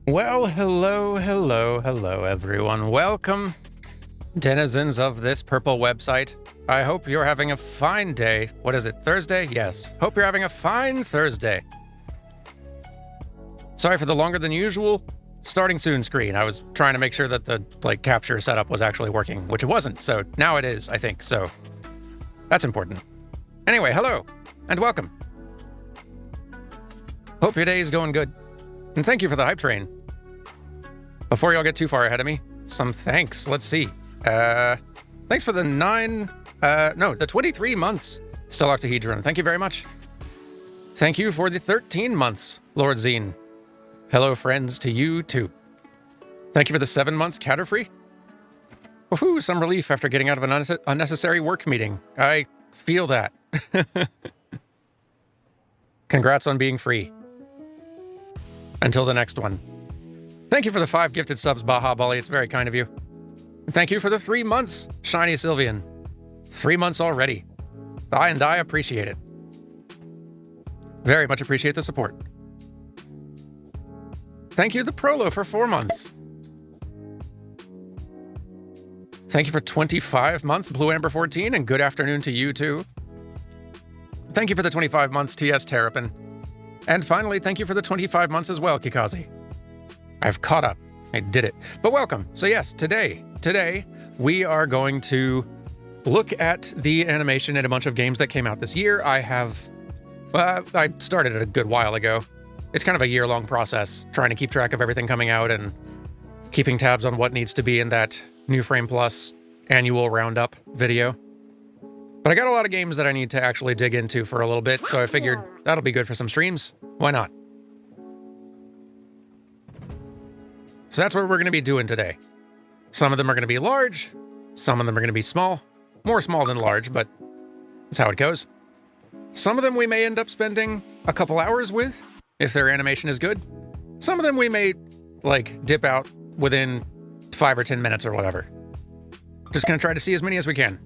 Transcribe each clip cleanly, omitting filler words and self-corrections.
Well, hello, everyone. Welcome, denizens of this purple website. I hope you're having a fine day. What is it, Thursday? Yes. Hope you're having a fine Thursday. Sorry for the longer than usual starting soon screen. I was trying to make sure that the capture setup was actually working, which it wasn't. So now it is, I think. So that's important. Anyway, hello and welcome. Hope your day is going good. And thank you for the hype train. Before y'all get too far ahead of me, some thanks. Let's see. Thanks for the 23 months, Staloctahedron. Thank you very much. Thank you for the 13 months, Lord Zine. Hello, friends, to you, too. Thank you for the 7 months, Catterfree. Woohoo, some relief after getting out of an unnecessary work meeting. I feel that. Congrats on being free. Until the next one. Thank you for the 5 gifted subs, Baja Bali. It's very kind of you. And thank you for the 3 months, Shiny Sylvian. 3 months already. I appreciate it. Very much appreciate the support. Thank you, the Prolo, for 4 months. Thank you for 25 months, Blue Amber 14, and good afternoon to you, too. Thank you for the 25 months, TS Terrapin. And finally, thank you for the 25 months as well, Kikazi. I've caught up. I did it. But welcome. So yes, today, we are going to look at the animation in a bunch of games that came out this year. I started it a good while ago. It's kind of a year-long process, trying to keep track of everything coming out and keeping tabs on what needs to be in that New Frame Plus annual roundup video. But I got a lot of games that I need to actually dig into for a little bit, so I figured that'll be good for some streams. Why not? So that's what we're going to be doing today. Some of them are going to be large, some of them are going to be small. More small than large, but that's how it goes. Some of them we may end up spending a couple hours with, if their animation is good. Some of them we may, dip out within 5 or 10 minutes or whatever. Just going to try to see as many as we can.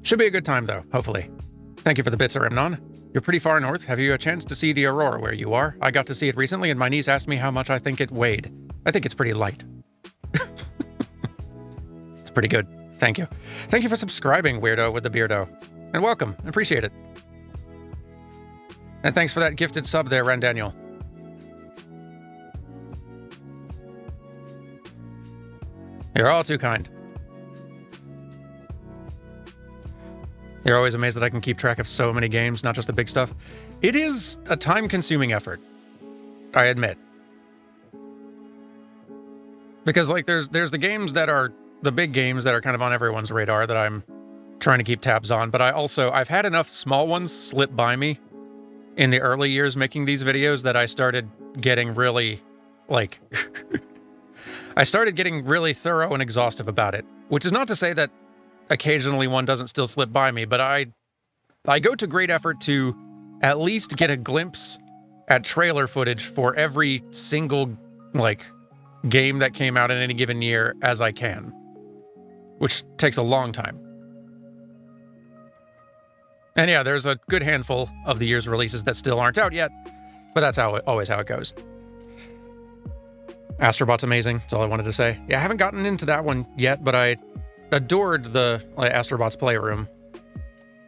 Should be a good time, though, hopefully. Thank you for the bits, Arimnon. You're pretty far north. Have you a chance to see the aurora where you are? I got to see it recently, and my niece asked me how much I think it weighed. I think it's pretty light. It's pretty good. Thank you. Thank you for subscribing, Weirdo with the Beardo. And welcome. Appreciate it. And thanks for that gifted sub there, Ren Daniel. You're all too kind. You're always amazed that I can keep track of so many games, not just the big stuff. It is a time-consuming effort, I admit. Because, there's the games that are the big games that are kind of on everyone's radar that I'm trying to keep tabs on, but I've had enough small ones slip by me in the early years making these videos that I started getting really, I started getting really thorough and exhaustive about it, which is not to say that occasionally one doesn't still slip by me, but I go to great effort to at least get a glimpse at trailer footage for every single, game that came out in any given year as I can, which takes a long time. And yeah, there's a good handful of the year's releases that still aren't out yet, but that's always how it goes. Astrobot's amazing, that's all I wanted to say. Yeah, I haven't gotten into that one yet, but I adored the Astrobot's Playroom.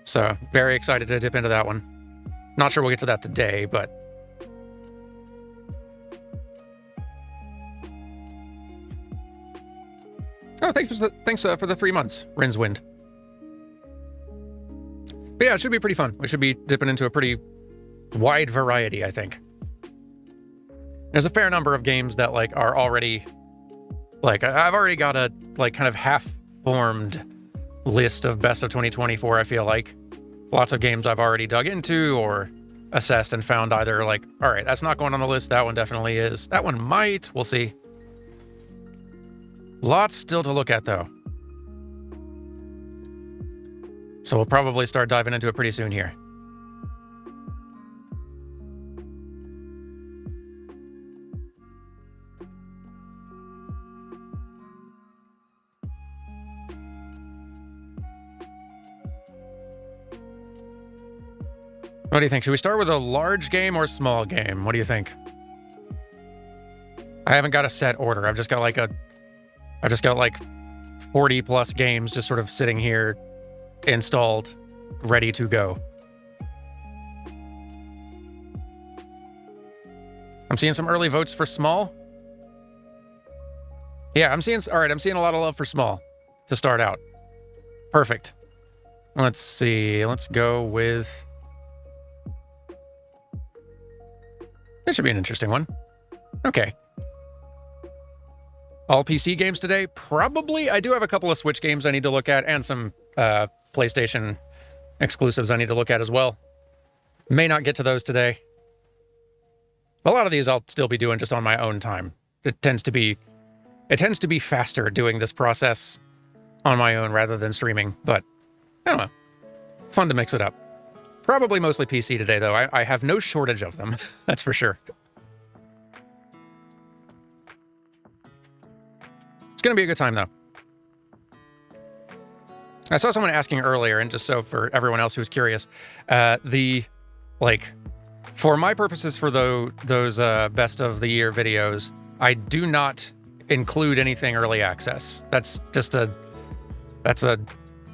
So, very excited to dip into that one. Not sure we'll get to that today, but... Oh, thanks for the 3 months, Rinswind. But yeah, it should be pretty fun. We should be dipping into a pretty wide variety, I think. There's a fair number of games that, are already... I've already got a, kind of half-formed list of best of 2024, I feel like. Lots of games I've already dug into or assessed and found either, all right, that's not going on the list, that one definitely is. That one might, we'll see. Lots still to look at, though. So we'll probably start diving into it pretty soon here. What do you think? Should we start with a large game or small game? What do you think? I haven't got a set order. I've just got like 40 plus games just sort of sitting here installed, ready to go. I'm seeing some early votes for small. Yeah, I'm seeing a lot of love for small to start out. Perfect. Let's see. Let's go with... This should be an interesting one. Okay. All PC games today? Probably. I do have a couple of Switch games I need to look at, and some PlayStation exclusives I need to look at as well. May not get to those today. A lot of these I'll still be doing just on my own time. It tends to be faster doing this process on my own rather than streaming, but I don't know. Fun to mix it up. Probably mostly PC today, though. I have no shortage of them, that's for sure. It's going to be a good time, though. I saw someone asking earlier, and just so for everyone else who's curious, for my purposes for those best of the year videos, I do not include anything early access. That's a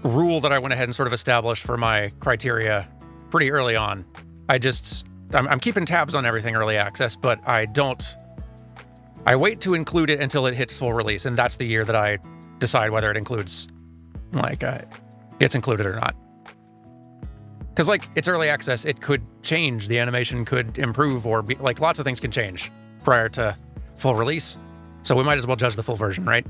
rule that I went ahead and sort of established for my criteria pretty early on. I'm keeping tabs on everything early access, but I wait to include it until it hits full release, and that's the year that I decide whether it includes, gets included or not. Because, it's early access, it could change, the animation could improve, or be, lots of things can change prior to full release. So we might as well judge the full version, right?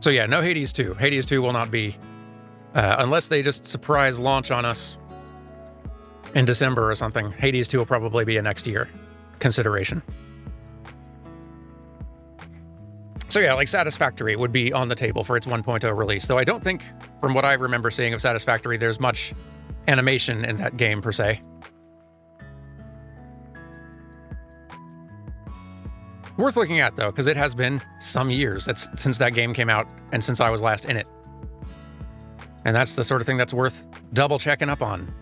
So yeah, no Hades 2. Hades 2 will not be, unless they just surprise launch on us in December or something. Hades 2 will probably be a next year consideration. So yeah, Satisfactory would be on the table for its 1.0 release, though I don't think, from what I remember seeing of Satisfactory, there's much animation in that game per se. Worth looking at, though, because it has been some years since that game came out and since I was last in it. And that's the sort of thing that's worth double checking up on,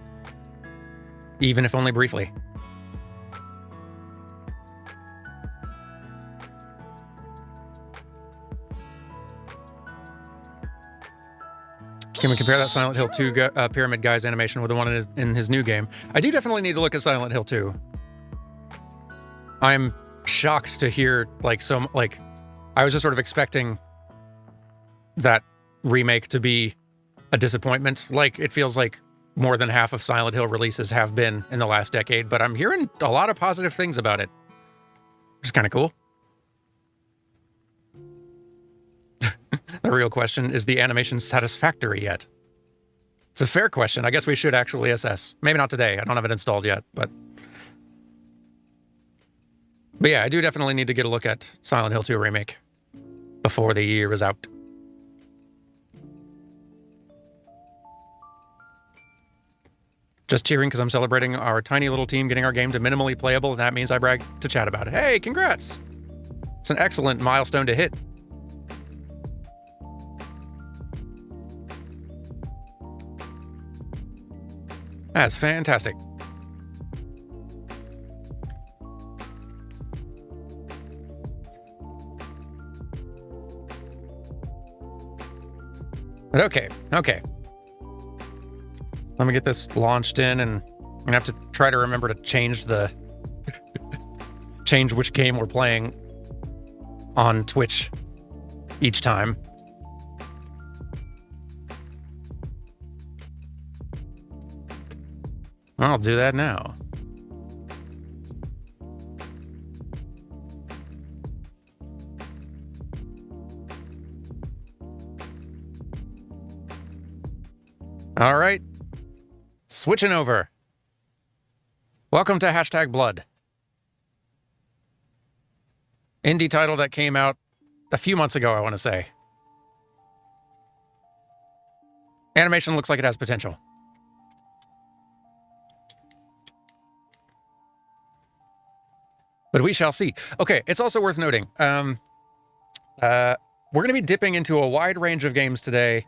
even if only briefly. Can we compare that Silent Hill 2 Pyramid Guy's animation with the one in his new game? I do definitely need to look at Silent Hill 2. I'm shocked to hear, I was just sort of expecting that remake to be a disappointment. It feels like more than half of Silent Hill releases have been in the last decade, but I'm hearing a lot of positive things about it. Which is kind of cool. The real question, is the animation satisfactory yet? It's a fair question. I guess we should actually assess. Maybe not today. I don't have it installed yet, but yeah, I do definitely need to get a look at Silent Hill 2 Remake before the year is out. Just cheering because I'm celebrating our tiny little team getting our game to minimally playable, and that means I brag to chat about it. Hey, congrats! It's an excellent milestone to hit. That's fantastic. But okay. Let me get this launched in, and I'm gonna have to try to remember to change change which game we're playing on Twitch each time. I'll do that now. All right. Switching over. Welcome to #Blood. Indie title that came out a few months ago, I want to say. Animation looks like it has potential. But we shall see. Okay, it's also worth noting. We're going to be dipping into a wide range of games today.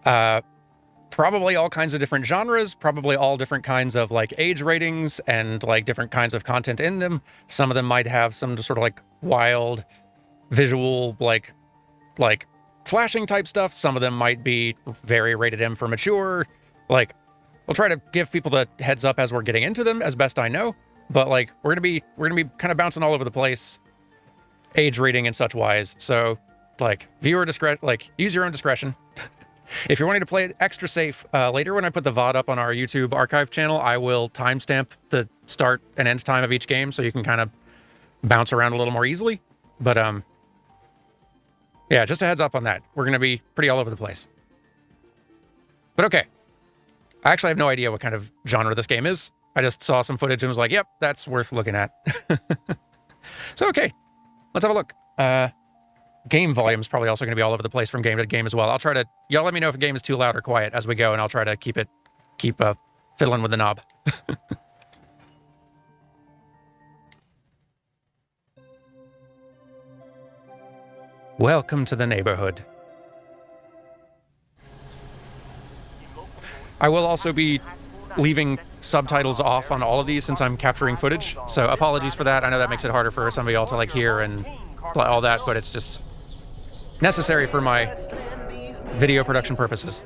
Probably all kinds of different genres, probably all different kinds of like age ratings and like different kinds of content in them. Some of them might have some sort of like wild visual, like flashing type stuff. Some of them might be very rated M for mature. Like, we'll try to give people the heads up as we're getting into them as best I know. But like, we're gonna be kind of bouncing all over the place, age rating and such wise. So like, viewer discretion, like use your own discretion. If you're wanting to play it extra safe, later when I put the VOD up on our YouTube archive channel, I will timestamp the start and end time of each game so you can kind of bounce around a little more easily. But yeah, just a heads up on that. We're gonna be pretty all over the place. But okay, I actually have no idea what kind of genre this game is. I just saw some footage and was like, yep, that's worth looking at. So, okay, let's have a look. Game volume is probably also going to be all over the place from game to game as well. I'll try to, y'all let me know if a game is too loud or quiet as we go, and I'll try to keep fiddling with the knob. Welcome to the neighborhood. I will also be leaving subtitles off on all of these since I'm capturing footage, so apologies for that. I know that makes it harder for some of y'all to like hear and all that, but it's just necessary for my video production purposes.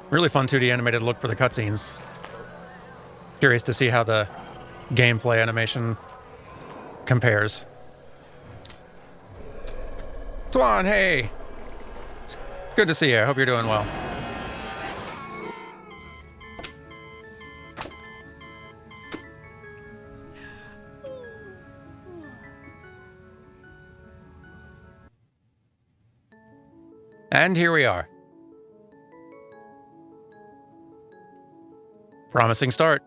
Really fun 2D animated look for the cutscenes. Curious to see how the gameplay animation compares. Twan, hey! It's good to see you. I hope you're doing well. And here we are. Promising start.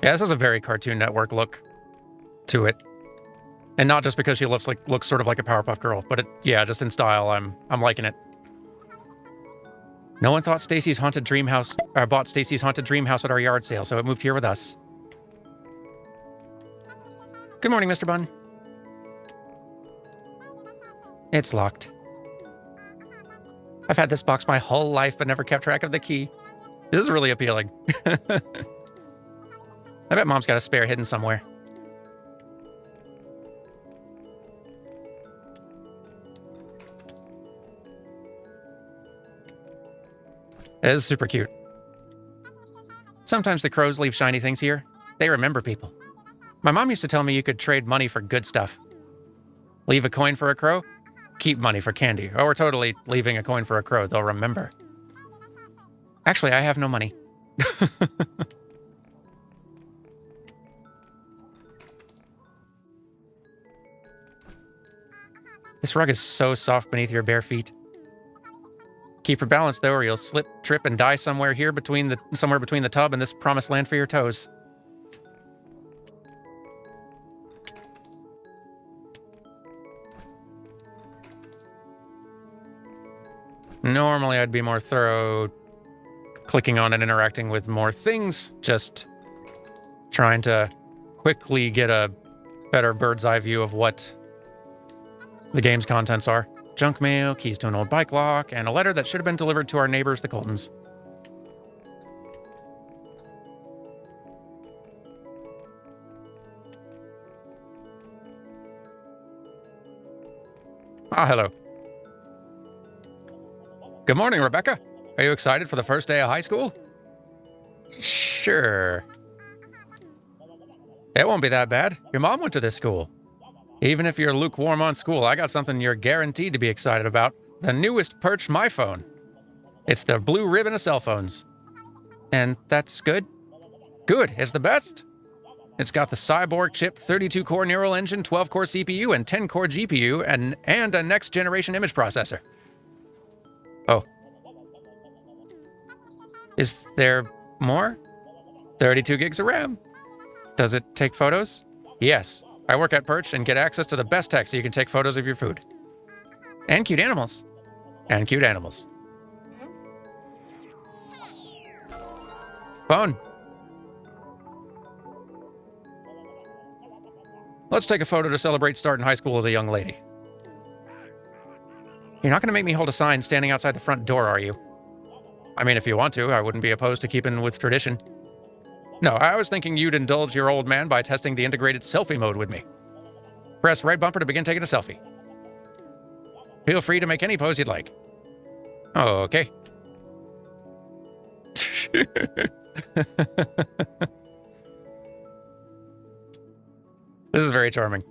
Yeah, this has a very Cartoon Network look to it. And not just because she looks sort of like a Powerpuff Girl, but yeah, just in style, I'm liking it. No one thought Stacy's haunted dream house, or bought Stacy's haunted dream house at our yard sale, so it moved here with us. Good morning, Mr. Bun. It's locked. I've had this box my whole life, but never kept track of the key. This is really appealing. I bet Mom's got a spare hidden somewhere. It is super cute. Sometimes the crows leave shiny things here. They remember people. My mom used to tell me you could trade money for good stuff. Leave a coin for a crow, keep money for candy. Oh, we're totally leaving a coin for a crow. They'll remember. Actually, I have no money. This rug is so soft beneath your bare feet. Keep your balance, though, or you'll slip, trip, and die somewhere between the tub and this promised land for your toes. Normally, I'd be more thorough, clicking on and interacting with more things, just trying to quickly get a better bird's eye view of what the game's contents are. Junk mail, keys to an old bike lock, and a letter that should have been delivered to our neighbors, the Coltons. Ah, hello. Good morning, Rebecca. Are you excited for the first day of high school? Sure. It won't be that bad. Your mom went to this school. Even if you're lukewarm on school, I got something you're guaranteed to be excited about. The newest Perch My Phone. It's the blue ribbon of cell phones. And that's good? Good, it's the best. It's got the Cyborg chip, 32-core neural engine, 12-core CPU, and 10-core GPU, and a next-generation image processor. Oh. Is there more? 32 gigs of RAM. Does it take photos? Yes. I work at Perch and get access to the best tech so you can take photos of your food. And cute animals. And cute animals. Phone. Let's take a photo to celebrate starting high school as a young lady. You're not going to make me hold a sign standing outside the front door, are you? I mean, if you want to, I wouldn't be opposed to keeping with tradition. No, I was thinking you'd indulge your old man by testing the integrated selfie mode with me. Press right bumper to begin taking a selfie. Feel free to make any pose you'd like. Oh, okay. This is very charming.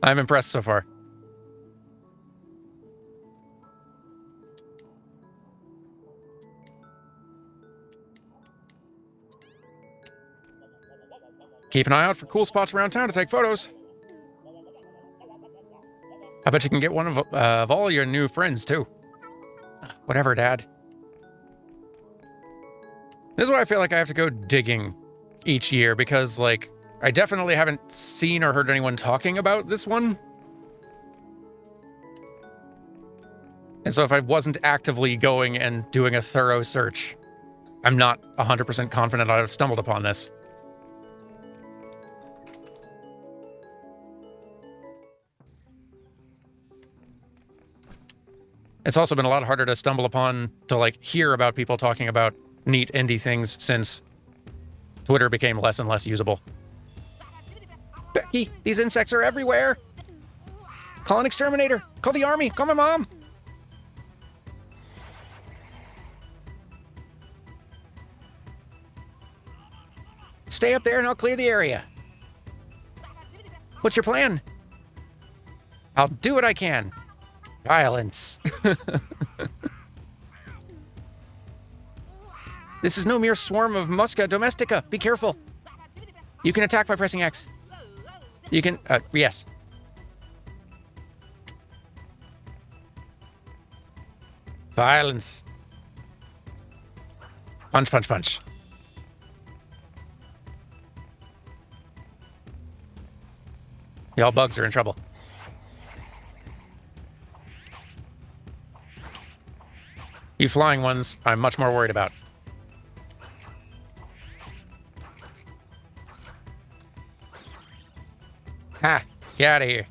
I'm impressed so far. Keep an eye out for cool spots around town to take photos. I bet you can get one of all your new friends, too. Whatever, Dad. This is why I feel like I have to go digging each year, because, like, I definitely haven't seen or heard anyone talking about this one. And so if I wasn't actively going and doing a thorough search, I'm not 100% confident I'd have stumbled upon this. It's also been a lot harder to stumble upon, to, like, hear about people talking about neat indie things since Twitter became less and less usable. Becky, these insects are everywhere! Call an exterminator! Call the army! Call my mom! Stay up there and I'll clear the area. What's your plan? I'll do what I can. Violence. This is no mere swarm of Musca domestica. Be careful. You can attack by pressing X. You can, yes. Violence. Punch, punch, punch. Y'all bugs are in trouble. You flying ones, I'm much more worried about. Ha! Get out of here.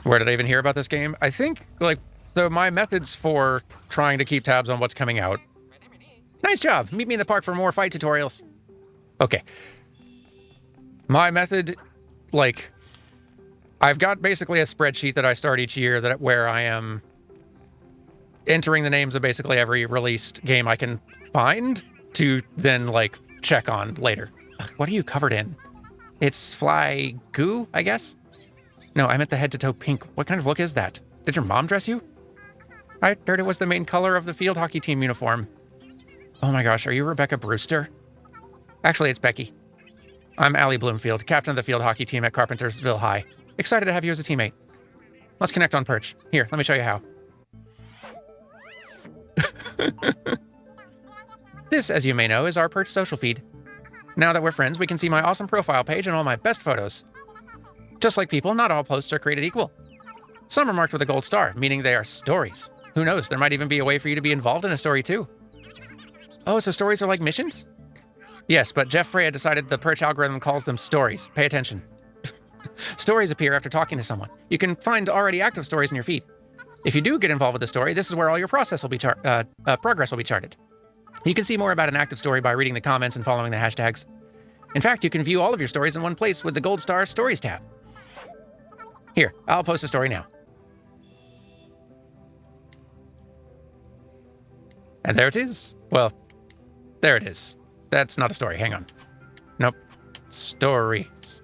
Where did I even hear about this game? I think, like, so my methods for trying to keep tabs on what's coming out. Nice job. Meet me in the park for more fight tutorials. Okay. My method, like, I've got basically a spreadsheet that I start each year where I am entering the names of basically every released game I can find to then, like, check on later. Ugh, what are you covered in? It's fly goo, I guess? No, I meant the head-to-toe pink. What kind of look is that? Did your mom dress you? I heard it was the main color of the field hockey team uniform. Oh my gosh, are you Rebecca Brewster? Actually, it's Becky. I'm Allie Bloomfield, captain of the field hockey team at Carpentersville High. Excited to have you as a teammate. Let's connect on Perch. Here, let me show you how. This, as you may know, is our Perch social feed. Now that we're friends, we can see my awesome profile page and all my best photos. Just like people, not all posts are created equal. Some are marked with a gold star, meaning they are stories. Who knows, there might even be a way for you to be involved in a story too. Oh, so stories are like missions? Yes, but Jeff Freya decided the Perch algorithm calls them stories. Pay attention. Stories appear after talking to someone. You can find already active stories in your feed. If you do get involved with the story, this is where all your progress will be charted. You can see more about an active story by reading the comments and following the hashtags. In fact, you can view all of your stories in one place with the Gold Star Stories tab. Here, I'll post a story now. And there it is. Well, there it is. That's not a story. Hang on. Nope. Stories.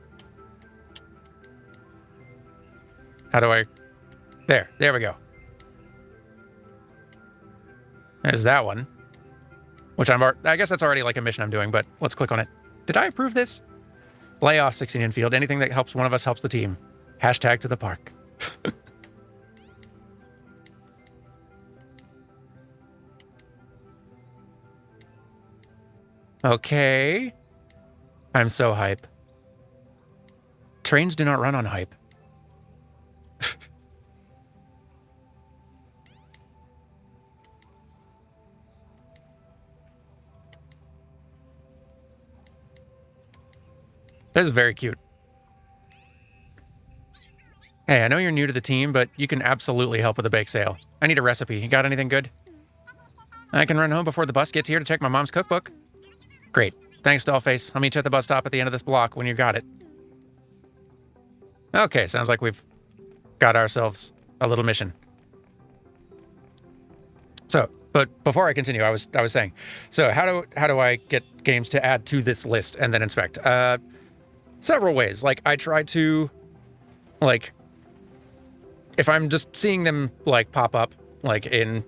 How do I... There we go. There's that one. which I guess that's already like a mission I'm doing, but let's click on it. Did I approve this? Lay off 16 infield. Anything that helps one of us helps the team. Hashtag to the park. Okay. I'm so hype. Trains do not run on hype. This is very cute. Hey, I know you're new to the team, but you can absolutely help with the bake sale. I need a recipe. You got anything good? I can run home before the bus gets here to check my mom's cookbook. Great. Thanks, Dollface. I'll meet you at the bus stop at the end of this block when you got it. Okay, sounds like we've got ourselves a little mission. So, but before I continue, I was saying, so how do I get games to add to this list and then inspect? Several ways. Like, I try to, like, if I'm just seeing them, like, pop up, like, in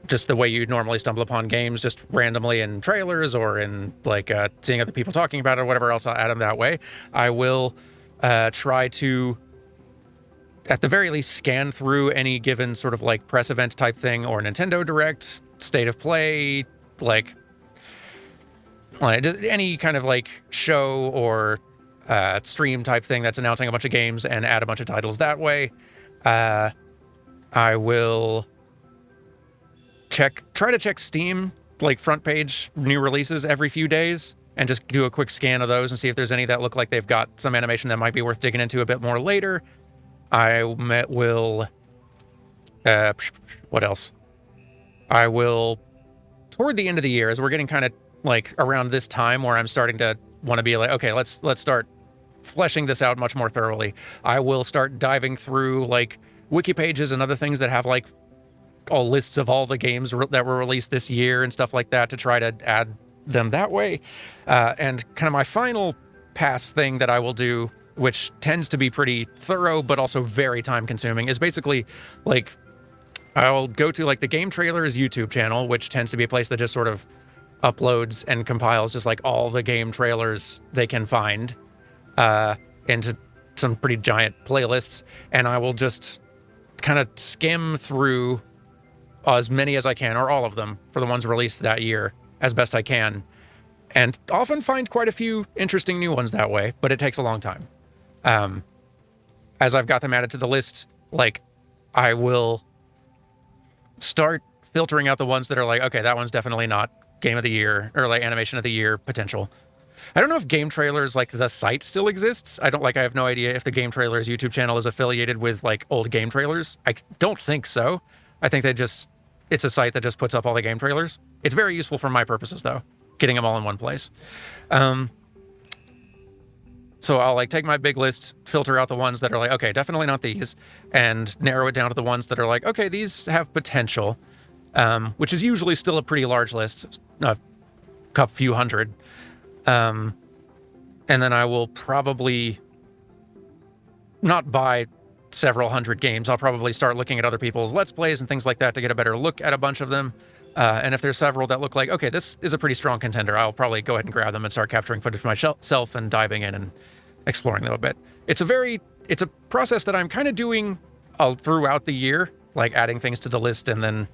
just the way you normally stumble upon games, just randomly in trailers or in, like, seeing other people talking about it or whatever else, I'll add them that way. I will try to, at the very least, scan through any given sort of, like, press event type thing or Nintendo Direct, State of Play, like just any kind of, like, show or stream type thing that's announcing a bunch of games and add a bunch of titles that way. I will try to check Steam, like, front page new releases every few days and just do a quick scan of those and see if there's any that look like they've got some animation that might be worth digging into a bit more later. I will, what else? I will, toward the end of the year, as we're getting kind of, like, around this time where I'm starting to want to be like, okay, let's start fleshing this out much more thoroughly. I will start diving through, like, wiki pages and other things that have, like, all lists of all the games that were released this year and stuff like that to try to add them that way. And kind of my final pass thing that I will do, which tends to be pretty thorough but also very time consuming, is basically, like, I'll go to, like, the Game Trailers YouTube channel, which tends to be a place that just sort of uploads and compiles just, like, all the game trailers they can find into some pretty giant playlists, and I will just kind of skim through as many as I can, or all of them, for the ones released that year as best I can, and often find quite a few interesting new ones that way, but it takes a long time. As I've got them added to the list, like, I will start filtering out the ones that are like, okay, that one's definitely not Game of the Year, or, like, Animation of the Year potential. I don't know if Game Trailers, like, the site still exists. I have no idea if the Game Trailers YouTube channel is affiliated with, like, old game trailers. I don't think so. I think it's a site that just puts up all the game trailers. It's very useful for my purposes, though, getting them all in one place. So I'll, like, take my big list, filter out the ones that are like, okay, definitely not these, and narrow it down to the ones that are like, okay, these have potential, which is usually still a pretty large list, a few hundred. And then I will probably not buy several hundred games. I'll probably start looking at other people's Let's Plays and things like that to get a better look at a bunch of them. And if there's several that look like, okay, this is a pretty strong contender, I'll probably go ahead and grab them and start capturing footage myself and diving in and exploring them a bit. It's a process that I'm kind of doing throughout the year, like adding things to the list and then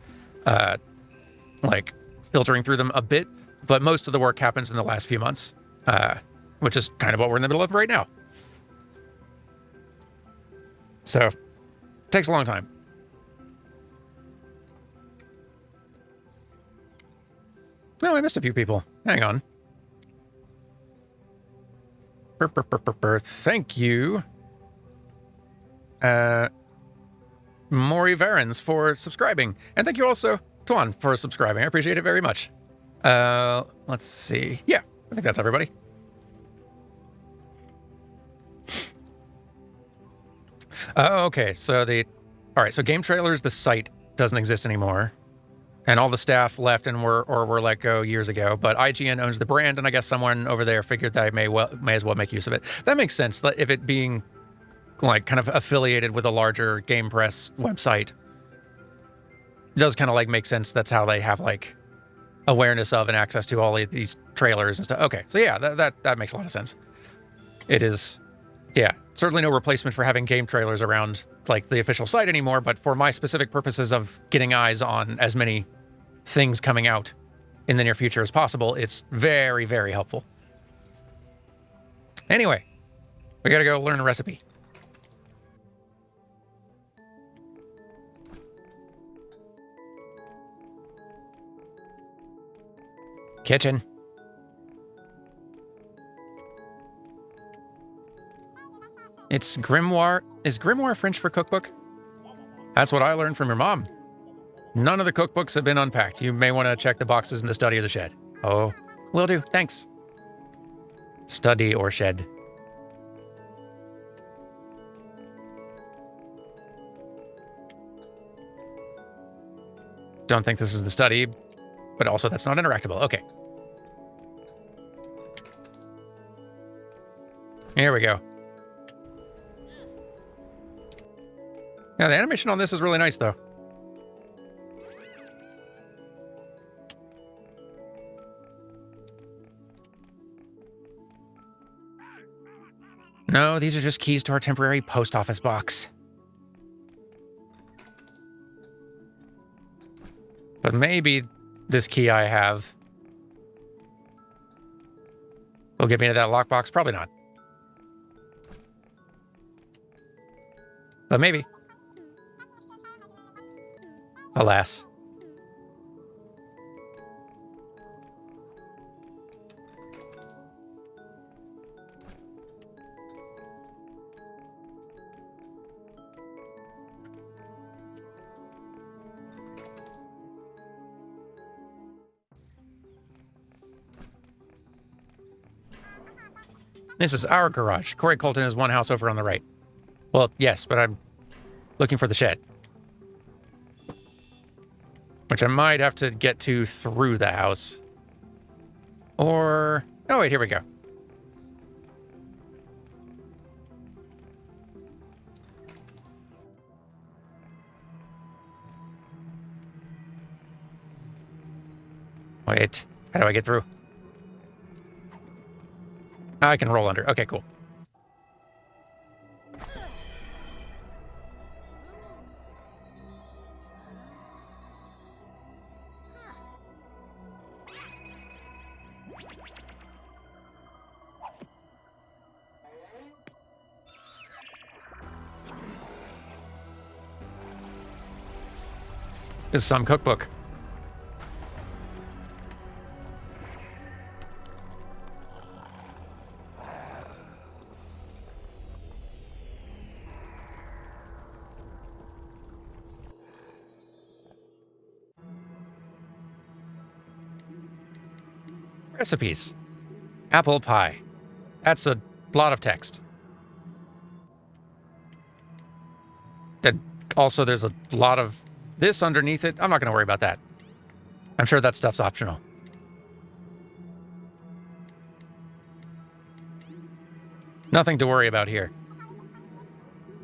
like filtering through them a bit. But most of the work happens in the last few months, which is kind of what we're in the middle of right now. So, it takes a long time. No, I missed a few people. Hang on. Thank you, Maury Varens, for subscribing. And thank you also, Tuan, for subscribing. I appreciate it very much. Let's see. Yeah, I think that's everybody. Oh, okay. So all right. So Game Trailers, the site doesn't exist anymore, and all the staff left and were let go years ago. But IGN owns the brand, and I guess someone over there figured that I may as well make use of it. That makes sense. If it being, like, kind of affiliated with a larger Game Press website, it does kind of, like, make sense. That's how they have, like, awareness of and access to all of these trailers and stuff. Okay, so yeah, that makes a lot of sense. It is, yeah, certainly no replacement for having game trailers around like the official site anymore, but for my specific purposes of getting eyes on as many things coming out in the near future as possible, it's very, very helpful. Anyway, we gotta go learn a recipe. Kitchen. It's grimoire. Is grimoire French for cookbook? That's what I learned from your mom. None of the cookbooks have been unpacked. You may want to check the boxes in the study of the shed. Oh, will do. Thanks. Study or shed. Don't think this is the study, but also that's not interactable. Okay. Here we go. Yeah, the animation on this is really nice, though. No, these are just keys to our temporary post office box. But maybe this key I have will get me to that lockbox. Probably not. But maybe. Alas. This is our garage. Corey Colton is one house over on the right. Well, yes, but I'm looking for the shed. Which I might have to get to through the house. Or... oh, wait, here we go. Wait, how do I get through? I can roll under. Okay, cool. This is some cookbook. Recipes. Apple pie. That's a lot of text. And also, there's a lot of this underneath it. I'm not going to worry about that. I'm sure that stuff's optional. Nothing to worry about here.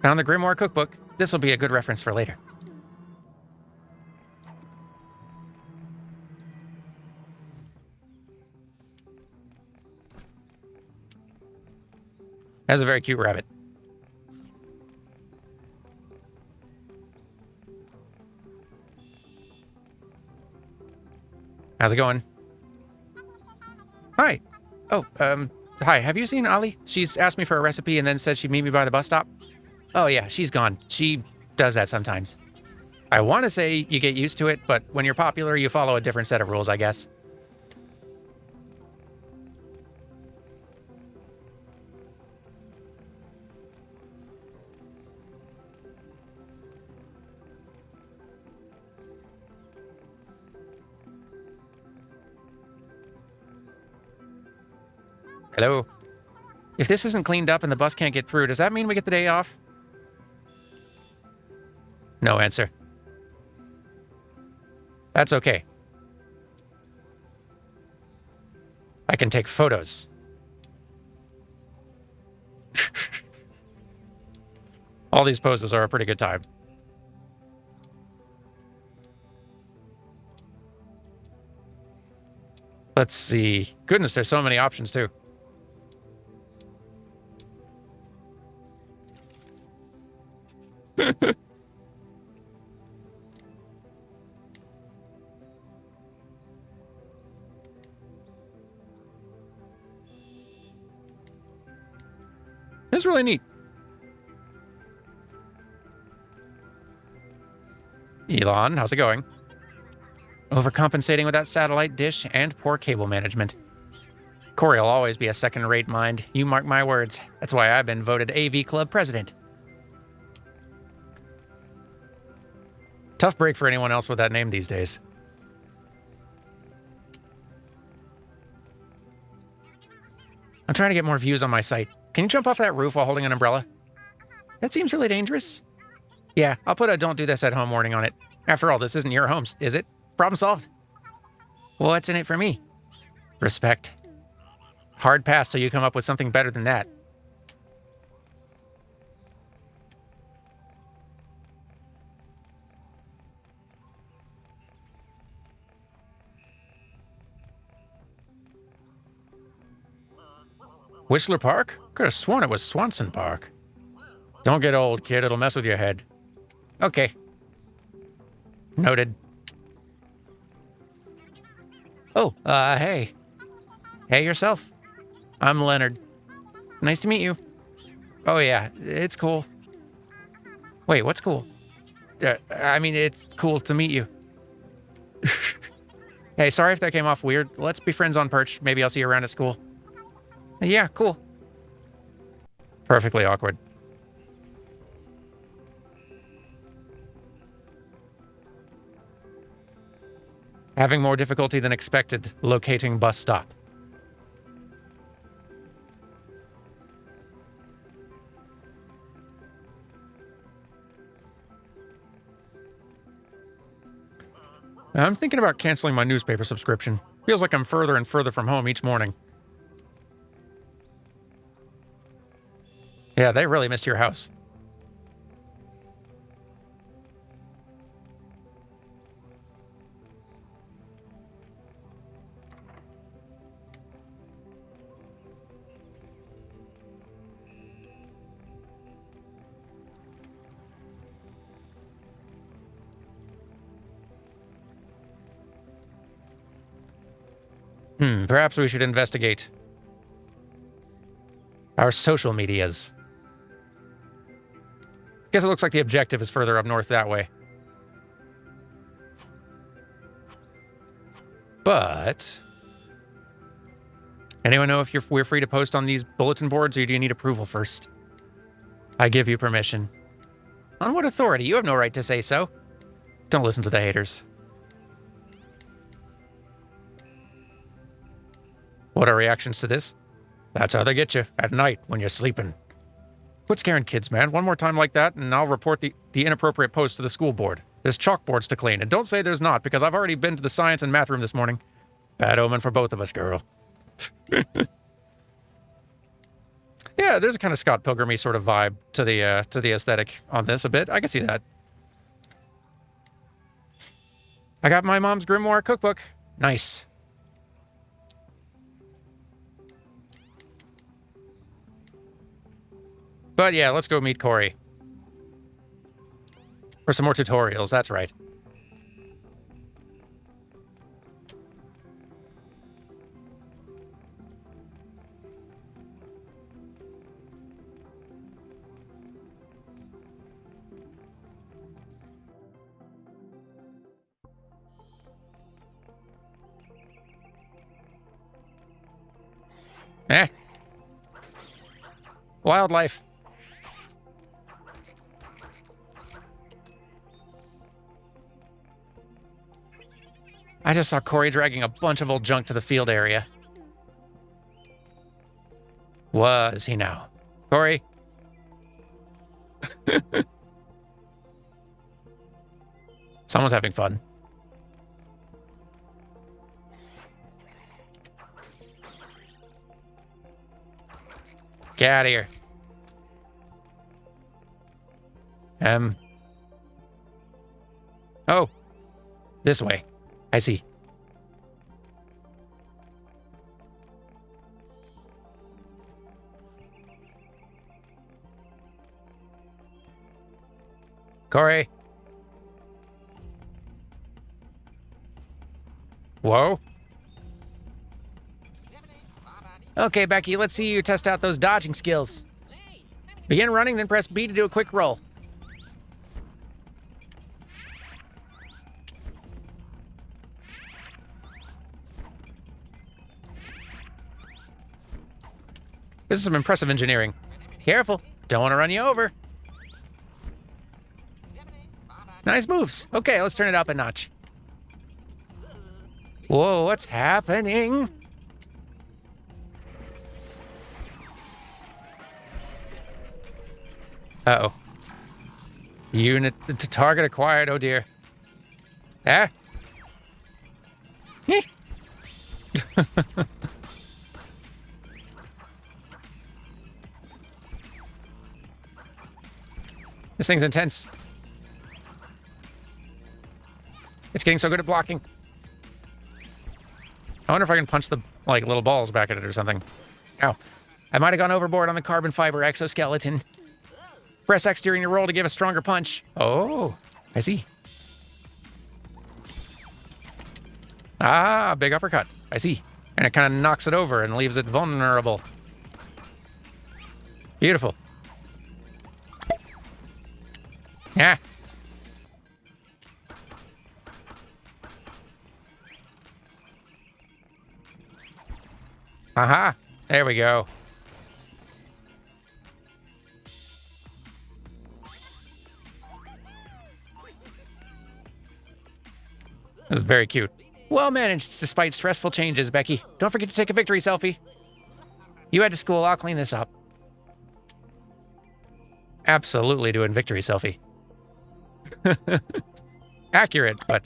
Found the Grimoire cookbook. This will be a good reference for later. That's a very cute rabbit. How's it going? Hi. Oh, hi. Have you seen Ollie? She's asked me for a recipe and then said she'd meet me by the bus stop. Oh, yeah, she's gone. She does that sometimes. I want to say you get used to it, but when you're popular, you follow a different set of rules, I guess. Hello? If this isn't cleaned up and the bus can't get through, does that mean we get the day off? No answer. That's okay. I can take photos. All these poses are a pretty good time. Let's see. Goodness, there's so many options, too. It's really neat. Elon, how's it going? Overcompensating with that satellite dish and poor cable management. Corey will always be a second-rate mind. You mark my words. That's why I've been voted AV Club president. Tough break for anyone else with that name these days. I'm trying to get more views on my site. Can you jump off that roof while holding an umbrella? That seems really dangerous. Yeah, I'll put a don't do this at home warning on it. After all, this isn't your home, is it? Problem solved. What's in it for me? Respect. Hard pass till you come up with something better than that. Whistler Park? Could have sworn it was Swanson Park. Don't get old, kid. It'll mess with your head. Okay. Noted. Oh, hey. Hey yourself. I'm Leonard. Nice to meet you. Oh, yeah, it's cool. Wait, what's cool? I mean, it's cool to meet you. Hey, sorry if that came off weird. Let's be friends on Perch. Maybe I'll see you around at school. Yeah, cool. Perfectly awkward. Having more difficulty than expected locating bus stop. I'm thinking about canceling my newspaper subscription. Feels like I'm further and further from home each morning. Yeah, they really missed your house. Perhaps we should investigate our social medias. Guess it looks like the objective is further up north that way. But anyone know if we're free to post on these bulletin boards, or do you need approval first? I give you permission. On what authority? You have no right to say so. Don't listen to the haters. What are reactions to this? That's how they get you, at night, when you're sleeping. Quit scaring kids, man. One more time like that, and I'll report the inappropriate post to the school board. There's chalkboards to clean, and don't say there's not, because I've already been to the science and math room this morning. Bad omen for both of us, girl. Yeah, there's a kind of Scott Pilgrim-y sort of vibe to the aesthetic on this a bit. I can see that. I got my mom's grimoire cookbook. Nice. But yeah, let's go meet Corey. For some more tutorials, that's right. Wildlife. I just saw Corey dragging a bunch of old junk to the field area. Was he now? Corey? Someone's having fun. Get out of here. Oh. This way. I see. Corey. Whoa. Okay, Becky, let's see you test out those dodging skills. Begin running, then press B to do a quick roll. This is some impressive engineering. Careful, don't want to run you over. Nice moves. Okay, let's turn it up a notch. Whoa, what's happening? Uh-oh. Unit to target acquired, oh dear. Ah. This thing's intense. It's getting so good at blocking. I wonder if I can punch the, like, little balls back at it or something. Ow. I might have gone overboard on the carbon fiber exoskeleton. Press X during your roll to give a stronger punch. Oh, I see. Ah, big uppercut. I see. And it kind of knocks it over and leaves it vulnerable. Beautiful. Yeah. Aha. There we go. This is very cute. Well managed, despite stressful changes, Becky. Don't forget to take a victory selfie. You head to school, I'll clean this up. Absolutely doing victory selfie. Accurate, but...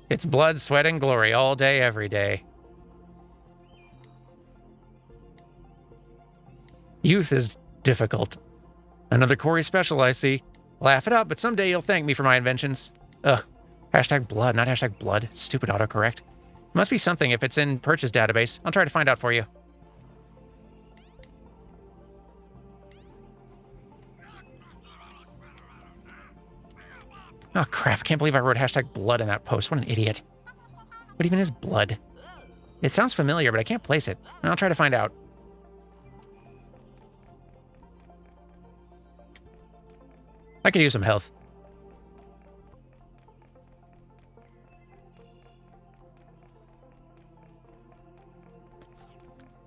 It's blood, sweat, and glory all day, every day. Youth is difficult. Another Corey special, I see. Laugh it up, but someday you'll thank me for my inventions. Ugh. Hashtag blood, not hashtag blood. Stupid autocorrect. Must be something if it's in purchase database. I'll try to find out for you. Oh, crap. I can't believe I wrote hashtag blood in that post. What an idiot. What even is blood? It sounds familiar, but I can't place it. I'll try to find out. I could use some health.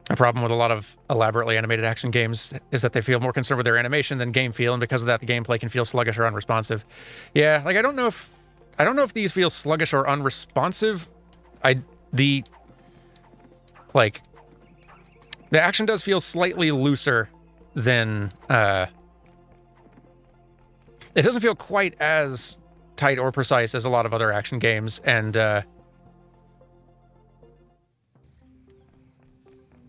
A problem with a lot of elaborately animated action games is that they feel more concerned with their animation than game feel, and because of that, the gameplay can feel sluggish or unresponsive. Yeah, like I don't know if these feel sluggish or unresponsive. The action does feel slightly looser than it doesn't feel quite as tight or precise as a lot of other action games, and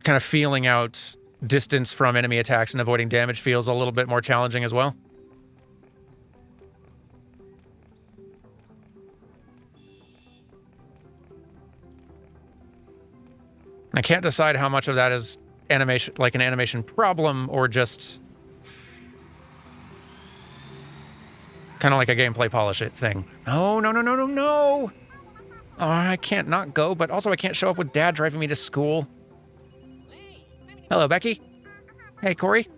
kind of feeling out distance from enemy attacks and avoiding damage feels a little bit more challenging as well. I can't decide how much of that is animation, like an animation problem, or just kind of like a gameplay polish it thing. Oh, no, no, no, no, no! Oh, I can't not go, but also I can't show up with Dad driving me to school. Hello, Becky. Hey, Corey.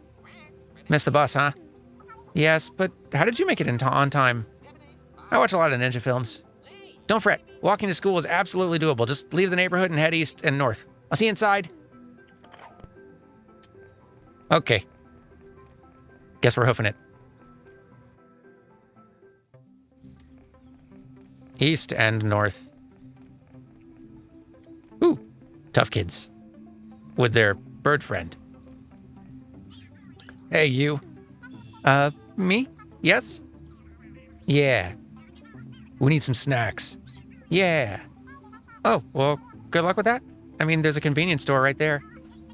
Missed the bus, huh? Yes, but how did you make it on time? I watch a lot of ninja films. Don't fret. Walking to school is absolutely doable. Just leave the neighborhood and head east and north. I'll see you inside. Okay. Guess we're hoofing it. East and north. Ooh, tough kids. With their bird friend. Hey, you. Me? Yes? Yeah. We need some snacks. Yeah. Oh, well, good luck with that. I mean, there's a convenience store right there.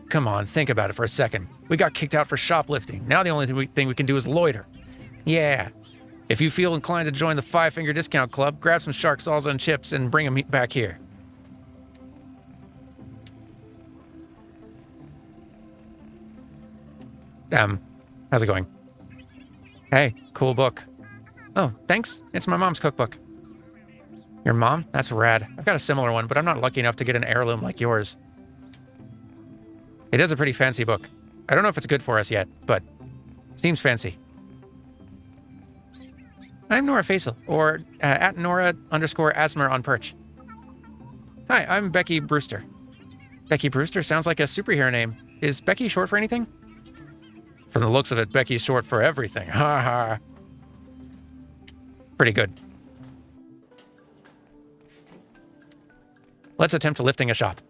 Come on, think about it for a second. We got kicked out for shoplifting. Now the only thing we can do is loiter. Yeah. If you feel inclined to join the 5-Finger Discount Club, grab some shark salsa and chips and bring them back here. How's it going? Hey, cool book. Oh, thanks. It's my mom's cookbook. Your mom? That's rad. I've got a similar one, but I'm not lucky enough to get an heirloom like yours. It is a pretty fancy book. I don't know if it's good for us yet, but seems fancy. I'm Nora Faisal, or at Nora_Asmer on Perch. Hi, I'm Becky Brewster. Becky Brewster sounds like a superhero name. Is Becky short for anything? From the looks of it, Becky's short for everything. Ha ha. Pretty good. Let's attempt lifting a shop.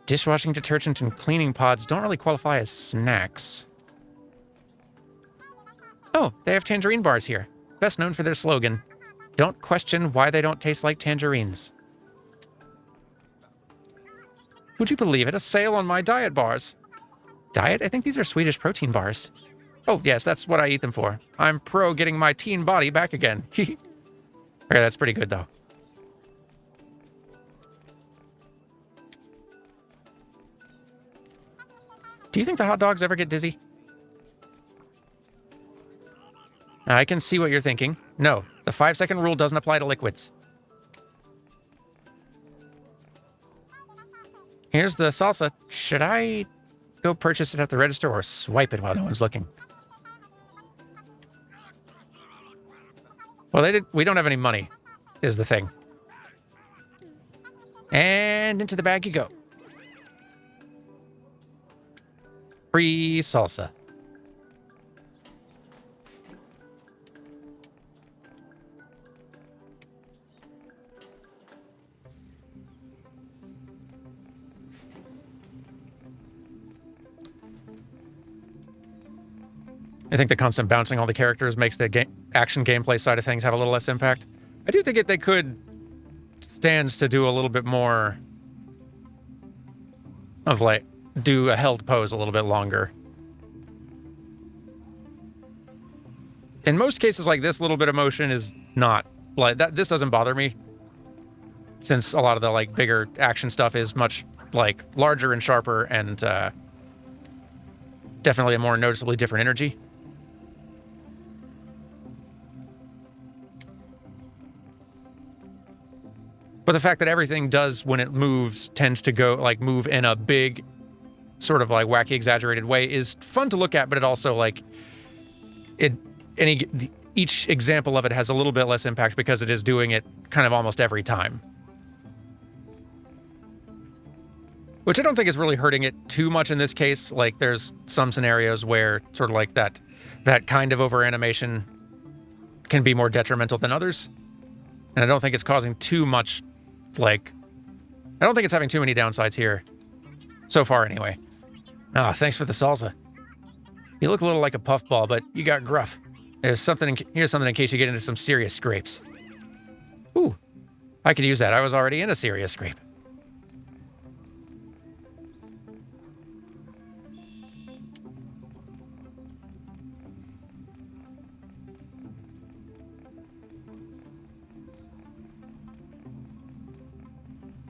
Dishwashing detergent and cleaning pods don't really qualify as snacks. Oh, they have tangerine bars here. Best known for their slogan, "Don't question why they don't taste like tangerines." Would you believe it? A sale on my diet bars. Diet? I think these are Swedish protein bars. Oh, yes, that's what I eat them for. I'm pro getting my teen body back again. Okay, that's pretty good, though. Do you think the hot dogs ever get dizzy? I can see what you're thinking. No, the 5-second rule doesn't apply to liquids. Here's the salsa. Should I go purchase it at the register or swipe it while no one's looking? Well, we don't have any money, is the thing. And into the bag you go. Free salsa. I think the constant bouncing all the characters makes the action gameplay side of things have a little less impact. I do think they could stand to do a little bit more of, like, do a held pose a little bit longer. In most cases like this, little bit of motion is not, like, that. This doesn't bother me, since a lot of the, like, bigger action stuff is much, like, larger and sharper and definitely a more noticeably different energy. But the fact that everything does, when it moves, tends to go, like, move in a big, sort of, like, wacky, exaggerated way is fun to look at, but it also, like, each example of it has a little bit less impact because it is doing it kind of almost every time. Which I don't think is really hurting it too much in this case. Like, there's some scenarios where sort of like that kind of over-animation can be more detrimental than others. And I don't think it's causing too much, like, I don't think it's having too many downsides here. So far, anyway. Ah, thanks for the salsa. You look a little like a puffball, but you got gruff. Here's something in case you get into some serious scrapes. Ooh, I could use that. I was already in a serious scrape.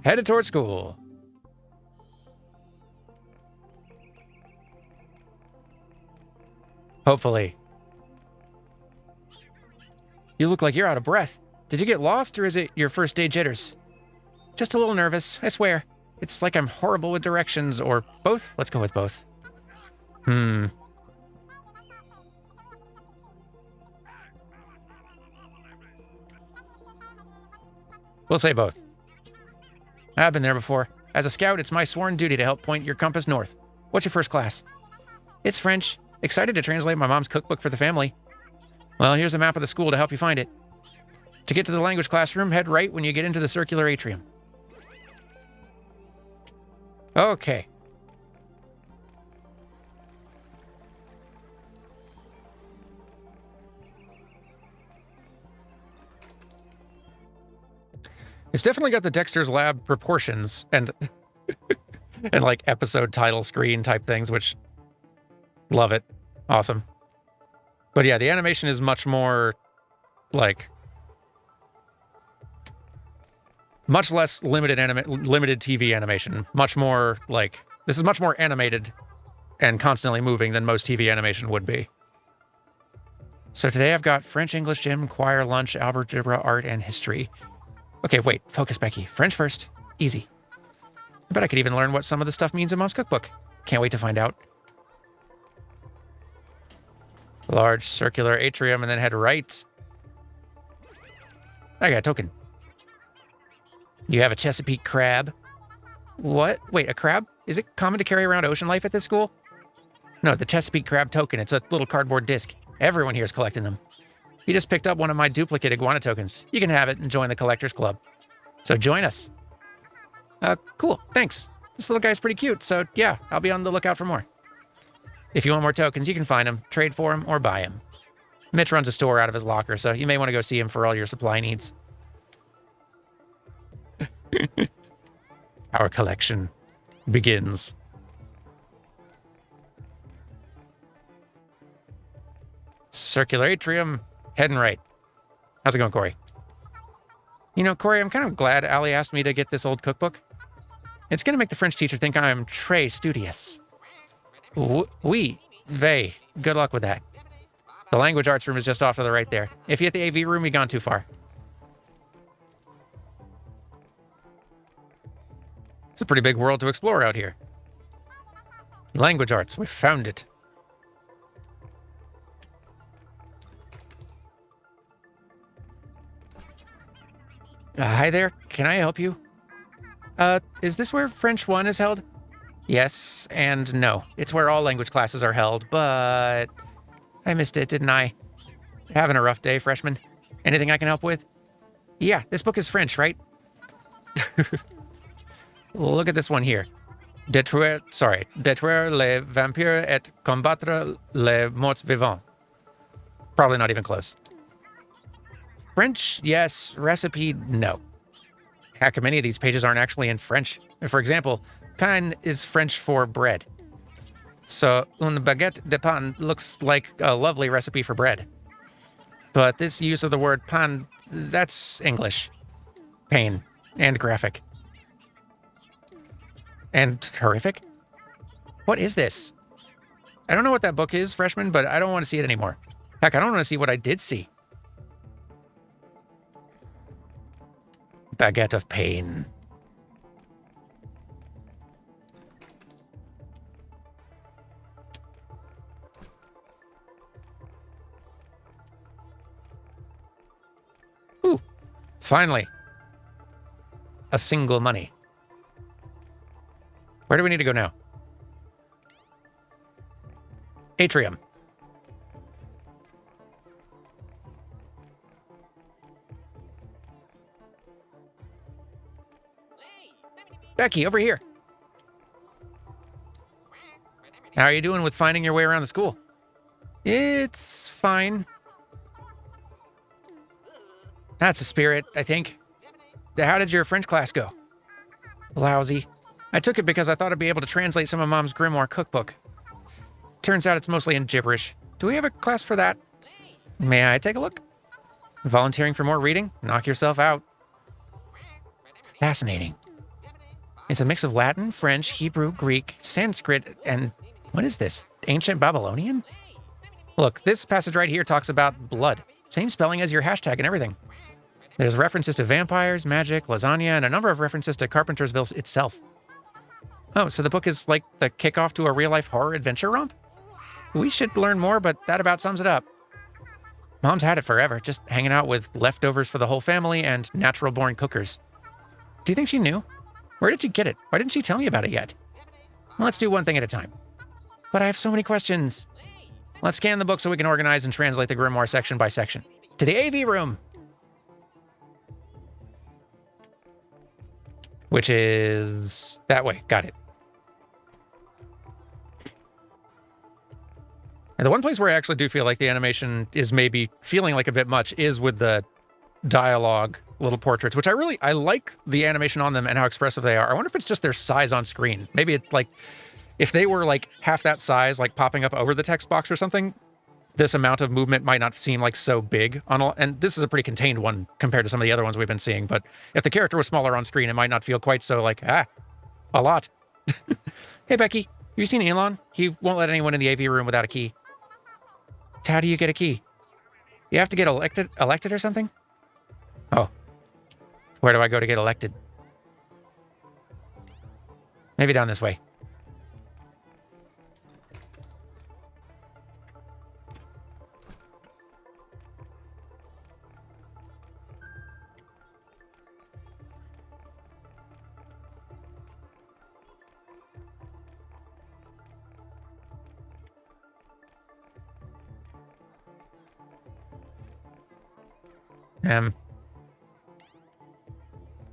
Headed toward school. Hopefully. You look like you're out of breath. Did you get lost, or is it your first day jitters? Just a little nervous, I swear. It's like I'm horrible with directions, or both. Let's go with both. We'll say both. I've been there before. As a scout, it's my sworn duty to help point your compass north. What's your first class? It's French. Excited to translate my mom's cookbook for the family. Well, here's a map of the school to help you find it. To get to the language classroom, head right when you get into the circular atrium. Okay. It's definitely got the Dexter's Lab proportions and and like episode title screen type things, which love it. Awesome. But yeah, the animation is much more like Much less limited TV animation. Much more like, this is much more animated and constantly moving than most TV animation would be. So today I've got French, English, gym, choir, lunch, algebra, art, and history. Okay, wait, focus, Becky. French first. Easy. I bet I could even learn what some of the stuff means in Mom's cookbook. Can't wait to find out. Large circular atrium and then head right. I got a token. You have a Chesapeake crab. What? Wait, a crab? Is it common to carry around ocean life at this school? No, the Chesapeake crab token. It's a little cardboard disc. Everyone here is collecting them. You just picked up one of my duplicate iguana tokens. You can have it and join the collector's club. So join us. Cool, thanks. This little guy's pretty cute, so yeah, I'll be on the lookout for more. If you want more tokens, you can find them, trade for them, or buy them. Mitch runs a store out of his locker, so you may want to go see him for all your supply needs. Our collection begins. Circular atrium, heading right. How's it going, Corey? You know, Corey, I'm kind of glad Allie asked me to get this old cookbook. It's going to make the French teacher think I'm très studious. Oui, they. Good luck with that. The language arts room is just off to the right there. If you hit the AV room, you've gone too far. It's a pretty big world to explore out here. Language arts, we found it. Hi there, can I help you? Is this where French 1 is held? Yes and no. It's where all language classes are held, but I missed it, didn't I? Having a rough day, freshman. Anything I can help with? Yeah, this book is French, right? Look at this one here. Détruire les vampires et combattre les morts vivants. Probably not even close. French, yes. Recipe, no. Heck, many of these pages aren't actually in French. For example, pain is French for bread. So, une baguette de pain looks like a lovely recipe for bread. But this use of the word pain, that's English. Pain. And graphic. And horrific? What is this? I don't know what that book is, freshman, but I don't want to see it anymore. Heck, I don't want to see what I did see. Baguette of pain. Ooh, finally. A single money. Where do we need to go now? Atrium. Becky, over here. How are you doing with finding your way around the school? It's fine. That's a spirit, I think. How did your French class go? Lousy. I took it because I thought I'd be able to translate some of Mom's grimoire cookbook. Turns out it's mostly in gibberish. Do we have a class for that? May I take a look? Volunteering for more reading? Knock yourself out. Fascinating. It's a mix of Latin, French, Hebrew, Greek, Sanskrit, and what is this? Ancient Babylonian? Look, this passage right here talks about blood. Same spelling as your hashtag and everything. There's references to vampires, magic, lasagna, and a number of references to Carpentersville itself. Oh, so the book is like the kickoff to a real-life horror adventure romp? We should learn more, but that about sums it up. Mom's had it forever, just hanging out with leftovers for the whole family and natural-born cookers. Do you think she knew? Where did she get it? Why didn't she tell me about it yet? Let's do one thing at a time. But I have so many questions. Let's scan the book so we can organize and translate the grimoire section by section. To the AV room! Which is that way. Got it. And the one place where I actually do feel like the animation is maybe feeling like a bit much is with the dialogue little portraits, which I like the animation on them and how expressive they are. I wonder if it's just their size on screen. Maybe it's like, if they were like half that size, like popping up over the text box or something, this amount of movement might not seem like so big on all, and this is a pretty contained one compared to some of the other ones we've been seeing, but if the character was smaller on screen, it might not feel quite so like, a lot. Hey, Becky, have you seen Elon? He won't let anyone in the AV room without a key. So how do you get a key? You have to get elected or something? Oh. Where do I go to get elected? Maybe down this way.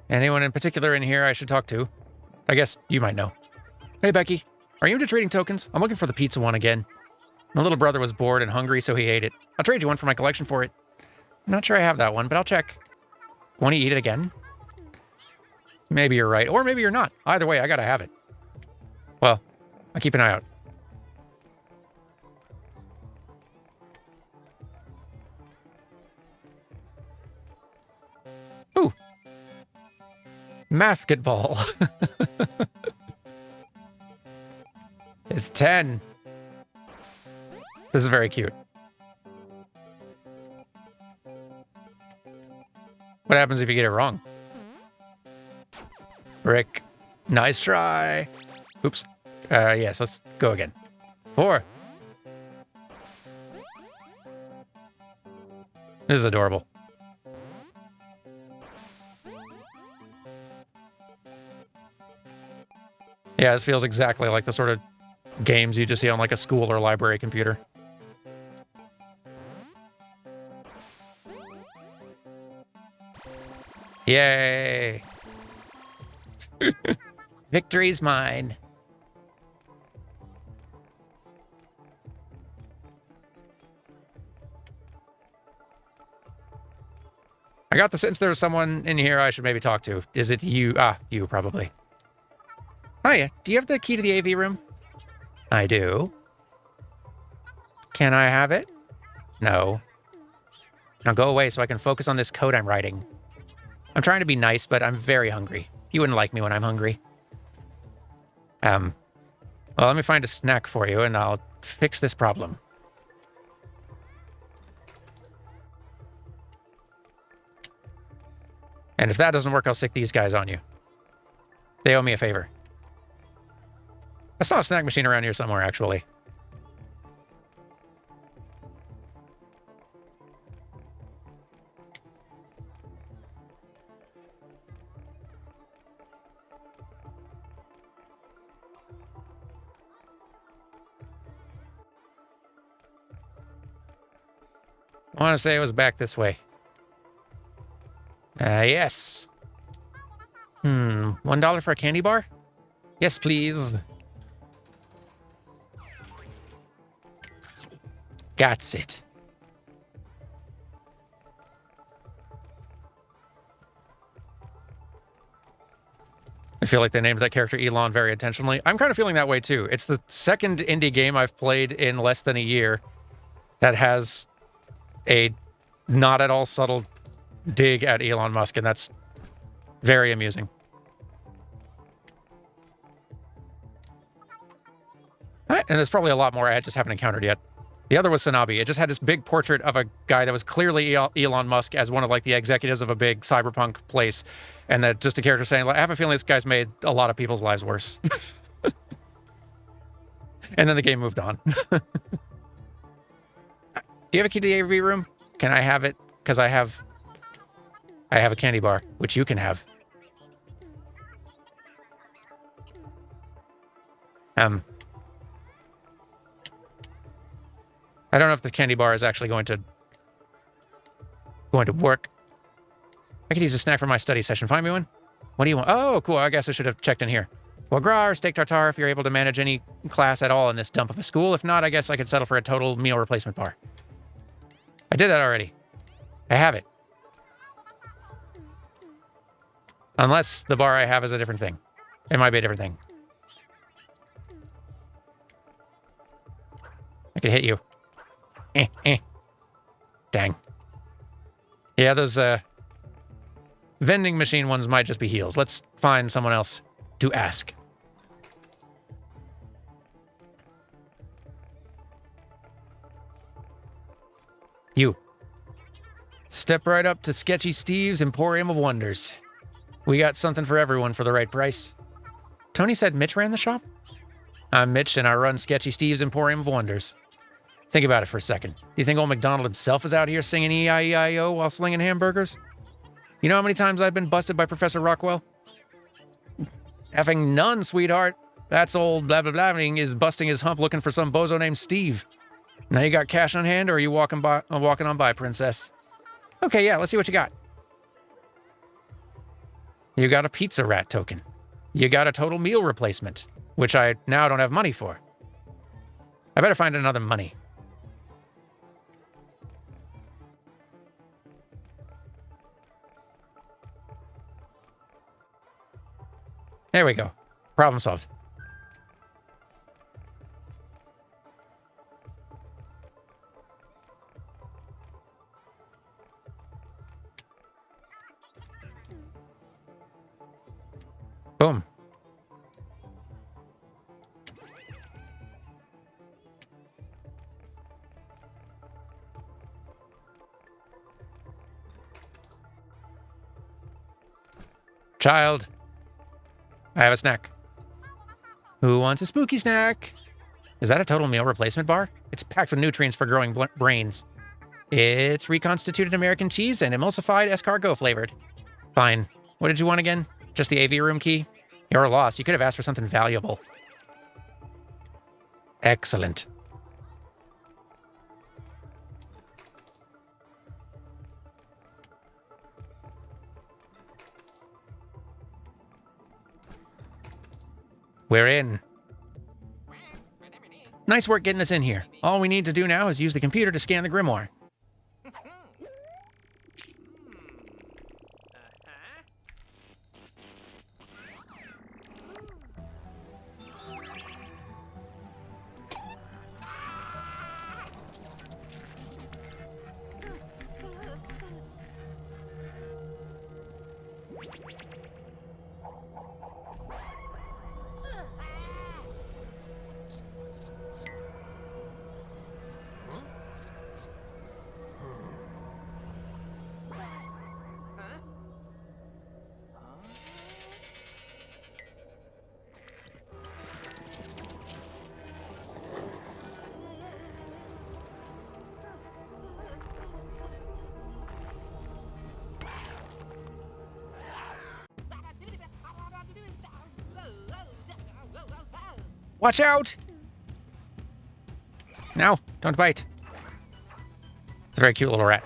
Anyone in particular in here I should talk to? I guess you might know. Hey, Becky. Are you into trading tokens? I'm looking for the pizza one again. My little brother was bored and hungry, so he ate it. I'll trade you one for my collection for it. I'm not sure I have that one, but I'll check. Want to eat it again? Maybe you're right, or maybe you're not. Either way, I gotta have it. Well, I'll keep an eye out. Ooh. Basketball. It's 10. This is very cute. What happens if you get it wrong? Brick. Nice try. Oops. Yes, let's go again. 4. This is adorable. Yeah, this feels exactly like the sort of games you just see on like a school or library computer. Yay! Victory's mine. I got the sense there was someone in here I should maybe talk to. Is it you? Ah, you probably. Hiya, do you have the key to the AV room? I do. Can I have it? No. Now go away so I can focus on this code I'm writing. I'm trying to be nice, but I'm very hungry. You wouldn't like me when I'm hungry. Well, let me find a snack for you, and I'll fix this problem. And if that doesn't work, I'll stick these guys on you. They owe me a favor. I saw a snack machine around here somewhere, actually. I want to say it was back this way. Yes. $1 for a candy bar? Yes, please. Got it. I feel like they named that character Elon very intentionally. I'm kind of feeling that way too. It's the second indie game I've played in less than a year that has a not at all subtle dig at Elon Musk, and that's very amusing. And there's probably a lot more I just haven't encountered yet. The other was Sanabi. It just had this big portrait of a guy that was clearly Elon Musk as one of like the executives of a big cyberpunk place, and that just a character saying, like, I have a feeling this guy's made a lot of people's lives worse. And then the game moved on. Do you have a key to the AV room? Can I have it? Because I have a candy bar, which you can have. I don't know if the candy bar is actually going to work. I could use a snack for my study session. Find me one. What do you want? Oh, cool. I guess I should have checked in here. Foie gras or steak tartare if you're able to manage any class at all in this dump of a school. If not, I guess I could settle for a total meal replacement bar. I did that already. I have it. Unless the bar I have is a different thing. It might be a different thing. I could hit you. Dang. Yeah, those vending machine ones might just be heals. Let's find someone else to ask. You. Step right up to Sketchy Steve's Emporium of Wonders. We got something for everyone for the right price. Tony said Mitch ran the shop? I'm Mitch, and I run Sketchy Steve's Emporium of Wonders. Think about it for a second. Do you think old McDonald himself is out here singing E-I-E-I-O while slinging hamburgers? You know how many times I've been busted by Professor Rockwell? Effing none, sweetheart. That's old blah blah blah is busting his hump looking for some bozo named Steve. Now you got cash on hand, or are you walking on by, princess? Okay, yeah, let's see what you got. You got a pizza rat token. You got a total meal replacement, which I now don't have money for. I better find another money. There we go. Problem solved. Boom. Child, I have a snack. Who wants a spooky snack? Is that a total meal replacement bar? It's packed with nutrients for growing brains. It's reconstituted American cheese and emulsified escargot flavored. Fine. What did you want again? Just the AV room key? You're lost. You could have asked for something valuable. Excellent. We're in. Nice work getting us in here. All we need to do now is use the computer to scan the grimoire. Watch out! No, don't bite. It's a very cute little rat.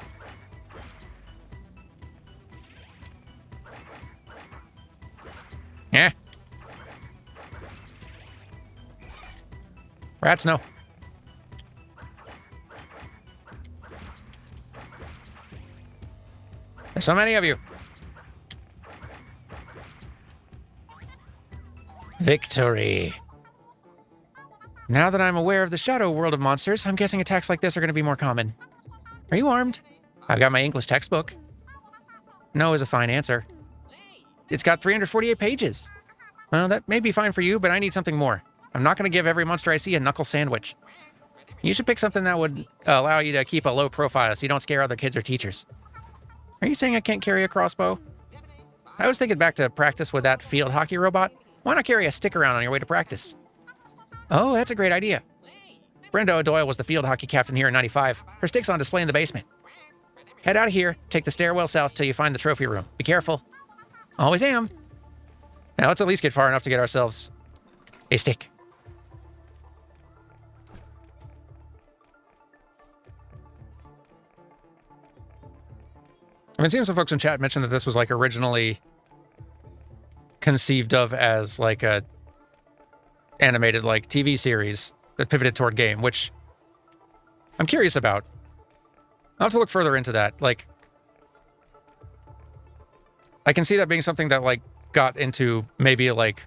Yeah. Rats, no. There's so many of you. Victory. Now that I'm aware of the shadow world of monsters, I'm guessing attacks like this are going to be more common. Are you armed? I've got my English textbook. No is a fine answer. It's got 348 pages. Well, that may be fine for you, but I need something more. I'm not going to give every monster I see a knuckle sandwich. You should pick something that would allow you to keep a low profile so you don't scare other kids or teachers. Are you saying I can't carry a crossbow? I was thinking back to practice with that field hockey robot. Why not carry a stick around on your way to practice? Oh, that's a great idea. Brenda O'Doyle was the field hockey captain here in '95. Her stick's on display in the basement. Head out of here, take the stairwell south till you find the trophy room. Be careful. Always am. Now let's at least get far enough to get ourselves a stick. I've been seeing some folks in chat mention that this was like originally conceived of as like a animated like TV series that pivoted toward game, which I'm curious about. I'll have to look further into that. Like, I can see that being something that like got into maybe like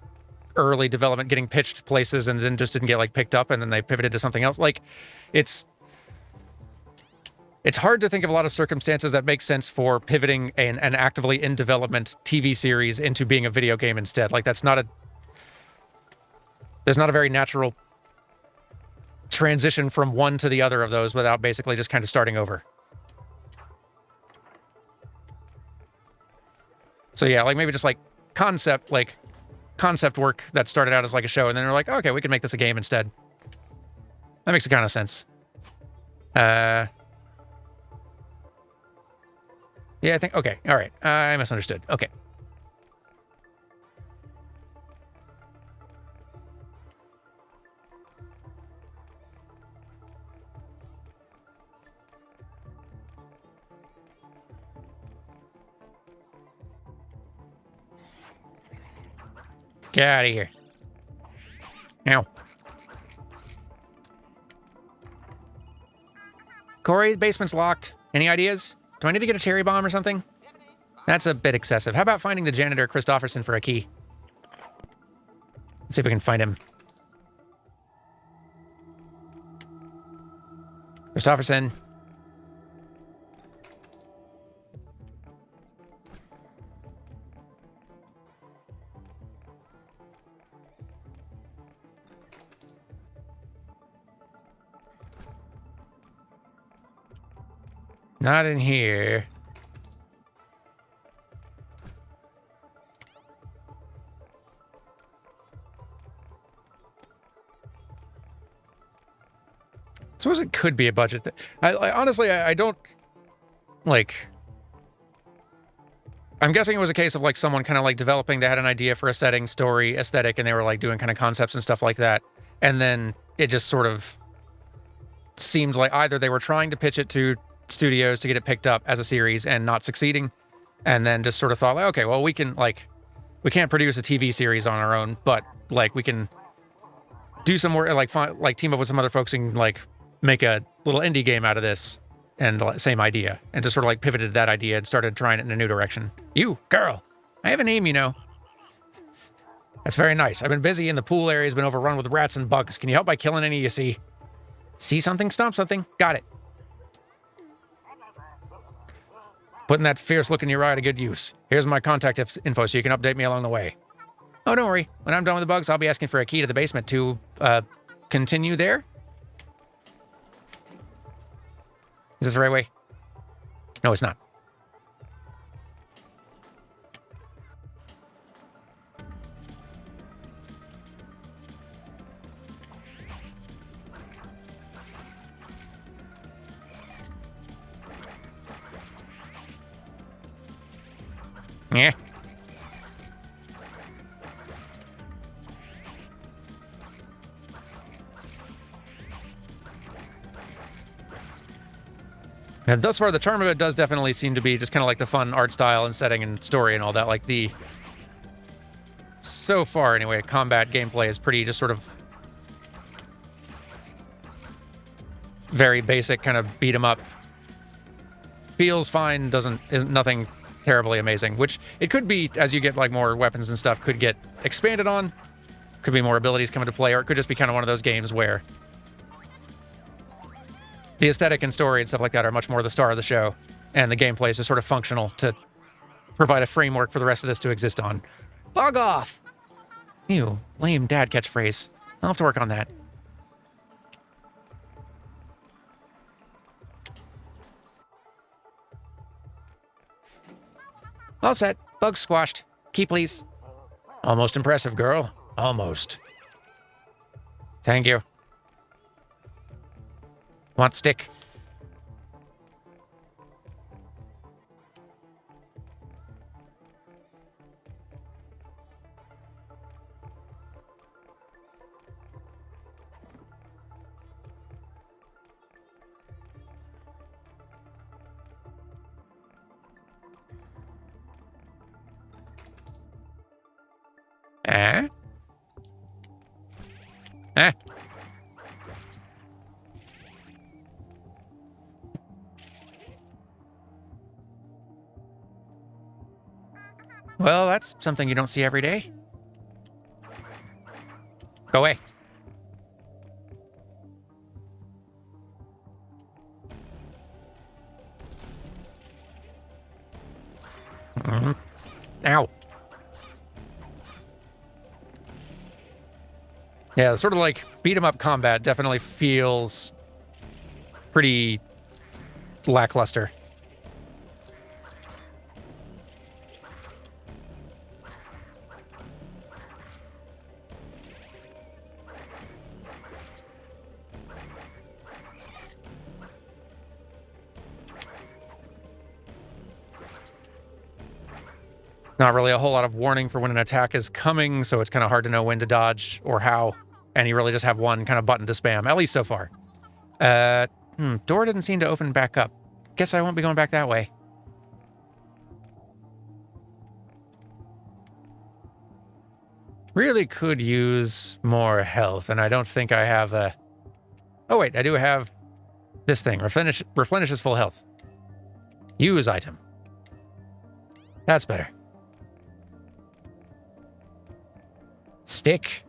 early development, getting pitched places and then just didn't get like picked up, and then they pivoted to something else. Like, it's It's hard to think of a lot of circumstances that make sense for pivoting an actively in development TV series into being a video game instead. Like, there's not a very natural transition from one to the other of those without basically just kind of starting over. So yeah, like maybe just like concept work that started out as like a show, and then they're like, okay, we can make this a game instead. That makes a kind of sense. Yeah, I think, okay, all right. I misunderstood. Okay. Get out of here. Ow. Corey, the basement's locked. Any ideas? Do I need to get a cherry bomb or something? That's a bit excessive. How about finding the janitor, Christofferson, for a key? Let's see if we can find him. Christofferson. Not in here. I suppose it could be a budget thing. Honestly, I don't, like... I'm guessing it was a case of, like, someone kind of, like, developing, they had an idea for a setting, story, aesthetic, and they were, like, doing kind of concepts and stuff like that. And then it just sort of seemed like either they were trying to pitch it to studios to get it picked up as a series and not succeeding, and then just sort of thought, like, okay, well, we can't produce a TV series on our own, but, like, we can do some more, like team up with some other folks and, like, make a little indie game out of this, and same idea, and just sort of like pivoted that idea and started trying it in a new direction. You, girl, I have a name, you know. That's very nice. I've been busy, and the pool area has been overrun with rats and bugs. Can you help by killing any you see? See something, stomp something. Got it. Putting that fierce look in your eye to good use. Here's my contact info so you can update me along the way. Oh, don't worry. When I'm done with the bugs, I'll be asking for a key to the basement to, continue there? Is this the right way? No, it's not. Yeah. And thus far, the charm of it does definitely seem to be just kind of like the fun art style and setting and story and all that. Like the... So far, anyway, combat gameplay is pretty just sort of... very basic, kind of beat 'em up. Feels fine, isn't nothing terribly amazing, which it could be as you get like more weapons and stuff, could get expanded on. Could be more abilities come into play, or it could just be kind of one of those games where the aesthetic and story and stuff like that are much more the star of the show, and the gameplay is just sort of functional to provide a framework for the rest of this to exist on. Bug off! Ew, lame dad catchphrase. I'll have to work on that. All set. Bug squashed. Key, please. Almost impressive, girl. Almost. Thank you. Want stick? Eh? Eh? Well, that's something you don't see every day. Go away. Ow. Yeah, sort of like beat 'em up combat definitely feels pretty lackluster. Not really a whole lot of warning for when an attack is coming, so it's kind of hard to know when to dodge or how. And you really just have one kind of button to spam, at least so far. Door didn't seem to open back up. Guess I won't be going back that way. Really could use more health, and I don't think I have a... Oh wait, I do have this thing. Replenishes full health. Use item. That's better. Stick.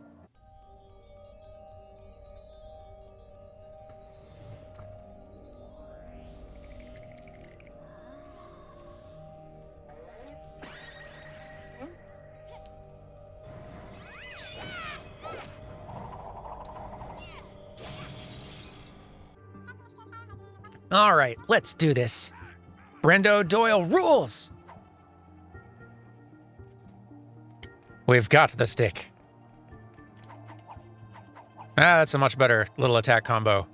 All right, let's do this. Brendo Doyle rules! We've got the stick. Ah, that's a much better little attack combo.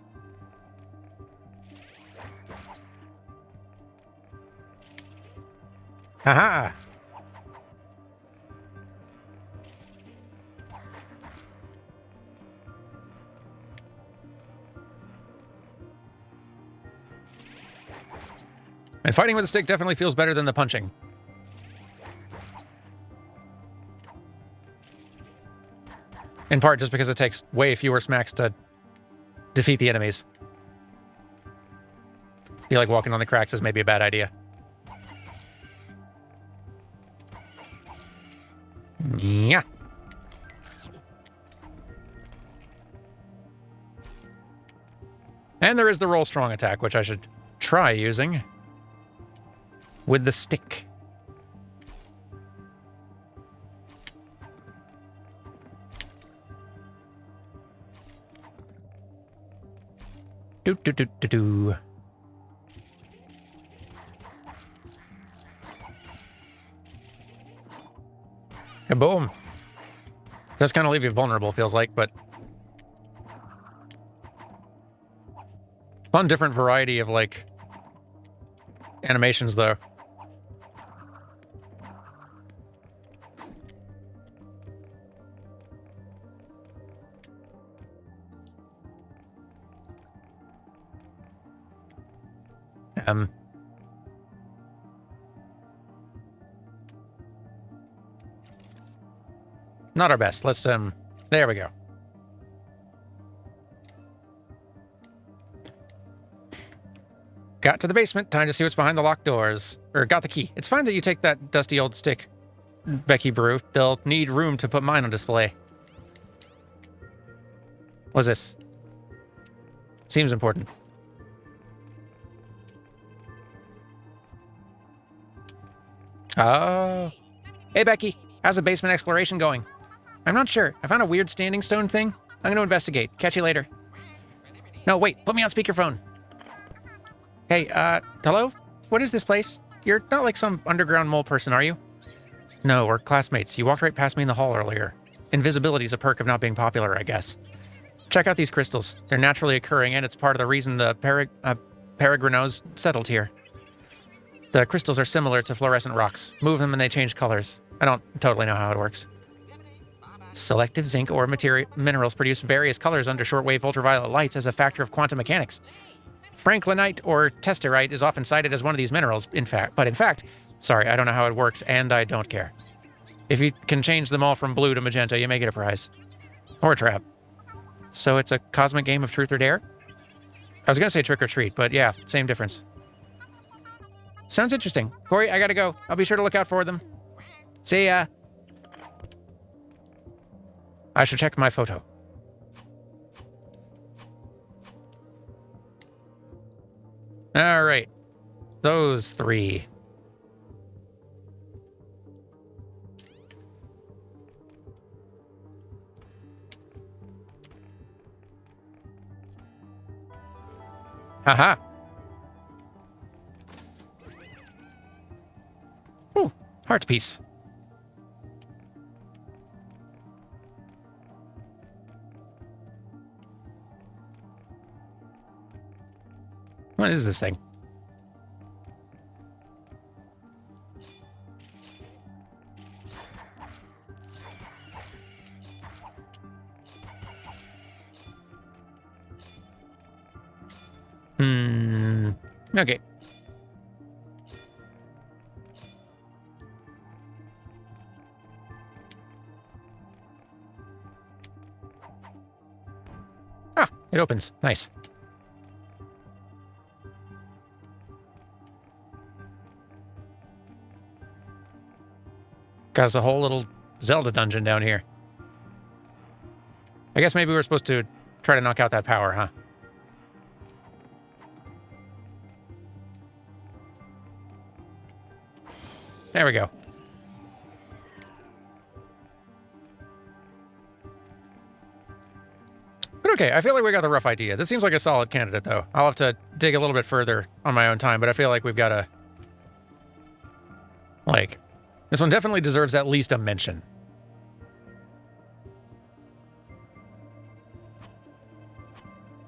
Haha! And fighting with a stick definitely feels better than the punching. In part just because it takes way fewer smacks to defeat the enemies. I feel like walking on the cracks is maybe a bad idea. Yeah. And there is the roll strong attack, which I should try using with the stick. Do do do do do. Kaboom. Does kind of leave you vulnerable, feels like, but fun, different variety of like animations, though. Not our best. Let's, there we go. Got to the basement. Time to see what's behind the locked doors. Or got the key. It's fine that you take that dusty old stick, Becky Brew. They'll need room to put mine on display. What's this? Seems important. Oh. Hey, Becky. How's the basement exploration going? I'm not sure. I found a weird standing stone thing. I'm going to investigate. Catch you later. No, wait. Put me on speakerphone. Hey, hello? What is this place? You're not like some underground mole person, are you? No, we're classmates. You walked right past me in the hall earlier. Invisibility's a perk of not being popular, I guess. Check out these crystals. They're naturally occurring, and it's part of the reason the Peregrinos settled here. The crystals are similar to fluorescent rocks. Move them and they change colors. I don't totally know how it works. Selective zinc ore minerals produce various colors under shortwave ultraviolet lights as a factor of quantum mechanics. Franklinite or testerite is often cited as one of these minerals, in fact, sorry, I don't know how it works, and I don't care. If you can change them all from blue to magenta, you may get a prize. Or a trap. So it's a cosmic game of truth or dare? I was gonna say trick or treat, but yeah, same difference. Sounds interesting. Corey, I gotta go. I'll be sure to look out for them. See ya. I should check my photo. All right. Those three. Haha. Ooh, heart piece. What is this thing? Okay. Ah, it opens. Nice. Got us a whole little Zelda dungeon down here. I guess maybe we're supposed to try to knock out that power, huh? There we go. But okay, I feel like we got the rough idea. This seems like a solid candidate, though. I'll have to dig a little bit further on my own time, but I feel like we've got to... Like, this one definitely deserves at least a mention.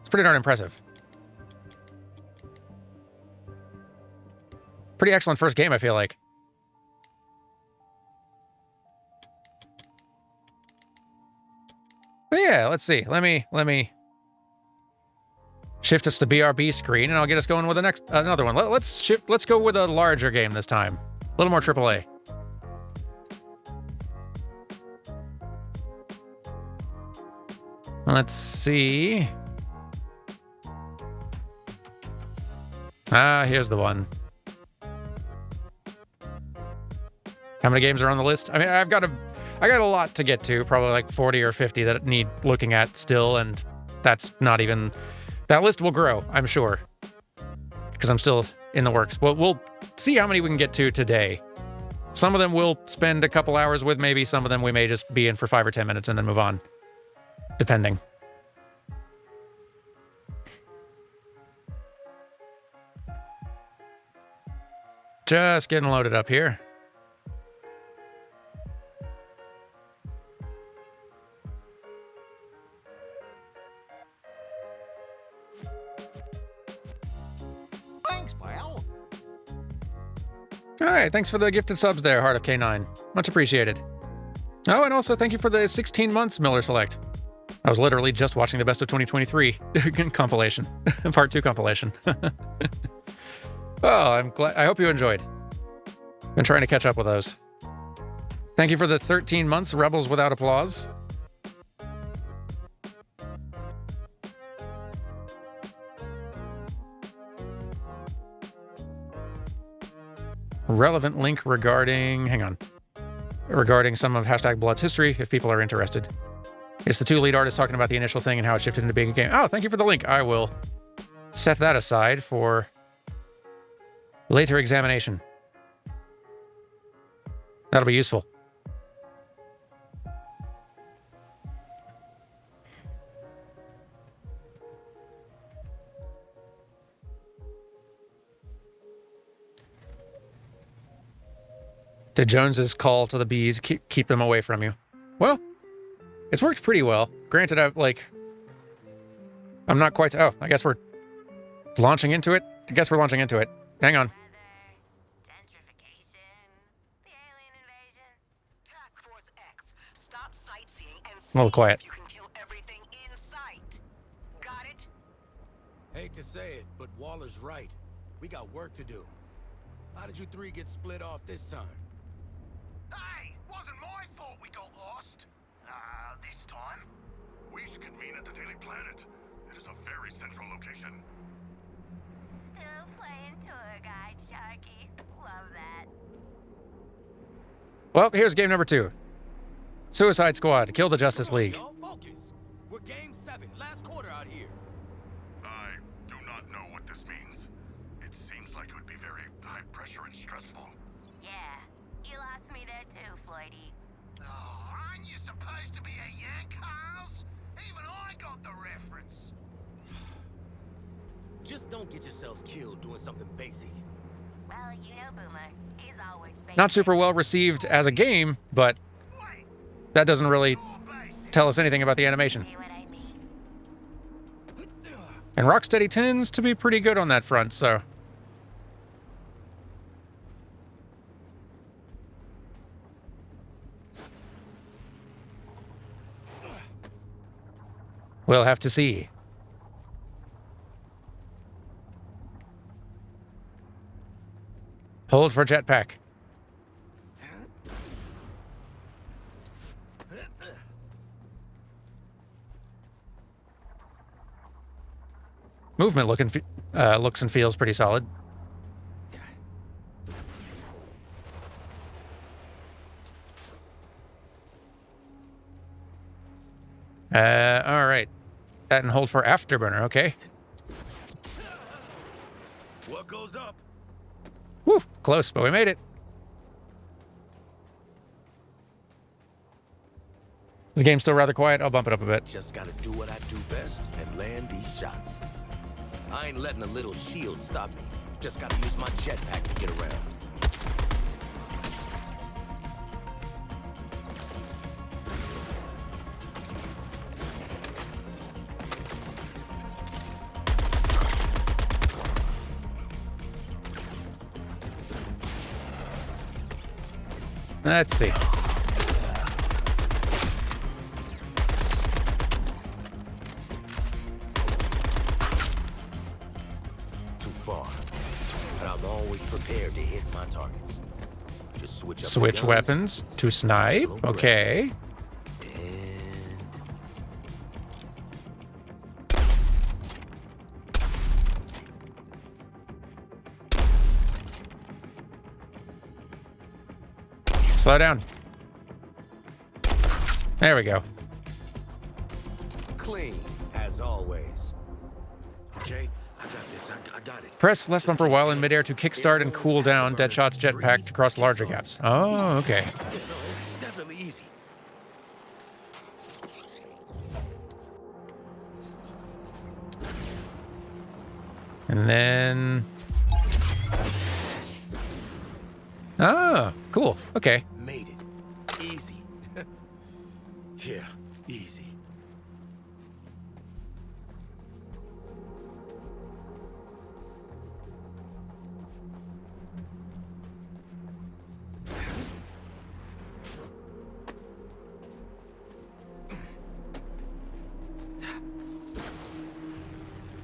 It's pretty darn impressive. Pretty excellent first game, I feel like. But yeah, let's see. Let me shift us to BRB screen, and I'll get us going with the another one. Let's go with a larger game this time. A little more AAA. Let's see. Here's the one. How many games are on the list? I mean, I got a lot to get to, probably like 40 or 50 that need looking at still, and that's not even... That list will grow, I'm sure, because I'm still in the works. We'll see how many we can get to today. Some of them we'll spend a couple hours with, maybe. Some of them we may just be in for 5 or 10 minutes and then move on, depending. Just getting loaded up here. Thanks, pal. All right, thanks for the gifted subs there, Heart of K9. Much appreciated. Oh, and also thank you for the 16 months Miller Select. I was literally just watching the Best of 2023 compilation, Part 2 compilation. Oh, I'm glad. I hope you enjoyed. Been trying to catch up with those. Thank you for the 13 months Rebels Without Applause. Relevant link regarding... Hang on. Regarding some of #Blood's history, if people are interested. It's the two lead artists talking about the initial thing and how it shifted into being a game. Oh, thank you for the link. I will set that aside for later examination. That'll be useful. Did Jones's call to the bees keep them away from you? Well, it's worked pretty well. Granted, I'm not quite... Oh, I guess we're launching into it? Hang on. A little quiet. You can kill everything in sight. Got it? Hate to say it, but Waller's right. We got work to do. How did you three get split off this time? Hey, wasn't my fault we got lost. This time. We should convene at the Daily Planet. It is a very central location. Still playing tour guide, Sharky. Love that. Well, here's game number 2. Suicide Squad, Kill the Justice League. Y'all focus. We're game 7, last quarter out here. I do not know what this means. It seems like it would be very high pressure and stressful. Yeah, you lost me there too, Floydie. Oh, aren't you supposed to be a Yank, Carls? Even I got the reference. Just don't get yourselves killed doing something basic. Well, you know Boomer. He's always basic. Not super well received as a game, but that doesn't really tell us anything about the animation. See what I mean? And Rocksteady tends to be pretty good on that front, so... we'll have to see. Hold for jetpack. Movement looks and feels pretty solid. All right. That and hold for afterburner, okay. What goes up? Woo, close, but we made it. Is the game still rather quiet? I'll bump it up a bit. Just gotta do what I do best and land these shots. I ain't letting a little shield stop me. Just gotta use my jetpack to get around. Let's see. Too far. But I'm always prepared to hit my targets. Just switch up the Switch guns. weapons to snipe. Okay. And Slow down. There we go. clean, as always. Okay, I got this. I got it. Press left bumper while in midair to kickstart and cool down Deadshot's jetpack to cross larger gaps. Oh, okay. Definitely easy. And then... oh, cool. Okay. Made it. Easy. Yeah, easy.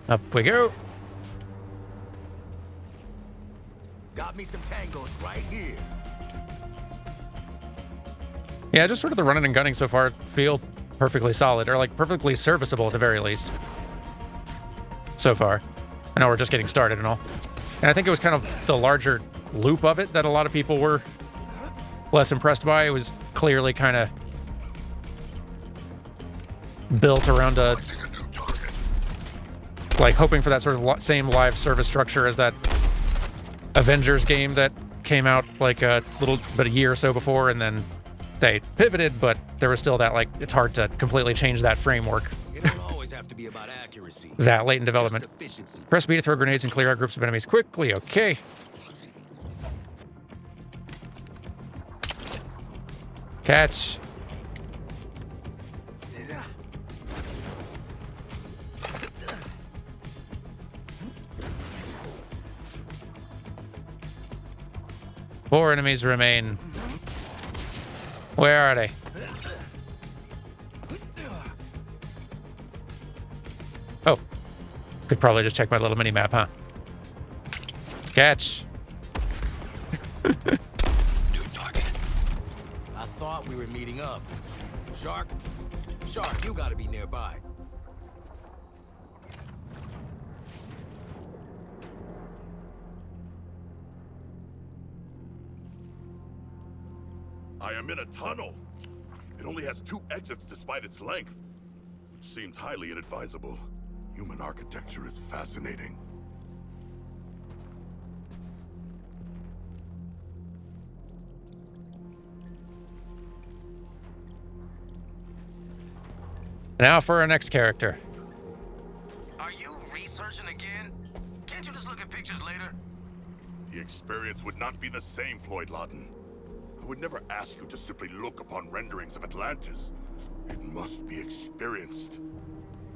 Up we go. Got me some tangos right here. Yeah, just sort of the running and gunning so far feel perfectly solid, or like perfectly serviceable at the very least. So far. I know we're just getting started and all. And I think it was kind of the larger loop of it that a lot of people were less impressed by. It was clearly kind of built around a... like hoping for that sort of same live service structure as that Avengers game that came out like a year or so before, and then they pivoted, but there was still that, like, it's hard to completely change that framework It don't always have to be about accuracy. that late in development. Just efficiency. Press B to throw grenades and clear out groups of enemies quickly. Okay. Catch. Four enemies remain. Where are they? Oh. Could probably just check my little mini-map, huh? Catch. New target. I thought we were meeting up. Shark, you gotta be nearby. I am in a tunnel. It only has 2 exits despite its length, which seems highly inadvisable. Human architecture is fascinating. Now for our next character. Are you researching again? look at pictures later. The experience would not be the same, Floyd Lawton. I would never ask you to simply look upon renderings of Atlantis. It must be experienced.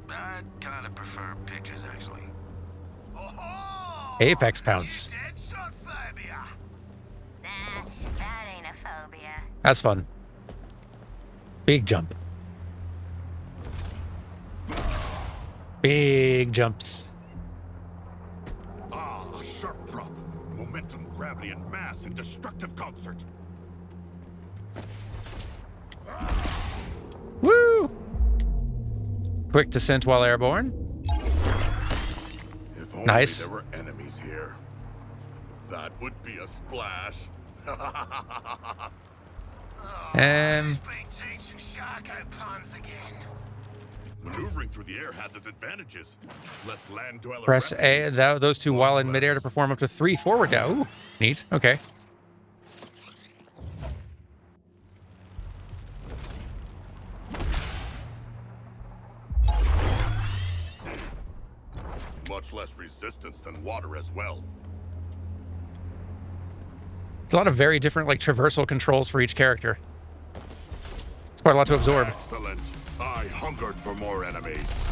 I'd kind of prefer pictures, actually. Oh, Apex pounce. you dead shot phobia. Nah, that ain't a phobia. That's fun. Big jump. Big jumps. Ah, a sharp drop. Momentum, gravity, and mass in destructive concert. Woo! Quick descent while airborne. If only Nice. there were enemies here. That would be a splash. And Been teaching Sharko puns again. Maneuvering through the air has its advantages. Less land dweller. press A, refugees. those two while in midair to perform up to 3 forward down. Ooh, neat. Okay. Much less resistance than water as well. It's a lot of very different, like, traversal controls for each character. It's quite a lot to absorb. Excellent. I hungered for more enemies.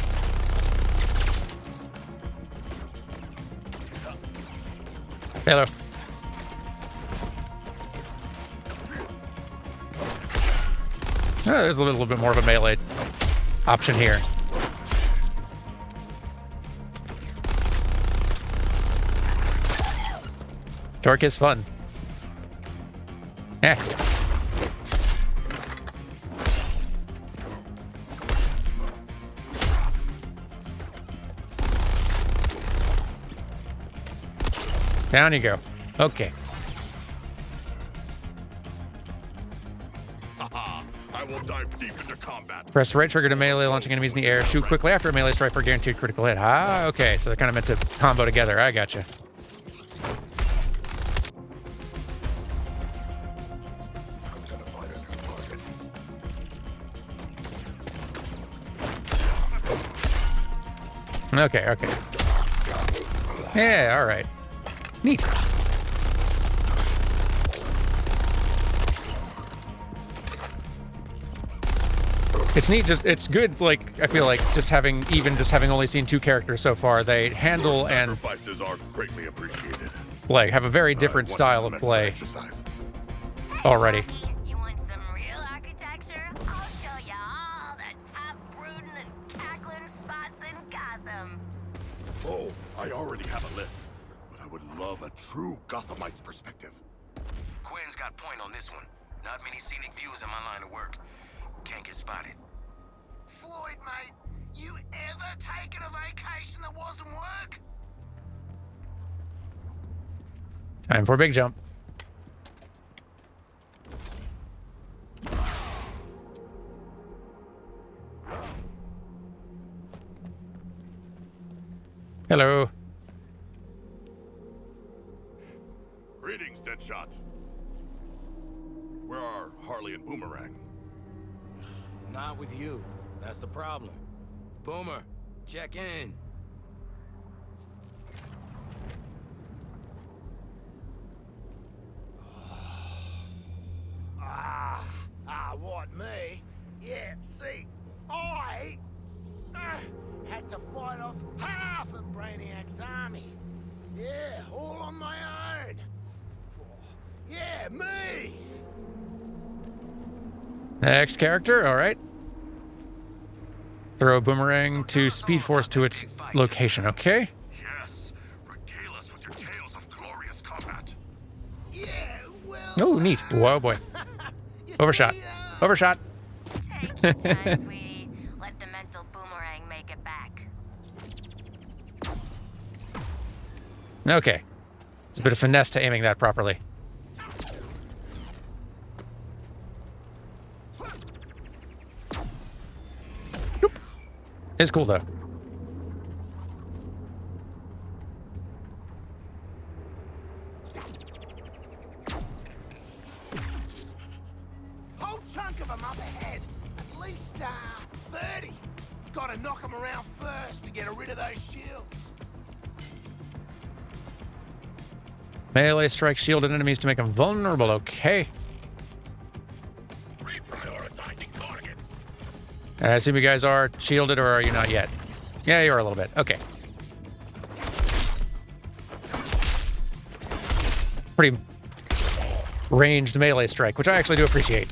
Hello. There's a little bit more of a melee option here. Torque is fun. Eh. Down you go. Okay. Haha, I will dive deep into combat. Press right trigger to melee, launching enemies in the air. Shoot quickly after a melee strike for a guaranteed critical hit. Ah, okay. So they're kind of meant to combo together. I gotcha. Identified a new target. Okay, okay. Yeah, all right. Neat. It's neat, it's good, like, I feel like, just having only seen 2 characters so far, they handle and, Sacrifices are greatly appreciated. like, have a very different I wanted style some of extra play exercise. already. Sharky, you want some real architecture? I'll show you all the top brooding and cackling spots in Gotham. Oh, I already have a list, but I would love a true Gothamite's perspective. Quinn's got point on this one. Not many scenic views in my line of work. Can't get spotted. Floyd, mate, you ever taken a vacation that wasn't work? Time for a big jump. Hello. Greetings, Deadshot. Where are Harley and Boomerang? Not with you. That's the problem. Boomer, check in. What, me? Yeah, see, I had to fight off half of Brainiac's army. Yeah, all on my own. Yeah, me! Next character, all right. Throw a boomerang to Speed Force to its location, okay? Yes, regale us with your tales of glorious combat. Yeah, well... Oh, neat. Whoa, boy. you Overshot. see, Overshot. Take your time, sweetie. Let the mental boomerang make it back. Okay. It's a bit of finesse to aiming that properly. Nope. It's cool, though. whole chunk of them up ahead. At least, 30. Gotta knock them around first to get rid of those shields. Melee strike shielded enemies to make them vulnerable. Okay. Reprioritizing targets. I assume you guys are shielded, or are you not yet? Yeah, you are a little bit. Okay. Pretty ranged melee strike, which I actually do appreciate.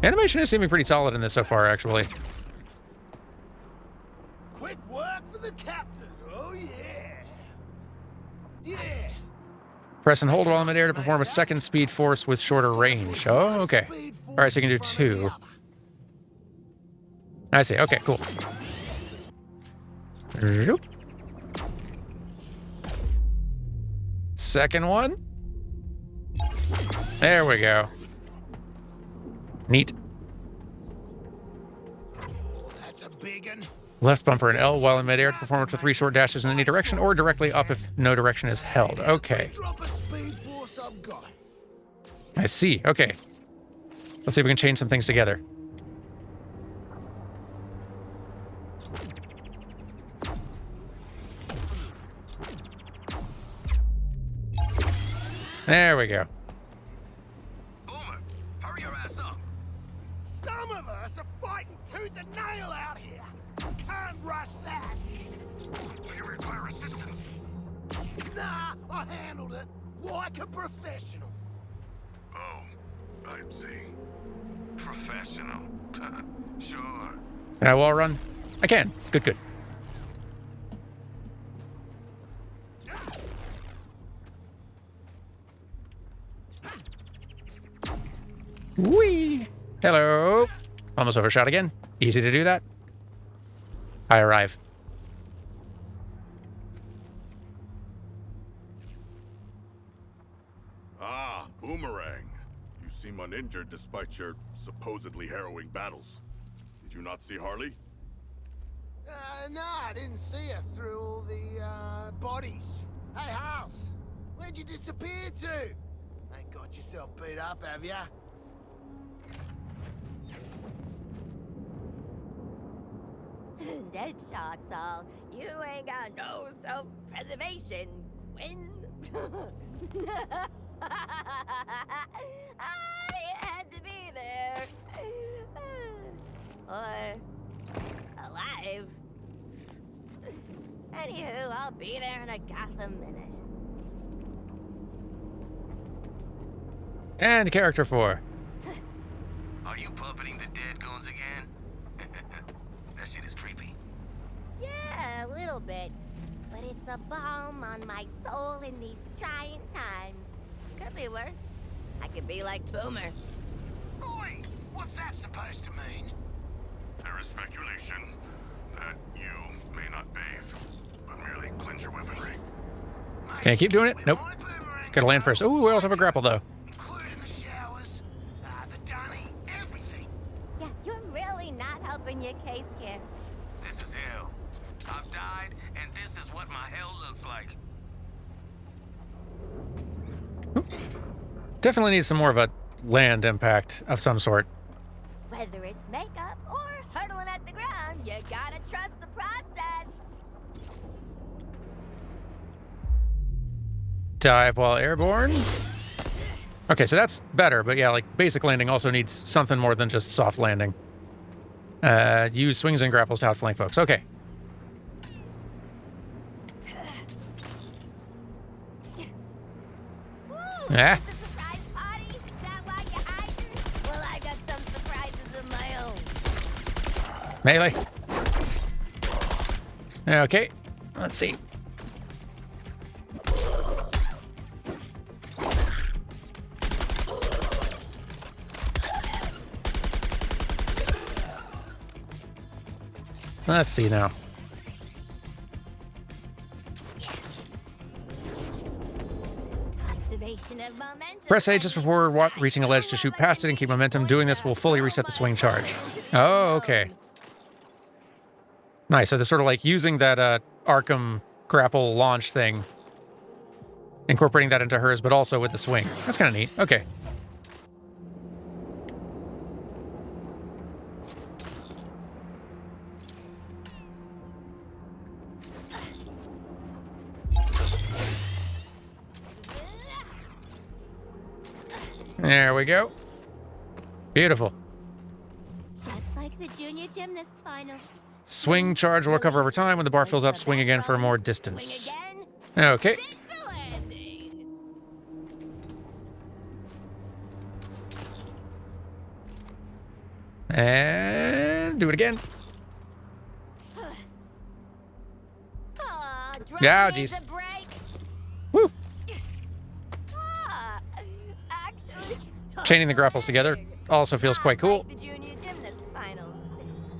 Animation is seeming pretty solid in this so far, actually. Quick work for the captain. Oh, yeah. Yeah. Press and hold while in midair to perform a second speed force with shorter range. Oh, okay. All right, so you can do 2. I see. Okay, cool. Zoop. Second one. There we go. Neat. That's a big one. Left bumper and L while in midair to perform up to 3 short dashes in any direction, or directly up if no direction is held. Okay. Drop a speed force I've got. I see. Okay. Let's see if we can chain some things together. There we go. Boomer, hurry your ass up. Some of us are fighting tooth and nail out here. Can't rush that. Do you require assistance? Nah, I handled it like a professional. Oh, I see. Professional. Sure. Can I wall run? I can. Good, good. Whee! Hello. Almost overshot again. Easy to do that. I arrive. Ah, Boomerang. You seem uninjured despite your supposedly harrowing battles. Did you not see Harley? No, I didn't see her through all the, bodies. Hey, House, where'd you disappear to? Ain't got yourself beat up, have ya? Dead shots all. You ain't got no self-preservation, Quinn. I had to be there. Or alive. Anywho, I'll be there in a Gotham minute. And character 4. Are you puppeting the dead goons again? That shit is creepy. Yeah, a little bit. But it's a balm on my soul in these trying times. Could be worse. I could be like Boomer. Oi! What's that supposed to mean? There is speculation that you may not bathe, but merely cleanse your weaponry. Can I keep doing it? Nope. Gotta land first. Ooh, we also have a grapple, though. Including the showers, the dunny, everything. Yeah, you're really not helping your case here. This is hell. I've died, and this is what my hell looks like. Definitely needs some more of a land impact of some sort. Whether it's makeup or hurtling at the ground, you gotta trust the process. Dive while airborne. Okay, so that's better, but yeah, like basic landing also needs something more than just soft landing. Use swings and grapples to outflank folks. Okay. Woo, Ah. it's a surprise party? Is that why you hired? Well, I got some surprises of my own. Melee. Okay. Let's see. Let's see now. Conservation of momentum. Press A just before reaching a ledge to shoot past it and keep momentum. Doing this will fully reset the swing charge. Oh, okay. Nice. So they're sort of like using that Arkham grapple launch thing, incorporating that into hers, but also with the swing. That's kind of neat. Okay. Woo, it's a surprise party. Is that why you hired? Well, I got some surprises of my own. Melee. Okay. Okay. Nice. So this sort of like using that Arkham grapple launch thing, incorporating that into hers, but also with the swing. That's kind of neat. Okay. There we go. Beautiful. Just like the junior gymnast finals. Swing charge will recover over time. When the bar fills up, swing again for more distance. Swing again. Okay. Big the landing. And do it again. Aw, drone Yeah, needs jeez. a break. Woo. Ah, actually Chaining the grapples together also feels quite cool. Like the junior gymnast finals.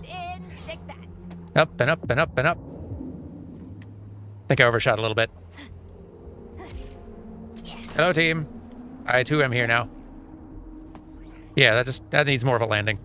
Didn't stick that. Up and up and up and up. I think I overshot a little bit. Hello, team. I too am here now. Yeah, that needs more of a landing.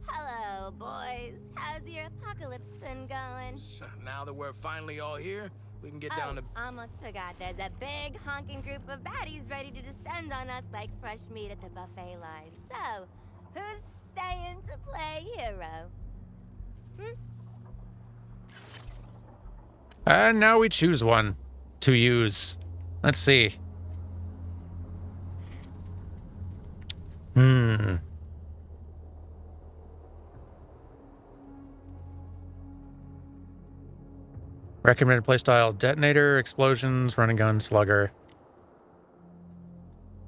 Hello, boys. How's your apocalypse been going? Now that we're finally all here, we can get down to... Almost forgot. There's a big honking group of baddies ready to descend on us like fresh meat at the buffet line. So, who's staying to play hero? And now we choose one to use. Let's see. Recommended playstyle: detonator, explosions, running gun, slugger,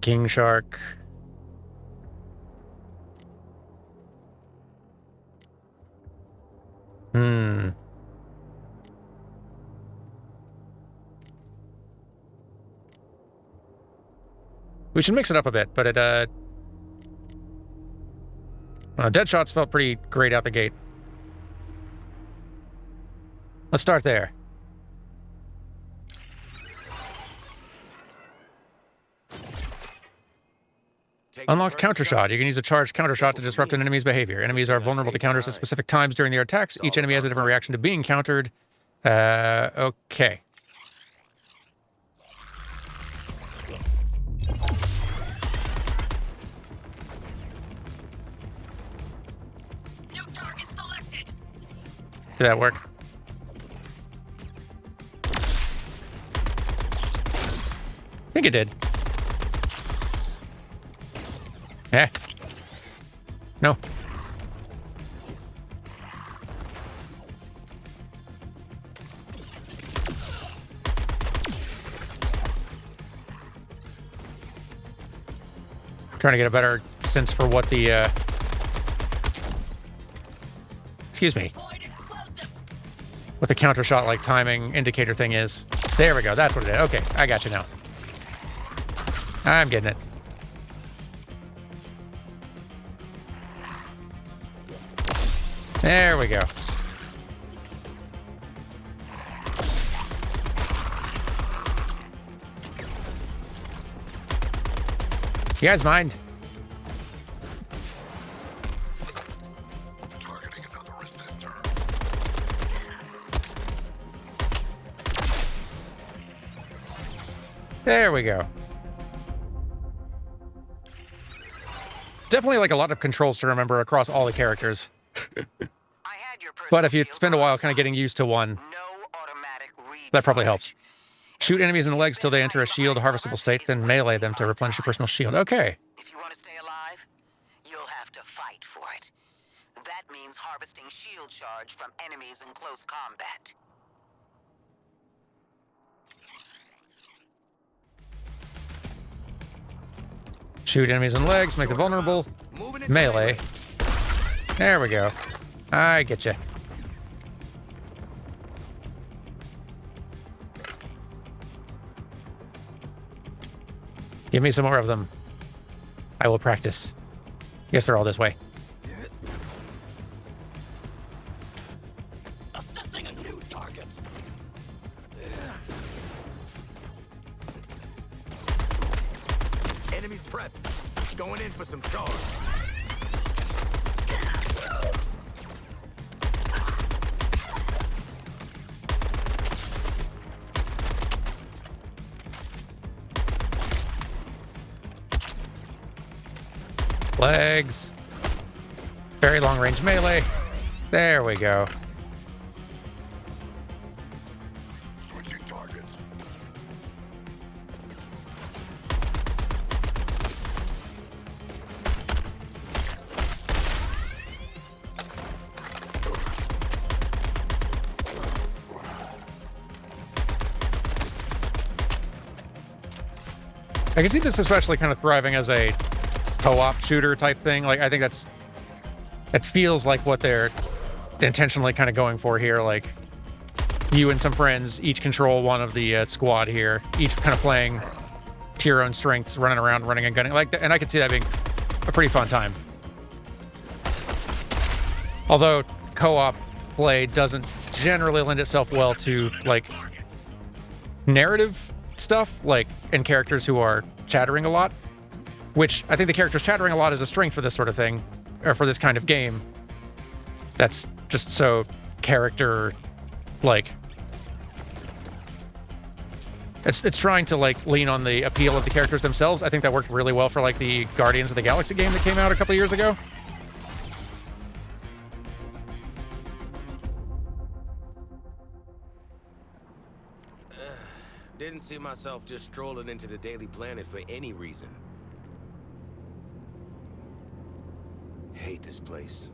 king shark. We should mix it up a bit, but it dead shots felt pretty great out the gate. Let's start there. Unlocked counter shot. You can use a charged counter shot to disrupt an enemy's behavior. Enemies are vulnerable to counters at specific times during their attacks. Each enemy has a different reaction to being countered. Okay. New target selected. Did that work? I think it did. Eh. No. Trying to get a better sense for what the, excuse me. What the counter shot like timing indicator thing is. There we go. That's what it is. Okay, I got you now. I'm getting it. There we go. You guys mind? Targeting another resistor. There we go. It's definitely like a lot of controls to remember across all the characters. But if you spend a while kind of getting used to one, that probably helps. Shoot enemies in the legs till they enter a shield harvestable state, then melee them to replenish your personal shield. Okay. If you want to stay alive, you'll have to fight for it. That means harvesting shield charge from enemies in close combat. Shoot enemies in the legs, make them vulnerable. Melee. There we go. I get you. Give me some more of them. I will practice. Guess they're all this way. Assessing a new target. Enemies prepped. Going in for some charge. Legs. Very long range melee. There we go. targets. I can see this especially kind of thriving as a co-op shooter type thing. Like, I think it feels like what they're intentionally kind of going for here. Like, you and some friends each control one of the squad here, each kind of playing to your own strengths, running around, running and gunning like that. And I could see that being a pretty fun time. Although co-op play doesn't generally lend itself well to like narrative stuff, like in characters who are chattering a lot, which I think the characters chattering a lot is a strength for this sort of thing, or for this kind of game. That's just so character, like, it's trying to like lean on the appeal of the characters themselves. I think that worked really well for like the Guardians of the Galaxy game that came out a couple of years ago. Didn't see myself just strolling into the Daily Planet for any reason. Hate this place.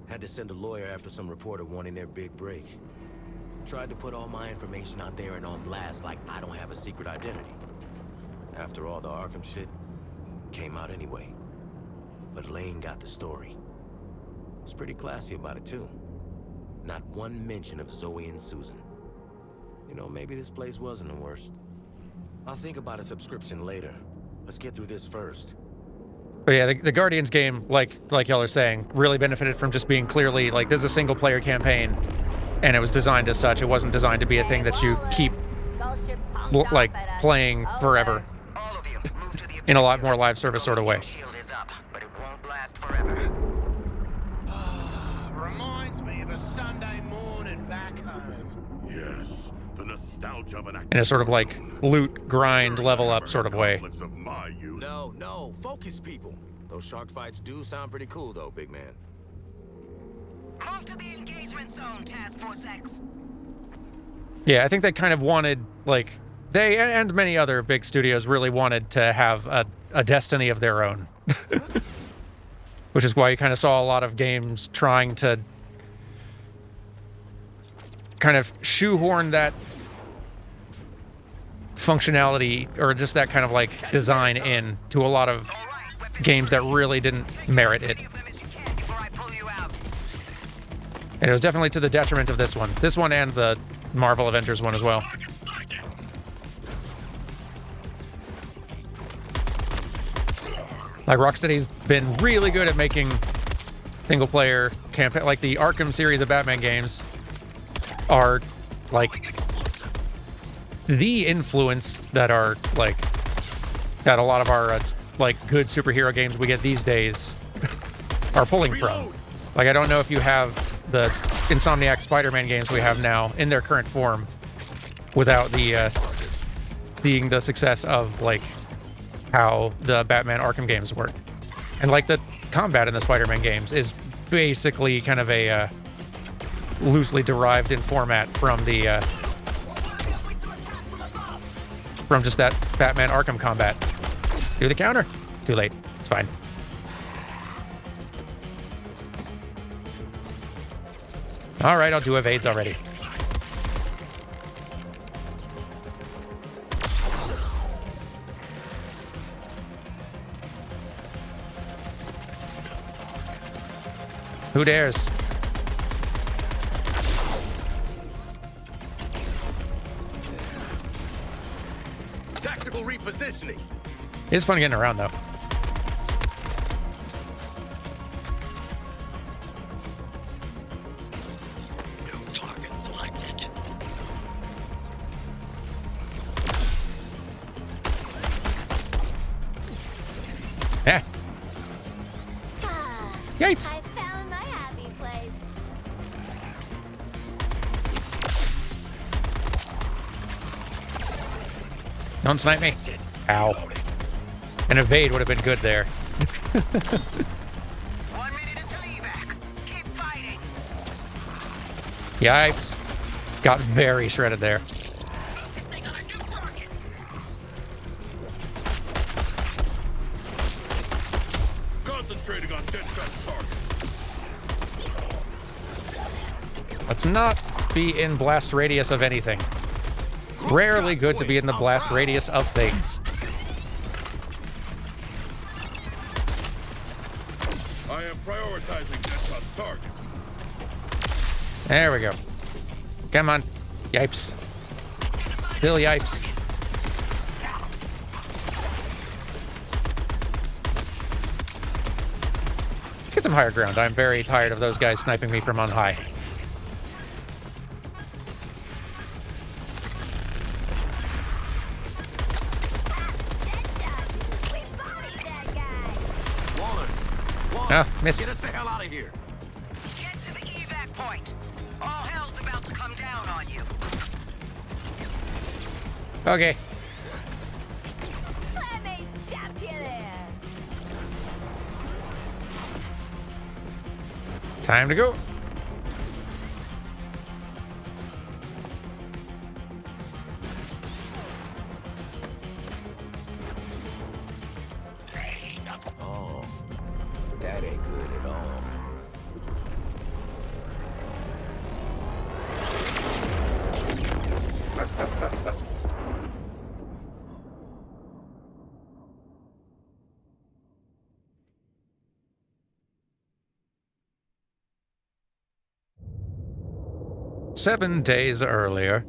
Had to send a lawyer after some reporter wanting their big break. Tried to put all my information out there and on blast like I don't have a secret identity. After all the Arkham shit, came out anyway. But Lane got the story. Was pretty classy about it too. Not one mention of Zoe and Susan. You know, maybe this place wasn't the worst. I'll think about a subscription later. Let's get through this first. But yeah, the Guardians game, like y'all are saying, really benefited from just being clearly like, this is a single player campaign, and it was designed as such. It wasn't designed to be a thing that you keep like playing forever All of you, move to the in a lot more live service sort of way. Shield is up, but it won't last forever. Reminds me of a Sunday morning back home. Yes, the nostalgia of an In a sort of like loot, grind, level up sort of way. conflicts of my youth. No, focus, people. Those shark fights do sound pretty cool, though, big man. Move to the engagement zone, Task Force X. Yeah, I think they kind of wanted, like, they and many other big studios really wanted to have a destiny of their own. Which is why you kind of saw a lot of games trying to kind of shoehorn that functionality or just that kind of like design in to a lot of games that really didn't merit it. And it was definitely to the detriment of this one. This one and the Marvel Avengers one as well. Like, Rocksteady's been really good at making single-player campaign. Like, the Arkham series of Batman games are, like, the influence that are, like, that a lot of our, like, good superhero games we get these days are pulling from. Like, I don't know if you have the Insomniac Spider-Man games we have now in their current form without the, being the success of, like, how the Batman Arkham games worked. And, like, the combat in the Spider-Man games is basically kind of a loosely derived in format from the from just that Batman Arkham combat. Do the counter. Too late. It's fine. All right, I'll do evades already. Who dares? Tactical repositioning. It's fun getting around, though. New target selected. Yeah. Yipes. I found my happy place. Don't snipe me. Ow. An evade would have been good there. 1 minute until evac. Keep fighting. Yipes. Got very shredded there. Let's not be in blast radius of anything. Rarely good to be in the blast radius of things. I am prioritizing Gestalt target. There we go. Come on. Yipes. Still yipes. Let's get some higher ground. I'm very tired of those guys sniping me from on high. Oh, missed. Get us the hell out of here. Get to the evac point. All hell's about to come down on you. Okay. Let me stop you there. Time to go. Oh, that ain't good at all. Seven days earlier.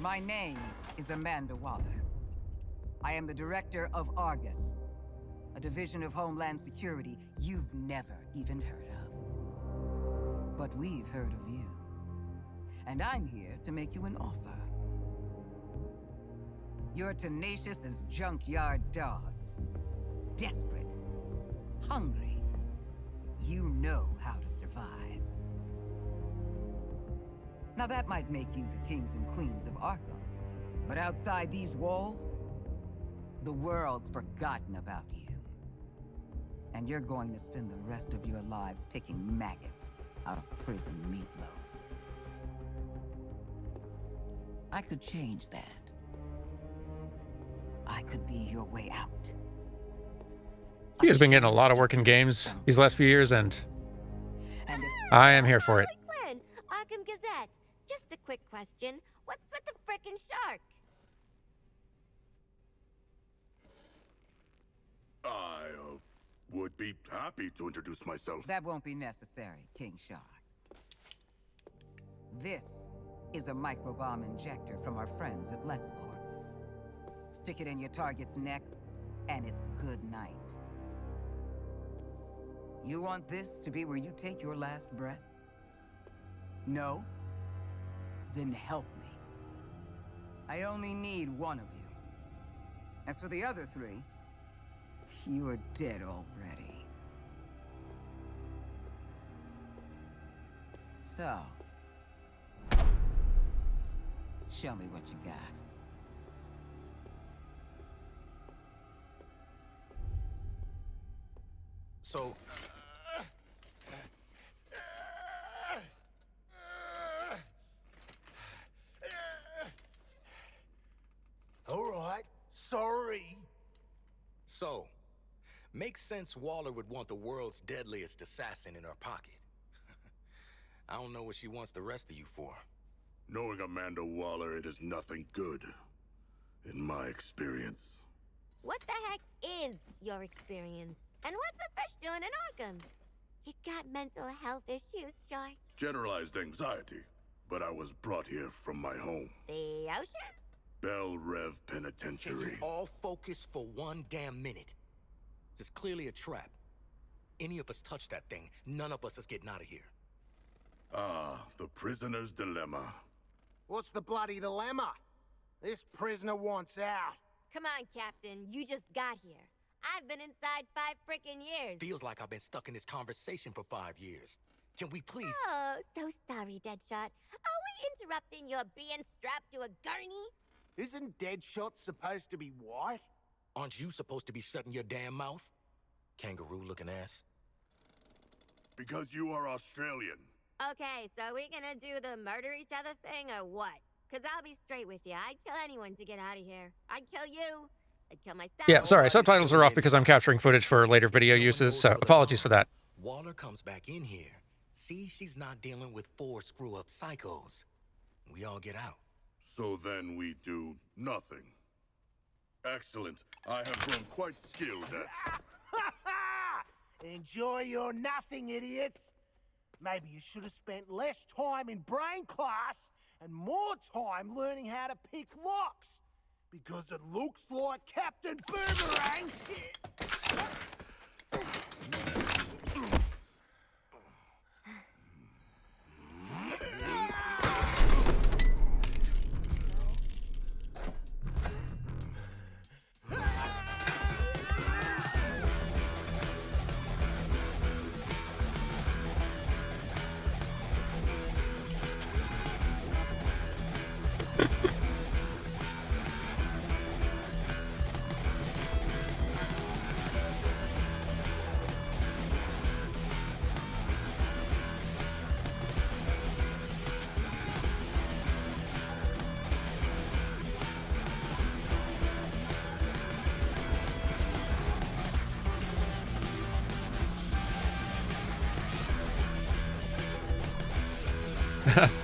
My name is Amanda Waller. I am the director of Argus, a division of Homeland Security you've never even heard of. But we've heard of you. And I'm here to make you an offer. You're tenacious as junkyard dogs. Desperate. Hungry. You know how to survive. Now that might make you the kings and queens of Arkham. But outside these walls, the world's forgotten about you. And you're going to spend the rest of your lives picking maggots out of prison meatloaf. I could change that. I could be your way out. He has been getting a lot of work in games these last few years, and And if I am here for it. Quinn, Arkham Gazette. Just a quick question. What's with the frickin' shark? I would be happy to introduce myself. that won't be necessary, King Shark. This is a microbomb injector from our friends at LexCorp. Stick it in your target's neck, and it's good night. You want this to be where you take your last breath? No? Then help me. I only need one of you. As for the other three, you are dead already. So, show me what you got. So, All right, sorry. makes sense Waller would want the world's deadliest assassin in her pocket. I don't know what she wants the rest of you for. Knowing Amanda Waller, it is nothing good, in my experience. What the heck is your experience? And what's a fish doing in Arkham? You got mental health issues, Shark? Generalized anxiety, but I was brought here from my home. The ocean? Bell Rev Can Penitentiary. you all focus for one damn minute? is clearly a trap. Any of us touch that thing, none of us is getting out of here. Ah, the prisoner's dilemma. What's the bloody dilemma? This prisoner wants out. Come on, Captain. You just got here. I've been inside 5 frickin' years. Feels like I've been stuck in this conversation for 5 years. Can we please... Oh, so sorry, Deadshot. Are we interrupting your being strapped to a gurney? Isn't Deadshot supposed to be white? Aren't you supposed to be shutting your damn mouth? Kangaroo-looking ass. Because you are Australian. Okay, so are we gonna do the murder each other thing or what? Because I'll be straight with you. I'd kill anyone to get out of here. I'd kill you. I'd kill myself. Yeah, sorry, subtitles are off because I'm capturing footage for later video uses, so apologies for that. Waller comes back in here. See, she's not dealing with 4 screw-up psychos. We all get out. So then we do nothing. Excellent. I have grown quite skilled at... Enjoy your nothing, idiots. Maybe you should have spent less time in brain class and more time learning how to pick locks. Because it looks like Captain Boomerang...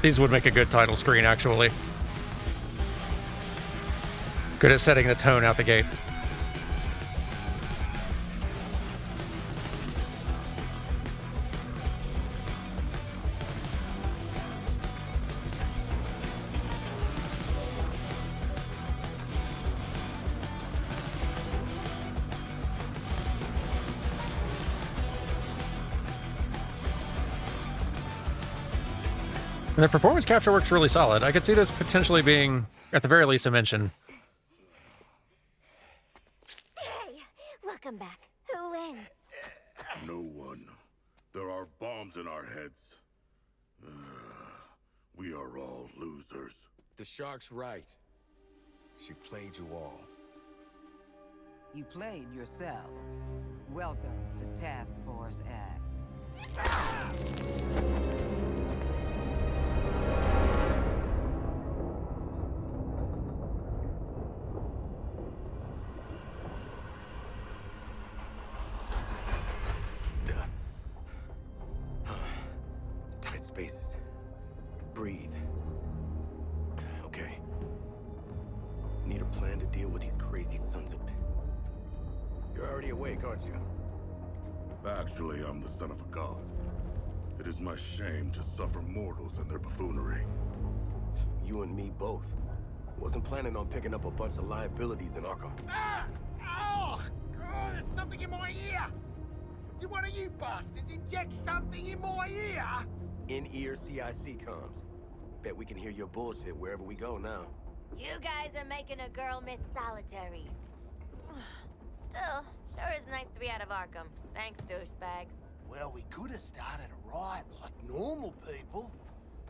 These would make a good title screen, actually. Good at setting the tone out the gate. And the performance capture works really solid. I could see this potentially being, at the very least, a mention. Hey, welcome back. Who wins? No one. There are bombs in our heads. We are all losers. The shark's right. She played you all. You played yourselves. Welcome to Task Force X. Tight spaces. Breathe. Okay. Need a plan to deal with these crazy sons of... You're already awake, aren't you? Actually, I'm the son of a god. It is my shame to suffer mortals and their buffoonery. You and me both. Wasn't planning on picking up a bunch of liabilities in Arkham. Oh, there's something in my ear! Did one of you bastards inject something in my ear? In-ear CIC comms. Bet we can hear your bullshit wherever we go now. You guys are making a girl miss solitary. Still, sure is nice to be out of Arkham. Thanks, douchebags. Well, we could have started a riot like normal people.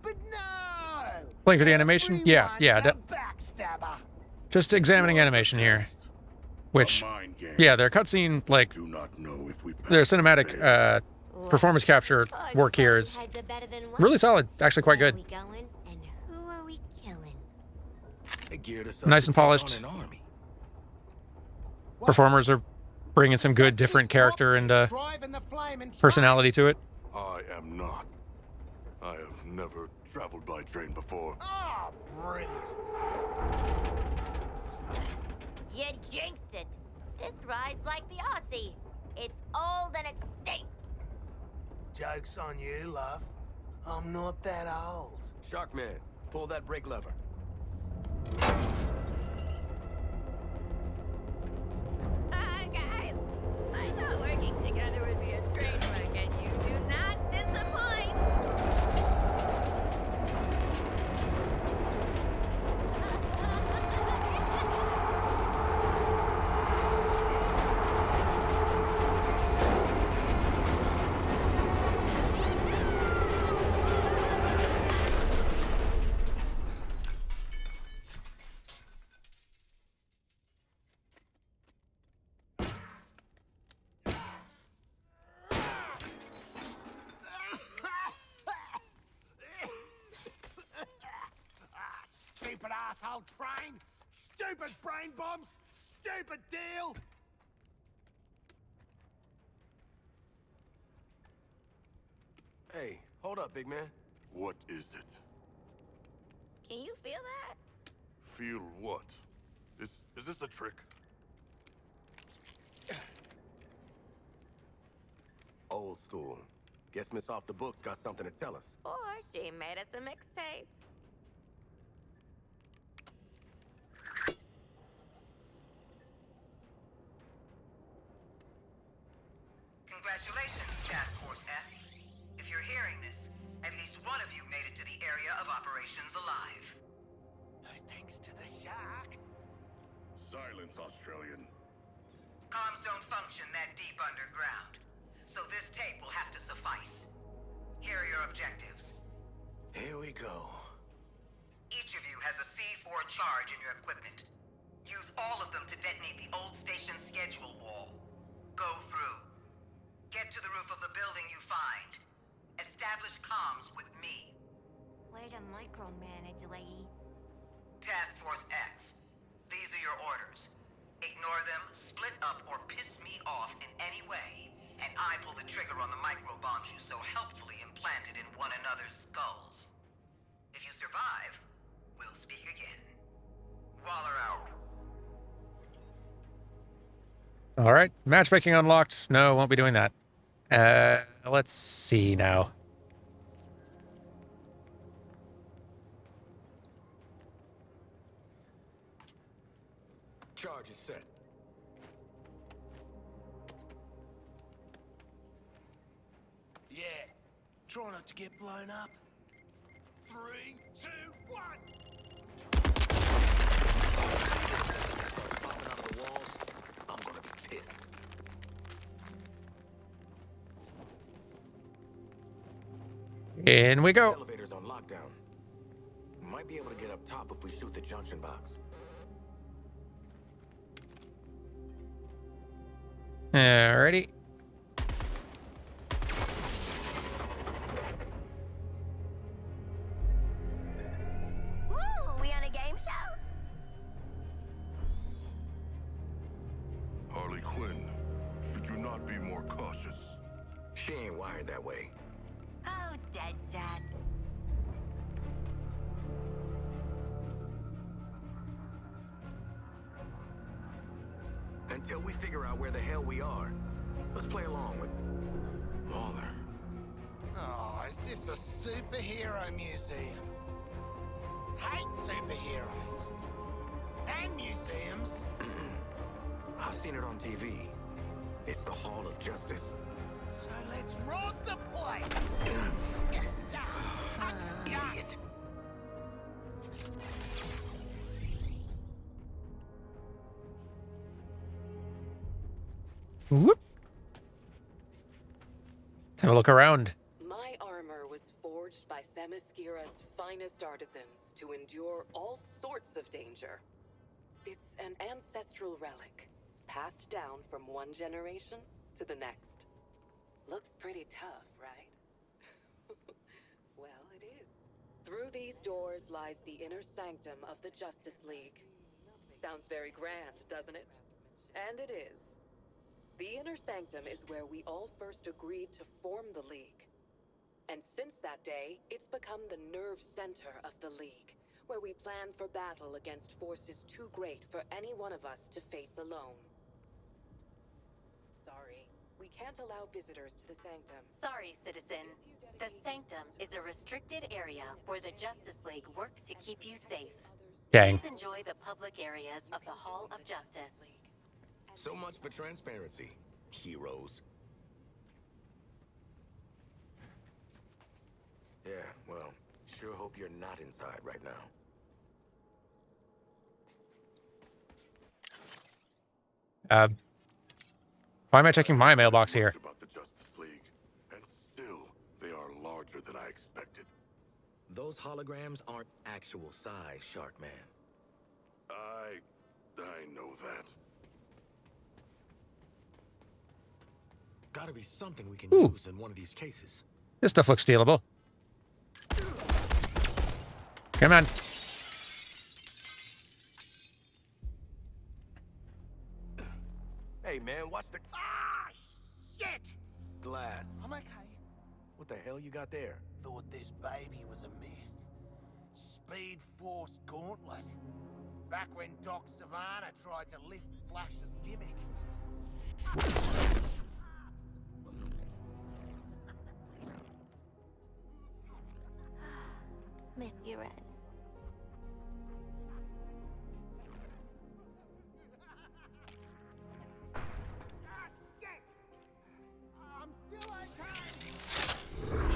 But no! Playing for the animation? Yeah. Everyone's a backstabber. Just examining animation here. Which, A mind game. yeah, their cutscene, like, Do not know if we their pass cinematic today. performance capture work here is Heads are better than one. really solid. Actually quite Where good. are we going, and who are we killing? They geared us up Nice to and take on polished. an army. Performers are bringing some good different character and Driving the flaming truck. personality to it. I am not. I have never traveled by train before. Oh, brilliant. You jinxed it. This ride's like the Aussie. It's old and it stinks. Joke's on you, love. I'm not that old. Sharkman, pull that brake lever. Ah, guys, I know asshole train! Stupid brain bombs! Stupid deal! Hey, hold up, big man. What is it? Can you feel that? Feel what? Is this a trick? Old school. Guess Miss Off the Books got something to tell us. Or she made us a mixtape. Congratulations, Task Force X. If you're hearing this, at least one of you made it to the area of operations alive. No thanks to the shark. Silence, Australian. Comms don't function that deep underground, so this tape will have to suffice. Here are your objectives. Here we go. Each of you has a C4 charge in your equipment. Use all of them to detonate the old station schedule wall. Go through. Get to the roof of the building you find. Establish comms with me. Way to micromanage, lady. Task Force X. These are your orders. Ignore them, split up, or piss me off in any way, and I pull the trigger on the microbombs you so helpfully implanted in one another's skulls. If you survive, we'll speak again. Waller out. All right. Matchmaking unlocked. No, won't be doing that. Let's see now. Charge is set. Yeah. Try not to get blown up. 3, 2, 1! Starts popping out of the walls. I'm gonna be pissed. In we go. Elevator's on lockdown. Might be able to get up top if we shoot the junction box. Alrighty. Woo! We on a game show? Harley Quinn, should you not be more cautious? She ain't wired that way. Oh, Deadshot. Until we figure out where the hell we are, let's play along with Waller. Oh, is this a superhero museum? Hate superheroes. And museums. I've seen it on TV. It's the Hall of Justice. So let's rob the place! Idiot. Whoop. Let's have a look around. My armor was forged by Themyscira's finest artisans to endure all sorts of danger. It's an ancestral relic, passed down from one generation to the next. Looks pretty tough, right? Well, it is. Through these doors lies the inner sanctum of the Justice League. Sounds very grand, doesn't it? And it is. The inner sanctum is where we all first agreed to form the League. And since that day, it's become the nerve center of the League, where we plan for battle against forces too great for any one of us to face alone. Sorry, we can't allow visitors to the sanctum. Sorry, citizen. The Sanctum is a restricted area where the Justice League work to keep you safe. Dang. Please enjoy the public areas of the Hall of Justice. So much for transparency, heroes. Yeah, well, sure hope you're not inside right now. Why am I checking my mailbox here? About the Justice League, and still, they are larger than I expected. Those holograms aren't actual size, Shark Man. I know that. Gotta be something we can Ooh. use in one of these cases. This stuff looks stealable. Come on. What the hell you got there? Thought this baby was a myth. Speed Force Gauntlet. Back when Doc Savannah tried to lift Flash's gimmick. Miss you, Red. I'm still okay.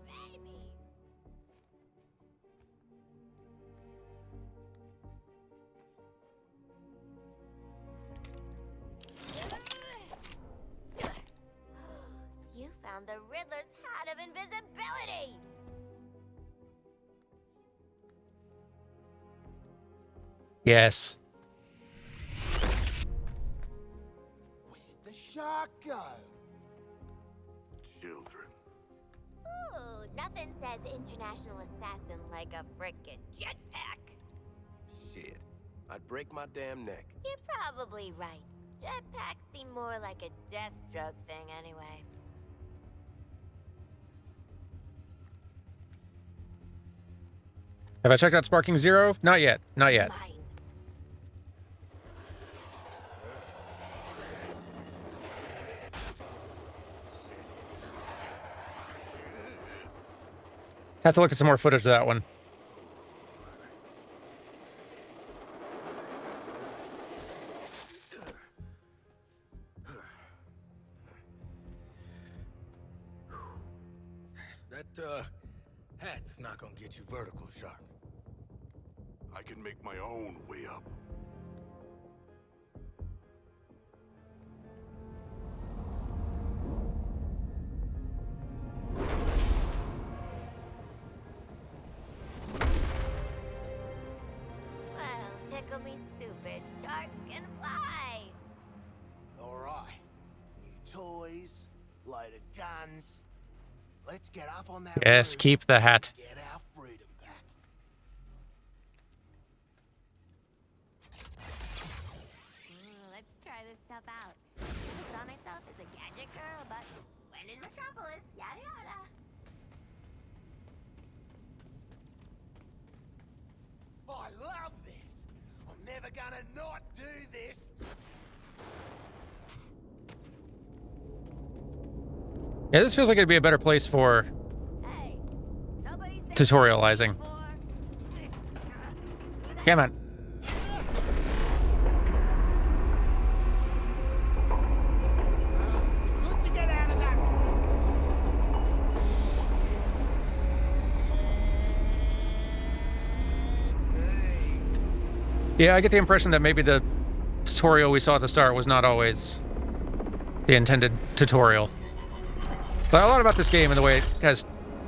Baby! You found the Riddler's hat of invisibility! Yes. Where'd the shark go? Children. Ooh, nothing says international assassin like a frickin' jetpack. Shit. I'd break my damn neck. You're probably right. Jetpacks seem more like a Deathstroke thing anyway. Have I checked out Sparking Zero? Not yet. Not yet. Mine. Have to look at some more footage of that one. That, hat's not gonna get you vertical, Shark. I can make my own way up. Well, tickle me stupid. Sharks can fly. Alright. New toys, load of guns. Let's get up on that Yes, roof keep the hat. and get our freedom back. Let's try this stuff out. I saw myself as a gadget girl, but when in Metropolis, yada yada. I love this. I'm never gonna not do this. Yeah, this feels like it'd be a better place for Hey, nobody said tutorializing. before. Come on. Good to get out of that place. Yeah, I get the impression that maybe the tutorial we saw at the start was not always the intended tutorial. But a lot about this game and the way it has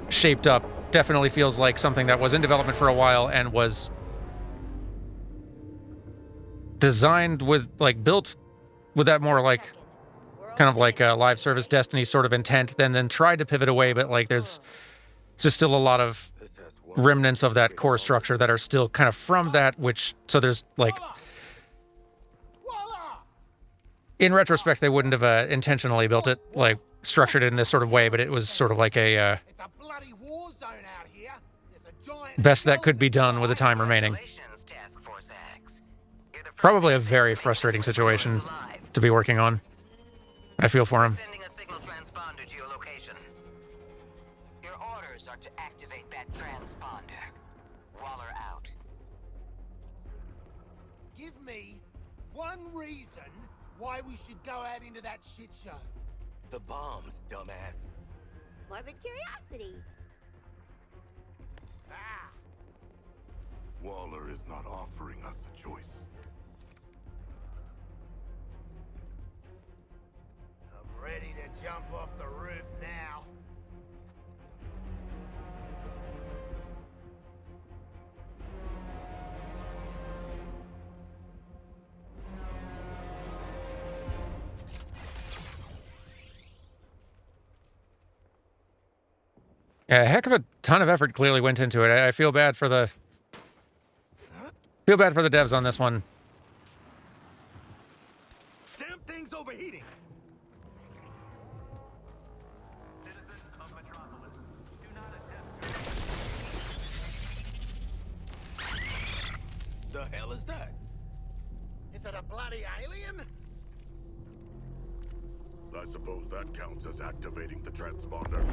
shaped up definitely feels like something that was in development for a while and was designed with, like, built with that more, like, kind of like a live service Destiny sort of intent, then tried to pivot away, but, like, there's just still a lot of remnants of that core structure that are still kind of from that, which, so there's, like, Voila! in retrospect, they wouldn't have intentionally built it, like, structured it in this sort of way, but it was sort of like a It's a bloody war zone out here. There's a giant best that could be done with the time remaining. Congratulations, Task Force X. You're the first Probably a Apex very to make frustrating it situation alive. to be working on. I feel for him. Sending a signal transponder to your location. Your orders are to activate that transponder. Waller out. Give me one reason why we should go out into that shit show. The bombs, dumbass. Morbid curiosity. Ah, Waller is not offering us a choice. I'm ready to jump off the roof now. Yeah, a heck of a ton of effort clearly went into it. I feel bad for the devs on this one. Damn thing's overheating. Citizens of Metropolis, do not attempt. The hell is that? Is it a bloody alien? I suppose that counts as activating the transponder.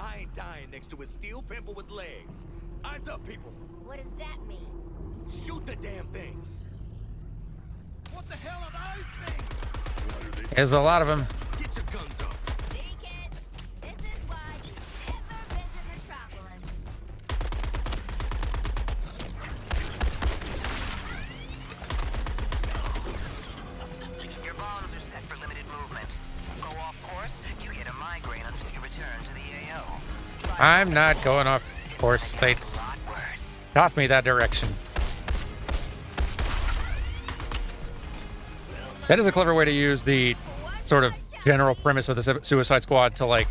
I ain't dying next to a steel pimple with legs. Eyes up, people. What does that mean? Shoot the damn things. What the hell are those things? There's a lot of them. Get your guns up. See, kid? This is why you never visit Metropolis. Your bombs are set for limited movement. Go off course, you get a migraine until you return to the AO. I'm not going off course. They A lot worse. taught me that direction. That is a clever way to use the sort of general premise of the Suicide Squad to like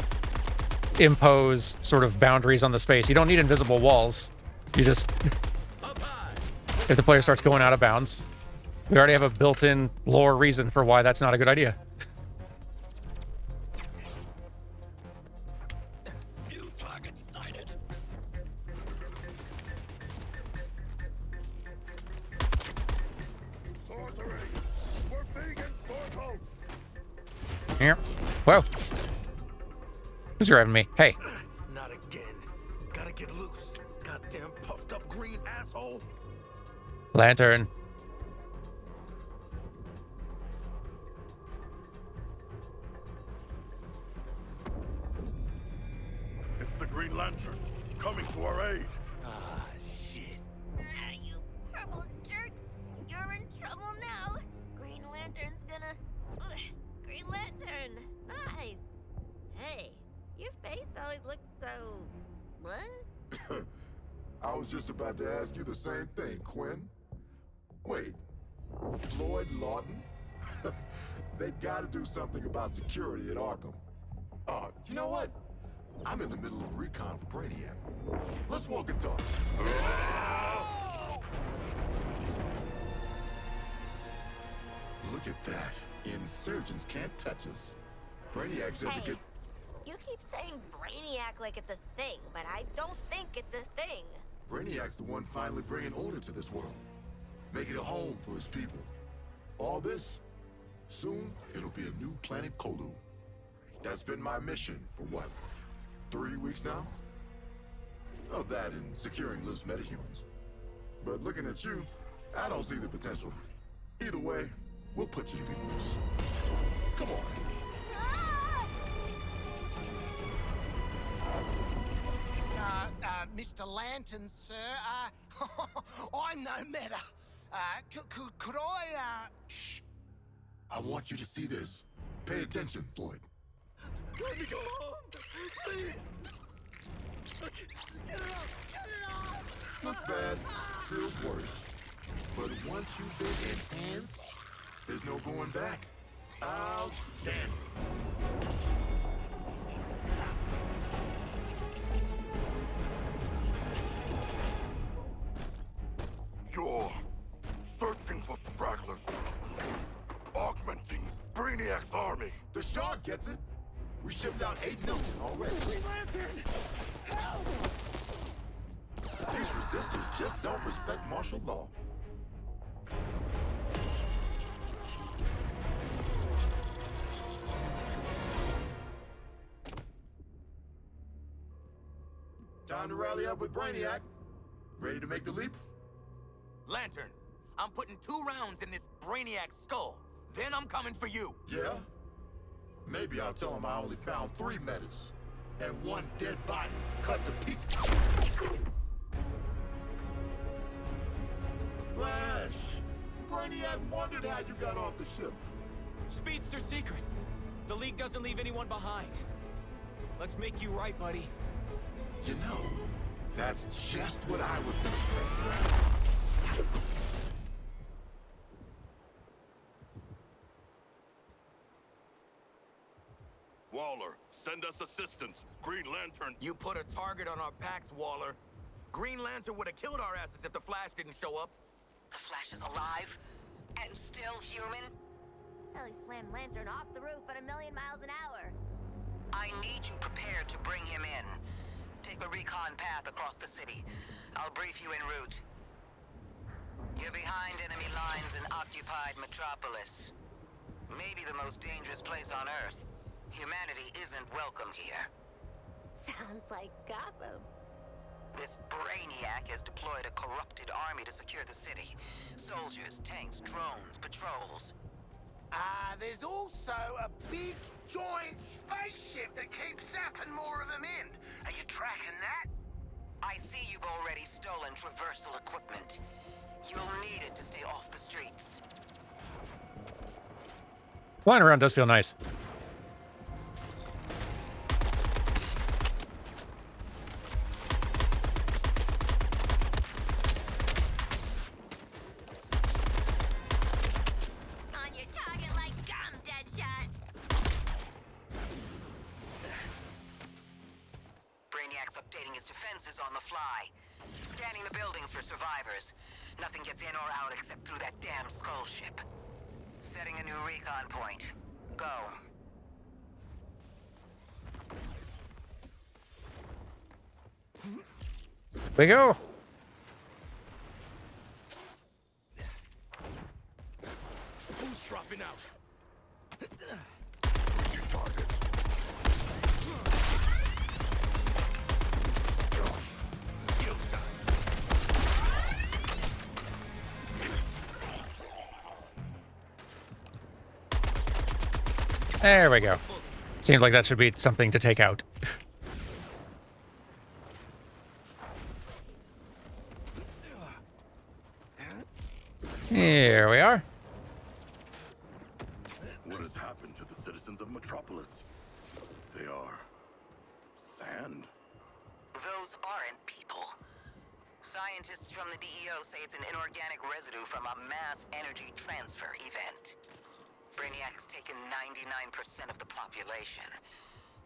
impose sort of boundaries on the space. You don't need invisible walls. You just, if the player starts going out of bounds, we already have a built-in lore reason for why that's not a good idea. New target sighted. Sorcery! We're vegan, Sorcery! Here. Whoa. Who's grabbing me? Hey. Not again. Gotta get loose. Goddamn puffed up green asshole. Lantern. It's the Green Lantern, coming to our aid. Ah, shit. Ah, you purple jerks. You're in trouble now. Green Lantern's gonna... Ugh, Green Lantern. Nice. Hey, your face always looks so... What? I was just about to ask you the same thing, Quinn. Wait, Floyd Lawton? They gotta do something about security at Arkham. You know what? I'm in the middle of recon for Brainiac. Let's walk and talk. Look at that. Insurgents can't touch us. Brainiac says Hey, it get... you keep saying Brainiac like it's a thing, but I don't think it's a thing. Brainiac's the one finally bringing order to this world. Making a home for his people. All this, soon it'll be a new planet Kolu. That's been my mission for what, 3 weeks now? Oh, that and securing loose metahumans. But looking at you, I don't see the potential. Either way, we'll put you to be loose. Come on. Mr. Lantern, sir, I'm no matter. Could I, shh? I want you to see this. Pay attention, Floyd. Let me go home, please. Looks bad, feels worse. But once you've been enhanced, there's no going back. Outstanding. You're searching for stragglers. Augmenting Brainiac's army. The Shark gets it. We shipped out 8 million already. Green Lantern! Help! These resistors just don't respect martial law. Time to rally up with Brainiac. Ready to make the leap? Lantern, I'm putting 2 rounds in this Brainiac skull. Then I'm coming for you. Yeah? Maybe I'll tell him I only found 3 metas. And 1 dead body cut to pieces. Flash! Brainiac wondered how you got off the ship. Speedster secret. The League doesn't leave anyone behind. Let's make you right, buddy. You know, that's just what I was gonna say. Waller, send us assistance. Green Lantern. You put a target on our backs, Waller. Green Lantern would have killed our asses if the Flash didn't show up. The Flash is alive and still human? Hell, he slammed Lantern off the roof at 1,000,000 miles an hour. I need you prepared to bring him in. Take a recon path across the city. I'll brief you en route. You're behind enemy lines in occupied Metropolis. Maybe the most dangerous place on Earth. Humanity isn't welcome here. Sounds like Gotham. This brainiac has deployed a corrupted army to secure the city. Soldiers, tanks, drones, patrols. There's also a big, giant spaceship that keeps zapping more of them in. Are you tracking that? I see you've already stolen traversal equipment. You'll need it to stay off the streets. Flying around does feel nice. On your target like gum, Deadshot. Brainiac's updating his defenses on the fly. Scanning the buildings for survivors. Nothing gets in or out except through that damn skull ship. Setting a new recon point. Go. We go. Who's dropping out? Switching targets. Skills time. There we go. Seems like that should be something to take out. Here we are. What has happened to the citizens of Metropolis? They are sand. Those aren't people. Scientists from the DEO say it's an inorganic residue from a mass energy transfer event. Brainiac's taken 99% of the population.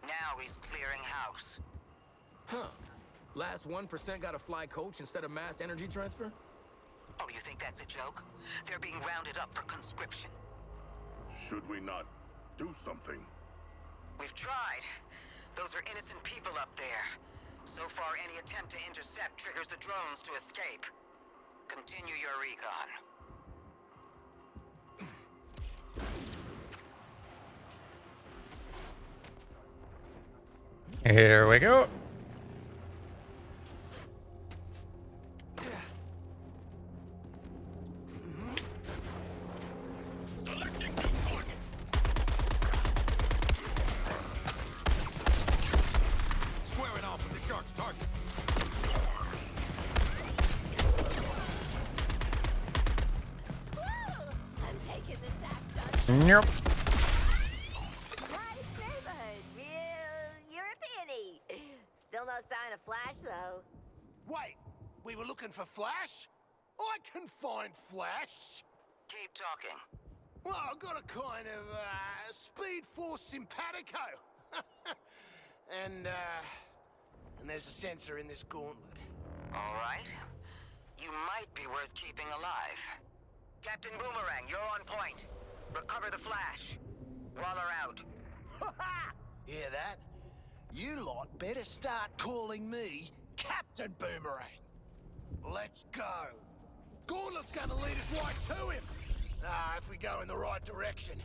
Now he's clearing house. Huh. Last 1% got a fly coach instead of mass energy transfer? Oh, you think that's a joke? They're being rounded up for conscription. Should we not do something? We've tried. Those are innocent people up there. So far, any attempt to intercept triggers the drones to escape. Continue your recon. Here we go. Selecting new target. Squaring off with the shark's target. Woo! I'm taking this axe on. Nope. Nice neighborhood. Real European-y. Still no sign of Flash, though. Wait, we were looking for Flash? I can find Flash. Keep talking. Well, I've got a kind of, Speed Force simpatico. and there's a sensor in this gauntlet. All right. You might be worth keeping alive. Captain Boomerang, you're on point. Recover the Flash. Waller out. Hear that? You lot better start calling me Captain Boomerang. Let's go. Gauntlet's gonna lead us right to him. If we go in the right direction.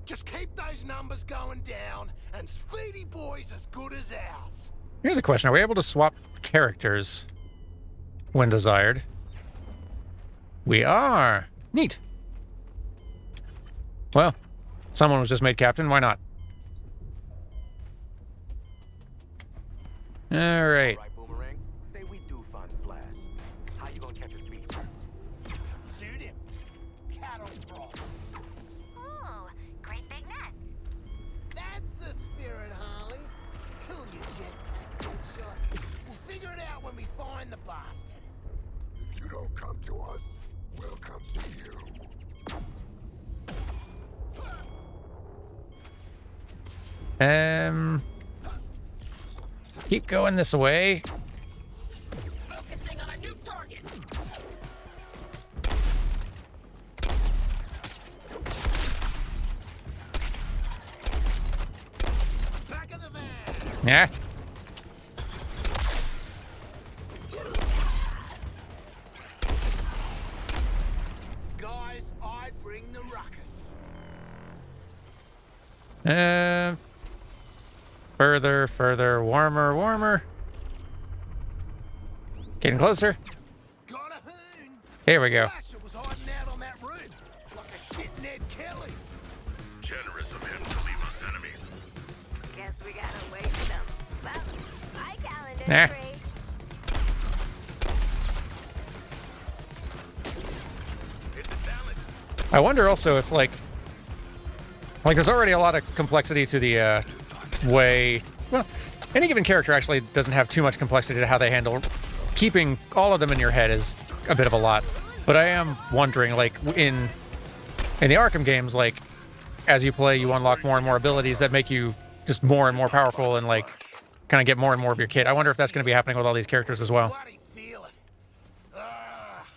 Just keep those numbers going down, and Speedy Boy's as good as ours. Here's a question. Are we able to swap characters when desired? We are. Neat. Well, someone was just made captain. Why not? All right. All right, Boomerang. Say we do find the Flash. How you gonna catch a speedster? Shoot him. Cattle prod. Oh, great big net. That's the spirit, Harley. Cool your jetpack, Deadshot. bastard. If you don't come to us, we'll come to you. Keep going this way. Focusing on a new target. Back of the van. Yeah. Guys, I bring the ruckus. Further, warmer. Getting closer. Got a hoon. Here we go. Flasher was hiding out on that roof like a shit Ned Kelly. Generous of him to leave us enemies. Guess we gotta wait for them. Well, my calendar's Nah. free. It's a talent. I wonder also if like there's already a lot of complexity to the way. Well, any given character actually doesn't have too much complexity to how they handle. Keeping all of them in your head is a bit of a lot. But I am wondering, like in the Arkham games, like as you play, you unlock more and more abilities that make you just more and more powerful and like kind of get more and more of your kit. I wonder if that's going to be happening with all these characters as well. Bloody feel it.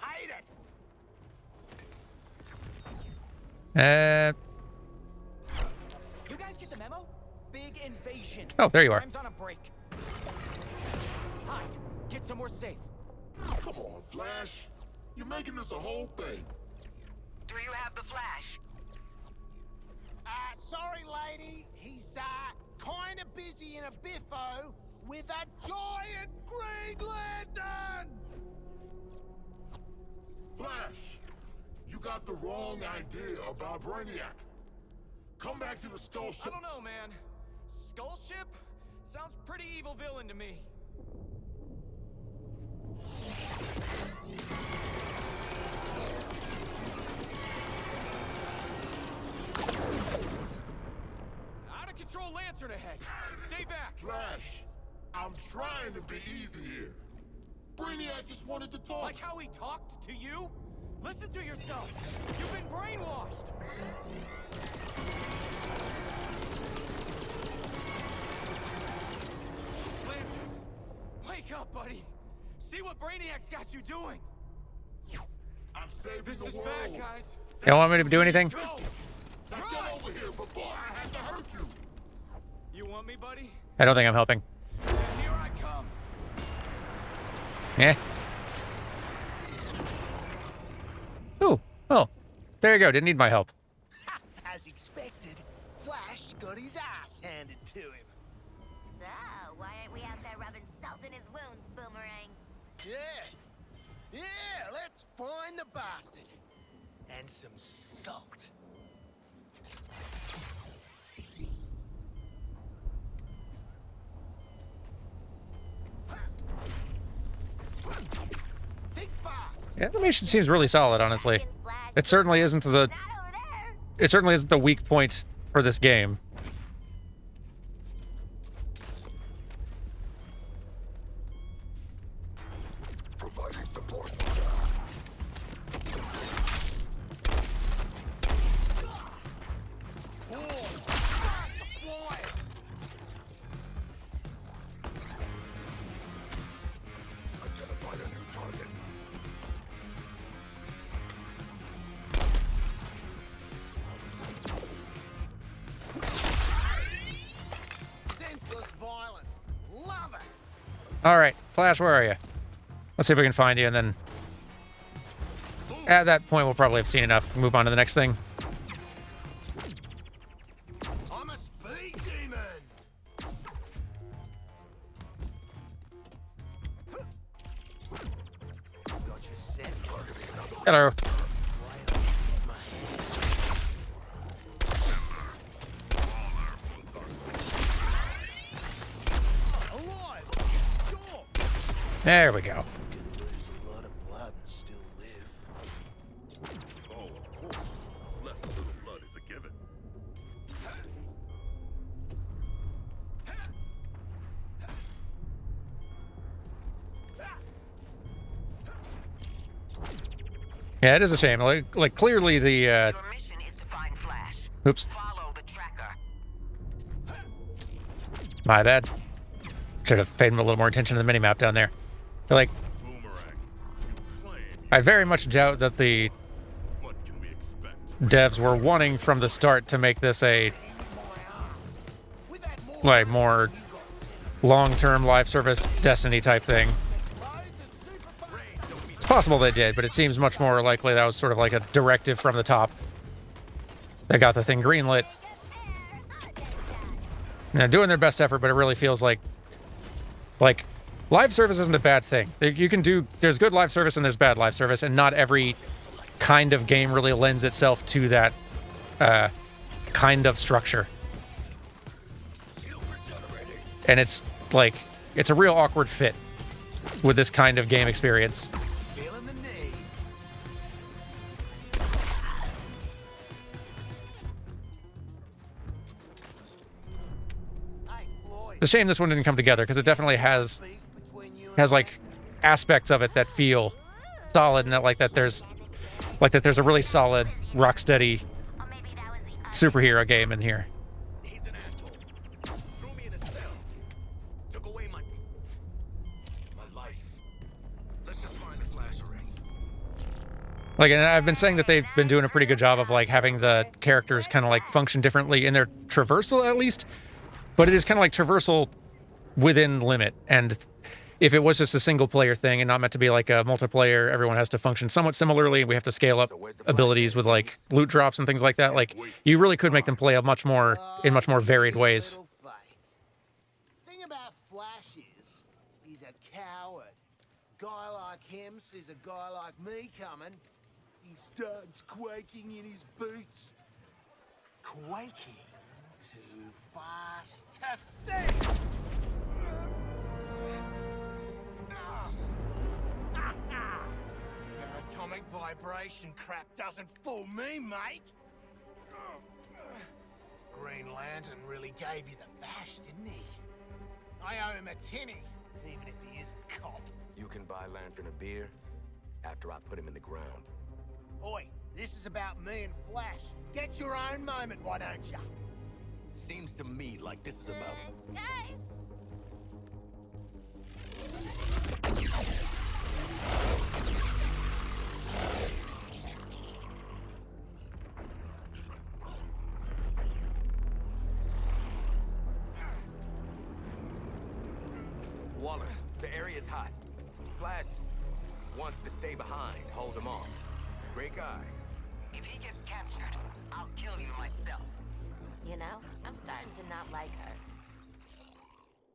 Hate it. You guys get the memo? Big invasion. Oh, there you are. Time's on a break. Hide. Get somewhere safe. Come on, Flash. You're making this a whole thing. Do you have the flash? Sorry, lady. He's, kinda busy in a biffo with a giant Green Lantern! Flash, you got the wrong idea about Brainiac. Come back to the Skull I Ship. don't know, man. Skull Ship? Sounds pretty evil villain to me. Out of control lantern ahead. Stay back. Flash, I'm trying to be easy here. Brainiac just wanted to talk. Like how he talked to you? Listen to yourself. You've been brainwashed. Lantern, wake up, buddy. See what Brainiac's got you doing. I'm saving This the is world. bad, guys. You don't want me to do anything? Go. Now get over here before I have to hurt you. You want me, buddy? I don't think I'm helping. Then here I come. Yeah. Ooh. Oh. There you go. Didn't need my help. As expected, Flash got his ass handed to him. So, why aren't we out there rubbing salt in his wounds, Boomerang? Yeah, let's find the bastard. And some salt. Think fast. The animation seems really solid, honestly. It certainly isn't the weak point for this game. Providing support. Identify a new target. Senseless violence. Love it. All right, Flash, where are you? Let's see if we can find you, and then at that point, we'll probably have seen enough. Move on to the next thing. I'm a speed demon. Got you set. Hello. Alive. Sure. There we go. Could lose a lot of blood and still live. Oh, of course. Left a little blood is a given. Yeah, it is a shame. Like clearly the Your mission is to find Flash. oops, Follow the tracker. my bad. Should have paid a little more attention to the minimap down there. Like, I very much doubt that the devs were wanting from the start to make this a like more long-term live service Destiny type thing. It's possible they did, but it seems much more likely that was sort of like a directive from the top that got the thing greenlit. They're doing their best effort, but it really feels like live service isn't a bad thing. You can do, there's good live service and there's bad live service, and not every kind of game really lends itself to that kind of structure. And it's like, it's a real awkward fit with this kind of game experience. It's a shame this one didn't come together, because it definitely has like aspects of it that feel solid, and that there's a really solid Rocksteady superhero game in here. He's an asshole. Threw me in a cell. Took away my life. Let's just find the flash array. Like, and I've been saying that they've been doing a pretty good job of like having the characters kind of like function differently in their traversal, at least. But it is kind of like traversal within limit. And if it was just a single player thing and not meant to be like a multiplayer, everyone has to function somewhat similarly, and we have to scale up abilities with like loot drops and things like that. Like, you really could make them play in much more varied ways. Thing about Flash is, he's a coward. Guy like him sees a guy like me coming, he starts quaking in his boots. Quaking? Too fast to see. Your atomic vibration crap doesn't fool me, mate. Green Lantern really gave you the bash, didn't he? I owe him a tinny, even if he is a cop. You can buy Lantern a beer after I put him in the ground. Oi, this is about me and Flash. Get your own moment, why don't ya? Seems to me like this is about... Guys! Waller, the area's hot. Flash wants to stay behind, hold him off. Great guy. If he gets captured, I'll kill you myself. You know, I'm starting to not like her.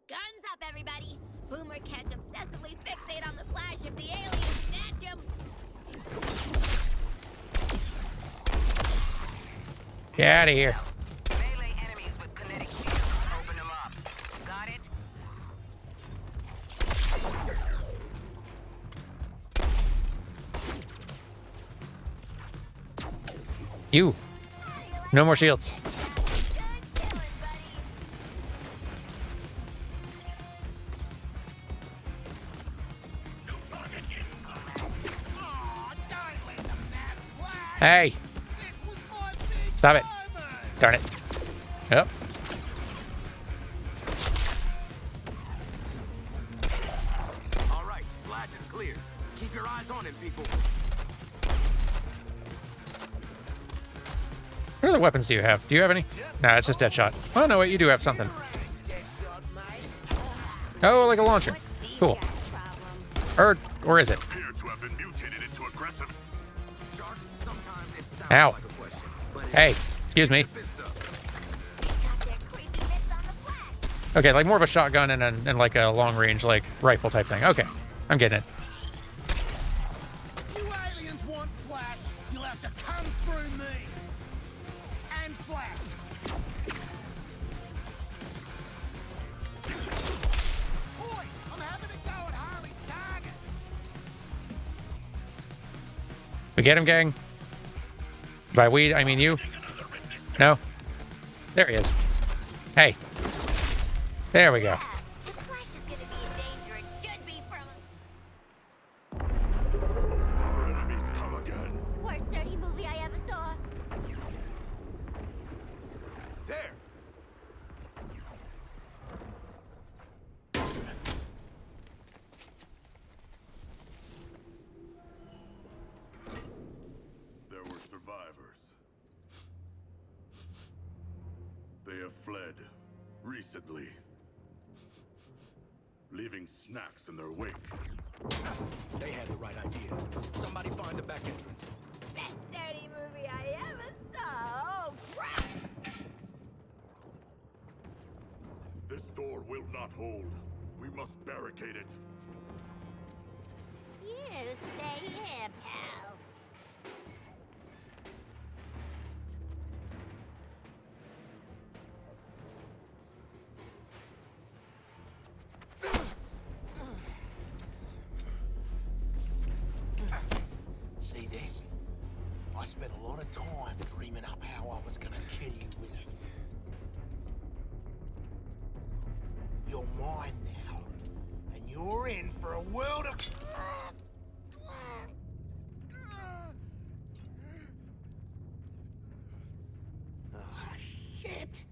Guns up, everybody! Boomer can't obsessively fixate on the Flash if the aliens snatch him! Get out of here. Melee enemies with kinetic shields. Open them up. Got it? You. No more shields. Hey. Stop it. Darn it. Yep. All right, Flash is clear. Keep your eyes on him, people. What other weapons do you have? Do you have any? Nah, it's just Deadshot. Oh, no, wait, you do have something. Oh, like a launcher. Cool. Or is it? Appear to have been mutated into aggressive. Shark, sometimes it sounds Ow. like a question, but it's Hey, excuse me. Okay, like more of a shotgun and like a long range, like rifle type thing. Okay, I'm getting it. You aliens want Flash, you'll have to come through me. And Flash. Boy, I'm having a go at Harley's target. We get him, gang? By we, I mean you? No? There he is. Hey. There we go. The Flash is gonna be in danger. It should be from... Our enemies come again. Decidedly. Leaving snacks in their wake. They had the right idea. Somebody find the back entrance. Best dirty movie I ever saw. Oh, crap! This door will not hold. We must barricade it. You stay here, pal. See this? I spent a lot of time dreaming up how I was gonna kill you with it. You're mine now, and you're in for a world of... Ah, shit!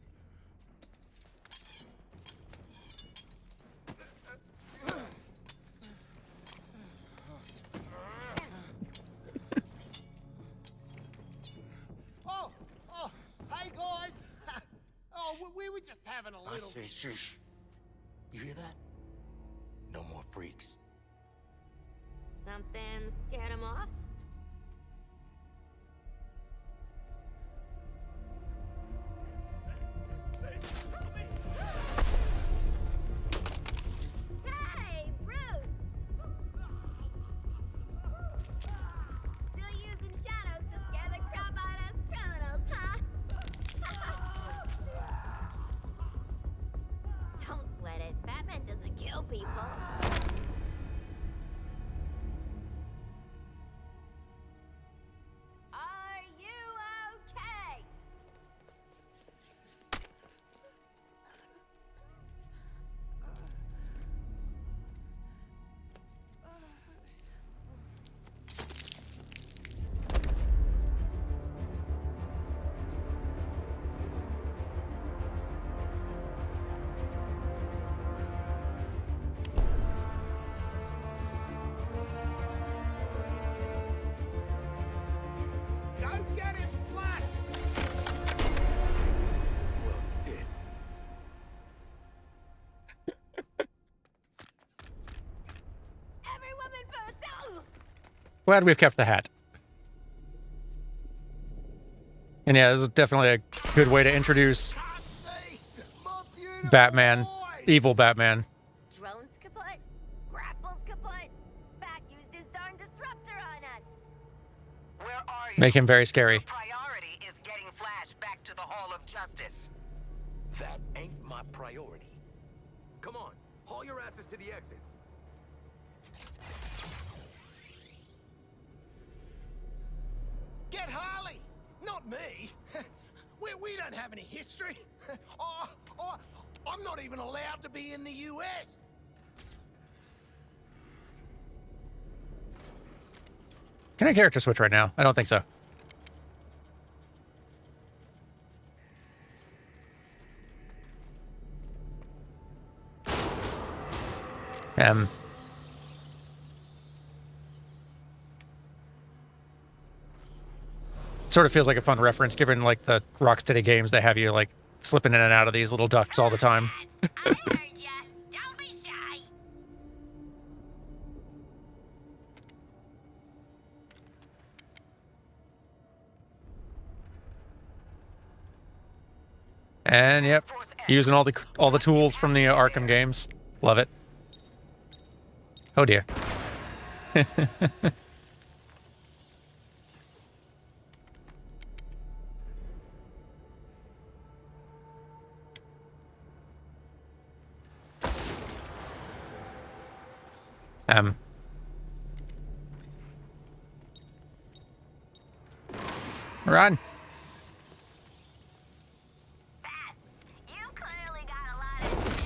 Oh, hey guys! Oh, we were just having a little... Shush. You hear that? No more freaks. Something scared him off? Hey, Bruce! Still using shadows to scare the crap out of us criminals, huh? Don't sweat it. Batman doesn't kill people. Are you okay? Go get him, Flash! Well, shit. Every woman for herself! Glad we've kept the hat. And yeah, this is definitely a good way to introduce Batman, evil Batman. Drones kaput, grapples kaput, Bat used his darn disruptor on us. Where are you? Make him very scary. Your priority is getting Flash back to the Hall of Justice. That ain't my priority. Come on, haul your asses to the exit. Get Harley! Not me! We don't have any history. I'm not even allowed to be in the US. Can I character switch right now? I don't think so. Sort of feels like a fun reference given like the Rocksteady games that have you like slipping in and out of these little ducts all the time. I heard ya. Don't be shy. And yep, using all the tools from the Arkham games. Love it. Oh dear. Run. You clearly got a lot of juice.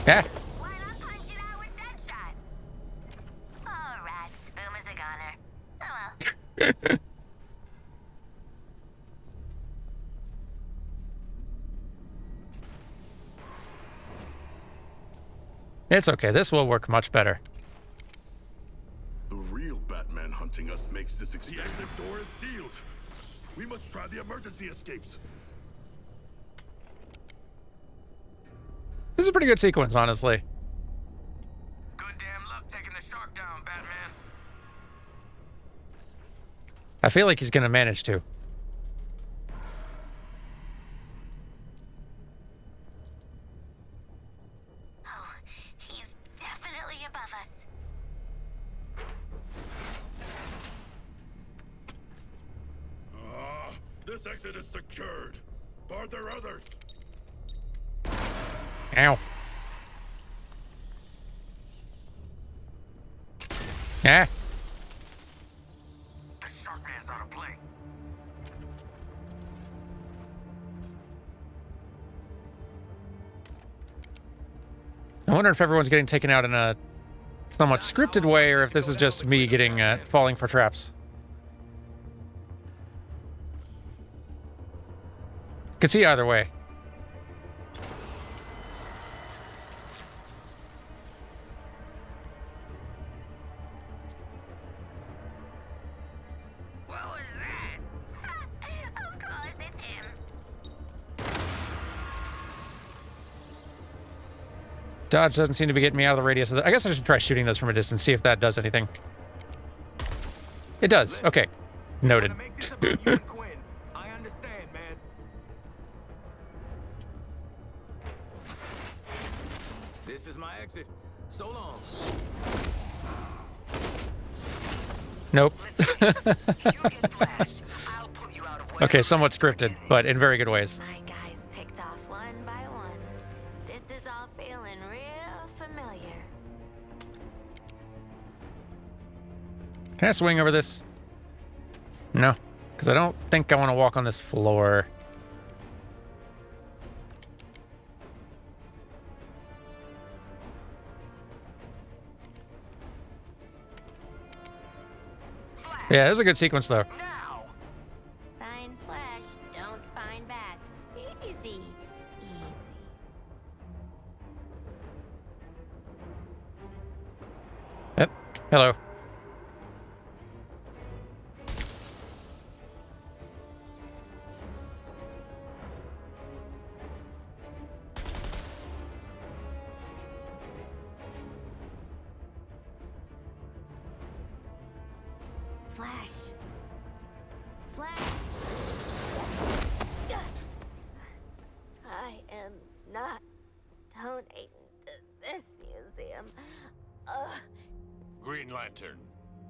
Yeah. Why not punch it out with Deadshot? All right, boom is a goner. Oh well. It's okay. This will work much better. The real Batman hunting us makes this expensive. The exit door is sealed. We must try the emergency escapes. This is a pretty good sequence, honestly. Good damn luck taking the shark down, Batman. I feel like he's gonna manage to. Oh, he's definitely above us. This exit is secured. Are there others? Ow. Ah. The shark man's out of play. I wonder if everyone's getting taken out in a somewhat scripted way, or if this is just me getting falling for traps. Could see either way. What was that? Of course, it's him. Dodge doesn't seem to be getting me out of the radius. I guess I should try shooting those from a distance, see if that does anything. It does. Okay. Noted. Make this about you and Quinn. I understand, man. This is my exit. So long. Nope. You get Flash. I'll pull you out of whatever Okay, somewhat scripted, but in very good ways. My guys picked off one by one. This is all feeling real familiar. Can I swing over this? No, because I don't think I want to walk on this floor. Yeah, this is a good sequence, though. now. Find flesh, don't find bats. Easy, easy. Yep. Hello. Flash. Flash. I am not donating to this museum. Green Lantern,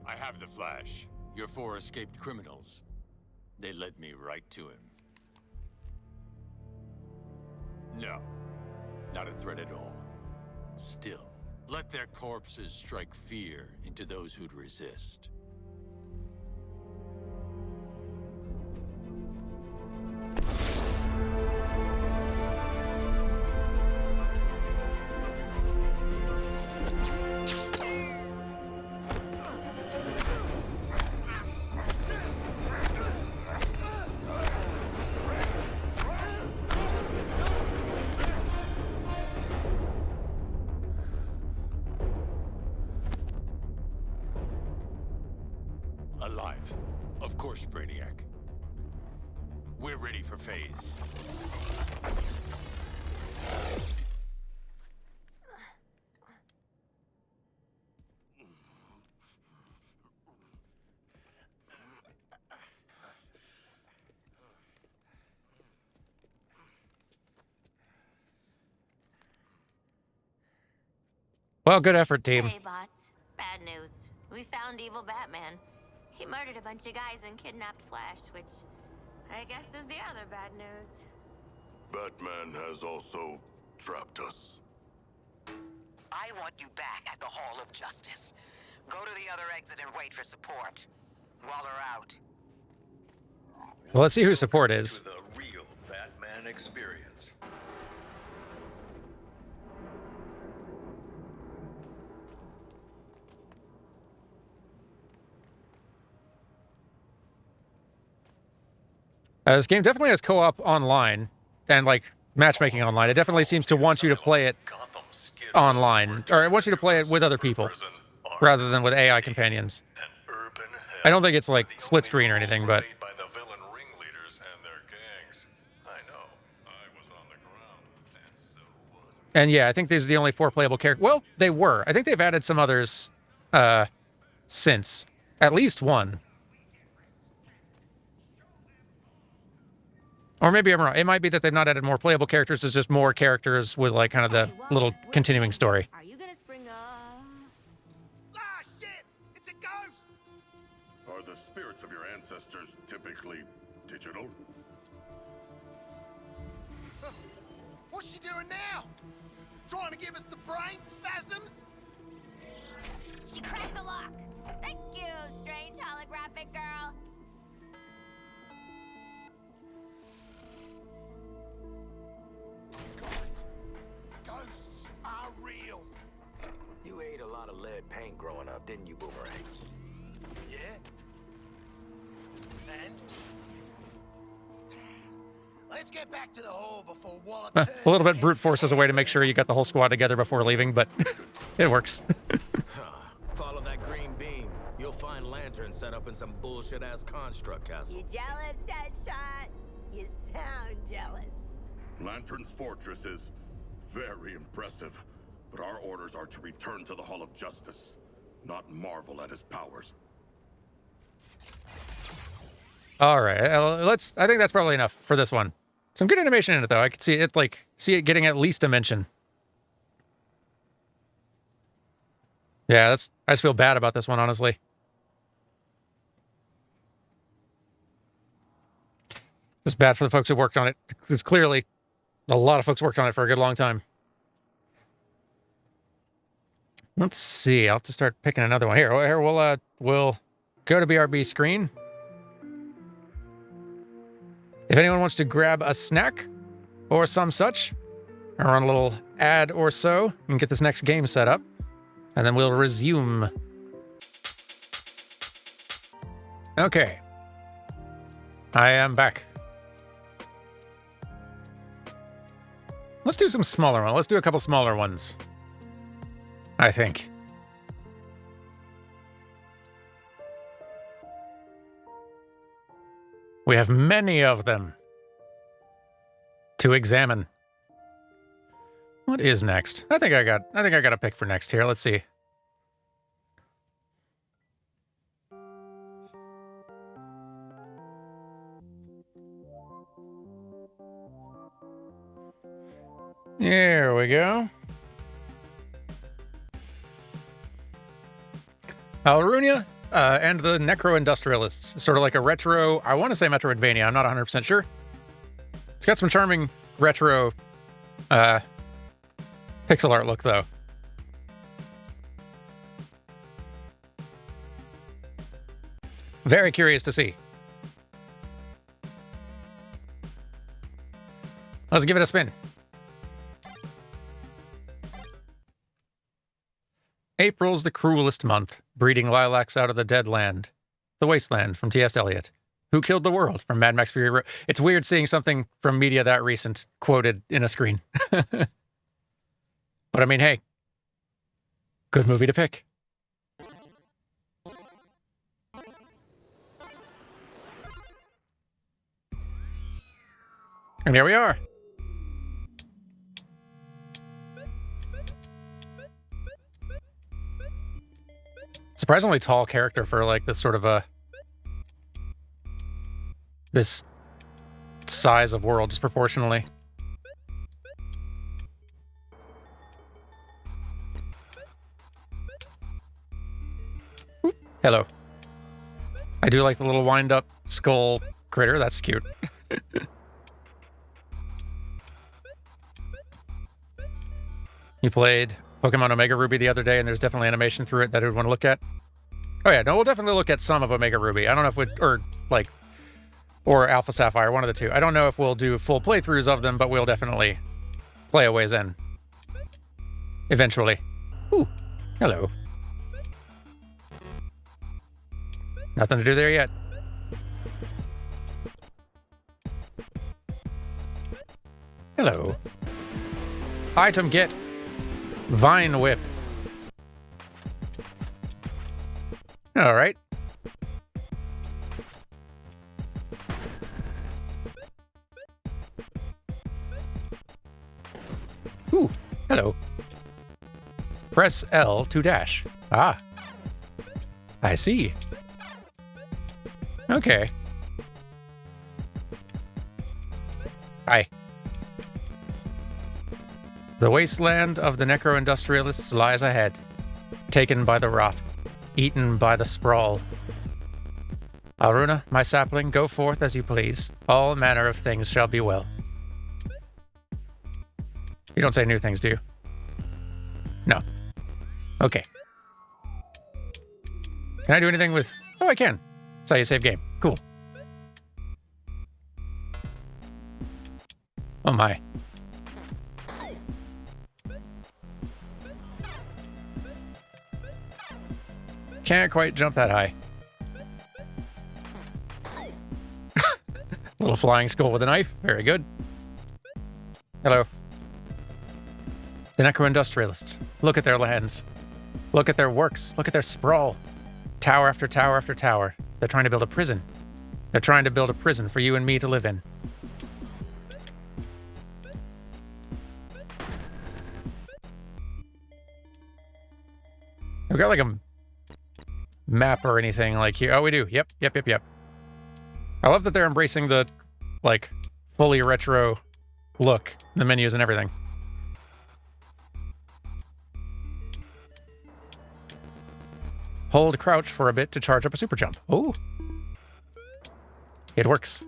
I have the Flash. Your 4 escaped criminals. They led me right to him. No, not a threat at all. Still, let their corpses strike fear into those who'd resist. Alive. Of course, Brainiac. We're ready for phase. Well, good effort, team. Hey, boss. Bad news. We found evil Batman. He murdered a bunch of guys and kidnapped Flash, which I guess is the other bad news. Batman has also trapped us. I want you back at the Hall of Justice. Go to the other exit and wait for support. Waller out. Well, let's see who support is. To the real Batman experience. This game definitely has co-op online and like matchmaking online. It definitely seems to want you to play it online, or it wants you to play it with other people rather than with AI companions. I don't think it's like split screen or anything, but By the villain ringleaders and their gangs. I know. I was on the ground, and so was And yeah, I think these are the only 4 playable characters. Well, they were. I think they've added some others since. At least one. Or maybe I'm wrong. It might be that they've not added more playable characters. It's just more characters with, like, kind of the little continuing story. Are you gonna spring Ah, shit! It's a ghost! Are the spirits of your ancestors typically digital? What's she doing now? Trying to give us the brain spasms? She cracked the lock. Thank you, strange holographic girl. Guys, ghosts are real. You ate a lot of lead paint growing up, didn't you, Boomerang? Yeah? And? Let's get back to the hall before Waller A little bit brute force as a way to make sure you got the whole squad together before leaving, but it works. Follow that green beam. You'll find lanterns set up in some bullshit-ass construct castle. You jealous, Deadshot? You sound jealous. Lantern's fortress is very impressive, but our orders are to return to the Hall of Justice, not marvel at his powers. All right, I think that's probably enough for this one. Some good animation in it, though. I could see it getting at least a mention. Yeah, I just feel bad about this one, honestly. It's bad for the folks who worked on it. It's clearly a lot of folks worked on it for a good long time. Let's see. I'll have to start picking another one. Here we'll go to BRB screen. If anyone wants to grab a snack or some such, or run a little ad or so, and get this next game set up, and then we'll resume. Okay. I am back. Let's do some smaller ones. Let's do a couple smaller ones, I think. We have many of them to examine. What is next? I think I got a pick for next here. Let's see. Here we go. Alruna and the Necro-Industrialists. Sort of like a retro, I want to say Metroidvania. I'm not 100% sure. It's got some charming retro pixel art look, though. Very curious to see. Let's give it a spin. April's the cruelest month, breeding lilacs out of the dead land. The Wasteland from T.S. Eliot. Who Killed the World from Mad Max Fury Road. It's weird seeing something from media that recent quoted in a screen. But I mean, hey, good movie to pick. And here we are. Surprisingly tall character for like this sort of this size of world, just proportionally. Oop, hello. I do like the little wind-up skull critter. That's cute. You played Pokemon Omega Ruby the other day, and there's definitely animation through it that I would want to look at. Oh yeah, no, we'll definitely look at some of Omega Ruby. I don't know if or Alpha Sapphire, one of the two. I don't know if we'll do full playthroughs of them, but we'll definitely play a ways in. Eventually. Ooh, hello. Nothing to do there yet. Hello. Item get. Vine Whip. All right. Ooh, Press L to dash. Ah. I see. Okay. Hi. The wasteland of the Necro-Industrialists lies ahead, taken by the rot, eaten by the sprawl. Alruna, my sapling, go forth as you please. All manner of things shall be well. You don't say new things, do you? No. Okay. Can I do anything with... Oh, I can. That's how you save game. Cool. Oh my. Can't quite jump that high. Little flying skull with a knife. Very good. Hello. The Necro-Industrialists. Look at their lands. Look at their works. Look at their sprawl. Tower after tower after tower. They're trying to build a prison. They're trying to build a prison for you and me to live in. We've got like a map or anything like here. Oh, we do. Yep. I love that they're embracing the, like, fully retro look, the menus and everything. Hold crouch for a bit to charge up a super jump. Oh. It works.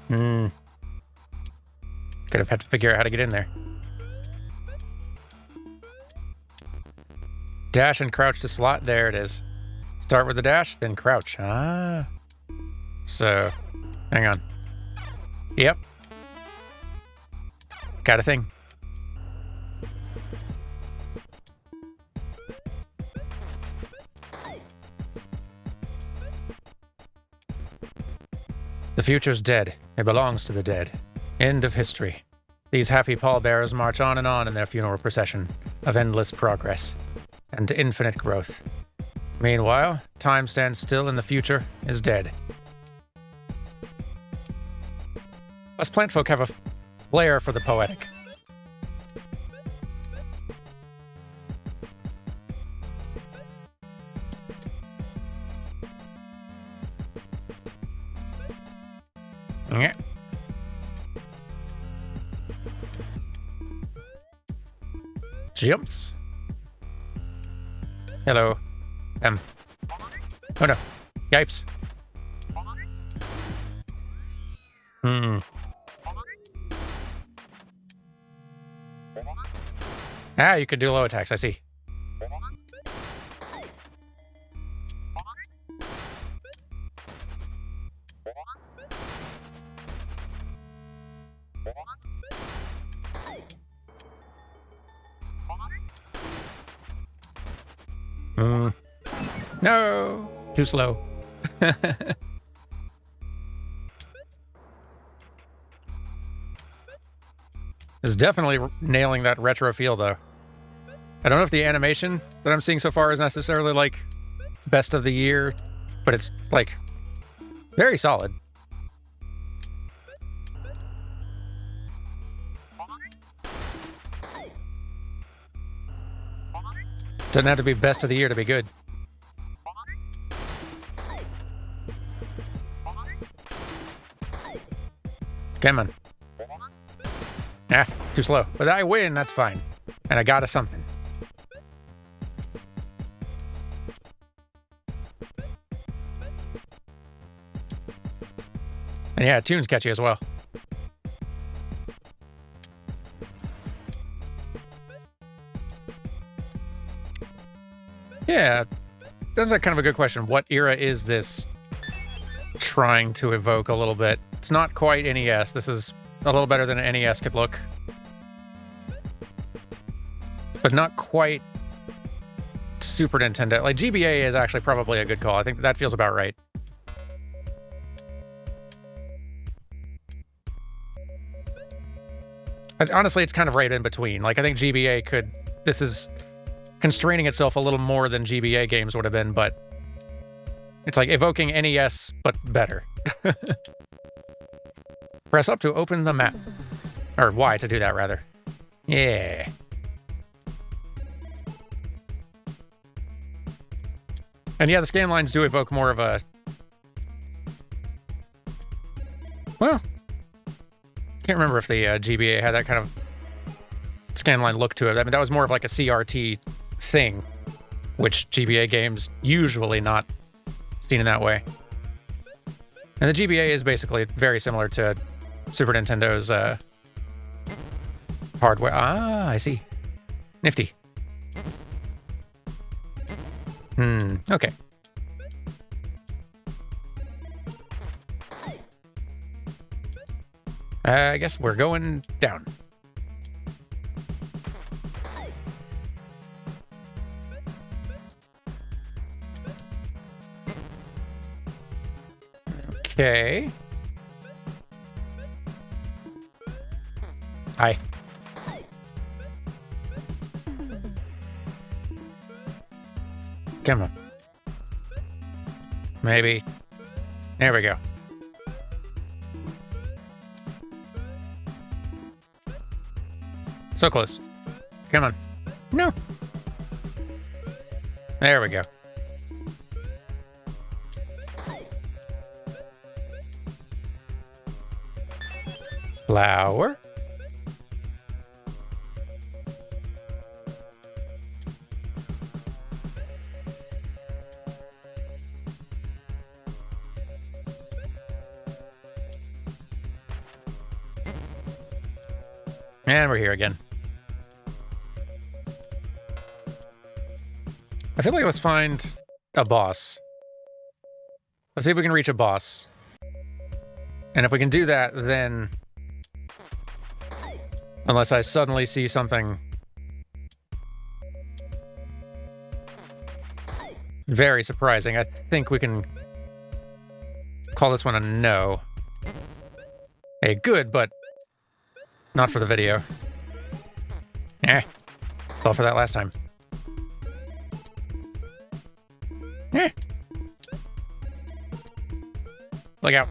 Could have had to figure out how to get in there. Dash and crouch to slot. There it is. Start with the dash, then crouch. Ah. So, hang on. Yep. Got a thing. The future's dead. It belongs to the dead. End of history. These happy pallbearers march on in their funeral procession of endless progress and infinite growth. Meanwhile, time stands still and the future is dead. Us plant folk have a flair for the poetic. Yeah. Jumps. Hello. Oh no. Yipes. Ah, you could do low attacks, I see. No! Too slow. It's definitely nailing that retro feel, though. I don't know if the animation that I'm seeing so far is necessarily, like, best of the year, but it's, like, very solid. Doesn't have to be best of the year to be good. Come on. Ah, too slow. But I win, that's fine. And I got a something. And yeah, tune's catchy as well. Yeah, that's kind of a good question. What era is this trying to evoke a little bit? It's not quite NES. This is a little better than an NES could look. But not quite Super Nintendo. Like, GBA is actually probably a good call. I think that feels about right. Honestly, it's kind of right in between. Like, I think GBA could... This is constraining itself a little more than GBA games would have been, but it's like evoking NES, but better. Press up to open the map. Or Y to do that, rather. Yeah. And yeah, the scan lines do evoke more of a... Well, can't remember if the GBA had that kind of scan line look to it. I mean, that was more of like a CRT thing, which GBA games usually not seen in that way. And the GBA is basically very similar to Super Nintendo's hardware. Ah, I see. Nifty. Okay. I guess we're going down. Okay. Hi. Come on. Maybe. There we go. So close. Come on. No. There we go. Flower. And we're here again. I feel like let's find a boss. Let's see if we can reach a boss. And if we can do that, then... Unless I suddenly see something... very surprising, I think we can... call this one a no. A good, but... not for the video. Fell for that last time. Look out.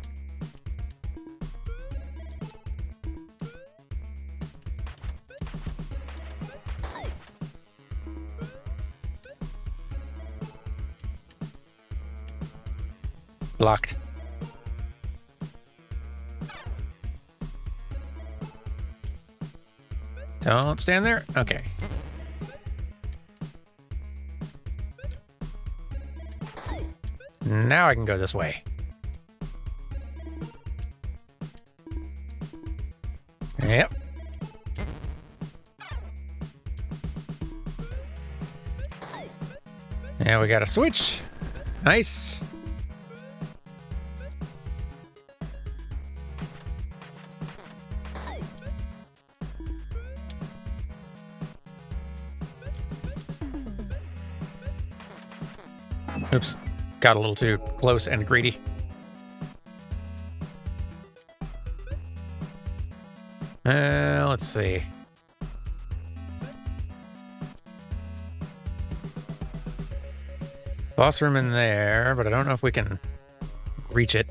Blocked. Don't stand there. Okay. Now I can go this way. Yep. Now we got a switch. Nice. Oops. Got a little too close and greedy. Let's see. Boss room in there, but I don't know if we can reach it.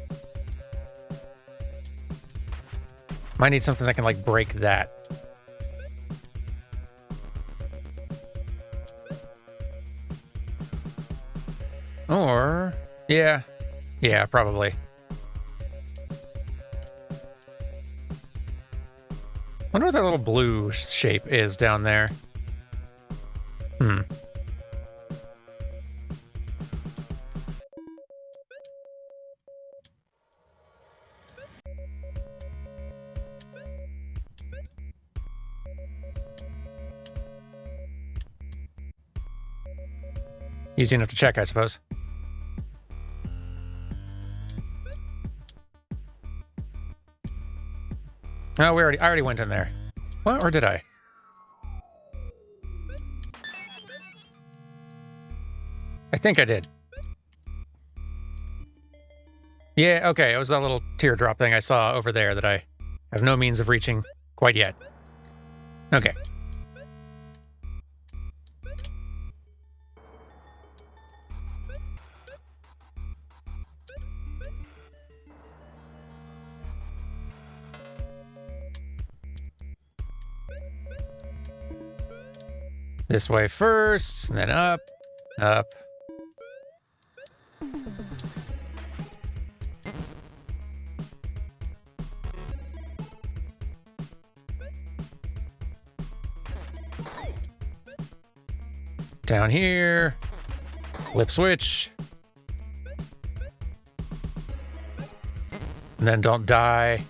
Might need something that can, like, break that. Or... yeah. Yeah, probably. Wonder what that little blue shape is down there. Easy enough to check, I suppose. Oh, I already went in there. What? Or did I? I think I did. Yeah, okay. It was that little teardrop thing I saw over there that I have no means of reaching quite yet. Okay. This way first, and then up, up. Down here. Flip switch. And then don't die.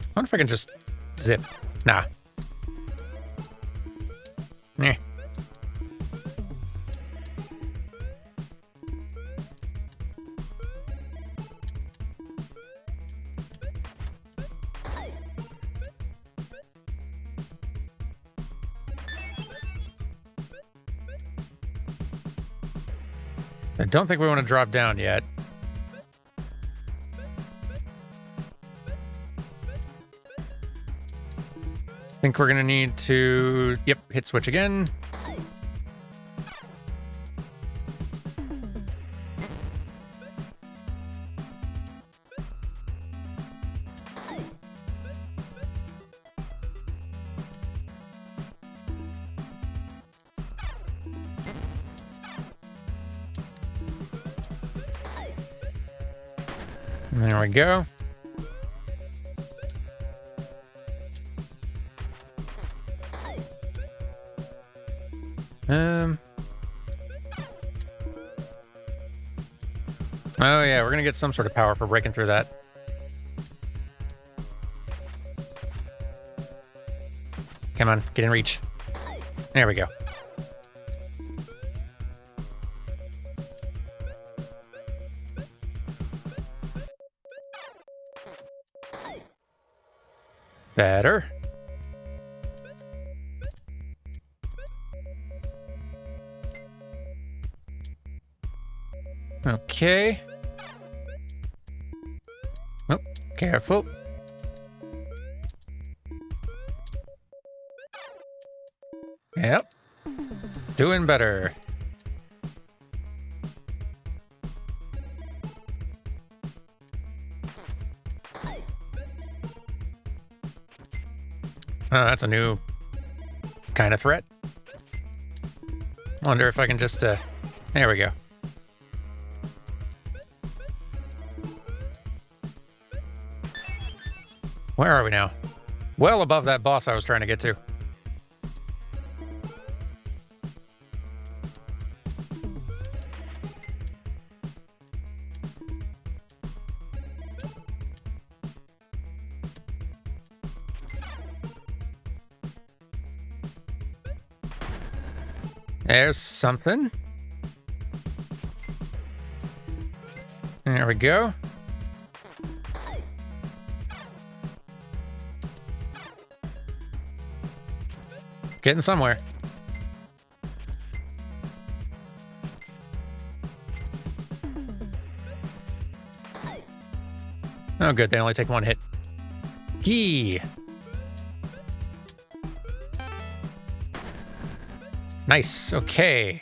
I wonder if I can just zip. Nah. Eh. I don't think we want to drop down yet. I think we're going to need to, yep, hit switch again. There we go. Oh yeah, we're gonna get some sort of power for breaking through that. Come on, get in reach. There we go. Better. Okay. Oh, careful. Yep. Doing better. Oh, that's a new kind of threat. Wonder if I can just, there we go. Where are we now? Well above that boss I was trying to get to. There's something. There we go. Getting somewhere. Oh, good. They only take one hit. Key. Nice. Okay.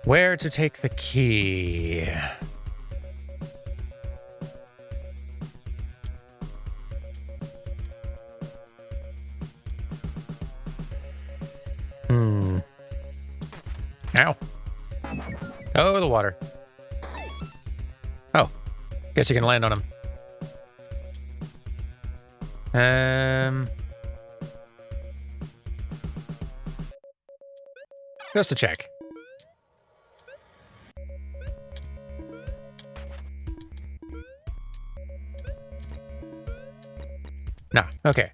Where to take the key? Ow. Oh, the water. Oh. Guess you can land on him. Just to check. Nah, okay.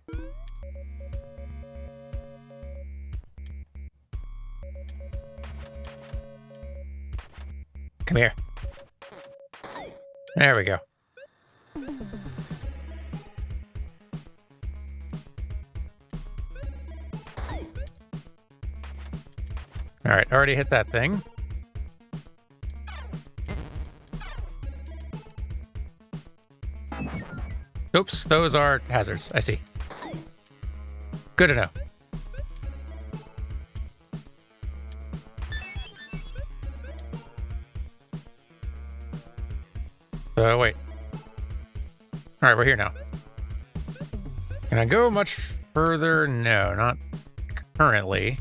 Come here. There we go. All right, already hit that thing. Oops, those are hazards. I see. Good to know. So, wait. All right, we're here now. Can I go much further? No, not currently.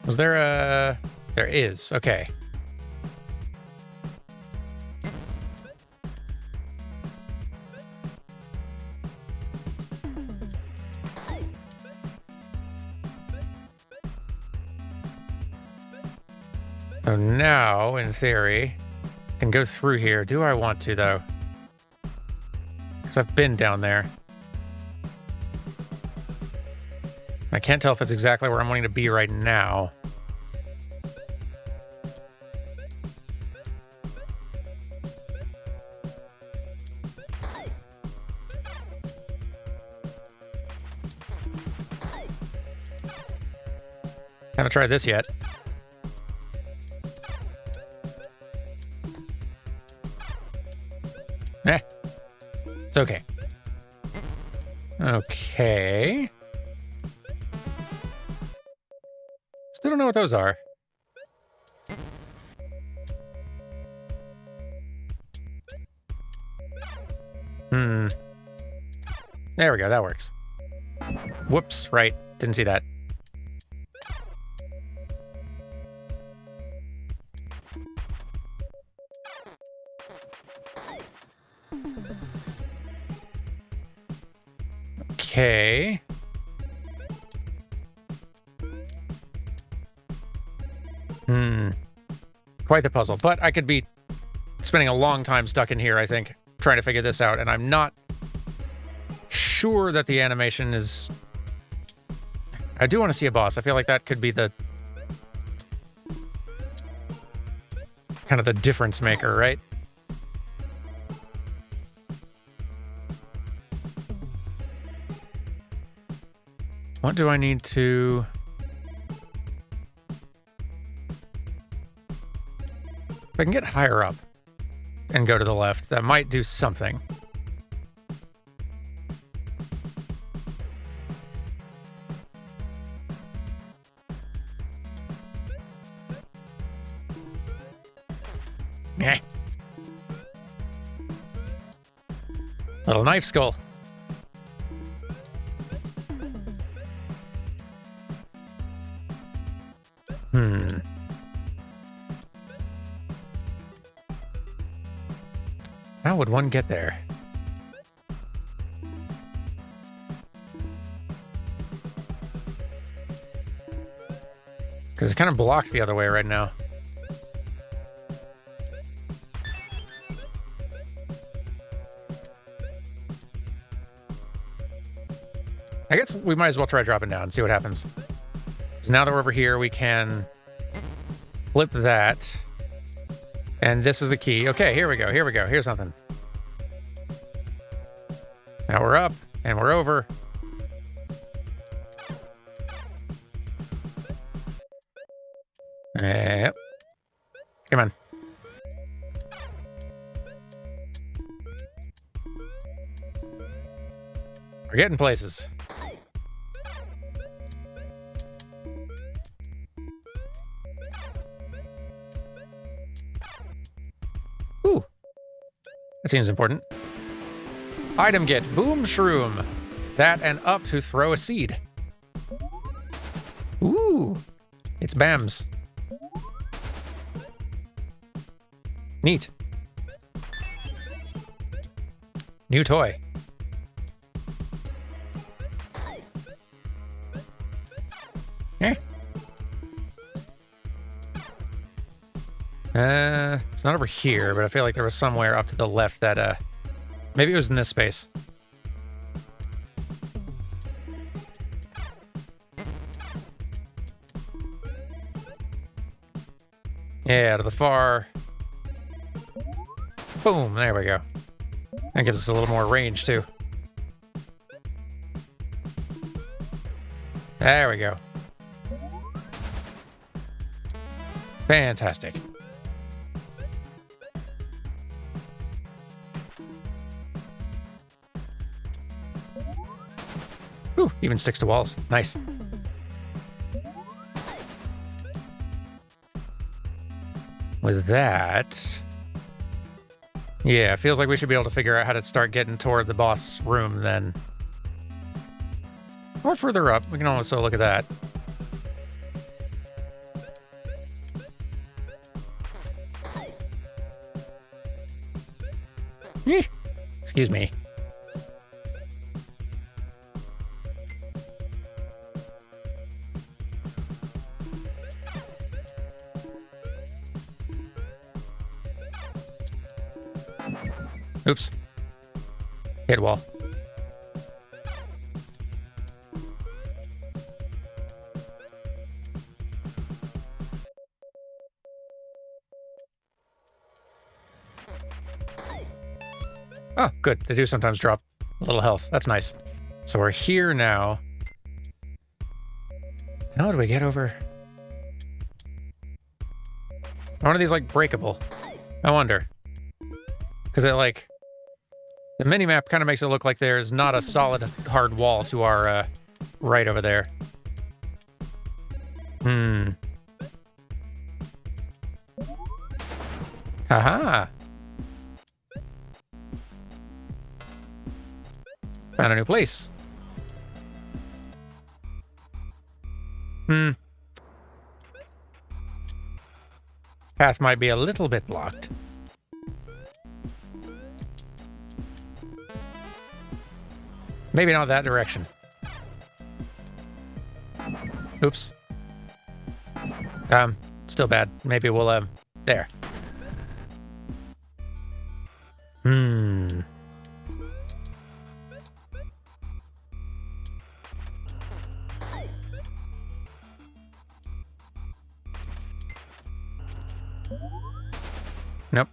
Was there a... There is. Okay. So now, in theory, I can go through here. Do I want to, though? Because I've been down there. I can't tell if it's exactly where I'm wanting to be right now. Haven't tried this yet. It's okay. Okay. Still don't know what those are. There we go, that works. Whoops, right. Didn't see that. Okay. Quite the puzzle, but I could be spending a long time stuck in here, I think, trying to figure this out, and I'm not sure that the animation is... I do want to see a boss. I feel like that could be the... kind of the difference maker, right? What do I need to... If I can get higher up and go to the left, that might do something. Meh. Little knife skull. How would one get there? Because it's kind of blocked the other way right now. I guess we might as well try dropping down and see what happens. So now that we're over here, we can flip that. And this is the key. Okay, here we go. Here we go. Here's something. Now we're up and we're over. Yep. Come on. We're getting places. Ooh. That seems important. Item get. Boom shroom. That and up to throw a seed. Ooh. It's BAMs. Neat. New toy. It's not over here, but I feel like there was somewhere up to the left that, maybe it was in this space. Yeah, to the far. Boom, there we go. That gives us a little more range, too. There we go. even sticks to walls. Nice. With that... Yeah, it feels like we should be able to figure out how to start getting toward the boss room then. Or further up. We can also look at that. Eeh. Excuse me. Oops. Hit wall. Oh, good. They do sometimes drop a little health. That's nice. So we're here now. How do we get over? Are one of these, like, breakable? I wonder. Because it, like... The minimap kind of makes it look like there's not a solid, hard wall to our, right over there. Haha! Found a new place. Path might be a little bit blocked. Maybe not that direction. Oops. Still bad. Maybe we'll, there. Nope.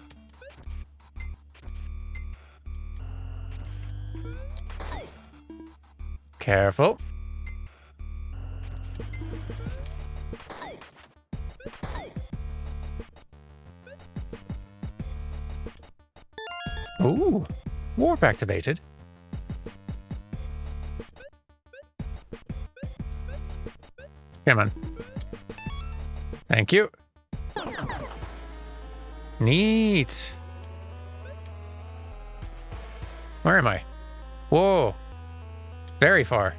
Careful. Ooh, warp activated. Come on. Thank you. Neat. Where am I? Whoa. Very far.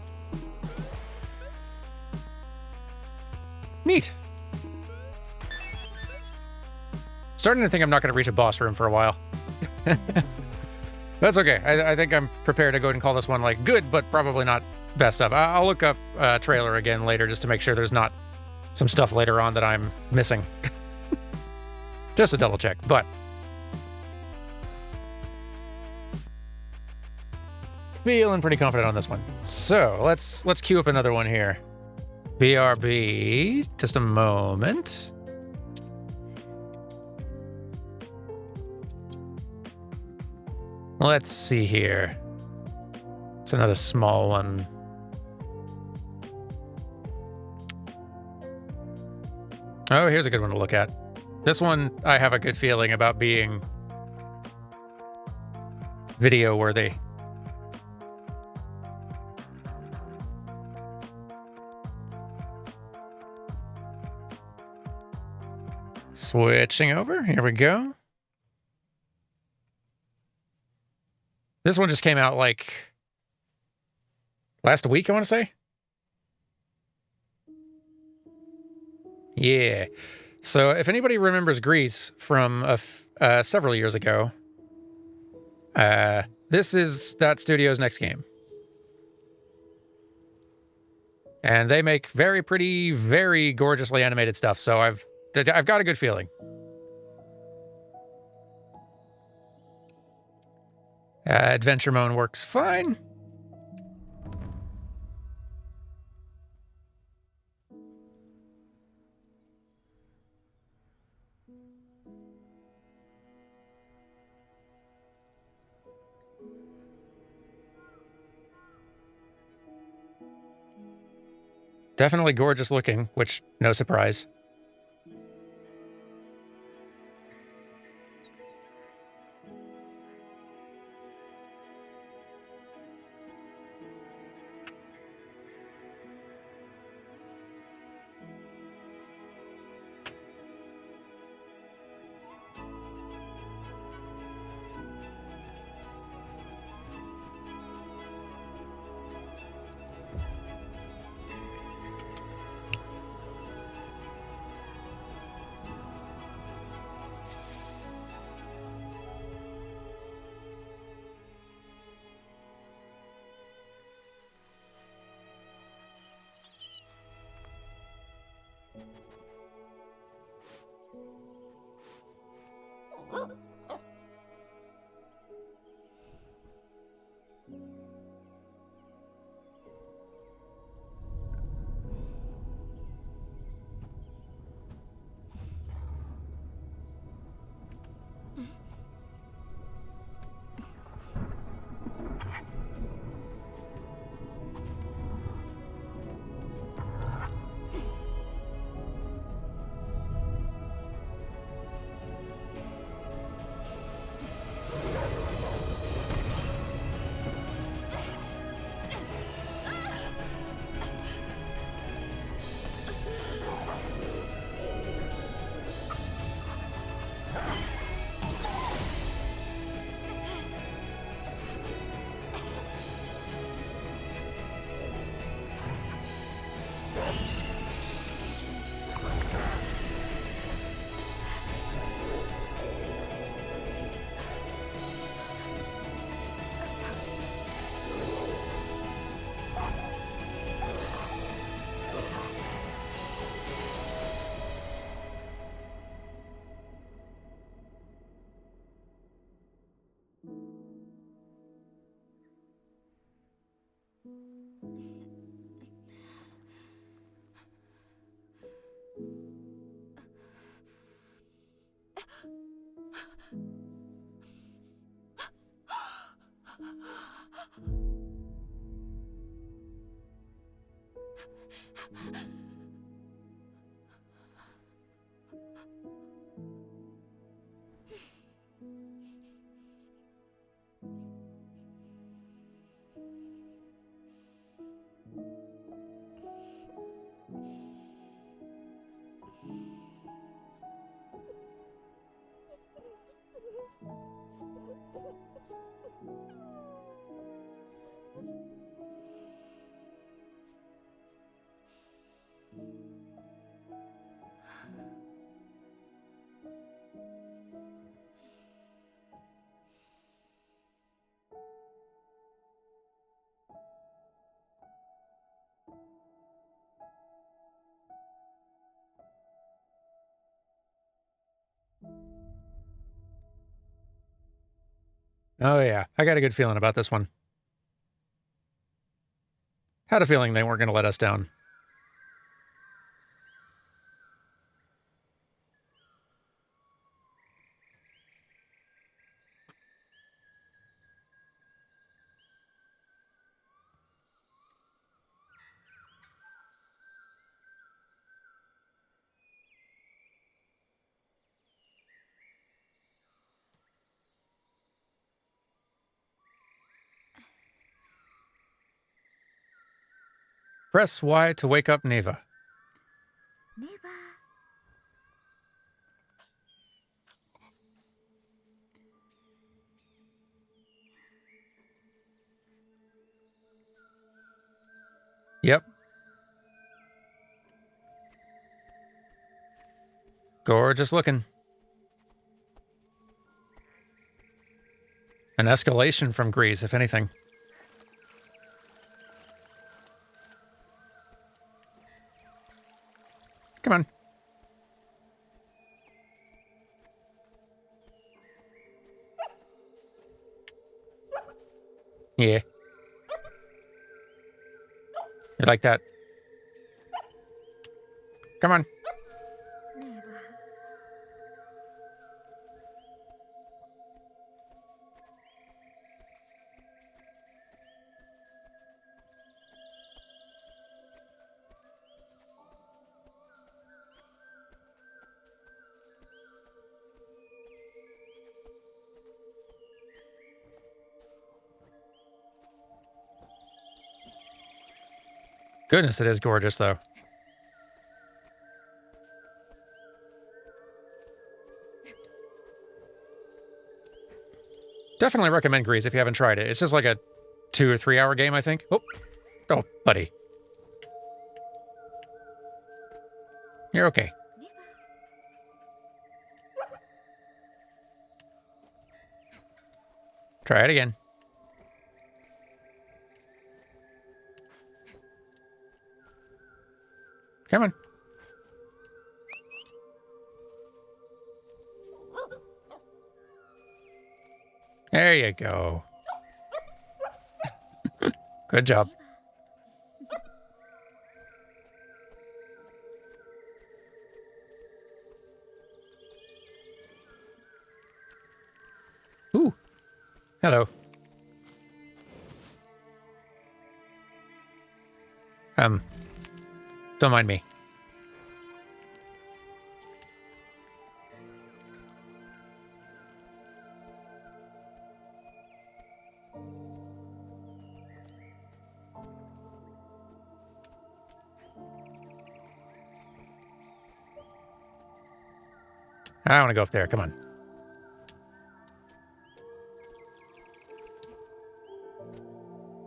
Neat. Starting to think I'm not going to reach a boss room for a while. That's okay. I think I'm prepared to go ahead and call this one, like, good, but probably not best of. I'll look up a trailer again later just to make sure there's not some stuff later on that I'm missing. Just to double check, but... feeling pretty confident on this one. So, let's queue up another one here. BRB, just a moment. Let's see here. It's another small one. Oh, here's a good one to look at. This one, I have a good feeling about being video worthy. Switching over, here we go. This one just came out like last week, I want to say. Yeah. So if anybody remembers Grease from several years ago, this is that studio's next game. And they make very pretty, very gorgeously animated stuff, so I've got a good feeling. Adventure mode works fine. Definitely gorgeous looking, which, no surprise. Oh, yeah. I got a good feeling about this one. Had a feeling they weren't going to let us down. Press Y to wake up Neva. Neva. Yep. Gorgeous looking. An escalation from Grease, if anything. Come on. Yeah. You like that? Come on. Neva. Goodness, it is gorgeous, though. Definitely recommend Grease if you haven't tried it. It's just like a 2 or 3 hour game, I think. Oh, buddy. You're okay. Try it again. Come on. There you go. Good job. Ooh. Hello. Don't mind me. I want to go up there. Come on.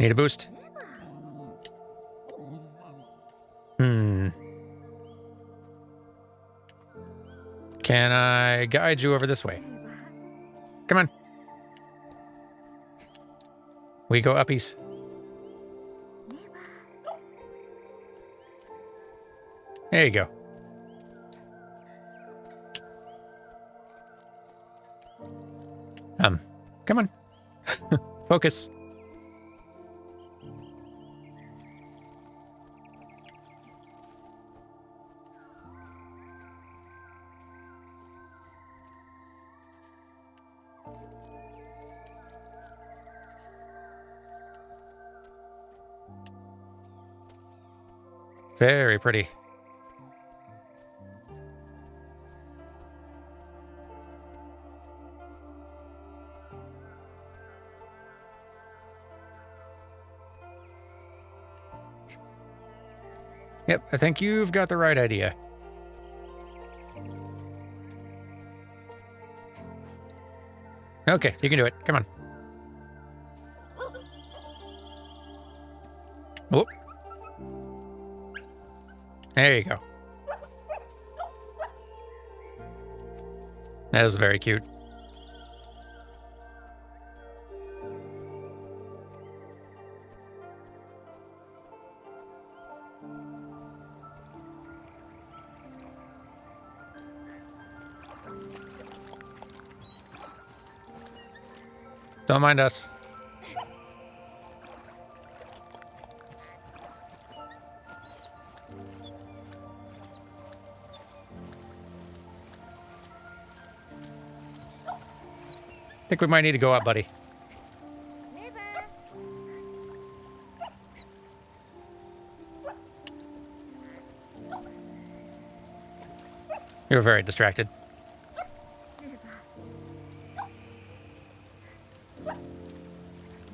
Need a boost? Can I guide you over this way? Come on. We go uppies. There you go. Come on. Focus. Very pretty. Yep, I think you've got the right idea. Okay, you can do it. Come on. Whoop. There you go. That is very cute. Don't mind us. I think we might need to go up, buddy. Neva. You're very distracted.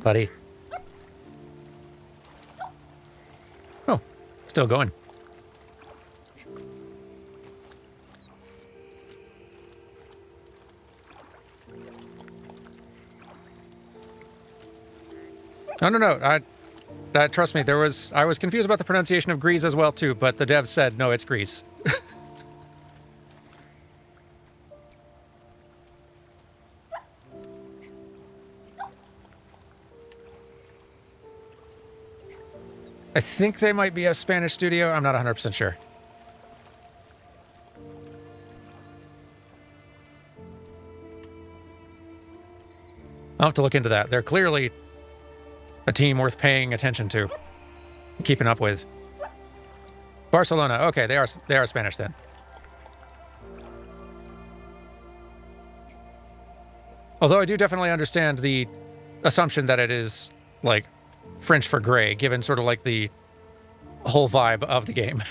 Buddy. Oh, still going. No. Trust me, I was confused about the pronunciation of Grease as well too, but the devs said no, it's Grease. I think they might be a Spanish studio. I'm not 100% sure. I'll have to look into that. They're clearly a team worth paying attention to, keeping up with. Barcelona. Okay, they are Spanish then. Although I do definitely understand the assumption that it is like French for gray, given sort of like the whole vibe of the game.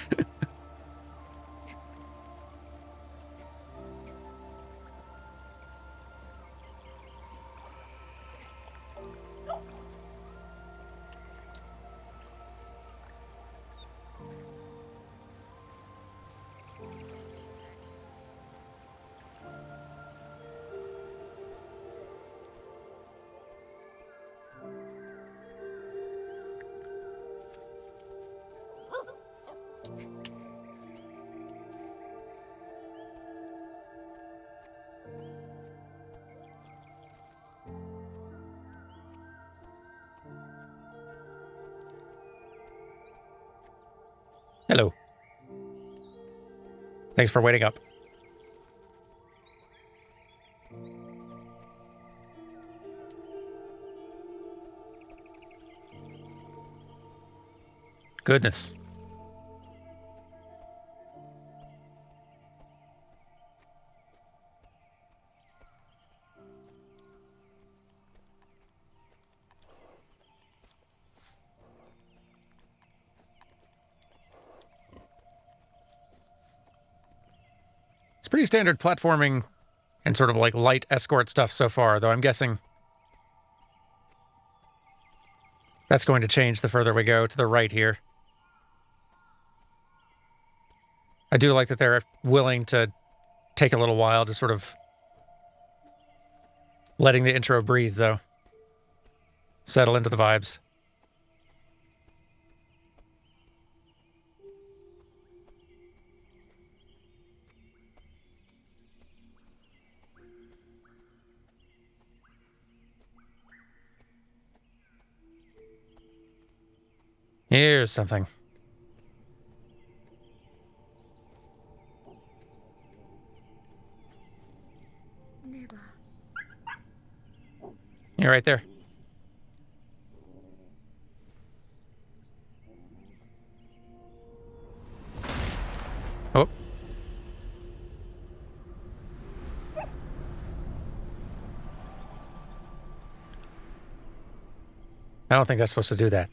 Hello. Thanks for waiting up. Goodness. It's pretty standard platforming and sort of like light escort stuff so far, though I'm guessing that's going to change the further we go to the right here. I do like that they're willing to take a little while to sort of letting the intro breathe, though. Settle into the vibes. Here's something. Neva. You're right there. Oh. I don't think that's supposed to do that.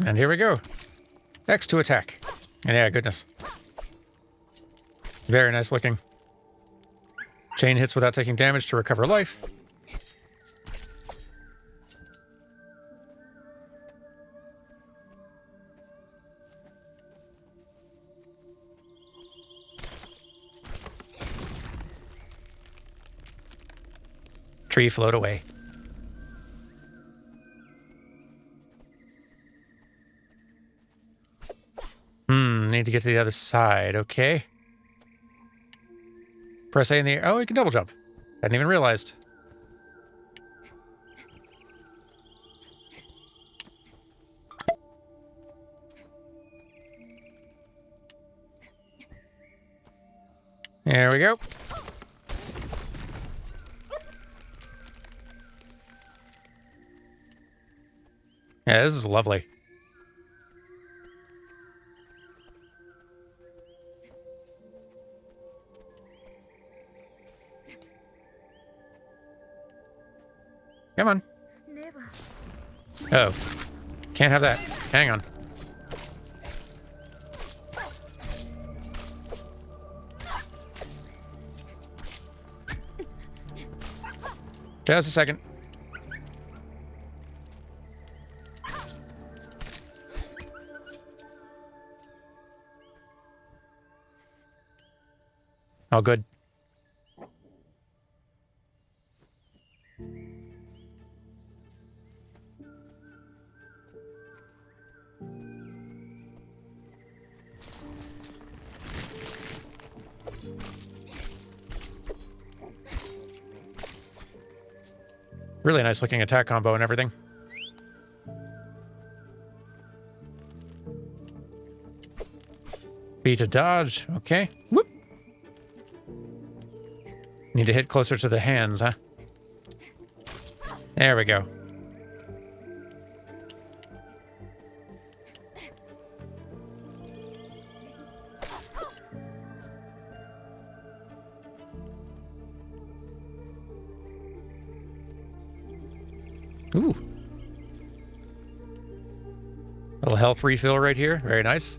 And here we go. X to attack. And yeah, goodness. Very nice looking. Chain hits without taking damage to recover life. Tree float away. Need to get to the other side. Okay. Press A in the air. Oh, you can double jump. Hadn't even realized. There we go. Yeah, this is lovely. Come on. Neva. Oh. Can't have that. Hang on. Just a second. All good. Really nice looking attack combo and everything. B to dodge. Okay. Whoop. Need to hit closer to the hands, huh? There we go. Ooh. Little health refill right here. Very nice.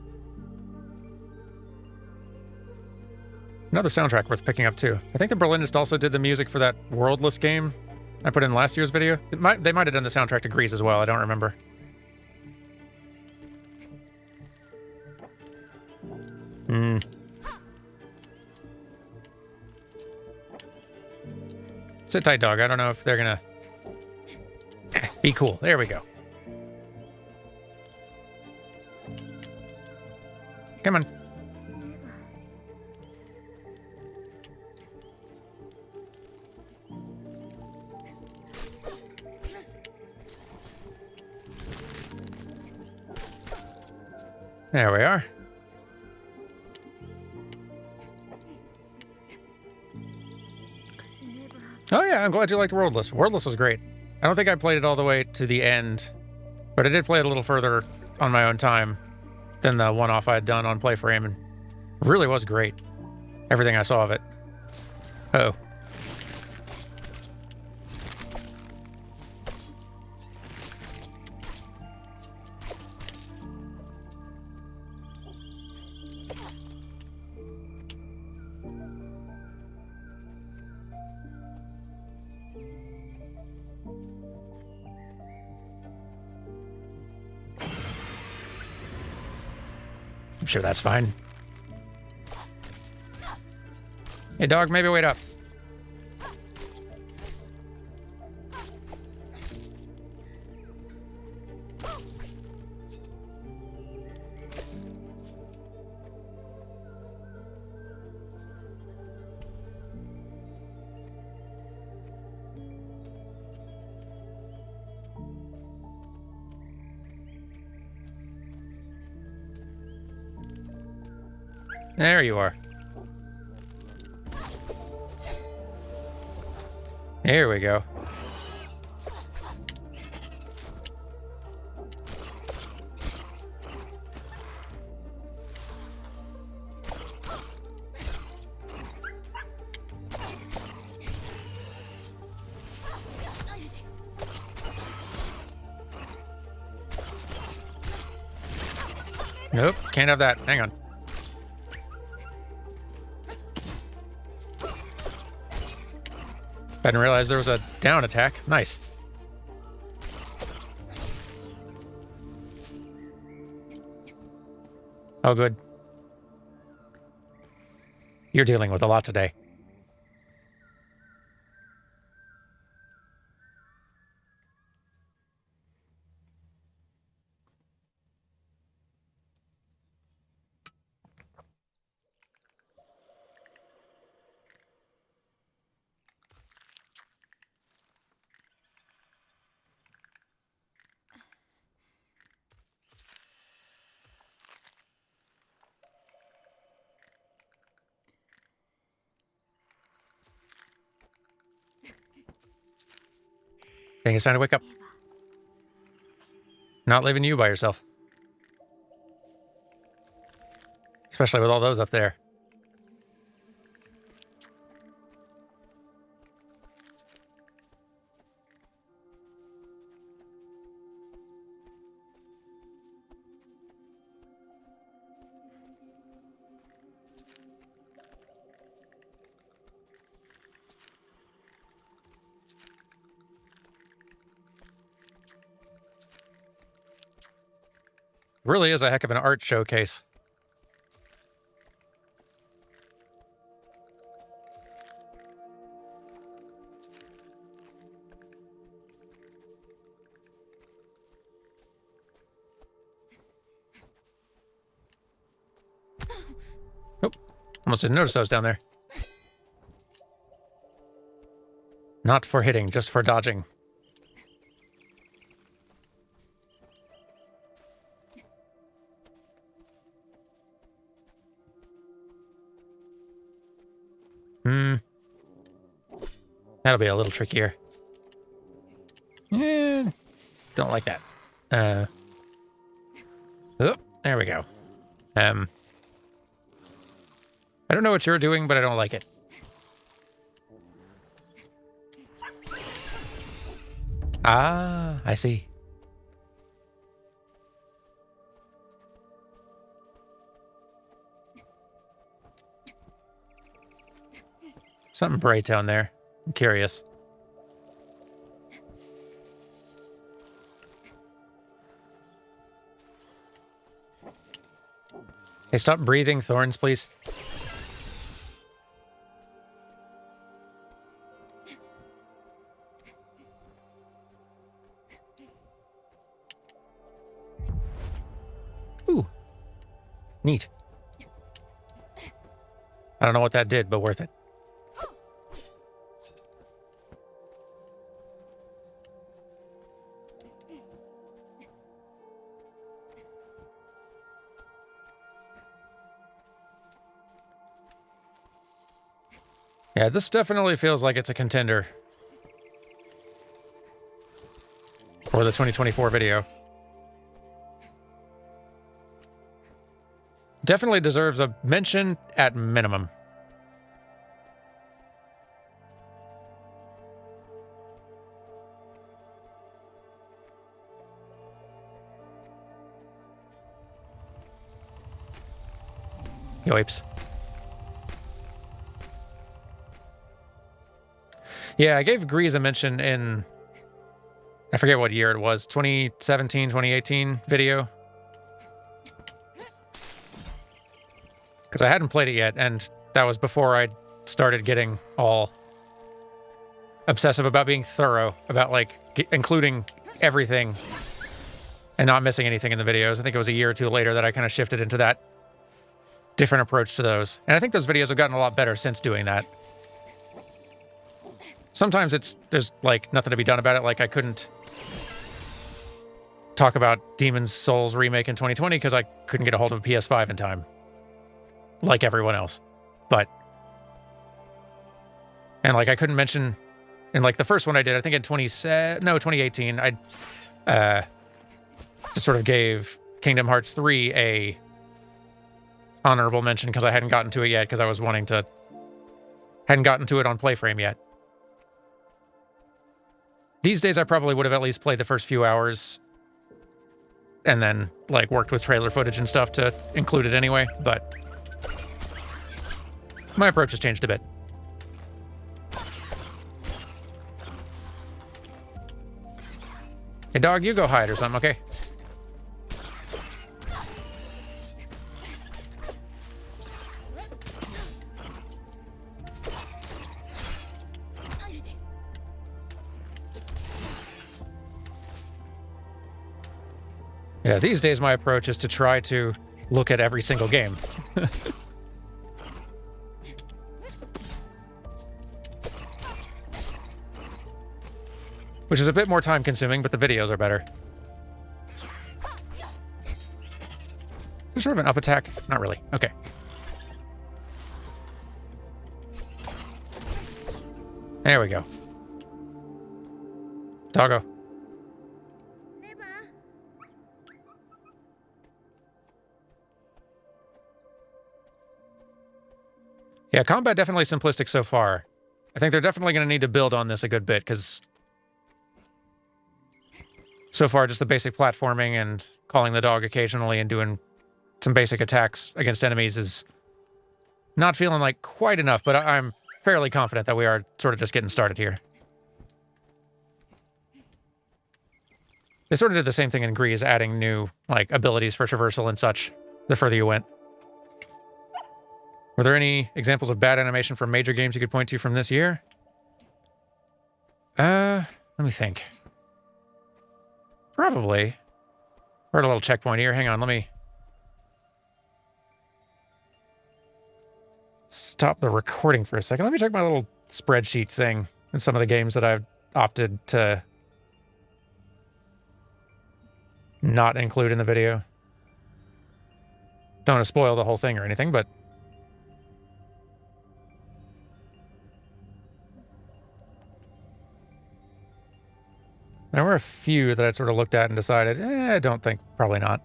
Another soundtrack worth picking up too. I think the Berlinist also did the music for that Worldless game I put in last year's video. They might have done the soundtrack to Grease as well. I don't remember. Sit tight, dog. I don't know if they're gonna be cool. There we go. Come on. There we are. Oh yeah, I'm glad you liked Worldless. Worldless was great. I don't think I played it all the way to the end, but I did play it a little further on my own time than the one-off I had done on Playframe, and it really was great. Everything I saw of it. Uh-oh. I'm sure that's fine. Hey, dog, maybe wait up. There you are. Here we go. Nope, can't have that. Hang on. I didn't realize there was a down attack. Nice. Oh, good. You're dealing with a lot today. Think it's time to wake up. Not leaving you by yourself. Especially with all those up there. Really is a heck of an art showcase. Nope. Almost didn't notice those down there. Not for hitting, just for dodging. That'll be a little trickier. Yeah, don't like that. Oh, there we go. I don't know what you're doing, but I don't like it. Ah, I see. Something bright down there. I'm curious. Hey, stop breathing thorns, please. Ooh. Neat. I don't know what that did, but worth it. Yeah, this definitely feels like it's a contender for the 2024 video. Definitely deserves a mention at minimum. Yoips. Yeah, I gave Grease a mention in, I forget what year it was, 2017, 2018 video. Because I hadn't played it yet, and that was before I started getting all obsessive about being thorough, about, like, including everything and not missing anything in the videos. I think it was a year or two later that I kind of shifted into that different approach to those. And I think those videos have gotten a lot better since doing that. Sometimes there's like nothing to be done about it. Like I couldn't talk about Demon's Souls remake in 2020 because I couldn't get a hold of a PS5 in time. Like everyone else. And like I couldn't mention, in like the first one I did, I think in 2018, I just sort of gave Kingdom Hearts 3 a honorable mention because I hadn't gotten to it yet because I was hadn't gotten to it on Playframe yet. These days, I probably would have at least played the first few hours and then like worked with trailer footage and stuff to include it anyway, but my approach has changed a bit. Hey dog, you go hide or something, okay? Yeah, these days my approach is to try to look at every single game. Which is a bit more time consuming, but the videos are better. Is there sort of an up attack? Not really. Okay. There we go. Doggo. Yeah, combat definitely simplistic so far. I think they're definitely going to need to build on this a good bit, because so far just the basic platforming and calling the dog occasionally and doing some basic attacks against enemies is not feeling like quite enough, but I'm fairly confident that we are sort of just getting started here. They sort of did the same thing in Grease, adding new like abilities for traversal and such the further you went. Were there any examples of bad animation from major games you could point to from this year? Let me think. Probably. We're at a little checkpoint here. Hang on, let me stop the recording for a second. Let me check my little spreadsheet thing and some of the games that I've opted to not include in the video. Don't want to spoil the whole thing or anything, but there were a few that I sort of looked at and decided, I don't think, probably not.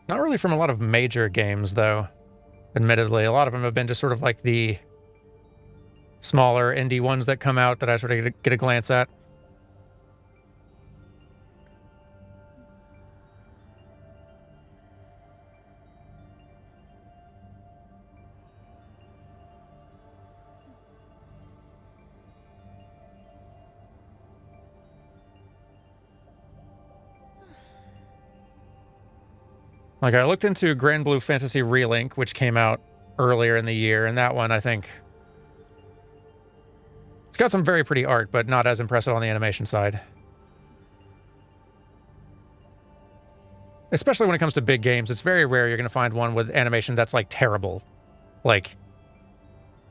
Not really from a lot of major games, though, admittedly. A lot of them have been just sort of like the smaller indie ones that come out that I sort of get a glance at. Like, I looked into Grand Blue Fantasy Relink, which came out earlier in the year, and that one, I think, it's got some very pretty art, but not as impressive on the animation side. Especially when it comes to big games, it's very rare you're going to find one with animation that's, like, terrible. Like,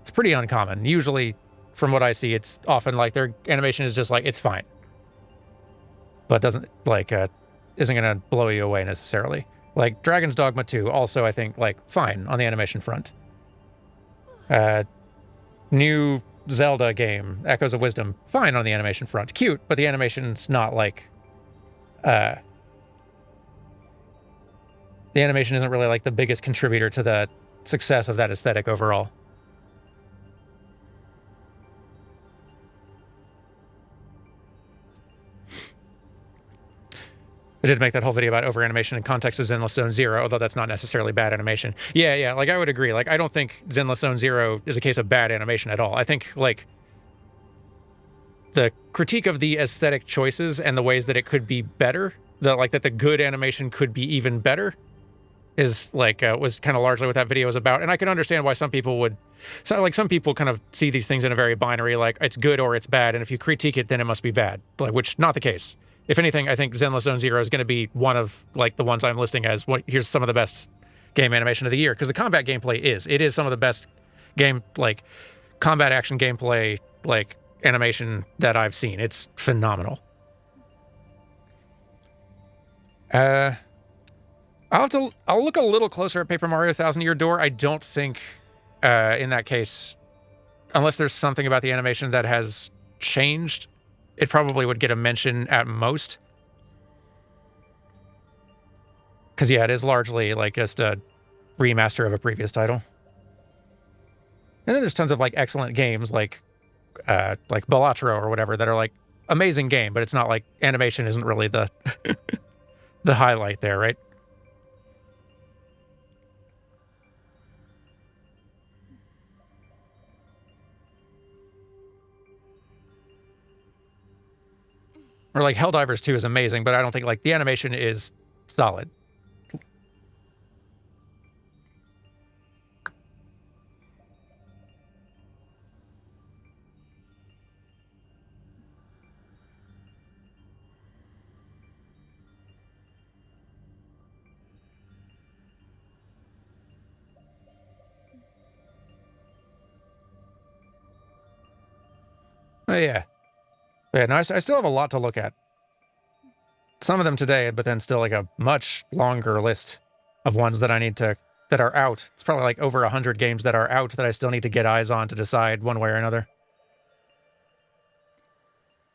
it's pretty uncommon. Usually, from what I see, it's often, like, their animation is just, like, it's fine. But doesn't, like, isn't going to blow you away, necessarily. Like, Dragon's Dogma 2, also, I think, like, fine on the animation front. New Zelda game, Echoes of Wisdom, fine on the animation front. Cute, but the animation's not, like... the animation isn't really, like, the biggest contributor to the success of that aesthetic overall. I did make that whole video about over-animation in context of Zenless Zone Zero, although that's not necessarily bad animation. Yeah, like, I would agree. Like, I don't think Zenless Zone Zero is a case of bad animation at all. I think, like, the critique of the aesthetic choices and the ways that it could be better, that the good animation could be even better, is, like, was kind of largely what that video was about. And I can understand why some people would... some people kind of see these things in a very binary, like, it's good or it's bad, and if you critique it, then it must be bad. Like, which, not the case. If anything, I think Zenless Zone Zero is going to be one of, like, the ones I'm listing as, here's some of the best game animation of the year. Because the combat gameplay it is some of the best game, like, combat action gameplay, like, animation that I've seen. It's phenomenal. I'll look a little closer at Paper Mario Thousand Year Door. I don't think, in that case, unless there's something about the animation that has changed, it probably would get a mention at most. Because, yeah, it is largely, like, just a remaster of a previous title. And then there's tons of, like, excellent games, like Balatro or whatever, that are, like, amazing game, but it's not, like, animation isn't really the the highlight there, right? Or, like, Helldivers 2 is amazing, but I don't think, like, the animation is solid. Oh, yeah. Yeah, no, I still have a lot to look at. Some of them today, but then still like a much longer list of ones that I need to, that are out. It's probably like over 100 games that are out that I still need to get eyes on to decide one way or another.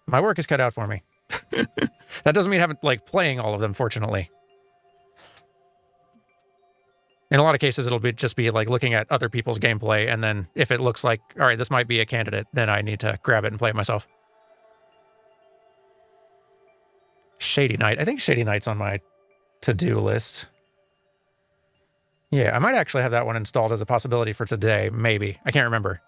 My work is cut out for me. That doesn't mean I haven't, like, playing all of them, fortunately. In a lot of cases, it'll just be like looking at other people's gameplay, and then if it looks like, all right, this might be a candidate, then I need to grab it and play it myself. Shady Knight. I think Shady Knight's on my to-do list. Yeah, I might actually have that one installed as a possibility for today, maybe. I can't remember.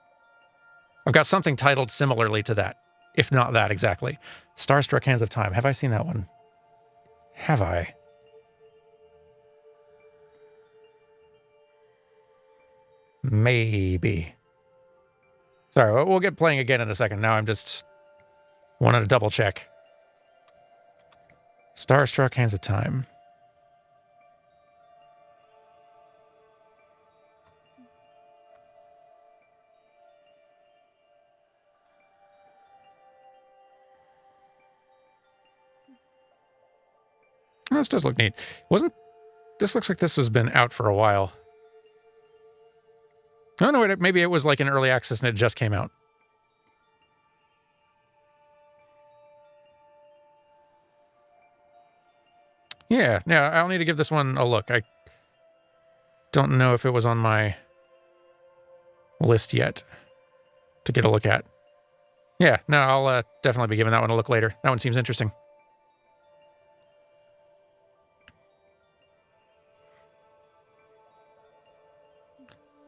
I've got something titled similarly to that, if not that exactly. Starstruck Hands of Time. Have I seen that one? Have I? Maybe. Sorry, we'll get playing again in a second. Now I'm just wanted to double check. Starstruck Hands of Time. Oh, this does look neat. This looks like this has been out for a while. Oh, no, wait, maybe it was like in early access and it just came out. Yeah, I'll need to give this one a look. I don't know if it was on my list yet to get a look at. Yeah, no, I'll definitely be giving that one a look later. That one seems interesting.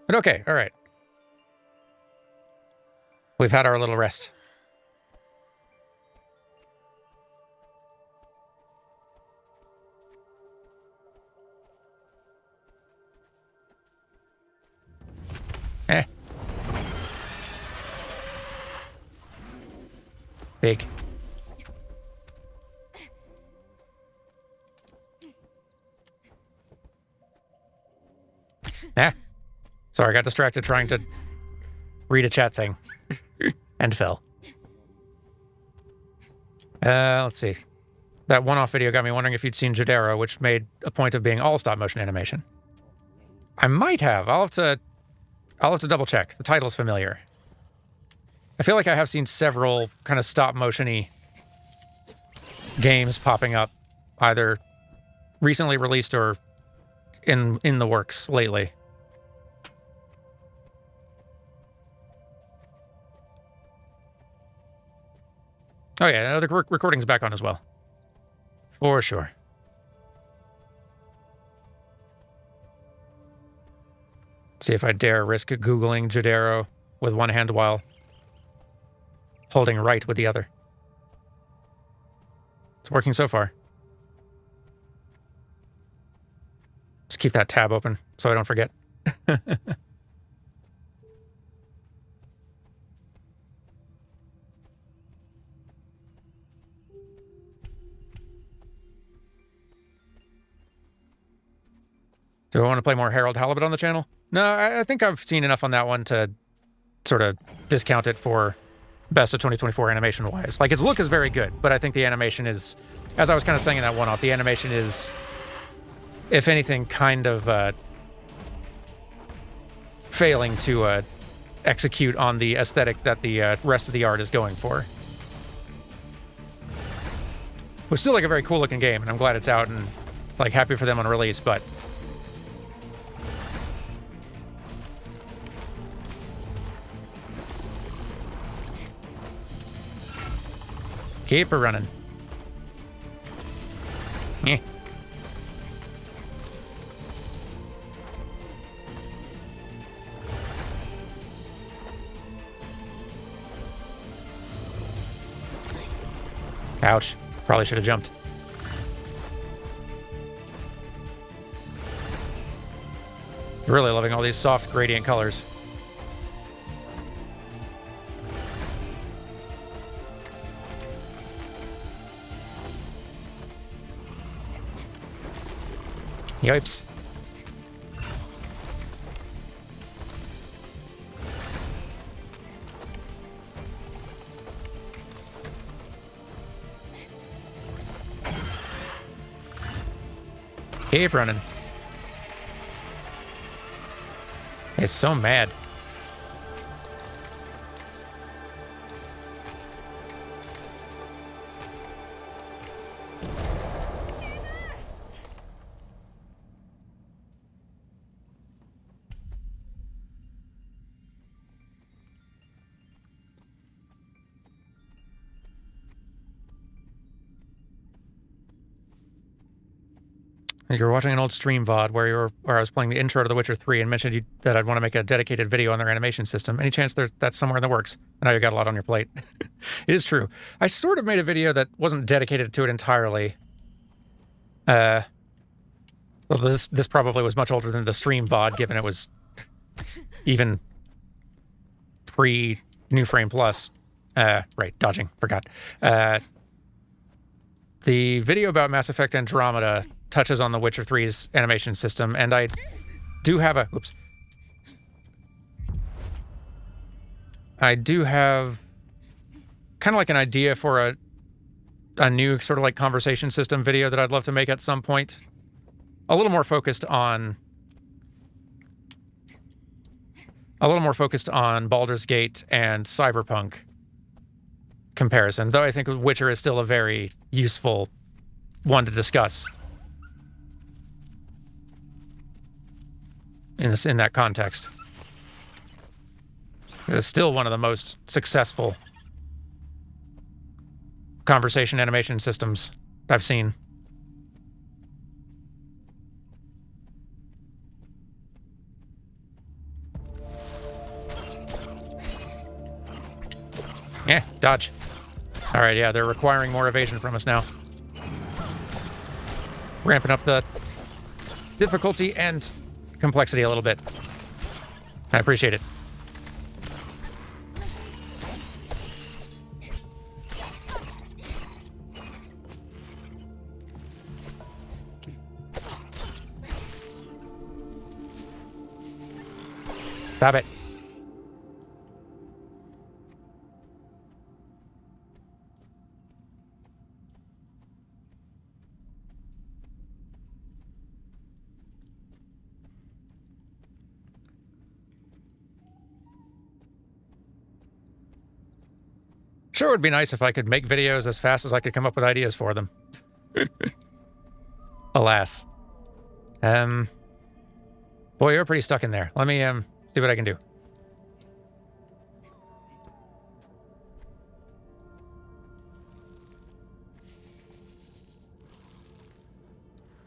But okay, all right. We've had our little rest. Big. Sorry, I got distracted trying to read a chat thing. And fell. Let's see. That one-off video got me wondering if you'd seen Jodaro, which made a point of being all stop-motion animation. I might have. I'll have to double-check. The title's familiar. I feel like I have seen several kind of stop-motion-y games popping up, either recently released or in the works lately. Oh yeah, the recording's back on as well. For sure. See if I dare risk Googling Jodaro with one hand while holding right with the other. It's working so far. Just keep that tab open so I don't forget. Do I want to play more Harold Halibut on the channel? No, I think I've seen enough on that one to sort of discount it for best of 2024 animation-wise. Like, its look is very good, but I think the animation is, as I was kind of saying in that one-off, the animation is, if anything, kind of failing to execute on the aesthetic that the rest of the art is going for. It's still like a very cool-looking game, and I'm glad it's out, and like, happy for them on release, but... Keep her running. Yeah. Ouch. Probably should have jumped. Really loving all these soft gradient colors. Yipes. Keep running. It's so mad. You were watching an old stream VOD where I was playing the intro to The Witcher 3 and mentioned that I'd want to make a dedicated video on their animation system. Any chance that's somewhere in the works? I know you got a lot on your plate. It is true. I sort of made a video that wasn't dedicated to it entirely. Well, this probably was much older than the stream VOD, given it was even pre-New Frame Plus. Right, dodging, forgot. The video about Mass Effect Andromeda touches on The Witcher 3's animation system, and I do have a... Oops. I do have kind of like an idea for a new sort of like conversation system video that I'd love to make at some point. A little more focused on... Baldur's Gate and Cyberpunk comparison, though I think Witcher is still a very useful one to discuss. In that context. It's still one of the most successful conversation animation systems I've seen. Yeah, dodge. All right, yeah, they're requiring more evasion from us now. Ramping up the difficulty and complexity a little bit. I appreciate it. Stop it. Sure would be nice if I could make videos as fast as I could come up with ideas for them. Alas. Boy, you're pretty stuck in there. Let me see what I can do.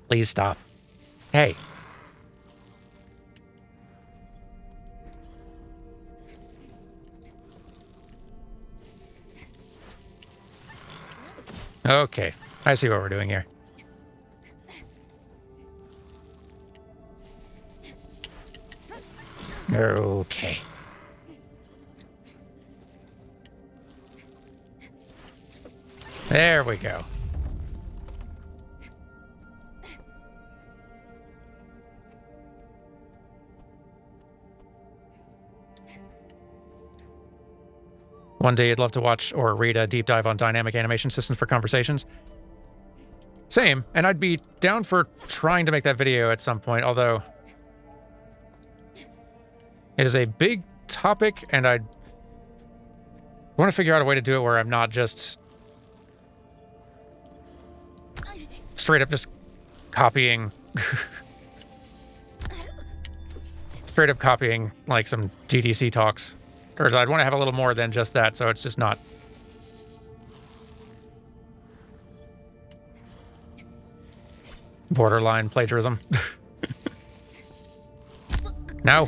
Please stop. Hey. Okay, I see what we're doing here. Okay. There we go. One day you'd love to watch or read a deep dive on dynamic animation systems for conversations. Same, and I'd be down for trying to make that video at some point, although it is a big topic, and I want to figure out a way to do it where I'm not just straight up just copying, straight up copying like some GDC talks. Or I'd want to have a little more than just that, so it's just not. Borderline plagiarism. No.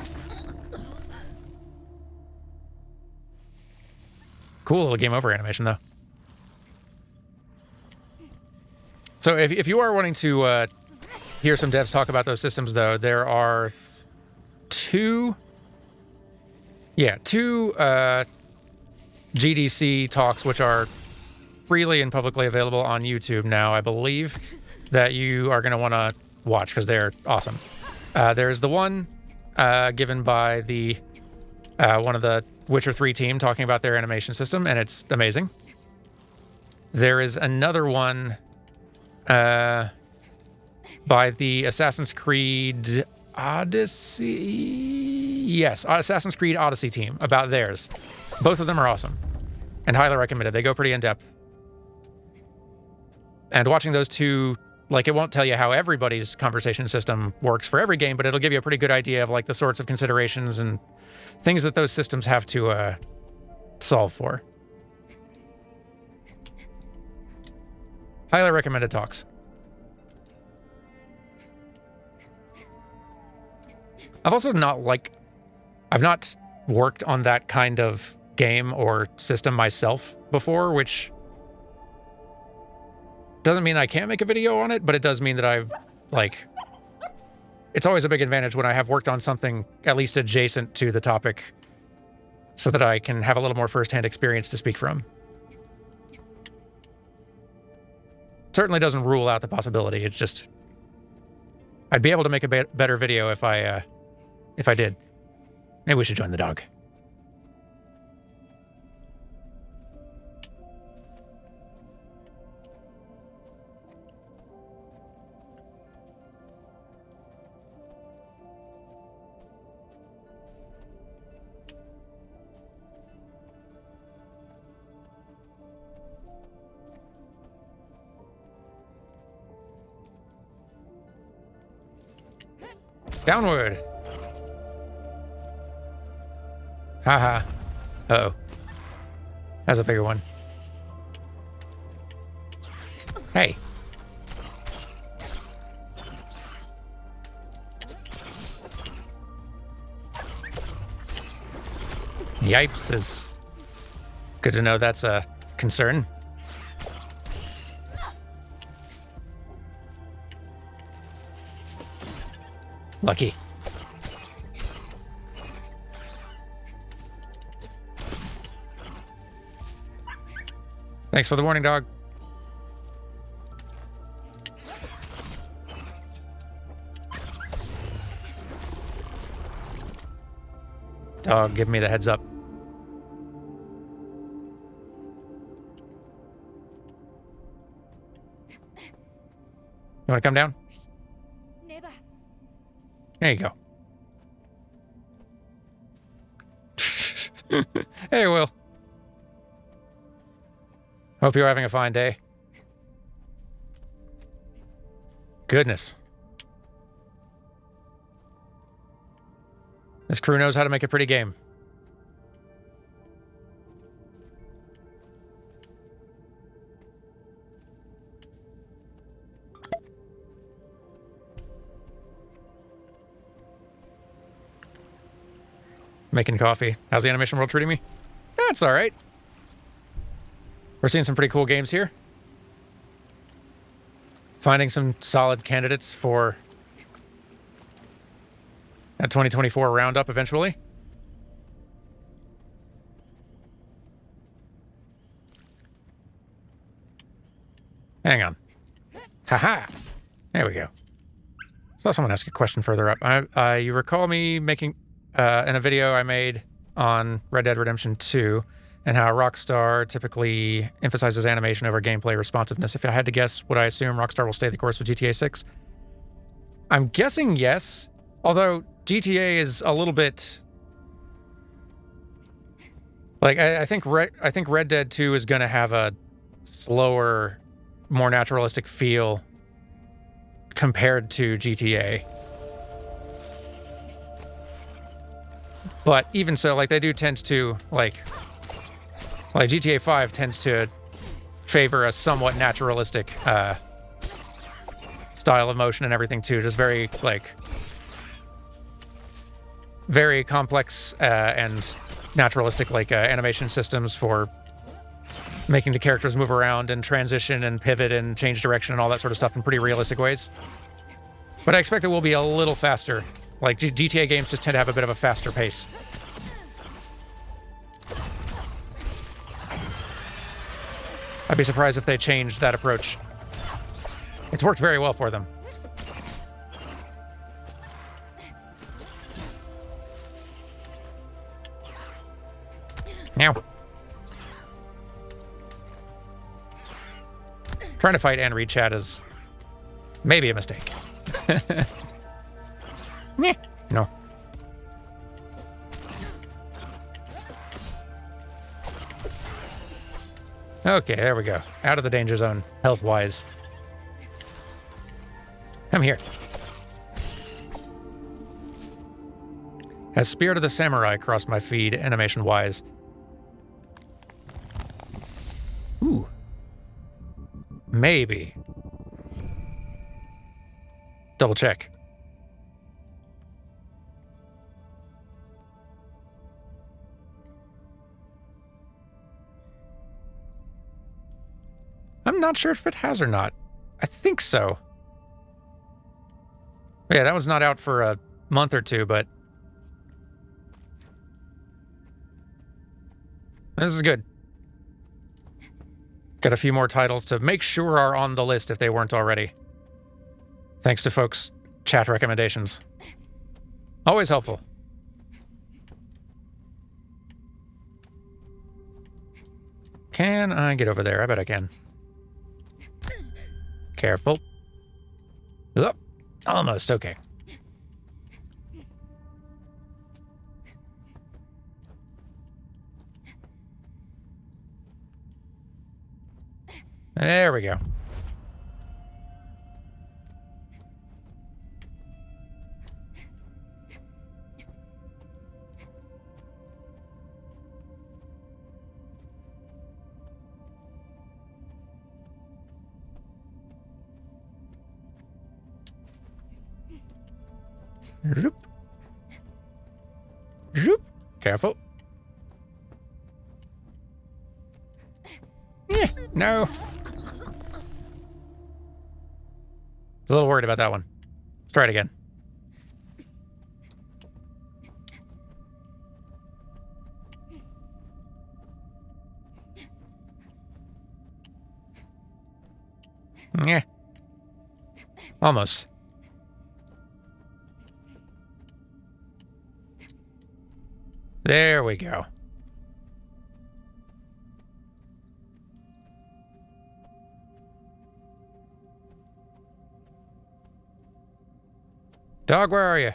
Cool little game over animation, though. So if you are wanting to hear some devs talk about those systems, though, there are two GDC talks, which are freely and publicly available on YouTube now, I believe, that you are going to want to watch because they're awesome. There's the one given by the one of the Witcher 3 team talking about their animation system, and it's amazing. There is another one by the Assassin's Creed Odyssey. Yes, Assassin's Creed Odyssey team about theirs. Both of them are awesome and highly recommended. They go pretty in depth. And watching those two, like, it won't tell you how everybody's conversation system works for every game, but it'll give you a pretty good idea of like the sorts of considerations and things that those systems have to solve for. Highly recommended talks. I've also I've not worked on that kind of game or system myself before, which doesn't mean I can't make a video on it, but it does mean that I've, it's always a big advantage when I have worked on something at least adjacent to the topic so that I can have a little more firsthand experience to speak from. Certainly doesn't rule out the possibility. It's just, I'd be able to make a better video if I did. Maybe we should join the dog. Downward. Haha. Uh-oh. That's a bigger one. Hey. Yipes is good to know that's a concern. Lucky. Thanks for the warning, dog. Dog, give me the heads up. You want to come down? Neva. There you go. Hey, Will. Hope you're having a fine day. Goodness. This crew knows how to make a pretty game. Making coffee. How's the animation world treating me? That's all right. We're seeing some pretty cool games here. Finding some solid candidates for that 2024 roundup eventually. Hang on. Haha. There we go. Saw someone ask a question further up. You recall me making in a video I made on Red Dead Redemption 2 and how Rockstar typically emphasizes animation over gameplay responsiveness. If I had to guess, would I assume Rockstar will stay the course with GTA 6? I'm guessing yes, although GTA is a little bit like I think Red Dead 2 is going to have a slower, more naturalistic feel compared to GTA. But even so, like, they do tend to, like GTA 5 tends to favor a somewhat naturalistic style of motion and everything too. Just very, like, very complex and naturalistic, like, animation systems for making the characters move around and transition and pivot and change direction and all that sort of stuff in pretty realistic ways. But I expect it will be a little faster. Like, GTA games just tend to have a bit of a faster pace. I'd be surprised if they changed that approach. It's worked very well for them. Now. Trying to fight and read chat is maybe a mistake. No. Okay, there we go. Out of the danger zone, health-wise. Come here. Has Spirit of the Samurai crossed my feed, animation-wise? Ooh. Maybe. Double check. I'm not sure if it has or not. I think so. Yeah, that was not out for a month or two, but this is good. Got a few more titles to make sure are on the list if they weren't already. Thanks to folks' chat recommendations. Always helpful. Can I get over there? I bet I can. Careful. Oh, almost. Okay. There we go. Zoop. Zoop. Careful. No. I was a little worried about that one. Let's try it again. Yeah. Almost. There we go. Dog, where are you?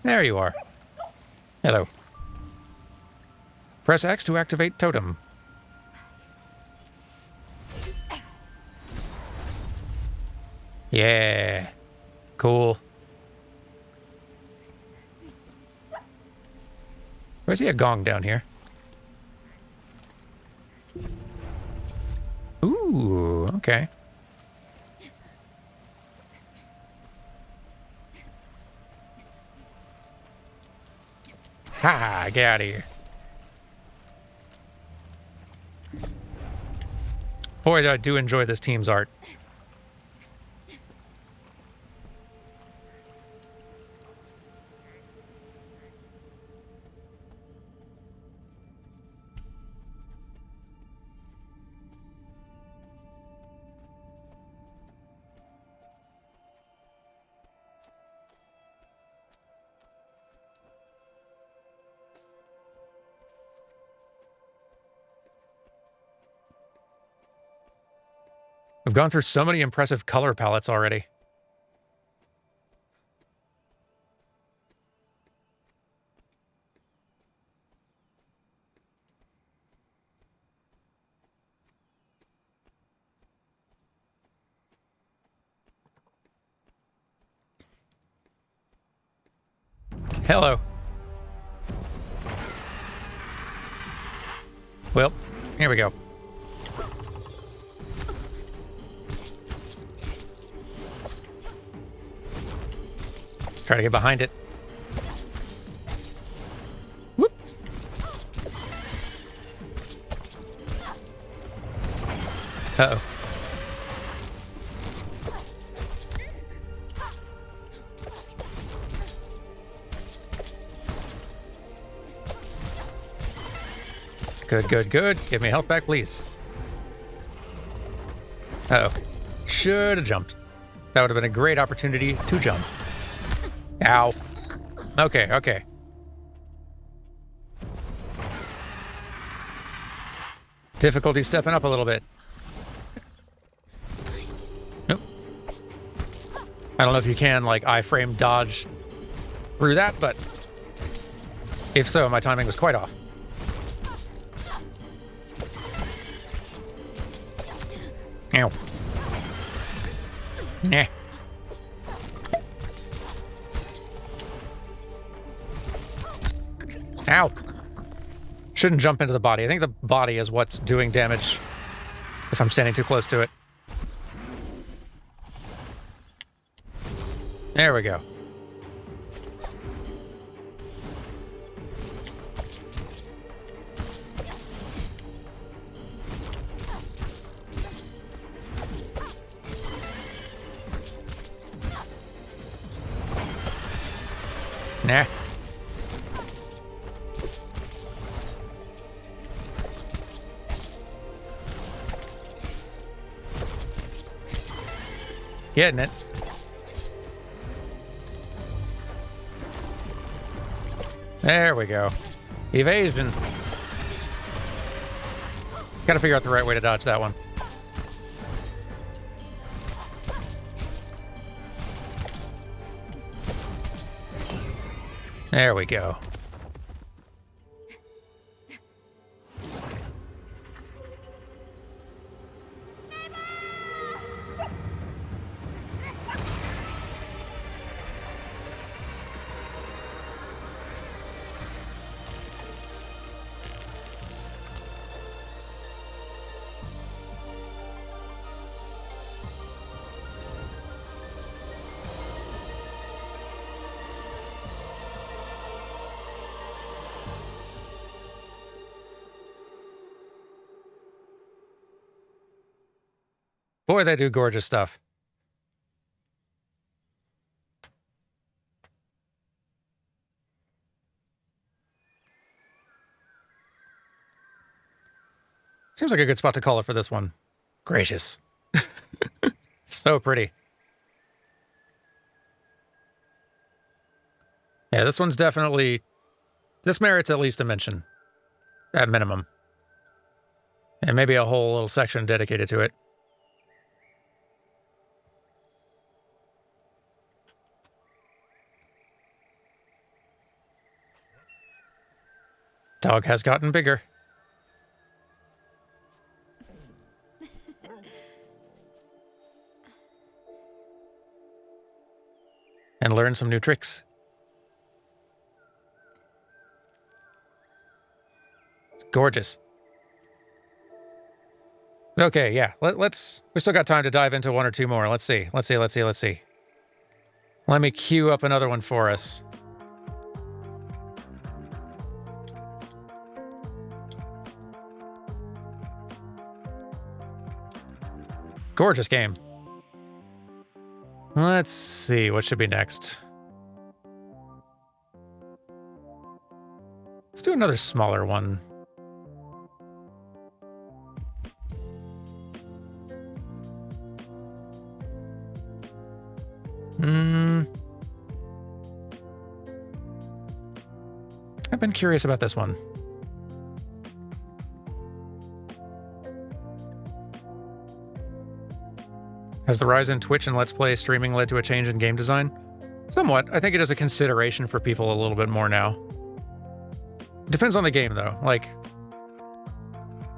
There you are. Hello. Press X to activate totem. Yeah. Cool. Where's he a gong down here? Ooh, okay. Ha! Get out of here. Boy, I do enjoy this team's art. We've gone through so many impressive color palettes already. Hello. Well, here we go. Try to get behind it. Whoop. Uh-oh. Good, good, good. Give me health back, please. Uh-oh. Should have jumped. That would have been a great opportunity to jump. Ow. Okay, okay. Difficulty stepping up a little bit. Nope. I don't know if you can, like, iframe dodge through that, but if so, my timing was quite off. Ow. Nah. Ow. Shouldn't jump into the body. I think the body is what's doing damage if I'm standing too close to it. There we go. Nah. Getting it. There we go. Evasion. Gotta figure out the right way to dodge that one. There we go. Boy, they do gorgeous stuff. Seems like a good spot to call it for this one. Gracious. So pretty. Yeah, this one's definitely... This merits at least a mention. At minimum. And maybe a whole little section dedicated to it. Dog has gotten bigger. And learn some new tricks. It's gorgeous. Okay, yeah. Let's... We still got time to dive into one or two more. Let's see. Let's see. Let me queue up another one for us. Gorgeous game. Let's see, what should be next? Let's do another smaller one. I've been curious about this one. Has the rise in Twitch and Let's Play streaming led to a change in game design? Somewhat. I think it is a consideration for people a little bit more now. It depends on the game, though. Like,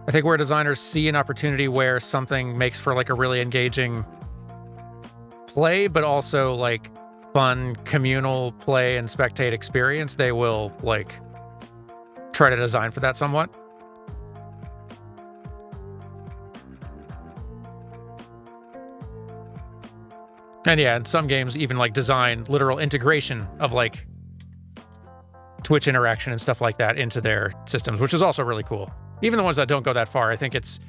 I think where designers see an opportunity where something makes for, like, a really engaging play, but also, like, fun communal play and spectate experience, they will like try to design for that somewhat. And yeah, in some games even like design literal integration of like Twitch interaction and stuff like that into their systems, which is also really cool. Even the ones that don't go that far, I think it's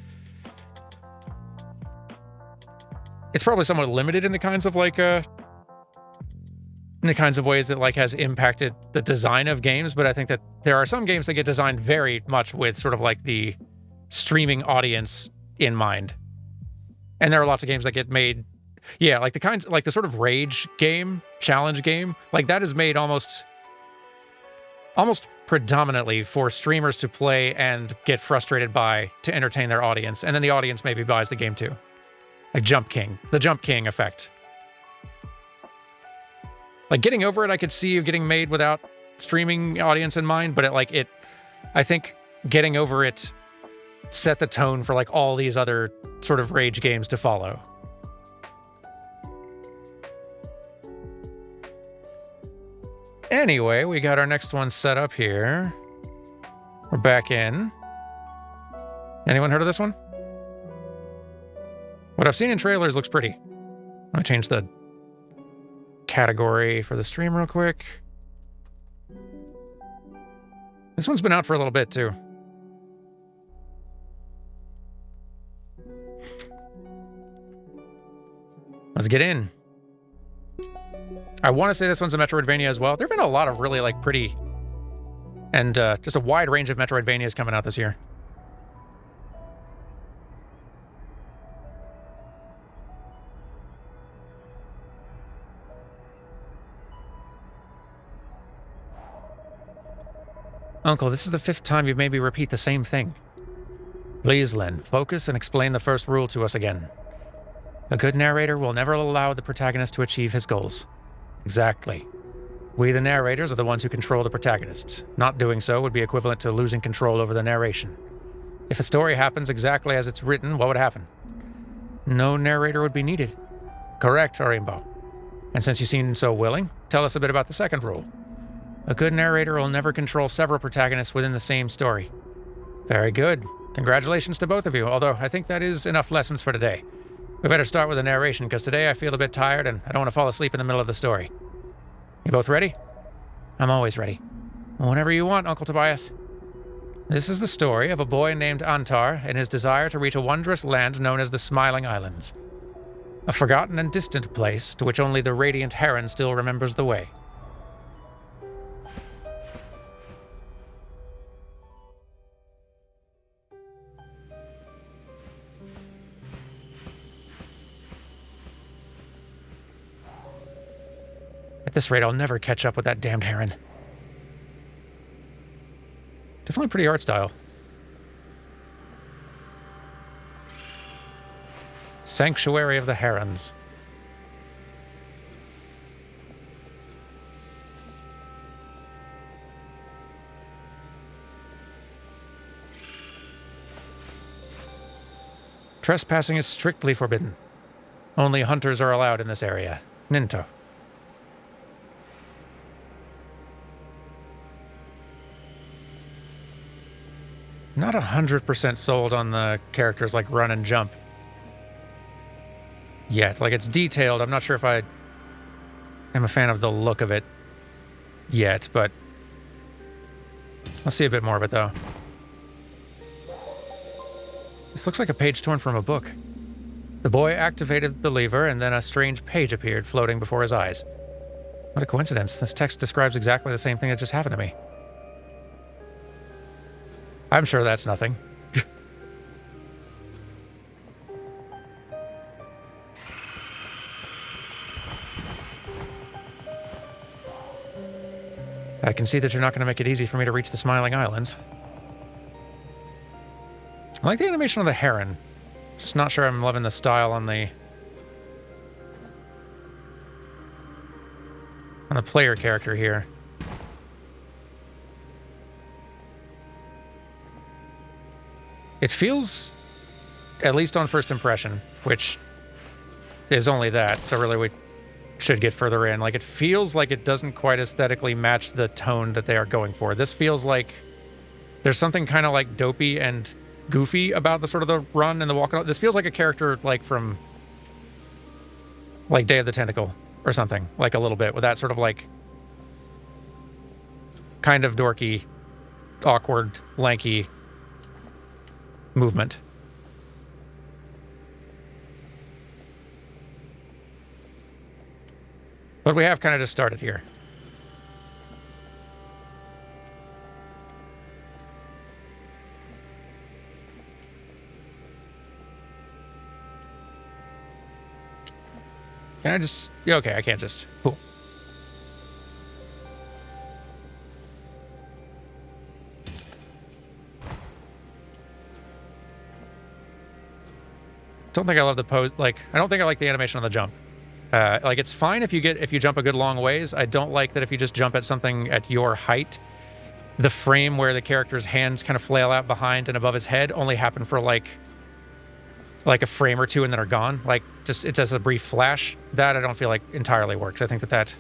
probably somewhat limited in the kinds of like in the kinds of ways that like has impacted the design of games, but I think that there are some games that get designed very much with sort of like the streaming audience in mind. And there are lots of games that get made, yeah, like the kinds, like the sort of rage game, challenge game, like that is made almost predominantly for streamers to play and get frustrated by to entertain their audience. And then the audience maybe buys the game too. Like Jump King, the Jump King effect. Like Getting Over It, I could see getting made without streaming audience in mind, but I think Getting Over It set the tone for like all these other sort of rage games to follow. Anyway, we got our next one set up here. We're back in. Anyone heard of this one? What I've seen in trailers looks pretty. Let me change the category for the stream real quick. This one's been out for a little bit too. Let's get in. I want to say this one's a Metroidvania as well. There have been a lot of really like pretty and just a wide range of Metroidvanias coming out this year. Uncle, this is the 5th time you've made me repeat the same thing. Please, Len, focus and explain the first rule to us again. A good narrator will never allow the protagonist to achieve his goals. Exactly. We, the narrators, are the ones who control the protagonists. Not doing so would be equivalent to losing control over the narration. If a story happens exactly as it's written, what would happen? No narrator would be needed. Correct, Rainbow. And since you seem so willing, tell us a bit about the second rule. A good narrator will never control several protagonists within the same story. Very good. Congratulations to both of you, although I think that is enough lessons for today. We better start with the narration, because today I feel a bit tired and I don't want to fall asleep in the middle of the story. You both ready? I'm always ready. Whenever you want, Uncle Tobias. This is the story of a boy named Antar and his desire to reach a wondrous land known as the Smiling Islands. A forgotten and distant place to which only the Radiant Heron still remembers the way. At this rate, I'll never catch up with that damned heron. Definitely pretty art style. Sanctuary of the Herons. Trespassing is strictly forbidden. Only hunters are allowed in this area. Ninto. Not 100% sold on the characters like run and jump yet. Like, it's detailed. I'm not sure if I am a fan of the look of it yet, but I'll see a bit more of it, though. This looks like a page torn from a book. The boy activated the lever, and then a strange page appeared, floating before his eyes. What a coincidence. This text describes exactly the same thing that just happened to me. I'm sure that's nothing. I can see that you're not going to make it easy for me to reach the Smiling Islands. I like the animation of the heron. Just not sure I'm loving the style on the player character here. It feels, at least on first impression, which is only that, so really should get further in. Like, it feels like it doesn't quite aesthetically match the tone that they are going for. This feels like there's something kind of like dopey and goofy about the sort of the run and the walk. This feels like a character like from like Day of the Tentacle or something, like a little bit, with that sort of like kind of dorky, awkward, lanky movement. But we have kind of just started here. Can I just... Yeah, okay, I can't just... Cool. Don't think I love the pose. Like, I don't think I like the animation on the jump. Like, it's fine if you jump a good long ways. I don't like that if you just jump at something at your height, the frame where the character's hands kind of flail out behind and above his head only happen for like a frame or two and then are gone. Like, just it's just a brief flash. That I don't feel like entirely works. I think that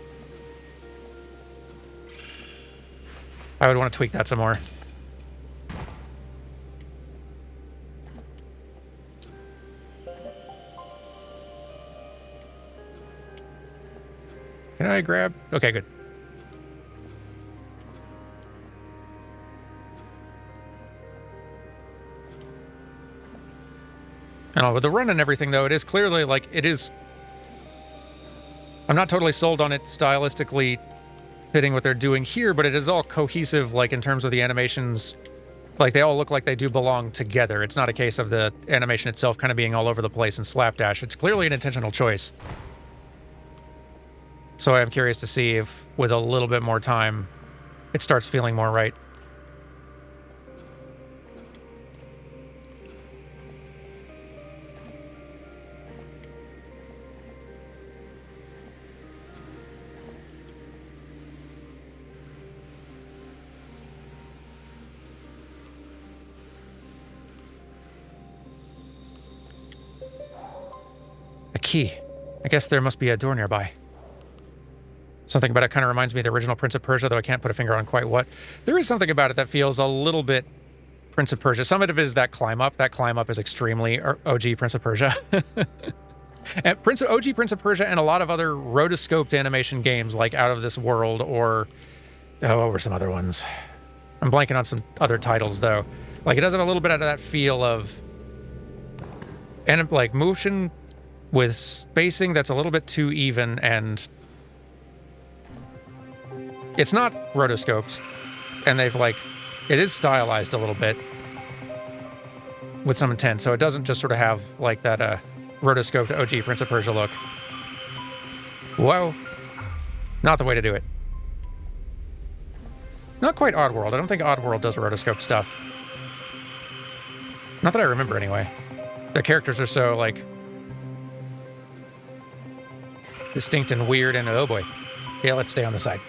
I would want to tweak that some more. Can I grab? Okay, good. I don't know, with the run and everything, though, it is clearly, like, it is... I'm not totally sold on it stylistically fitting what they're doing here, but it is all cohesive, like, in terms of the animations. Like, they all look like they do belong together. It's not a case of the animation itself kind of being all over the place and slapdash. It's clearly an intentional choice. So I'm curious to see if, with a little bit more time, it starts feeling more right. A key. I guess there must be a door nearby. Something about it kind of reminds me of the original Prince of Persia, though I can't put a finger on quite what. There is something about it that feels a little bit Prince of Persia. Some of it is that climb up. That climb up is extremely OG Prince of Persia. And OG Prince of Persia and a lot of other rotoscoped animation games like Out of This World or... Oh, what were some other ones? I'm blanking on some other titles, though. Like, it does have a little bit of that feel of... And, like, motion with spacing that's a little bit too even, and... It's not rotoscoped, and they've, like... It is stylized a little bit with some intent, so it doesn't just sort of have, like, that, rotoscoped OG Prince of Persia look. Whoa. Not the way to do it. Not quite Oddworld. I don't think Oddworld does rotoscope stuff. Not that I remember, anyway. The characters are so, like... distinct and weird, and oh boy. Yeah, let's stay on the side.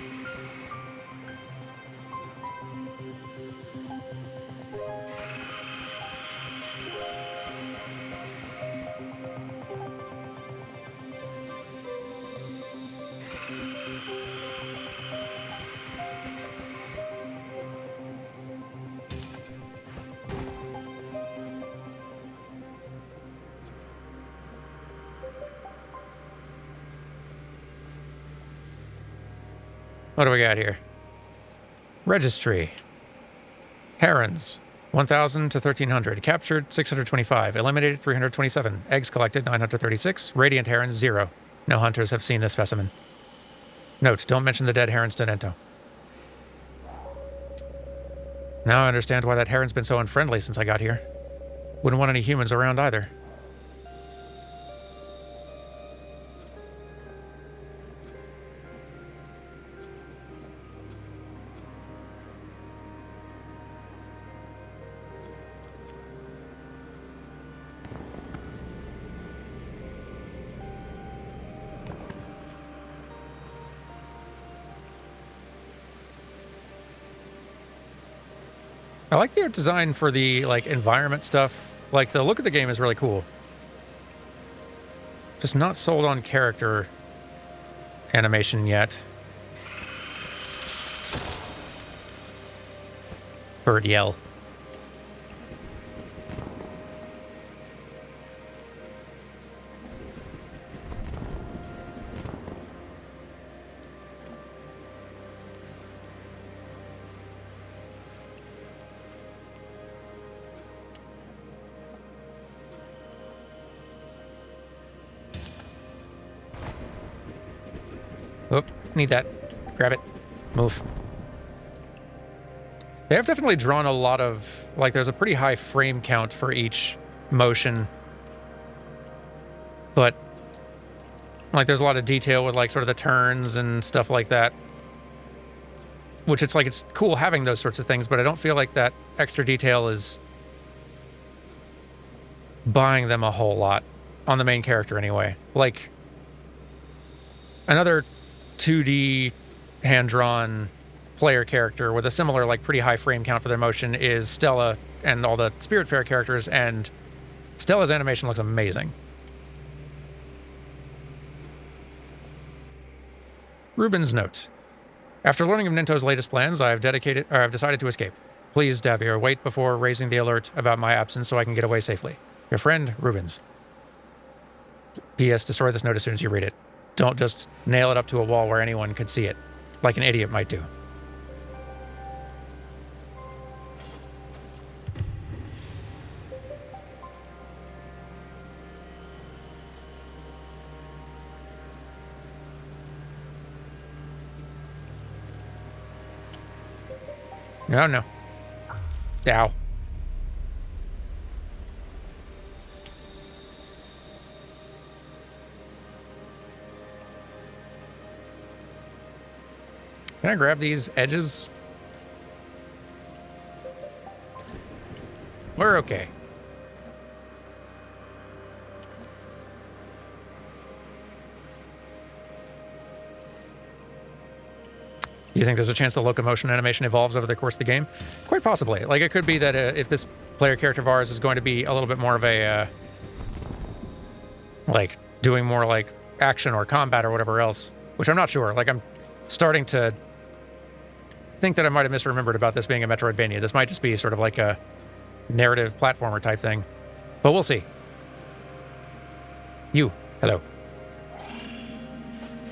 What do we got here? Registry. Herons, 1,000 to 1,300. Captured, 625. Eliminated, 327. Eggs collected, 936. Radiant herons, 0. No hunters have seen this specimen. Note, don't mention the dead heron's Denento. Now I understand why that heron's been so unfriendly since I got here. Wouldn't want any humans around either. I like the art design for the, like, environment stuff. Like, the look of the game is really cool. Just not sold on character animation yet. Bird yell. Oop, need that. Grab it. Move. They have definitely drawn a lot of, like, there's a pretty high frame count for each motion. But, like, there's a lot of detail with, like, sort of the turns and stuff like that. Which it's like, it's cool having those sorts of things, but I don't feel like that extra detail is buying them a whole lot. On the main character, anyway. Like, another 2D hand-drawn player character with a similar, like, pretty high frame count for their motion is Stella and all the Spiritfarer characters, and Stella's animation looks amazing. Ruben's note. After learning of Ninto's latest plans, I have decided to escape. Please, Davir, wait before raising the alert about my absence so I can get away safely. Your friend, Rubens. P.S. Destroy this note as soon as you read it. Don't just nail it up to a wall where anyone could see it, like an idiot might do. No. Ow. Can I grab these edges? We're okay. You think there's a chance the locomotion animation evolves over the course of the game? Quite possibly. Like, it could be that if this player character of ours is going to be a little bit more of a, like, doing more, like, action or combat or whatever else, which I'm not sure. Like, I'm starting to think that I might have misremembered about this being a Metroidvania. This might just be sort of like a narrative platformer type thing. But we'll see. You. Hello.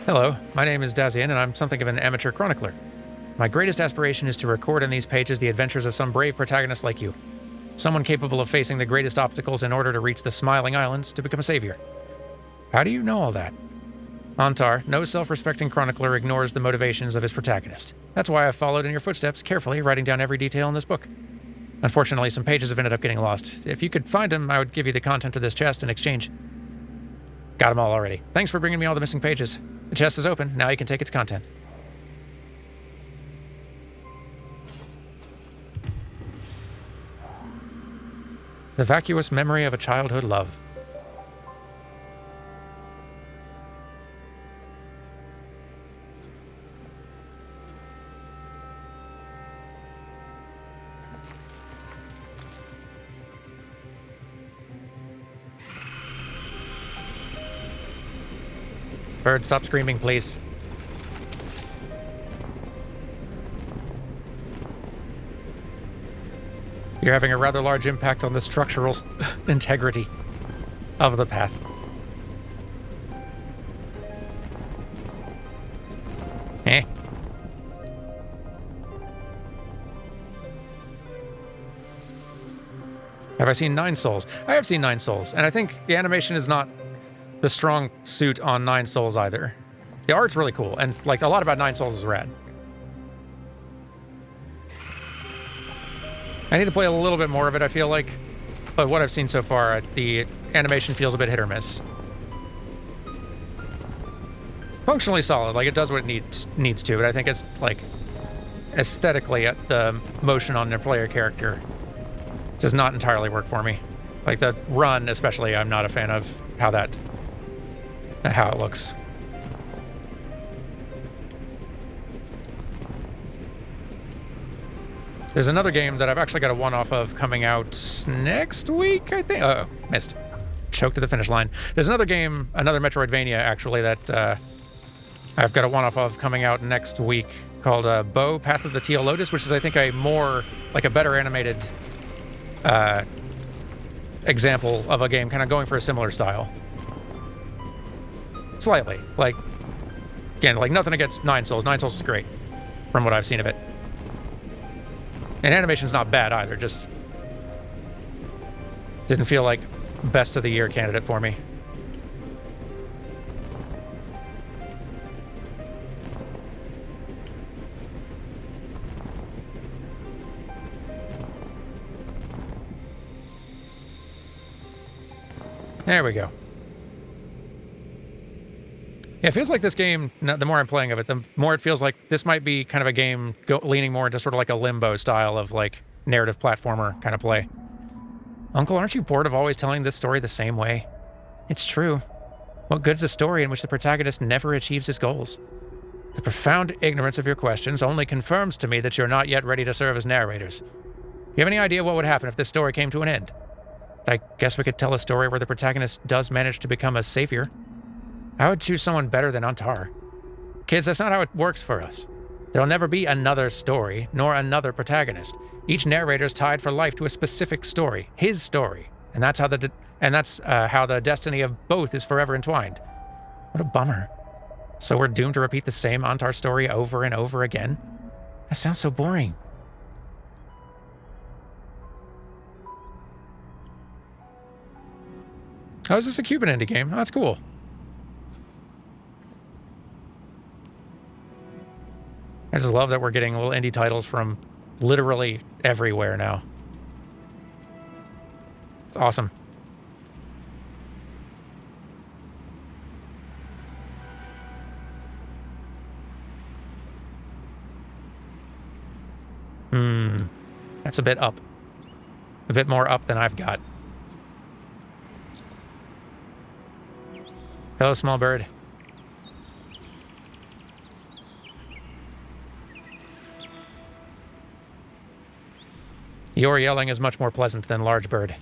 Hello, my name is Dazian, and I'm something of an amateur chronicler. My greatest aspiration is to record in these pages the adventures of some brave protagonist like you. Someone capable of facing the greatest obstacles in order to reach the Smiling Islands to become a savior. How do you know all that? Antar, no self-respecting chronicler ignores the motivations of his protagonist. That's why I've followed in your footsteps, carefully writing down every detail in this book. Unfortunately, some pages have ended up getting lost. If you could find them, I would give you the content of this chest in exchange. Got them all already. Thanks for bringing me all the missing pages. The chest is open. Now you can take its content. The vacuous memory of a childhood love. Bird, stop screaming, please. You're having a rather large impact on the structural integrity of the path. Eh. Have I seen Nine Souls? I have seen Nine Souls, and I think the animation is not the strong suit on Nine Souls either. The art's really cool, and like a lot about Nine Souls is rad. I need to play a little bit more of it, I feel like, but what I've seen so far, the animation feels a bit hit or miss. Functionally solid, like it does what it needs to, but I think it's like aesthetically the motion on their player character does not entirely work for me. Like the run, especially, I'm not a fan of how it looks. There's another game that I've actually got a one-off of coming out next week, I think. Uh-oh, missed. Choked to the finish line. There's another game, another Metroidvania, actually, that I've got a one-off of coming out next week called Bow, Path of the Teal Lotus, which is, I think, a better animated example of a game kind of going for a similar style. Slightly. Like, again, like nothing against Nine Souls. Nine Souls is great from what I've seen of it. And animation's not bad either, just didn't feel like best of the year candidate for me. There we go. Yeah, it feels like this game, the more I'm playing of it, the more it feels like this might be kind of a game leaning more into sort of like a Limbo style of like narrative platformer kind of play. Uncle, aren't you bored of always telling this story the same way? It's true. What good's a story in which the protagonist never achieves his goals? The profound ignorance of your questions only confirms to me that you're not yet ready to serve as narrators. You have any idea what would happen if this story came to an end? I guess we could tell a story where the protagonist does manage to become a savior. I would choose someone better than Antar. Kids, that's not how it works for us. There'll never be another story, nor another protagonist. Each narrator's tied for life to a specific story, his story, and that's how the destiny of both is forever entwined. What a bummer. So we're doomed to repeat the same Antar story over and over again? That sounds so boring. Oh, is this a Cuban indie game? Oh, that's cool. I just love that we're getting little indie titles from literally everywhere now. It's awesome. That's a bit up. A bit more up than I've got. Hello, small bird. Your yelling is much more pleasant than large bird.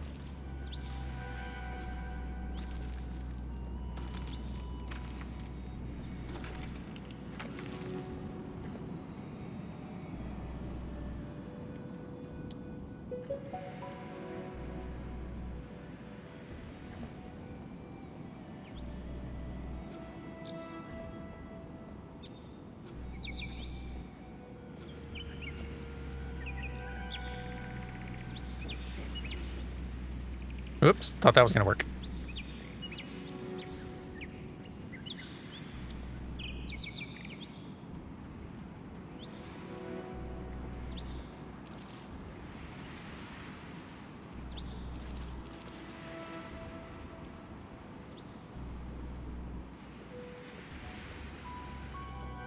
Oops, thought that was going to work.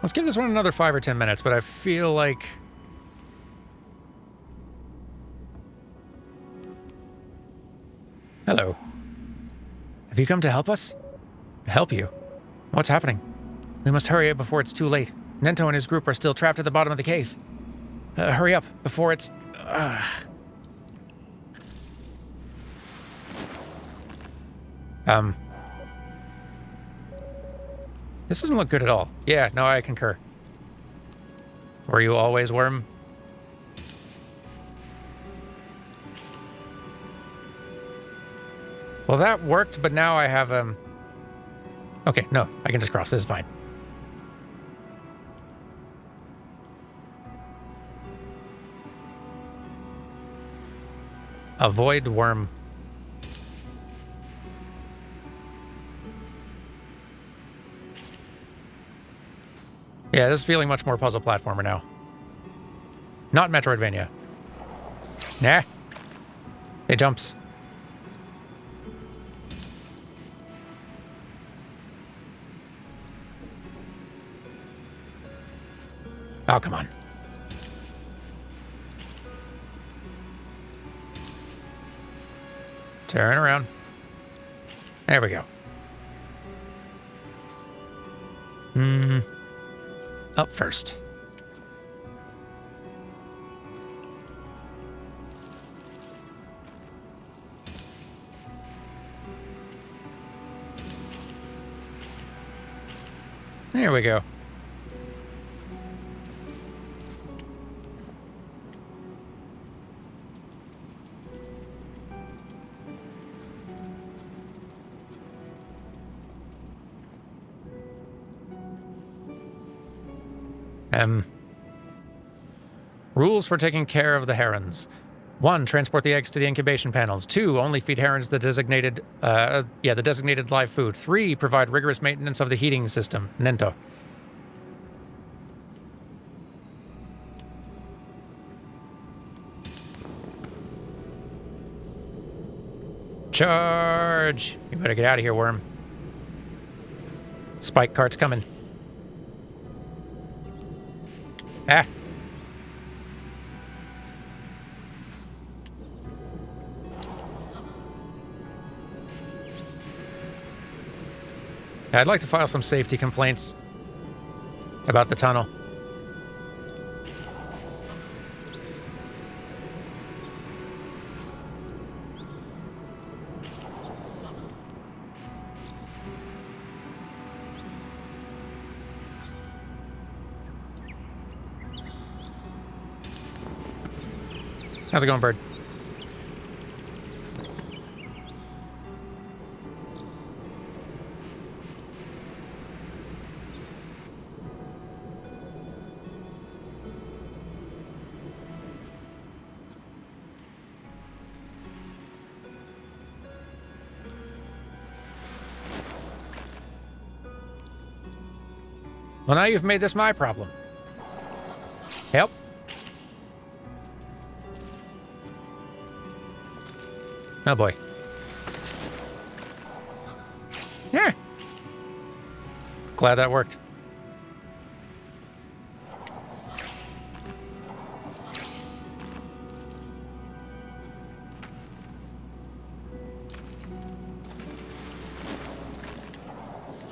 Let's give this one another 5 or 10 minutes, but I feel like... Hello. Have you come to help us? Help you? What's happening? We must hurry up before it's too late. Nento and his group are still trapped at the bottom of the cave. Hurry up before it's... This doesn't look good at all. Yeah, no, I concur. Were you always worm? Well, that worked, but now I have, Okay, no, I can just cross. This is fine. Avoid worm. Yeah, this is feeling much more puzzle platformer now. Not Metroidvania. Nah. They jumps. Oh, come on. Turn around. There we go. Up first. There we go. Rules for taking care of the herons. 1. Transport the eggs to the incubation panels. 2. Only feed herons the designated live food. 3. Provide rigorous maintenance of the heating system. Nento. Charge! You better get out of here, worm. Spike cart's coming. Ah! I'd like to file some safety complaints about the tunnel. How's it going, bird? Well, now you've made this my problem. Help. Oh boy. Yeah. Glad that worked.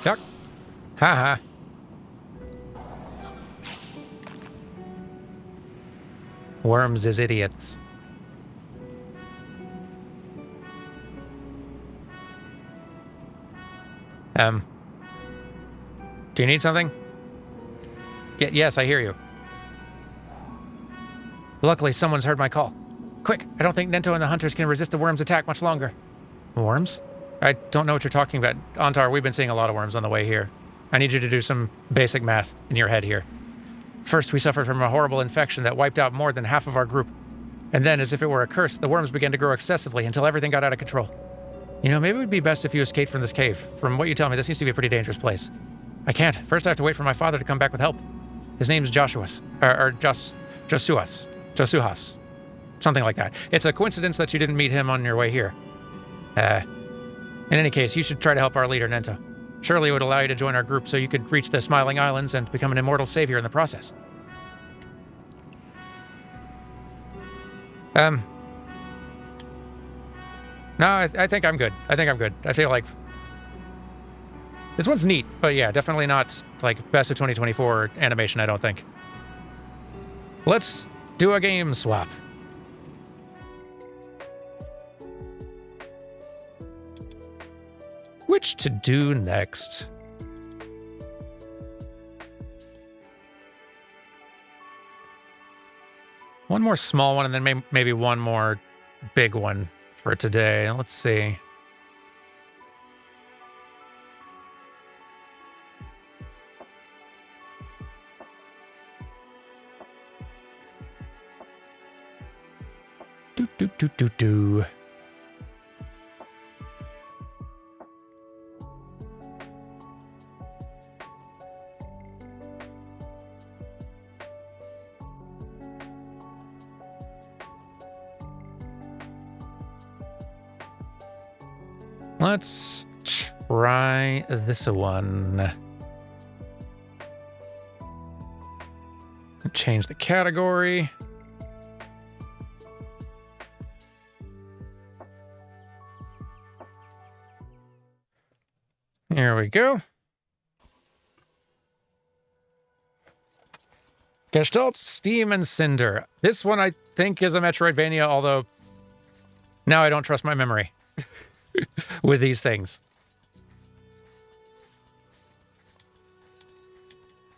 Duck. Ha ha. Worms is idiots. Do you need something? Yes, I hear you. Luckily, someone's heard my call. Quick, I don't think Nento and the hunters can resist the worms' attack much longer. Worms? I don't know what you're talking about. Antar, we've been seeing a lot of worms on the way here. I need you to do some basic math in your head here. First, we suffered from a horrible infection that wiped out more than half of our group. And then, as if it were a curse, the worms began to grow excessively until everything got out of control. You know, maybe it would be best if you escaped from this cave. From what you tell me, this seems to be a pretty dangerous place. I can't. First, I have to wait for my father to come back with help. His name's Josuas. Josuhas. Something like that. It's a coincidence that you didn't meet him on your way here. In any case, you should try to help our leader, Nento. Surely it would allow you to join our group so you could reach the Smiling Islands and become an immortal savior in the process. No, I think I'm good. I feel like this one's neat, but yeah, definitely not like best of 2024 animation, I don't think. Let's do a game swap. Which to do next? One more small one and then maybe one more big one for today. Let's see. Do. Let's try this one. Change the category. Here we go. Gestalt, Steam, and Cinder. This one I think is a Metroidvania, although now I don't trust my memory with these things.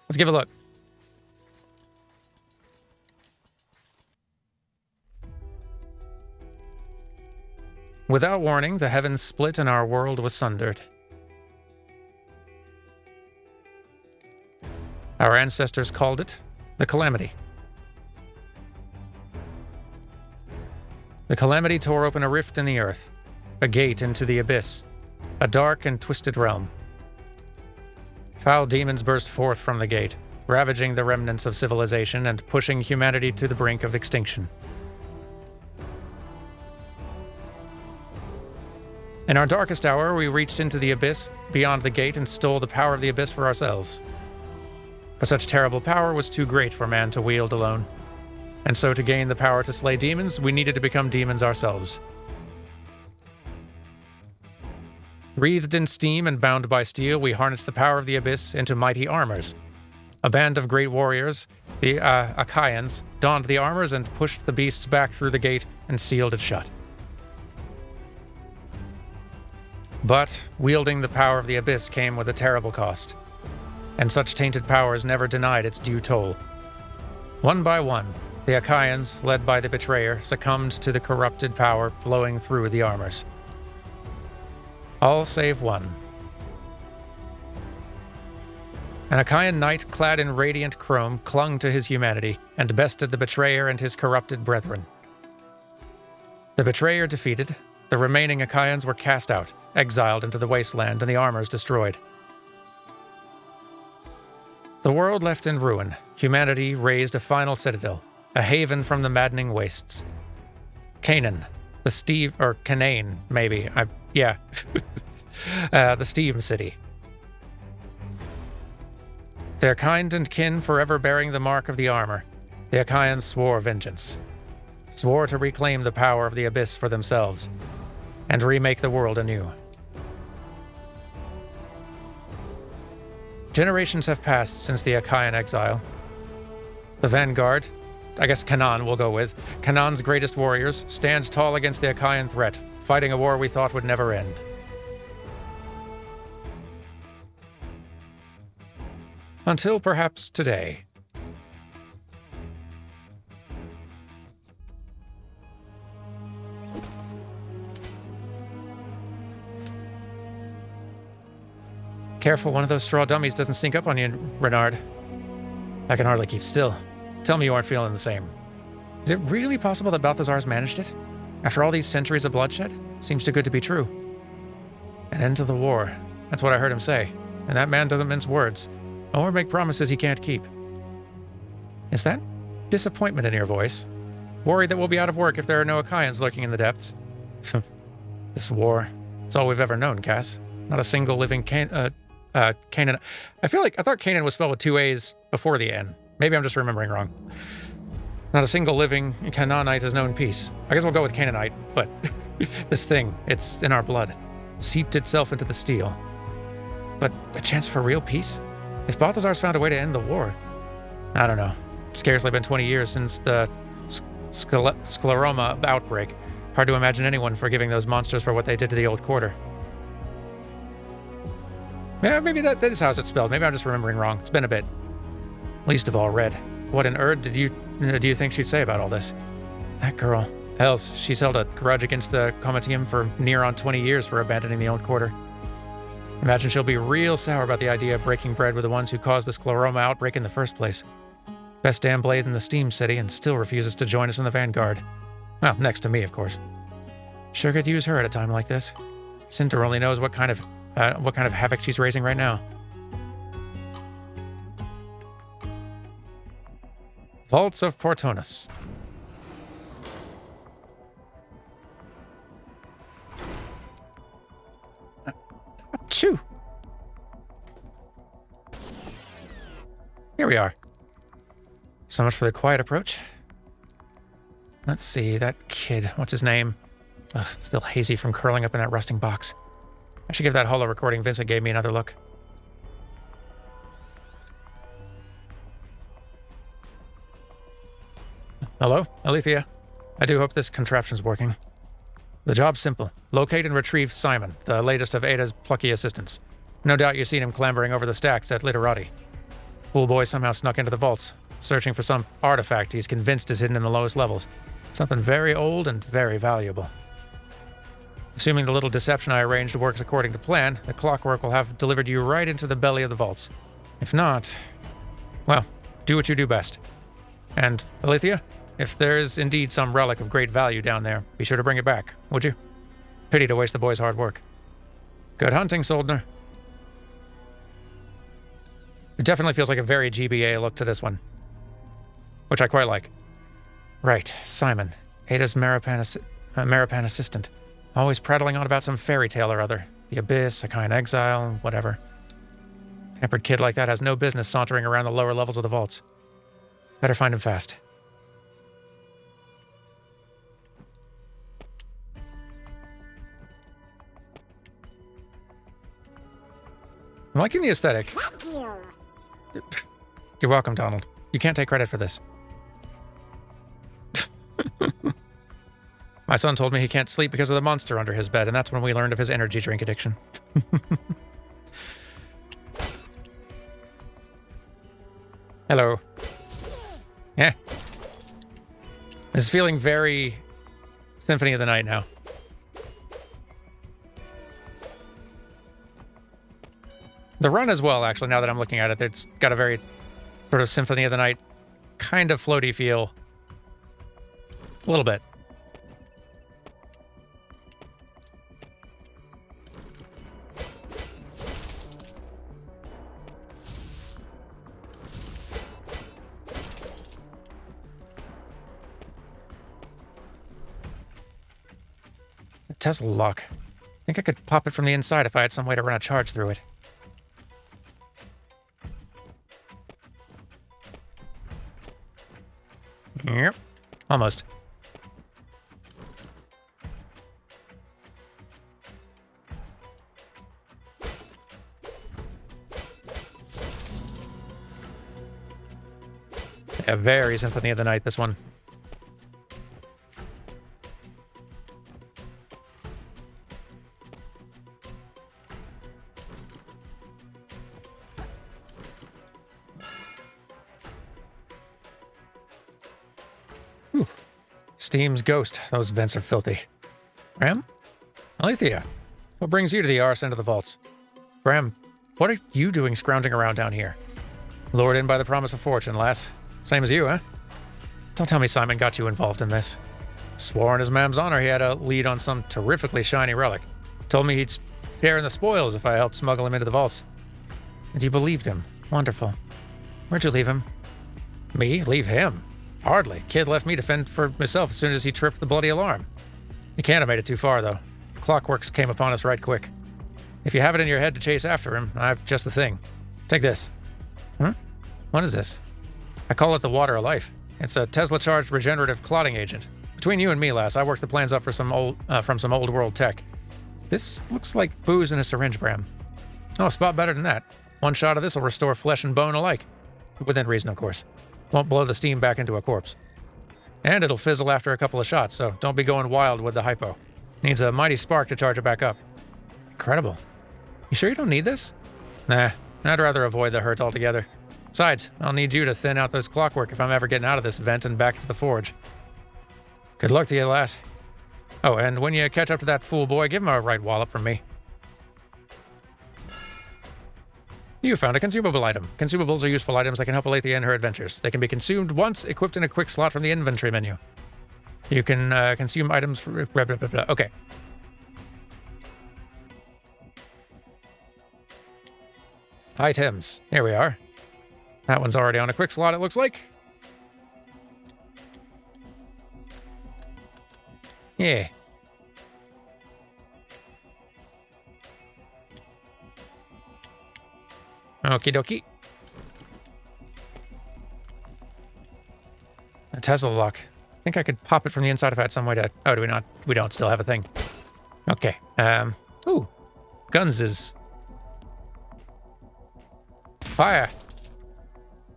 Let's give a look. Without warning, the heavens split and our world was sundered. Our ancestors called it the Calamity. The Calamity tore open a rift in the earth, a gate into the abyss, a dark and twisted realm. Foul demons burst forth from the gate, ravaging the remnants of civilization and pushing humanity to the brink of extinction. In our darkest hour, we reached into the abyss beyond the gate and stole the power of the abyss for ourselves. But such terrible power was too great for man to wield alone. And so to gain the power to slay demons, we needed to become demons ourselves. Wreathed in steam and bound by steel, we harnessed the power of the abyss into mighty armors. A band of great warriors, the Achaeans, donned the armors and pushed the beasts back through the gate and sealed it shut. But wielding the power of the abyss came with a terrible cost, and such tainted powers never denied its due toll. One by one, the Achaeans, led by the betrayer, succumbed to the corrupted power flowing through the armors. All save one. An Achaean knight clad in radiant chrome clung to his humanity and bested the betrayer and his corrupted brethren. The betrayer defeated, the remaining Achaeans were cast out, exiled into the wasteland, and the armors destroyed. The world left in ruin, humanity raised a final citadel, a haven from the maddening wastes. Canaan, the Canaan, maybe. The Steam City. Their kind and kin forever bearing the mark of the armor, the Achaeans swore vengeance. Swore to reclaim the power of the abyss for themselves, and remake the world anew. Generations have passed since the Achaean exile. The vanguard, I guess Canaan we'll go with, Canaan's greatest warriors, stand tall against the Achaean threat, fighting a war we thought would never end. Until perhaps today. Careful, one of those straw dummies doesn't sneak up on you, Renard. I can hardly keep still. Tell me you aren't feeling the same. Is it really possible that Balthazar's managed it? After all these centuries of bloodshed? Seems too good to be true. An end to the war. That's what I heard him say. And that man doesn't mince words, or make promises he can't keep. Is that disappointment in your voice? Worried that we'll be out of work if there are no Achaeans lurking in the depths? This war, it's all we've ever known, Cass. Not a single living Canaan. I thought Canaan was spelled with two A's before the N. Maybe I'm just remembering wrong. Not a single living Canaanite has known peace. I guess we'll go with Canaanite, but this thing, it's in our blood. Seeped itself into the steel. But a chance for real peace? If Balthazar's found a way to end the war, I don't know. It's scarcely been 20 years since the scleroma outbreak. Hard to imagine anyone forgiving those monsters for what they did to the old quarter. Yeah, maybe that is how it's spelled. Maybe I'm just remembering wrong. It's been a bit. Least of all, Red. What on earth do you think she'd say about all this? That girl. Hells, she's held a grudge against the Comitium for near on 20 years for abandoning the old quarter. Imagine she'll be real sour about the idea of breaking bread with the ones who caused the scleroma outbreak in the first place. Best damn blade in the Steam City and still refuses to join us in the vanguard. Well, next to me, of course. Sure could use her at a time like this. Cinder only knows what kind of havoc she's raising right now. Vaults of Portonus. Achoo! Here we are. So much for the quiet approach. Let's see, that kid, what's his name? Ugh, it's still hazy from curling up in that rusting box. I should give that holo recording Vincent gave me another look. Hello, Alethea. I do hope this contraption's working. The job's simple. Locate and retrieve Simon, the latest of Ada's plucky assistants. No doubt you've seen him clambering over the stacks at Literati. Fool boy somehow snuck into the vaults, searching for some artifact he's convinced is hidden in the lowest levels. Something very old and very valuable. Assuming the little deception I arranged works according to plan, the clockwork will have delivered you right into the belly of the vaults. If not, well, Do what you do best. And, Alethea, if there is indeed some relic of great value down there, be sure to bring it back, would you? Pity to waste the boy's hard work. Good hunting, Soldner. It definitely feels like a very GBA look to this one, which I quite like. Right, Simon, Ada's Maripan assistant, always prattling on about some fairy tale or other. The Abyss, a kind exile, whatever. Pampered kid like that has no business sauntering around the lower levels of the vaults. Better find him fast. I'm liking the aesthetic. Thank you. You're welcome, Donald. You can't take credit for this. My son told me he can't sleep because of the monster under his bed, and that's when we learned of his energy drink addiction. Hello. Yeah. This is feeling very Symphony of the Night now. The run as well, actually, now that I'm looking at it, it's got a very sort of Symphony of the Night kind of floaty feel. A little bit. Tesla lock. I think I could pop it from the inside if I had some way to run a charge through it. Yep. Almost. Yeah, very Symphony of the Night, this one. Steam's ghost. Those vents are filthy. Bram? Alethea, what brings you to the arse end of the vaults? Bram, what are you doing scrounging around down here? Lured in by the promise of fortune, lass. Same as you, huh? Don't tell me Simon got you involved in this. Swore on his mam's honor he had a lead on some terrifically shiny relic. Told me he'd share in the spoils if I helped smuggle him into the vaults. And you believed him. Wonderful. Where'd you leave him? Me? Leave him? Hardly. Kid left me to fend for myself as soon as he tripped the bloody alarm. You can't have made it too far, though. Clockworks came upon us right quick. If you have it in your head to chase after him, I've just the thing. Take this. What is this? I call it the Water of Life. It's a Tesla-charged regenerative clotting agent. Between you and me, lass, I worked the plans up for some from some old world tech. This looks like booze in a syringe, Bram. Oh, a spot better than that. One shot of this will restore flesh and bone alike. Within reason, of course. Won't blow the steam back into a corpse. And it'll fizzle after a couple of shots, so don't be going wild with the hypo. Needs a mighty spark to charge it back up. Incredible. You sure you don't need this? Nah, I'd rather avoid the hurt altogether. Besides, I'll need you to thin out those clockwork if I'm ever getting out of this vent and back to the forge. Good luck to you, lass. Oh, and when you catch up to that fool boy, give him a right wallop from me. You found a consumable item. Consumables are useful items that can help Alethea in her adventures. They can be consumed once, equipped in a quick slot from the inventory menu. You can consume items for... Blah, blah, blah, blah. Okay. Items. Here we are. That one's already on a quick slot, it looks like. Yeah. Okie dokie. A Tesla lock. I think I could pop it from the inside if I had some way to... Oh, do we not? We don't still have a thing. Okay. Ooh. Guns is... Fire.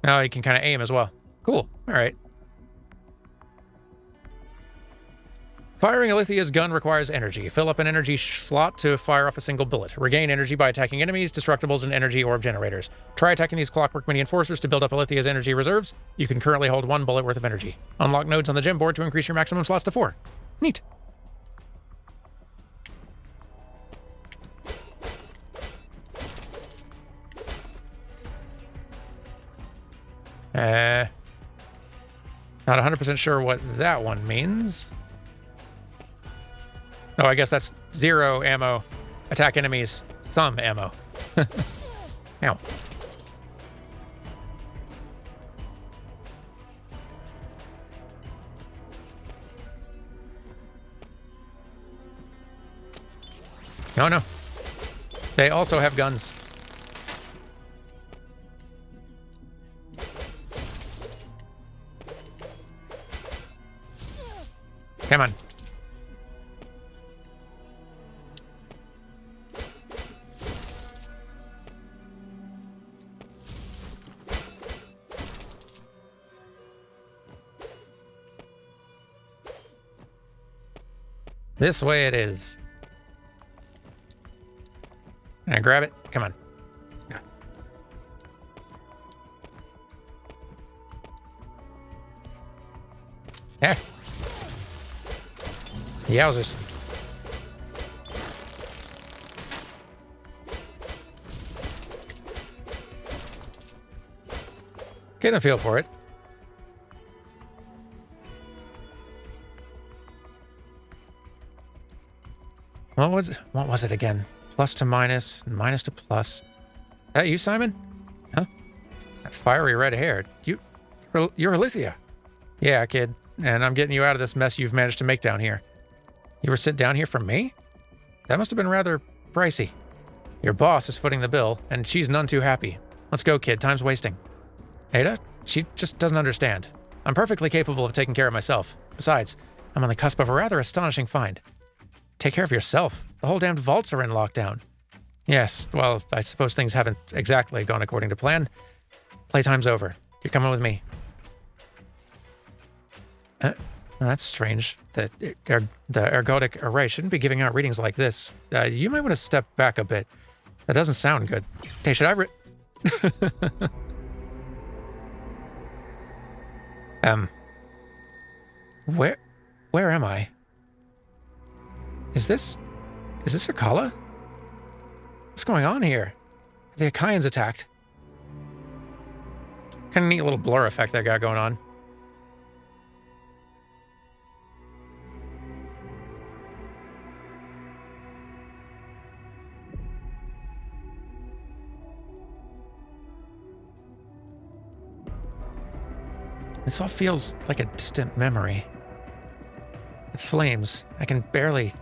Oh, you can kind of aim as well. Cool. All right. Firing Alethea's gun requires energy. Fill up an energy slot to fire off a single bullet. Regain energy by attacking enemies, destructibles, and energy orb generators. Try attacking these clockwork mini enforcers to build up Alethea's energy reserves. You can currently hold 1 bullet worth of energy. Unlock nodes on the gem board to increase your maximum slots to 4. Neat. Not 100% sure what that one means. Oh, I guess that's 0 ammo. Attack enemies, some ammo. Ow. No, no. They also have guns. Come on. This way it is. Can I grab it? Come on. Yeah. Yowzers. Getting a feel for it. What was it again? Plus to minus, minus to plus. That you, Simon? Huh? That fiery red hair. You're Alithia. Yeah, kid. And I'm getting you out of this mess you've managed to make down here. You were sent down here for me? That must have been rather pricey. Your boss is footing the bill, and she's none too happy. Let's go, kid. Time's wasting. Ada? She just doesn't understand. I'm perfectly capable of taking care of myself. Besides, I'm on the cusp of a rather astonishing find. Take care of yourself. The whole damned vaults are in lockdown. Yes, well, I suppose things haven't exactly gone according to plan. Playtime's over. You're coming with me. That's strange. The ergodic array shouldn't be giving out readings like this. You might want to step back a bit. That doesn't sound good. Hey, should I Where am I? Is this Akala? What's going on here? The Akaians attacked. Kind of neat little blur effect that got going on. This all feels like a distant memory. The flames, I can barely...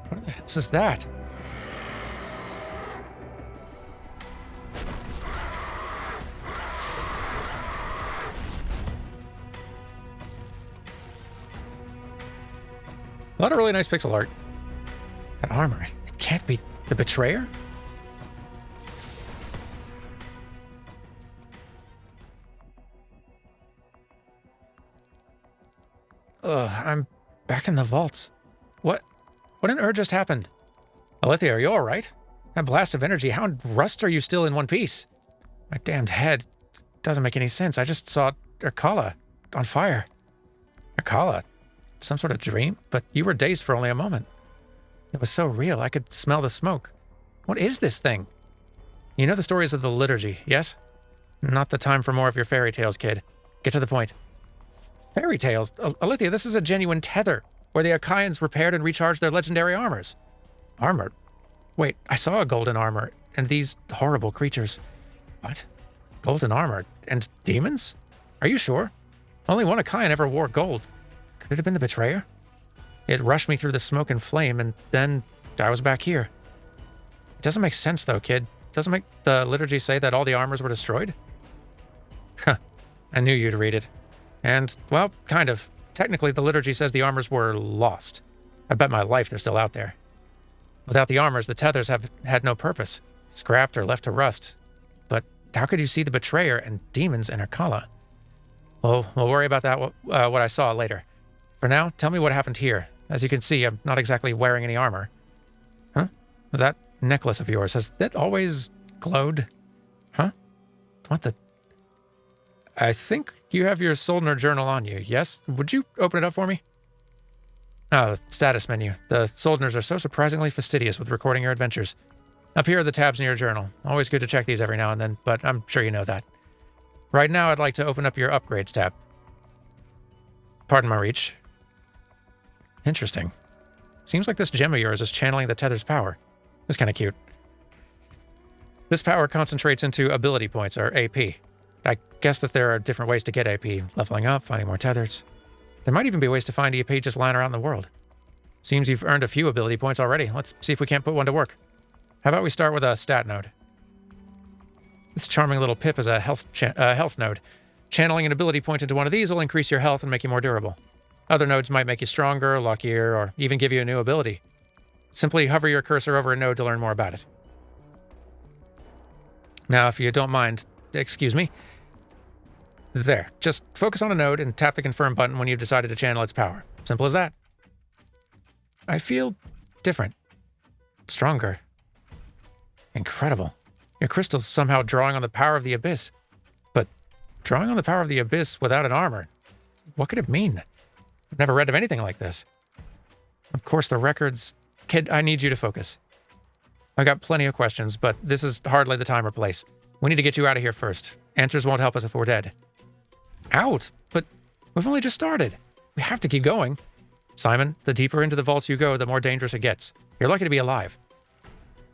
What the hell is that? A lot of really nice pixel art. That armor, it can't be the betrayer? I'm back in the vaults. What on earth just happened? Alithia, are you all right? That blast of energy, how in rust are you still in one piece? My damned head doesn't make any sense. I just saw Akala on fire. Akala? Some sort of dream? But you were dazed for only a moment. It was so real, I could smell the smoke. What is this thing? You know the stories of the liturgy, yes? Not the time for more of your fairy tales, kid. Get to the point. Fairy tales? Alithia, this is a genuine tether, where the Akaians repaired and recharged their legendary armors. Armor? Wait, I saw a golden armor, and these horrible creatures. What? Golden armor? And demons? Are you sure? Only one Akaian ever wore gold. Could it have been the betrayer? It rushed me through the smoke and flame, and then I was back here. It doesn't make sense, though, kid. Doesn't make the liturgy say that all the armors were destroyed? Huh. I knew you'd read it. And, well, kind of. Technically, the liturgy says the armors were lost. I bet my life they're still out there. Without the armors, the tethers have had no purpose, scrapped or left to rust. But how could you see the betrayer and demons in Akala? Well, we'll worry about that, what I saw later. For now, tell me what happened here. As you can see, I'm not exactly wearing any armor. Huh? That necklace of yours, has that always glowed? Huh? What the... I think you have your Soldner journal on you, yes? Would you open it up for me? Ah, the status menu. The Soldners are so surprisingly fastidious with recording your adventures. Up here are the tabs in your journal. Always good to check these every now and then, but I'm sure you know that. Right now, I'd like to open up your upgrades tab. Pardon my reach. Interesting. Seems like this gem of yours is channeling the tether's power. It's kind of cute. This power concentrates into ability points, or AP. I guess that there are different ways to get AP. Leveling up, finding more tethers. There might even be ways to find AP just lying around the world. Seems you've earned a few ability points already. Let's see if we can't put one to work. How about we start with a stat node? This charming little pip is a health node. Channeling an ability point into one of these will increase your health and make you more durable. Other nodes might make you stronger, luckier, or even give you a new ability. Simply hover your cursor over a node to learn more about it. Now, if you don't mind, excuse me. There. Just focus on a node and tap the confirm button when you've decided to channel its power. Simple as that. I feel different. Stronger. Incredible. Your crystal's somehow drawing on the power of the Abyss. But drawing on the power of the Abyss without an armor, what could it mean? I've never read of anything like this. Of course, the records... Kid, I need you to focus. I've got plenty of questions, but this is hardly the time or place. We need to get you out of here first. Answers won't help us if we're dead. Out? But we've only just started. We have to keep going. Simon, the deeper into the vaults you go, the more dangerous it gets. You're lucky to be alive.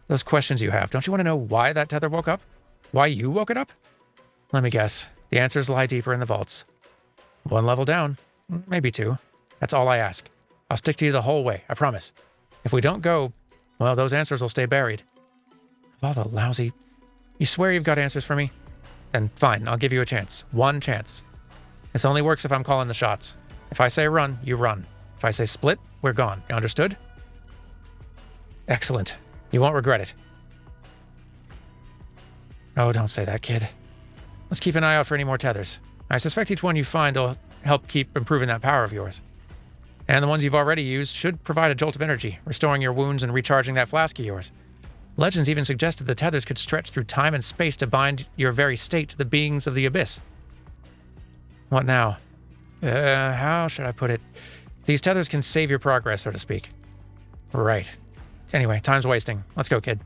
Those questions you have, don't you want to know why that tether woke up? Why you woke it up? Let me guess. The answers lie deeper in the vaults. One level down. Maybe two. That's all I ask. I'll stick to you the whole way, I promise. If we don't go, well, those answers will stay buried. Of all the lousy... You swear you've got answers for me? Then fine, I'll give you a chance. One chance. This only works if I'm calling the shots. If I say run, you run. If I say split, we're gone. You understood? Excellent. You won't regret it. Oh, don't say that, kid. Let's keep an eye out for any more tethers. I suspect each one you find will help keep improving that power of yours. And the ones you've already used should provide a jolt of energy, restoring your wounds and recharging that flask of yours. Legends even suggested the tethers could stretch through time and space to bind your very state to the beings of the Abyss. What now? How should I put it? These tethers can save your progress, so to speak. Right. Anyway, time's wasting. Let's go, kid.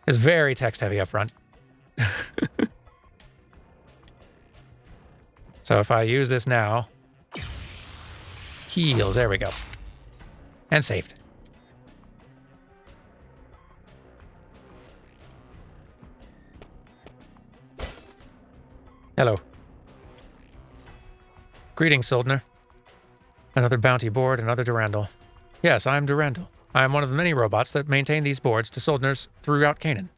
It's very text-heavy up front. So if I use this now... Heals, there we go. And saved. Hello. Greetings, Soldner. Another bounty board, another Durandal. Yes, I'm Durandal. I am one of the many robots that maintain these boards to Soldners throughout Canaan.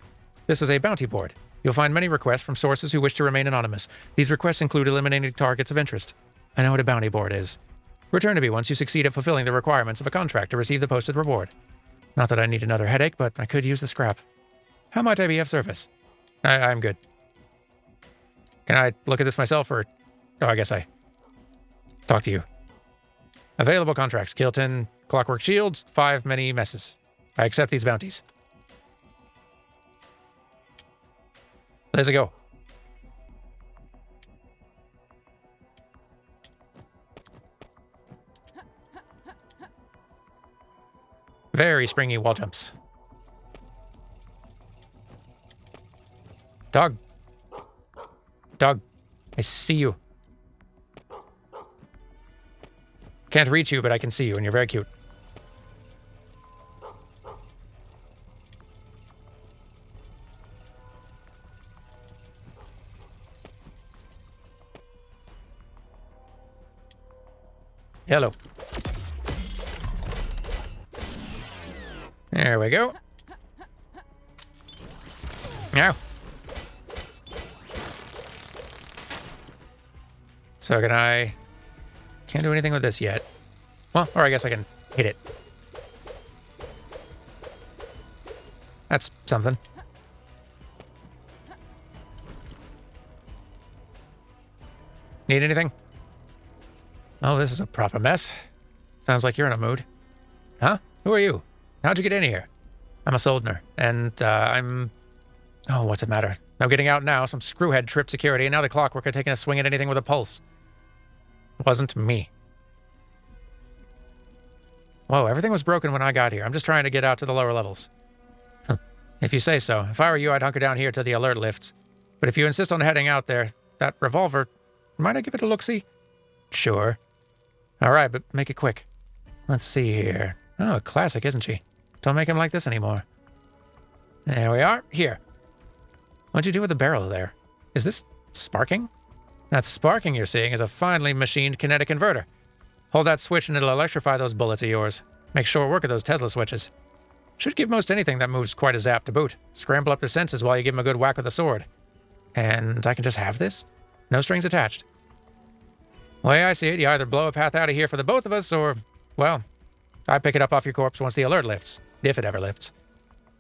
This is a bounty board. You'll find many requests from sources who wish to remain anonymous. These requests include eliminating targets of interest. I know what a bounty board is. Return to me once you succeed at fulfilling the requirements of a contract to receive the posted reward. Not that I need another headache, but I could use the scrap. How might I be of service? I'm good. Can I look at this myself, or... Oh, I guess I... Talk to you. Available contracts. Kill 10 clockwork shields, 5 many messes. I accept these bounties. Let's go. Very springy wall jumps. Dog. Dog. I see you. Can't reach you, but I can see you, and you're very cute. Hello. There we go. Now. So can I... Can't do anything with this yet. Well, or I guess I can hit it. That's something. Need anything? Oh, this is a proper mess. Sounds like you're in a mood. Huh? Who are you? How'd you get in here? I'm a Soldner, and I'm... Oh, what's the matter? No getting out now. Some screwhead tripped security, and now the clockwork are taking a swing at anything with a pulse. It wasn't me. Whoa, everything was broken when I got here. I'm just trying to get out to the lower levels. If you say so. If I were you, I'd hunker down here to the alert lifts. But if you insist on heading out there, that revolver, might I give it a look-see? Sure. All right, but make it quick. Let's see here. Oh, classic, isn't she? Don't make him like this anymore. There we are. Here. What'd you do with the barrel there? Is this sparking? That sparking you're seeing is a finely machined kinetic converter. Hold that switch and it'll electrify those bullets of yours. Make short work of those Tesla switches. Should give most anything that moves quite a zap to boot. Scramble up their senses while you give them a good whack with a sword. And I can just have this? No strings attached. The way I see it, you either blow a path out of here for the both of us, or, well, I pick it up off your corpse once the alert lifts. If it ever lifts.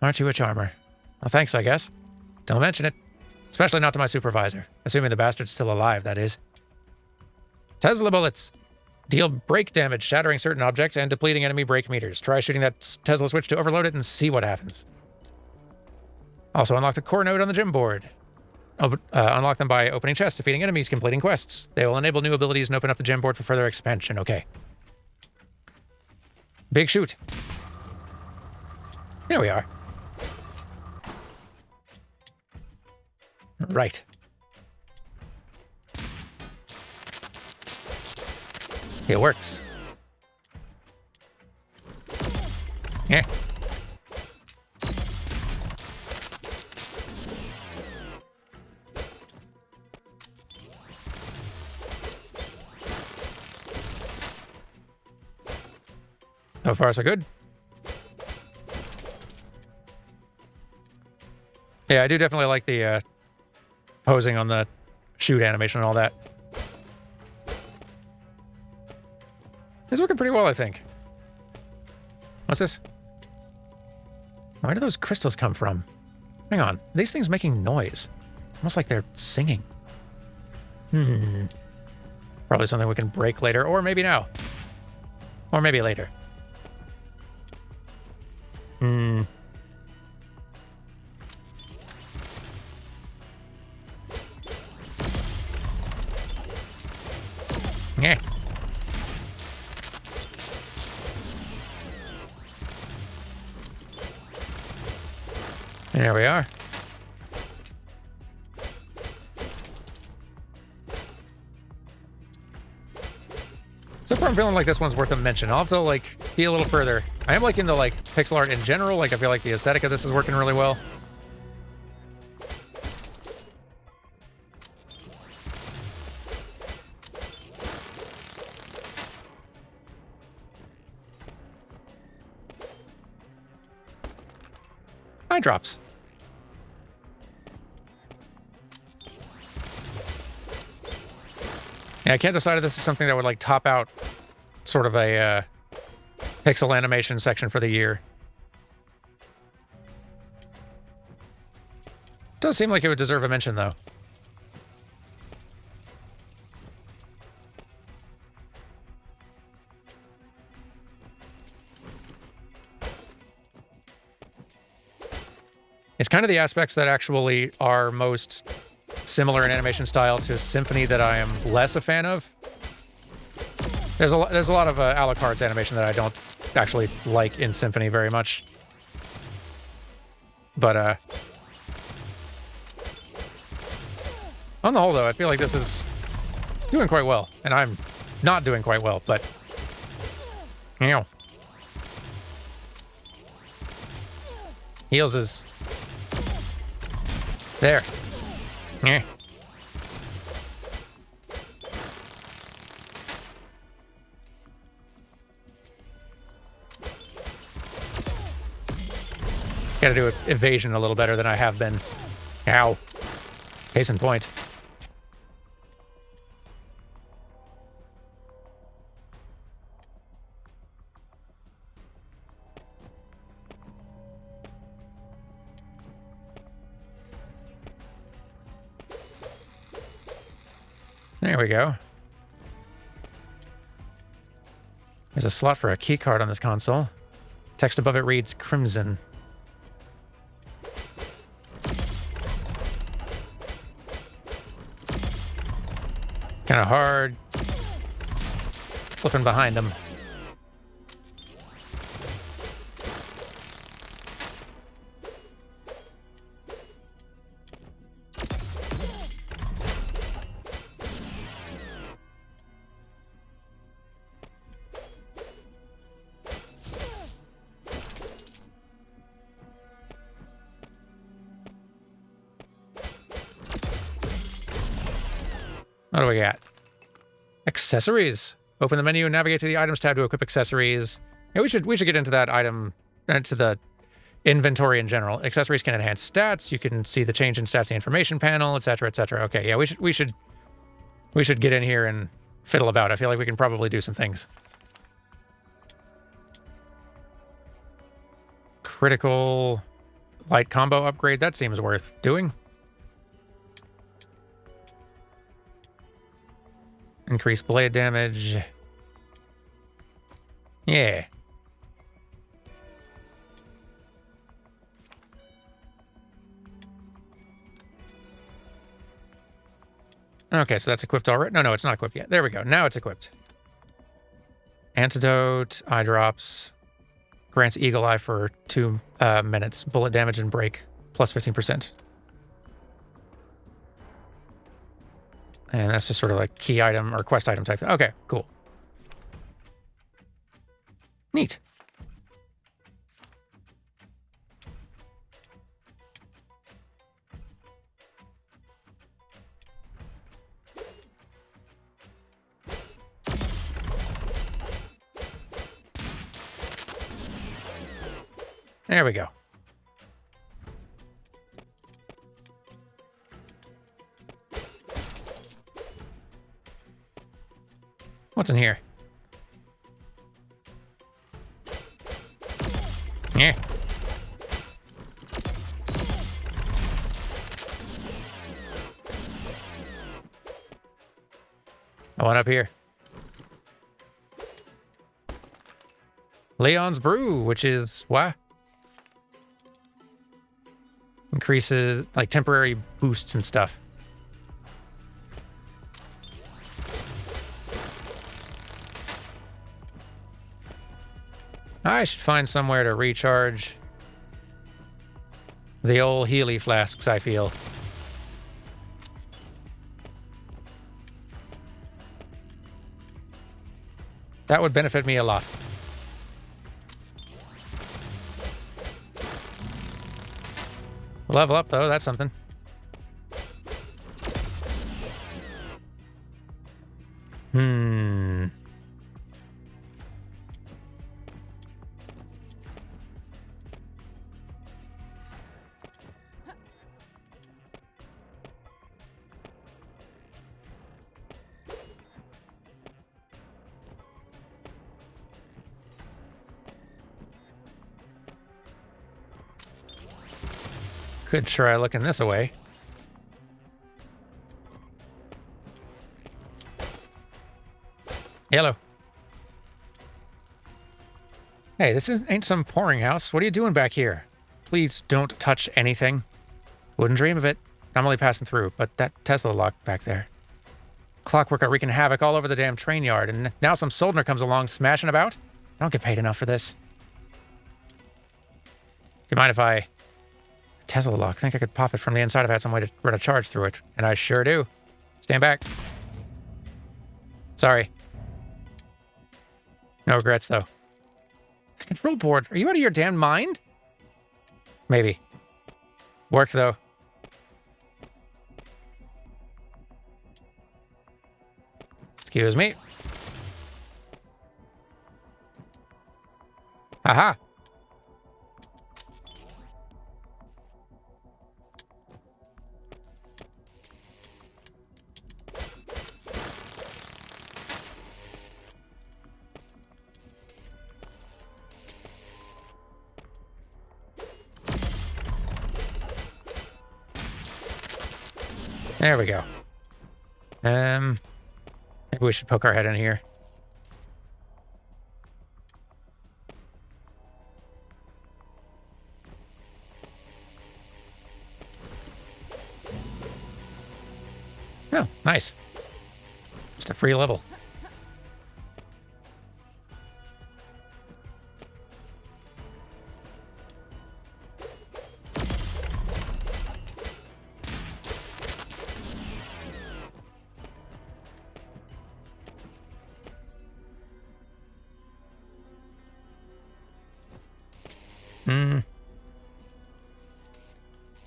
Aren't you a charmer? Well, thanks, I guess. Don't mention it. Especially not to my supervisor. Assuming the bastard's still alive, that is. Tesla bullets. Deal brake damage, shattering certain objects and depleting enemy brake meters. Try shooting that Tesla switch to overload it and see what happens. Also unlocked a core node on the gym board. Unlock them by opening chests, defeating enemies, completing quests. They will enable new abilities and open up the gym board for further expansion. Okay. Big shoot. Here we are. Right. It works. Yeah. So far, so good. Yeah, I do definitely like the posing on the shoot animation and all that. It's working pretty well, I think. What's this? Where do those crystals come from? Hang on. These things making noise. It's almost like they're singing. Probably something we can break later, or maybe now. Or maybe later. Yeah. There we are. So far, I'm feeling like this one's worth a mention. I'll have to, like, be a little further. I am, like, into, like, pixel art in general. Like, I feel like the aesthetic of this is working really well. Eye drops. Yeah, I can't decide if this is something that would, like, top out sort of a pixel animation section for the year. Does seem like it would deserve a mention, though. It's kind of the aspects that actually are most similar in animation style to Symphony that I am less a fan of. There's a lot of a la carte animation that I don't actually like in Symphony very much. But on the whole, though, I feel like this is doing quite well, and I'm not doing quite well. But you know, heals is there. Yeah. Gotta do evasion a little better than I have been. Ow. Case in point. There we go. There's a slot for a keycard on this console. Text above it reads Crimson. Kind of hard flipping behind him. What do we got? Accessories. Open the menu and navigate to the items tab to equip accessories. Yeah, we should get into that item, into the inventory in general. Accessories can enhance stats. You can see the change in stats in the information panel, etc., etc. Okay, yeah, we should get in here and fiddle about. I feel like we can probably do some things. Critical light combo upgrade. That seems worth doing. Increase blade damage. Yeah. Okay, so that's equipped already. No, it's not equipped yet. There we go. Now it's equipped. Antidote, eye drops, grants eagle eye for 2 minutes. Bullet damage and break, plus 15%. And that's just sort of like key item or quest item type thing. Okay, cool. Neat. There we go. What's in here? Yeah. I want up here. Leon's Brew, which is what? Increases like temporary boosts and stuff. I should find somewhere to recharge the old Healy flasks, I feel. That would benefit me a lot. Level up, though, that's something. Could try looking this away. Hello. Hey, this ain't some pouring house. What are you doing back here? Please don't touch anything. Wouldn't dream of it. I'm only passing through, but that Tesla lock back there. Clockwork are wreaking havoc all over the damn train yard, and now some Soldner comes along smashing about? I don't get paid enough for this. Do you mind if I... Tesla lock. Think I could pop it from the inside if I had some way to run a charge through it. And I sure do. Stand back. Sorry. No regrets, though. The control board. Are you out of your damn mind? Maybe. Worked, though. Excuse me. Aha. There we go. Maybe we should poke our head in here. Oh, nice. Just a free level.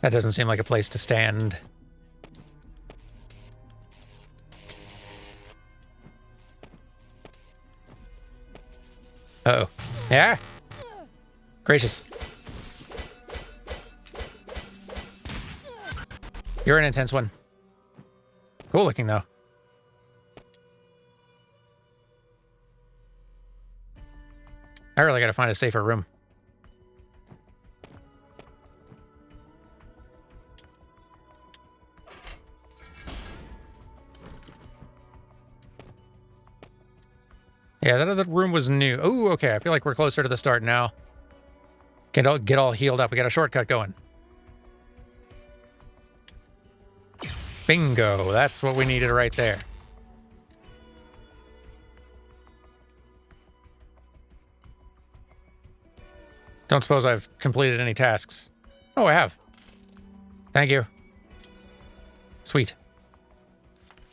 That doesn't seem like a place to stand. Uh-oh. Yeah? Gracious. You're an intense one. Cool looking, though. I really gotta find a safer room. Yeah, that other room was new. Ooh, okay. I feel like we're closer to the start now. Get all healed up. We got a shortcut going. Bingo. That's what we needed right there. Don't suppose I've completed any tasks. Oh, I have. Thank you. Sweet.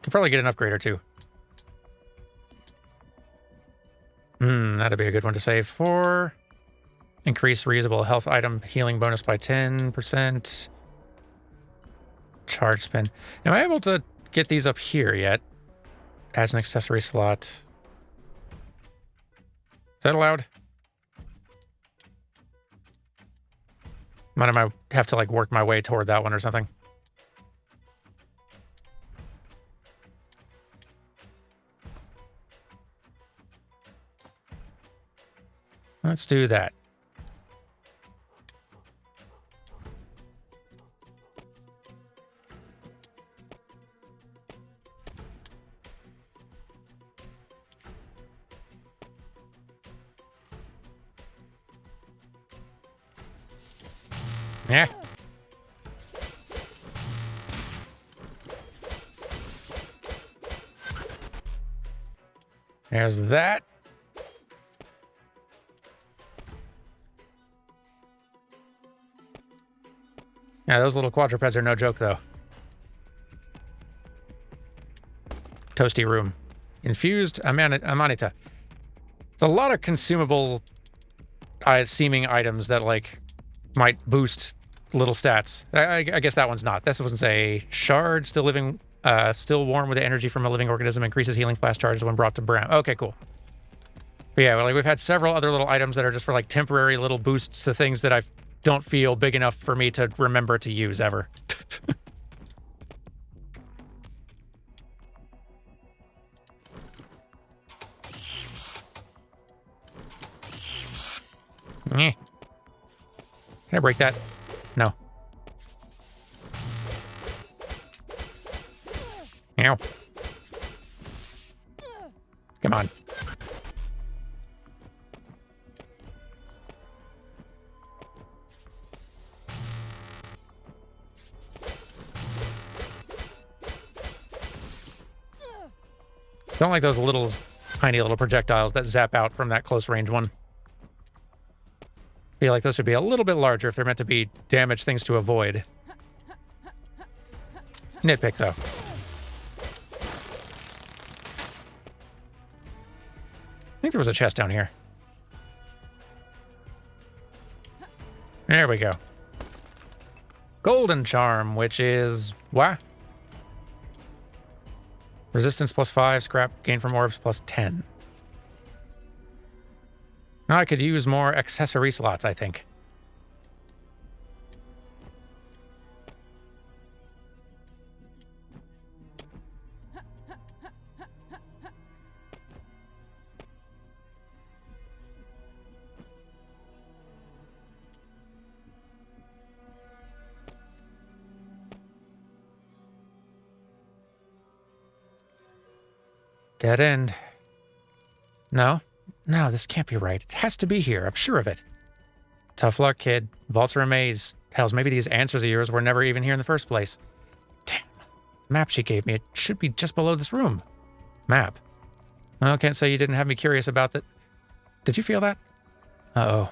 Could probably get an upgrade or two. That'd be a good one to save for. Increase reusable health item healing bonus by 10%. Charge spin. Am I able to get these up here yet? As an accessory slot. Is that allowed? Might have to like work my way toward that one or something. Let's do that. Yeah. There's that. Yeah, those little quadrupeds are no joke, though. Toasty room. Infused Amanita. It's a lot of consumable seeming items that, like, might boost little stats. I guess that one's not. This one's a shard, still warm with the energy from a living organism, increases healing flash charges when brought to brown. Okay, cool. But yeah, like, we've had several other little items that are just for, like, temporary little boosts to things that I don't feel big enough for me to remember to use ever. Can I break that? No. Ow. Come on. Don't like those little, tiny little projectiles that zap out from that close range one. Feel like those should be a little bit larger if they're meant to be damage things to avoid. Nitpick, though. I think there was a chest down here. There we go. Golden Charm, which is... what? Resistance +5, scrap gain from orbs +10. Now I could use more accessory slots, I think. Dead end. No, this can't be right. It has to be here. I'm sure of it. Tough luck, kid. Vaults are a maze. Hells, maybe these answers of yours were never even here in the first place. Damn. The map she gave me, it should be just below this room. Map. Well, can't say you didn't have me curious about that. Did you feel that? Uh-oh.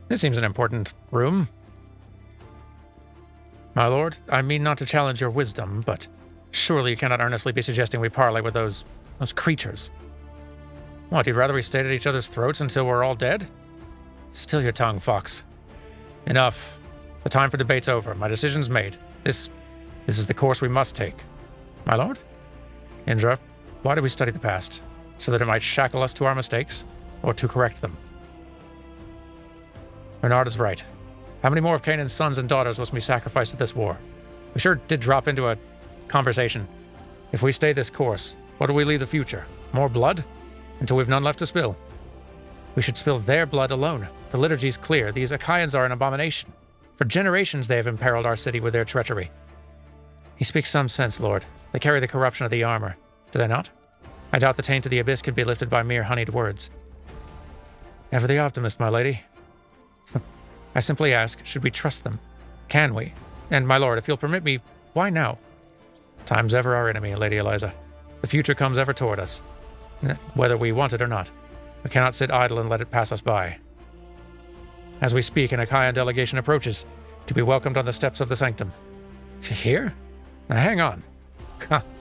This seems an important room. My lord, I mean not to challenge your wisdom, but surely you cannot earnestly be suggesting we parley with those creatures. What, you'd rather we stayed at each other's throats until we're all dead? Still your tongue, Fox. Enough. The time for debate's over. My decision's made. This is the course we must take. My lord? Indra, why do we study the past? So that it might shackle us to our mistakes, or to correct them? Bernard is right. How many more of Canaan's sons and daughters must be sacrificed to this war? We sure did drop into a conversation. If we stay this course, what do we leave the future? More blood? Until we've none left to spill. We should spill their blood alone. The liturgy's clear. These Achaeans are an abomination. For generations they have imperiled our city with their treachery. He speaks some sense, Lord. They carry the corruption of the armor. Do they not? I doubt the taint of the abyss could be lifted by mere honeyed words. Ever the optimist, my lady. I simply ask, should we trust them? Can we? And my lord, if you'll permit me, why now? Time's ever our enemy, Lady Eliza. The future comes ever toward us, whether we want it or not. We cannot sit idle and let it pass us by. As we speak, an Achaean delegation approaches, to be welcomed on the steps of the sanctum. Is he here? Now hang on.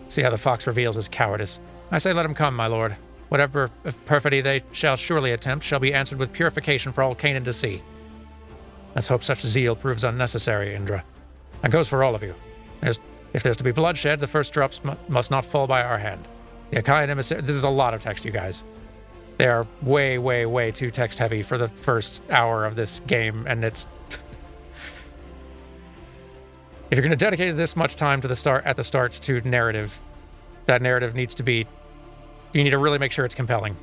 See how the fox reveals his cowardice. I say let him come, my lord. Whatever perfidy they shall surely attempt shall be answered with purification for all Canaan to see. Let's hope such zeal proves unnecessary, Indra. That goes for all of you. If there's to be bloodshed, the first drops must not fall by our hand. The Achaean emissary... This is a lot of text, you guys. They are way, way, way too text-heavy for the first hour of this game, and it's... If you're going to dedicate this much time to the start to narrative, that narrative needs to be... You need to really make sure it's compelling.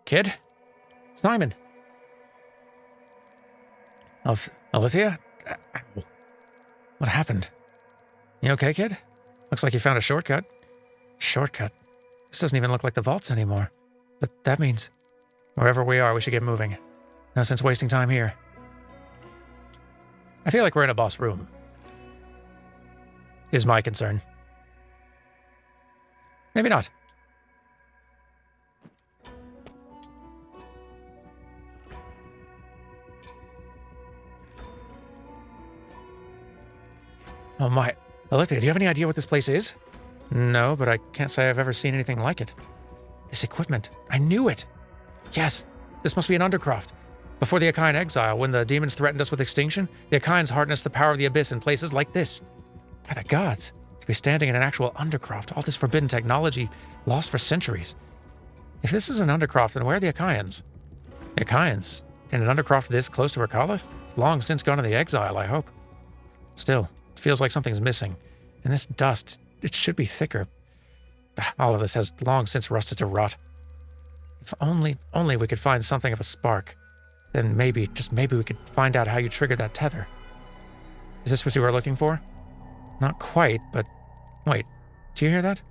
Kid? Simon? Alithia? What happened? You okay, kid? Looks like you found a shortcut. Shortcut? This doesn't even look like the vaults anymore. But that means... Wherever we are, we should get moving. No sense wasting time here. I feel like we're in a boss room. Is my concern. Maybe not. Oh my. Alithia, do you have any idea what this place is? No, but I can't say I've ever seen anything like it. This equipment. I knew it. Yes, this must be an undercroft. Before the Achaean exile, when the demons threatened us with extinction, the Achaeans harnessed the power of the abyss in places like this. By the gods, to be standing in an actual undercroft, all this forbidden technology lost for centuries. If this is an undercroft, then where are the Achaeans? The Achaeans? In an undercroft this close to Rakala? Long since gone to the exile, I hope. Still, it feels like something's missing. And this dust, it should be thicker. All of this has long since rusted to rot. If only we could find something of a spark. Then maybe, just maybe we could find out how you triggered that tether. Is this what you were looking for? Not quite, but... Wait, do you hear that?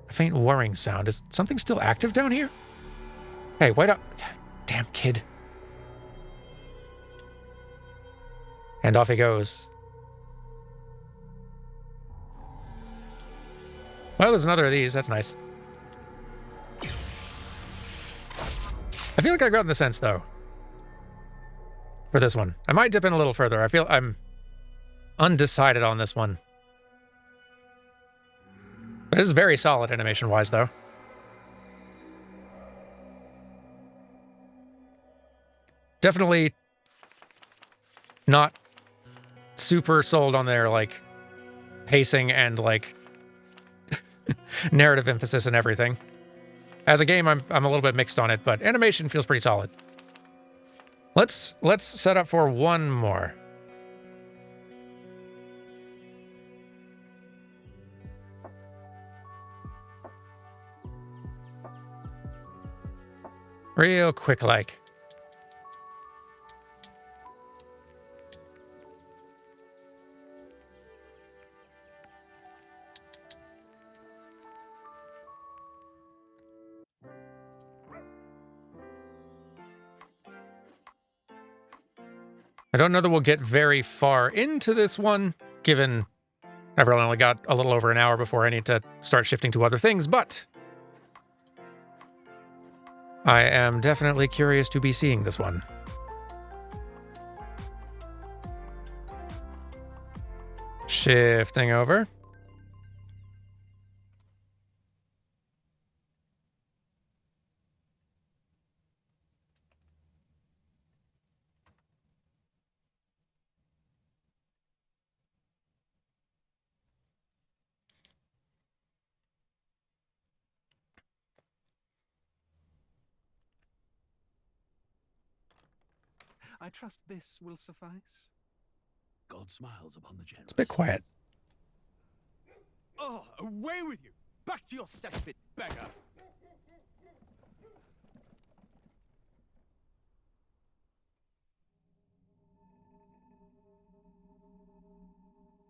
A faint whirring sound. Is something still active down here? Hey, wait up. Damn kid. And off he goes. Well, there's another of these. That's nice. I feel like I've gotten the sense, though, for this one. I might dip in a little further. I feel I'm undecided on this one. But it is very solid animation-wise, though. Definitely not super sold on their, like, pacing and, like, narrative emphasis and everything. As a game, I'm a little bit mixed on it, but animation feels pretty solid. Let's set up for one more. Real quick, like. I don't know that we'll get very far into this one, given I've really only got a little over an hour before I need to start shifting to other things, but I am definitely curious to be seeing this one. Shifting over. I trust this will suffice. God smiles upon the generous. It's a bit quiet. Oh, away with you! Back to your cesspit, beggar!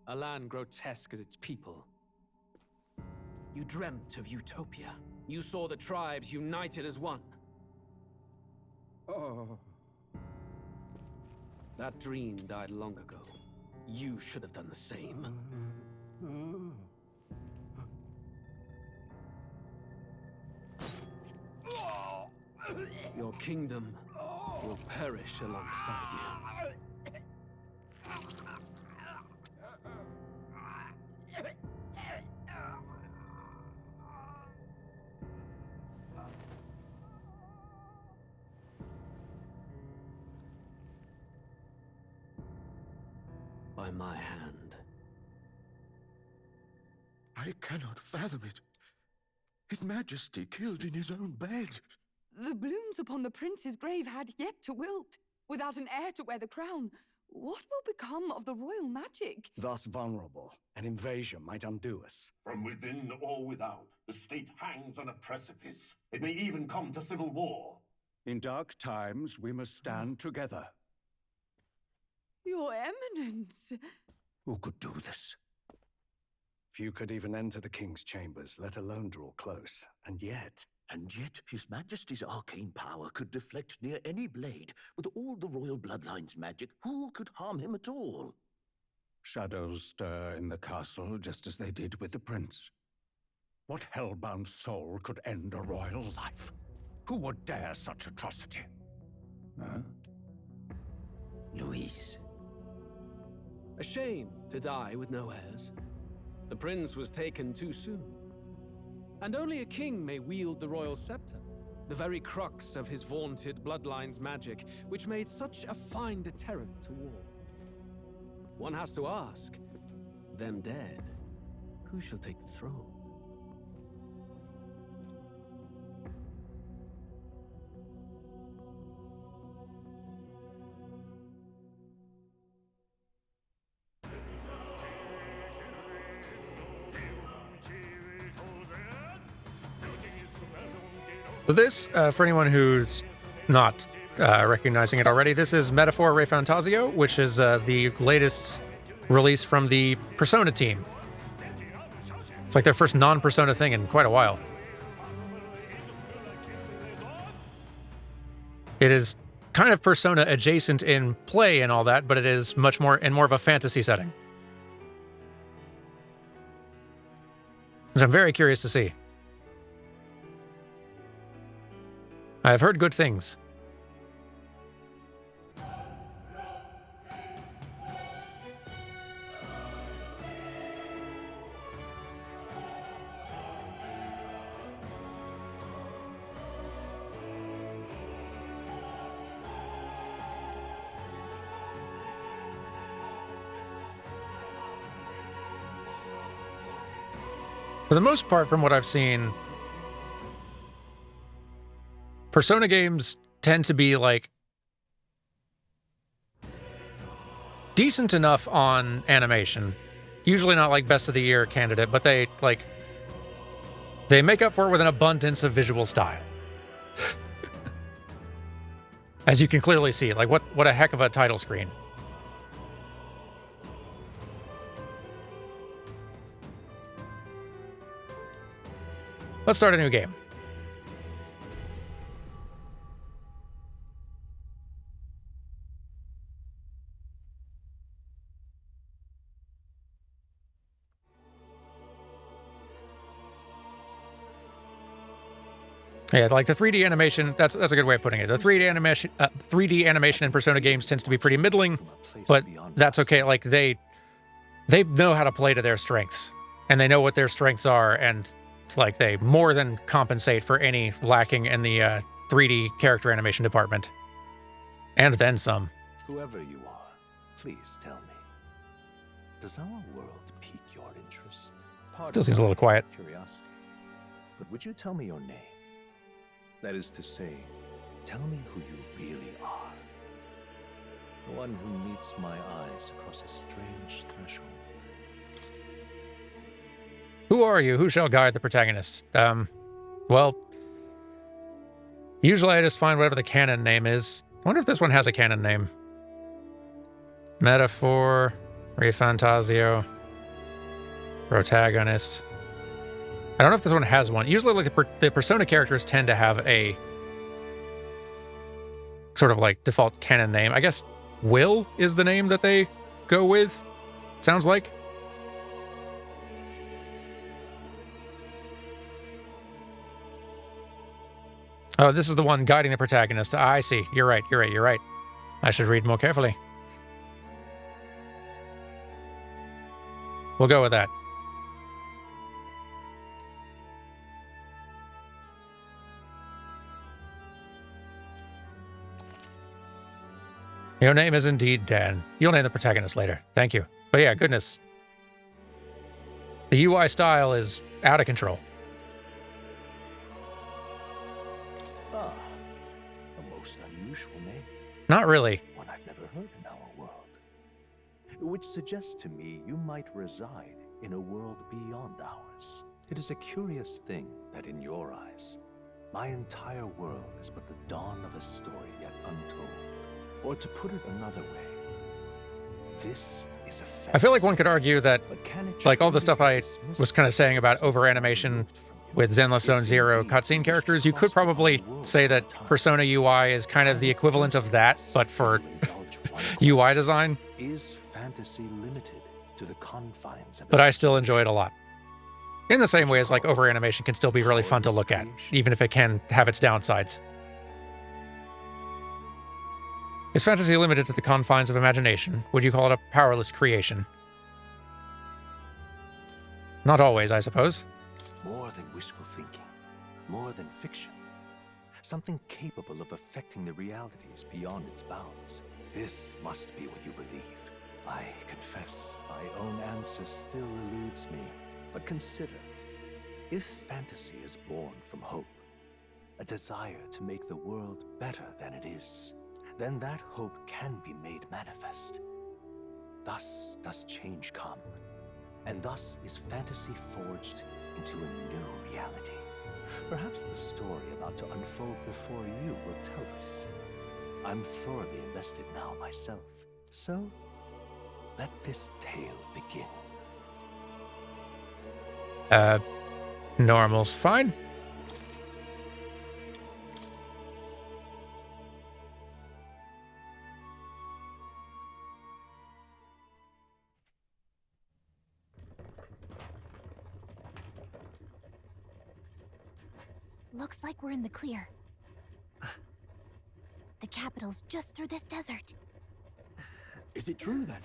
A land grotesque as its people. You dreamt of utopia. You saw the tribes united as one. Oh. That dream died long ago. You should have done the same. Your kingdom will perish alongside you. By my hand. I cannot fathom it. His Majesty killed in his own bed. The blooms upon the prince's grave had yet to wilt. Without an heir to wear the crown, what will become of the royal magic? Thus vulnerable, an invasion might undo us. From within or without, the state hangs on a precipice. It may even come to civil war. In dark times, we must stand together. Your Eminence. Who could do this? Few could even enter the king's chambers, let alone draw close. And yet His Majesty's arcane power could deflect near any blade. With all the royal bloodline's magic, who could harm him at all? shadows stir in the castle just as they did with the prince. What hellbound soul could end a royal life? Who would dare such atrocity? Huh? Luis. A shame to die with no heirs. The prince was taken too soon. And only a king may wield the royal scepter, the very crux of his vaunted bloodline's magic, which made such a fine deterrent to war. One has to ask, them dead, who shall take the throne? So this, for anyone who's not recognizing it already, this is Metaphor ReFantazio, which is the latest release from the Persona team. It's like their first non-Persona thing in quite a while. It is kind of Persona adjacent in play and all that, but it is much more in more of a fantasy setting. Which I'm very curious to see. I've heard good things. For the most part, from what I've seen, Persona games tend to be, like, decent enough on animation. Usually not, like, best of the year candidate, but they make up for it with an abundance of visual style. As you can clearly see, like, what a heck of a title screen. Let's start a new game. Yeah, like the 3D animation, that's a good way of putting it. The 3D animation in Persona games tends to be pretty middling, but that's okay. Like they know how to play to their strengths, and they know what their strengths are, and it's like they more than compensate for any lacking in the 3D character animation department. And then some. Whoever you are, please tell me. Does our world pique your interest? Still seems a little quiet. Curiosity. But would you tell me your name? That is to say, tell me who you really are. The one who meets my eyes across a strange threshold. Who are you? Who shall guide the protagonist? Well, usually I just find whatever the canon name is. I wonder if this one has a canon name. Metaphor, ReFantazio, protagonist. I don't know if this one has one. Usually, like the Persona characters tend to have a sort of like default canon name. I guess Will is the name that they go with. Sounds like. Oh, this is the one guiding the protagonist. Ah, I see. You're right. You're right. You're right. I should read more carefully. We'll go with that. Your name is indeed Dan. You'll name the protagonist later. Thank you. But yeah, goodness. The UI style is out of control. Ah, a most unusual name. Not really. One I've never heard in our world. Which suggests to me you might reside in a world beyond ours. It is a curious thing that in your eyes, my entire world is but the dawn of a story yet untold. Or to put it another way, this is a I feel like one could argue that, like, all the stuff I was kind of saying about over-animation with Zenless Zone Zero cutscene characters, you could probably say that Persona UI is kind of the equivalent of that, but for UI design. Is fantasy limited to the confines of But I still enjoy it a lot. In the same way as, like, over-animation can still be really fun to look at, even if it can have its downsides. Is fantasy limited to the confines of imagination? Would you call it a powerless creation? Not always, I suppose. More than wishful thinking, more than fiction. Something capable of affecting the realities beyond its bounds. This must be what you believe. I confess, my own answer still eludes me. But consider, if fantasy is born from hope, a desire to make the world better than it is, then that hope can be made manifest. Thus does change come, and thus is fantasy forged into a new reality. Perhaps the story about to unfold before you will tell us. I'm thoroughly invested now myself, so let this tale begin. Normal's fine. Looks like we're in the clear. The capital's just through this desert. Is it true then?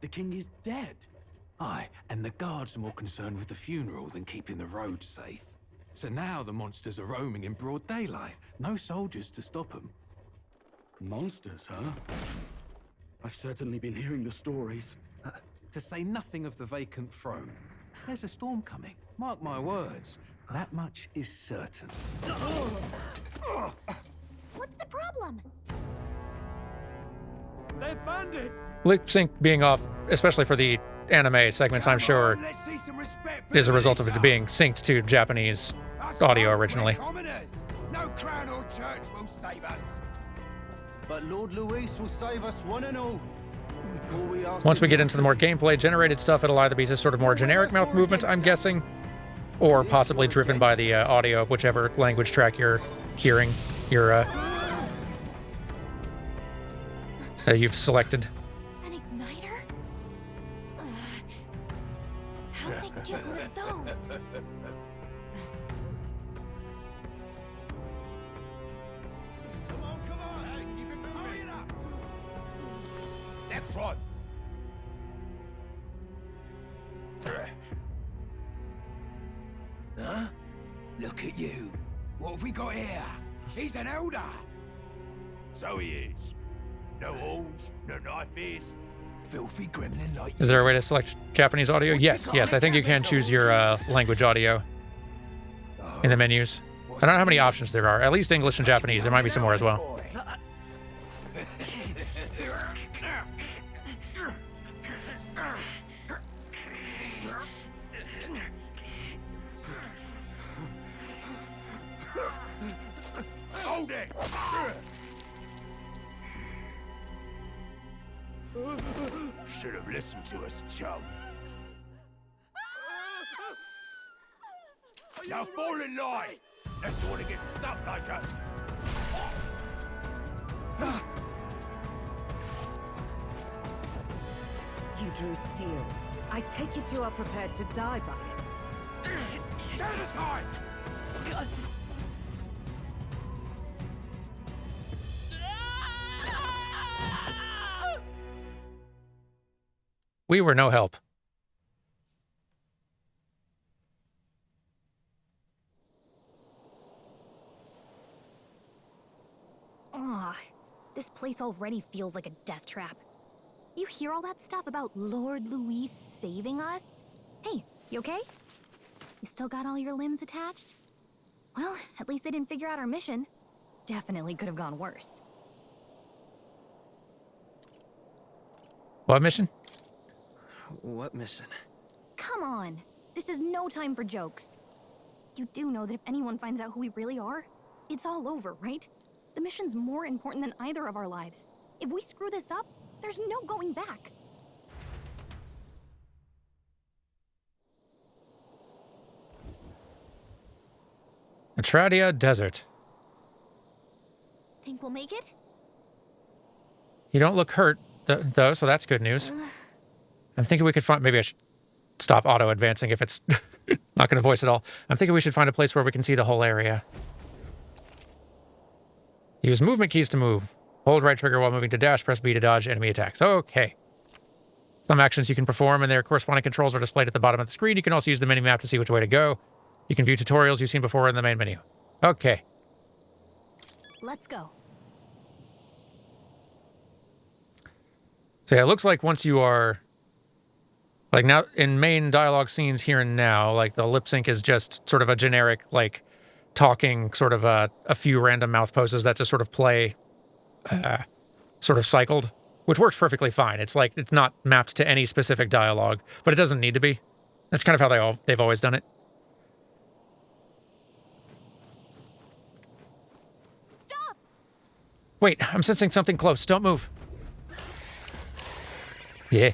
The king is dead? Aye, and the guards are more concerned with the funeral than keeping the roads safe. So now the monsters are roaming in broad daylight. No soldiers to stop them. Monsters, huh? I've certainly been hearing the stories. To say nothing of the vacant throne. There's a storm coming. Mark my words. That much is certain. What's the problem? They're bandits! Lip sync being off, especially for the anime segments, I'm sure, is a result of it being synced to Japanese audio originally. No crown or church will save us. But Lord Luis will save us one and all. Once we get into the more gameplay-generated stuff, it'll either be just sort of more generic mouth movement, I'm guessing, or possibly driven by the audio of whichever language track you're hearing, you've selected. An igniter? How'd they get one of those? Come on, hey, keep it moving. Hurry it up. Next one. Huh? Look at you. What have we got here? He's an elder. So he is. No horns, no knife ears. Filthy gremlin like Is there a way to select Japanese audio? Yes, I think you can choose your language audio in the menus. I don't know how many options there are. At least English and Japanese. There might be some more as well. should have listened to us, chum. Now fall in line! Unless you want to get stuck like us. You drew steel. I take it you are prepared to die by it. Stand aside! We were no help. Ugh, this place already feels like a death trap. You hear all that stuff about Lord Louis saving us? Hey, you okay? You still got all your limbs attached? Well, at least they didn't figure out our mission. Definitely could have gone worse. What mission? What mission? Come on, this is no time for jokes. You do know that if anyone finds out who we really are, it's all over, right? The mission's more important than either of our lives. If we screw this up, there's no going back. Atradia Desert. Think we'll make it? You don't look hurt, though, so that's good news. I'm thinking we could find... Maybe I should stop auto-advancing if it's not going to voice at all. I'm thinking we should find a place where we can see the whole area. Use movement keys to move. Hold right trigger while moving to dash. Press B to dodge enemy attacks. Okay. Some actions you can perform and their corresponding controls are displayed at the bottom of the screen. You can also use the mini-map to see which way to go. You can view tutorials you've seen before in the main menu. Okay. Let's go. So yeah, it looks like once you are... Like now, in main dialogue scenes here and now, like the lip sync is just sort of a generic, like, talking, sort of a few random mouth poses that just sort of play, sort of cycled, which works perfectly fine. It's like, it's not mapped to any specific dialogue, but it doesn't need to be. That's kind of how they've always done it. Stop! Wait, I'm sensing something close. Don't move. Yeah.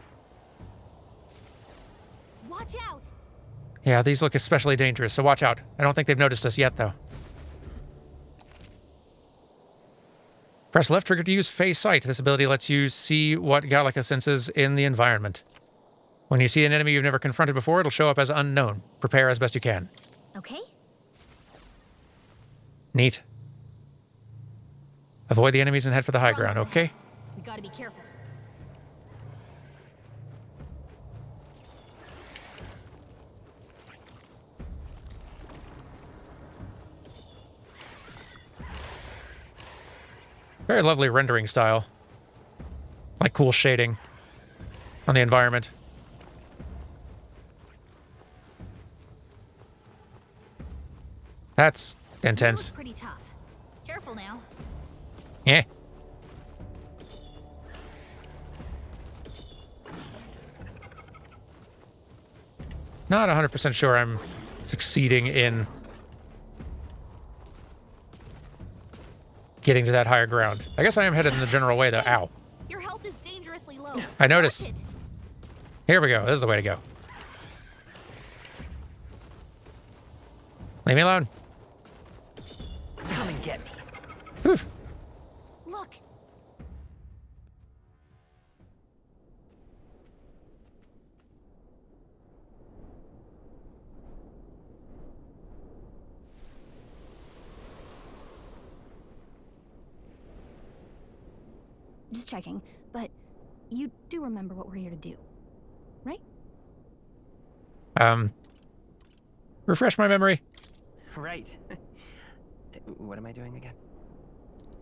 Watch out! Yeah, these look especially dangerous, so watch out. I don't think they've noticed us yet, though. Press left trigger to use phase sight. This ability lets you see what Gallica senses in the environment. When you see an enemy you've never confronted before, it'll show up as unknown. Prepare as best you can. Okay. Neat. Avoid the enemies and head for the high ground, okay? We gotta be careful. Very lovely rendering style. Like cool shading on the environment. That's intense. That was pretty tough. Careful now. Yeah. Not 100% sure I'm succeeding in getting to that higher ground. I guess I am headed in the general way, though. Ow. Your health is dangerously low. I noticed. Here we go. This is the way to go. Leave me alone. Come and get me. Whew. Look. Just checking, but you do remember what we're here to do, right? Refresh my memory. Right. What am I doing again?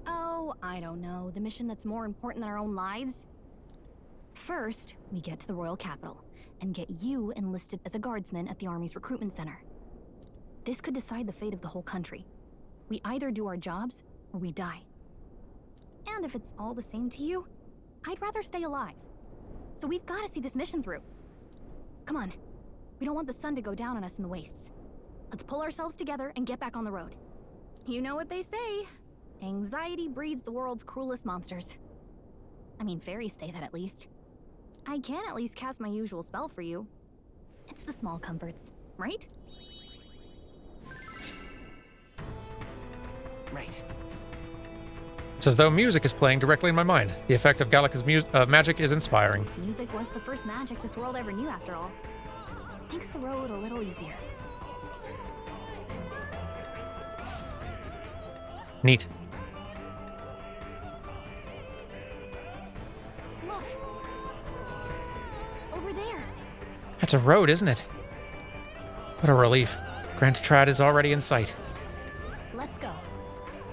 Oh, I don't know. The mission that's more important than our own lives? First, we get to the royal capital and get you enlisted as a guardsman at the army's recruitment center. This could decide the fate of the whole country. We either do our jobs or we die. And if it's all the same to you, I'd rather stay alive. So we've got to see this mission through. Come on. We don't want the sun to go down on us in the wastes. Let's pull ourselves together and get back on the road. You know what they say. Anxiety breeds the world's cruelest monsters. I mean, fairies say that at least. I can at least cast my usual spell for you. It's the small comforts, right? Right. It's as though music is playing directly in my mind. The effect of Gallica's magic is inspiring. Music was the first magic this world ever knew, after all. Makes the road a little easier. Neat. Look! Over there! That's a road, isn't it? What a relief. Grand Trad is already in sight. Let's go.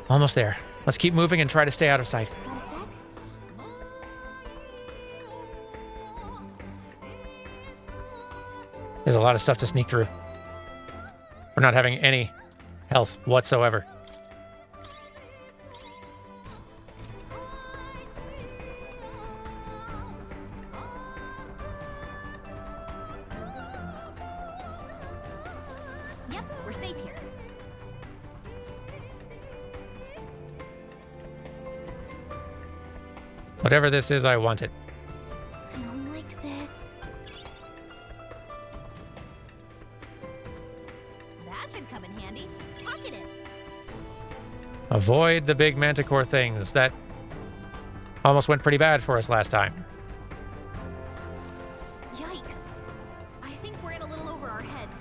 Almost there. Let's keep moving and try to stay out of sight. Got a sec? There's a lot of stuff to sneak through. We're not having any health whatsoever. Yep, we're safe here. Whatever this is, I want it. I don't like this. That should come in handy. Pocket it. Avoid the big manticore things. That almost went pretty bad for us last time. Yikes. I think we're in a little over our heads.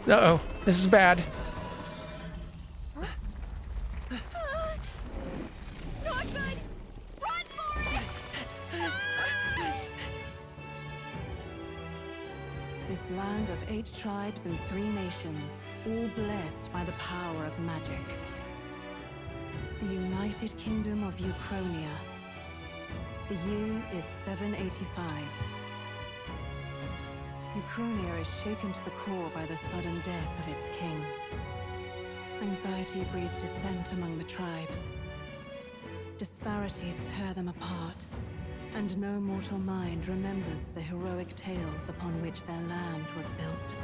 Uh-oh. This is bad. Not good! Run for it! This land of 8 tribes and 3 nations, all blessed by the power of magic. The United Kingdom of Uchronia. The year is 785. Uchronia is shaken to the core by the sudden death of its king. Anxiety breeds dissent among the tribes. Disparities tear them apart, and no mortal mind remembers the heroic tales upon which their land was built.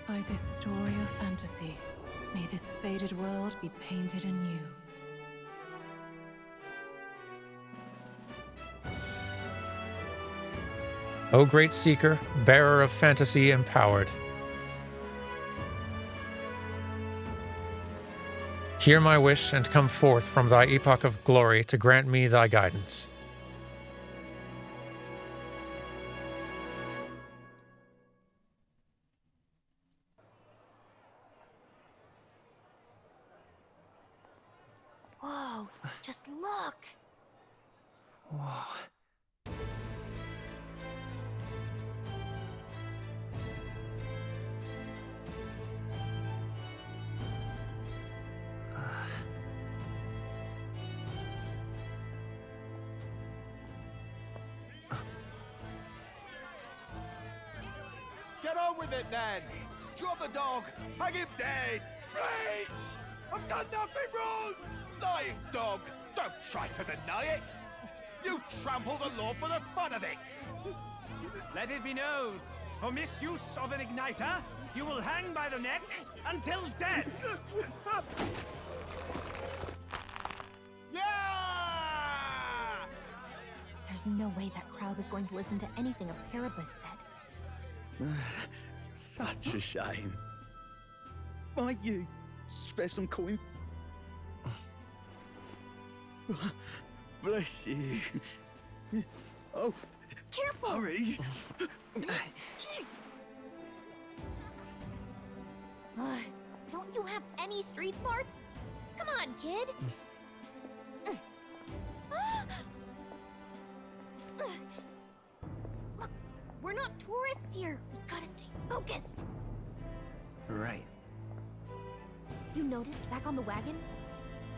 By this story of fantasy, may this faded world be painted anew. O great seeker, bearer of fantasy empowered. Hear my wish and come forth from thy epoch of glory to grant me thy guidance. Whoa, just look! Whoa. Get on with it, then! Drop the dog! Hang him dead! Please! I've done nothing wrong! Lying dog! Don't try to deny it! You trample the law for the fun of it! Let it be known, for misuse of an igniter, you will hang by the neck until dead. Yeah! There's no way that crowd was going to listen to anything a Paribus said. Such a shame. Might you spare some coin? Bless you. Oh, careful! Hurry! Don't you have any street smarts? Come on, kid! Look, we're not tourists here. We gotta stay focused. Right. You noticed back on the wagon?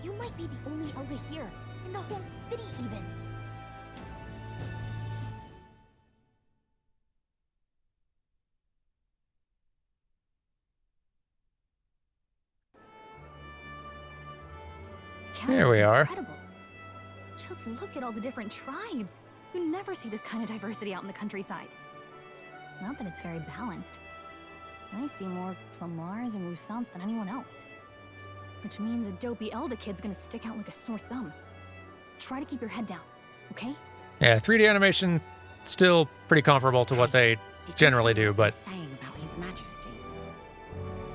You might be the only Elder here, in the whole city even. There we are. Incredible. Just look at all the different tribes. You never see this kind of diversity out in the countryside. Not that it's very balanced. I see more Flamars and Roussants than anyone else. Which means a dopey Elda kid's gonna stick out like a sore thumb. Try to keep your head down, okay? Yeah, 3D animation still pretty comparable to what they generally do, but Saying about His Majesty.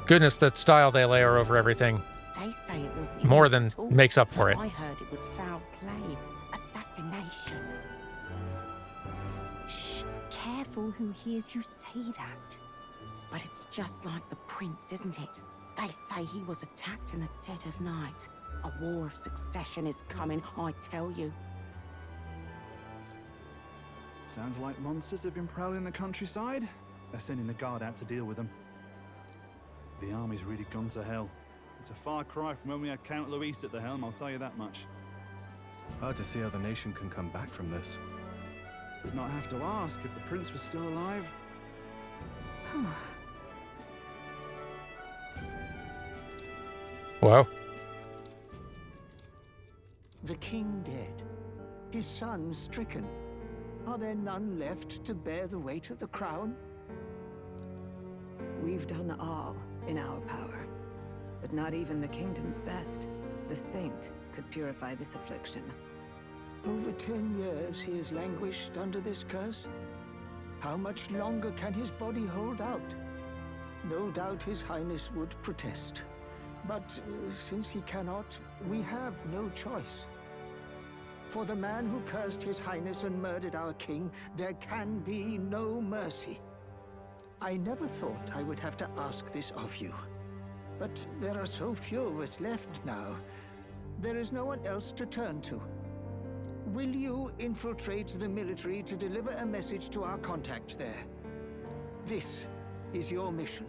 goodness, the style they layer over everything They say it wasn't more yours than at all. makes up for it. I heard it was foul play, assassination. Shh, careful who hears you say that. But it's just like the prince, isn't it? They say he was attacked in the dead of night. A war of succession is coming, I tell you. Sounds like monsters have been prowling the countryside. They're sending the guard out to deal with them. The army's really gone to hell. It's a far cry from when we had Count Luis at the helm, I'll tell you that much. Hard to see how the nation can come back from this. Would not have to ask if the prince was still alive. Wow. The king dead, his son stricken. Are there none left to bear the weight of the crown? We've done all in our power, but not even the kingdom's best. The saint could purify this affliction. Over 10 years he has languished under this curse. How much longer can his body hold out? No doubt his highness would protest. But since he cannot, we have no choice. For the man who cursed his highness and murdered our king, there can be no mercy. I never thought I would have to ask this of you. But there are so few of us left now. There is no one else to turn to. Will you infiltrate the military to deliver a message to our contact there? This is your mission.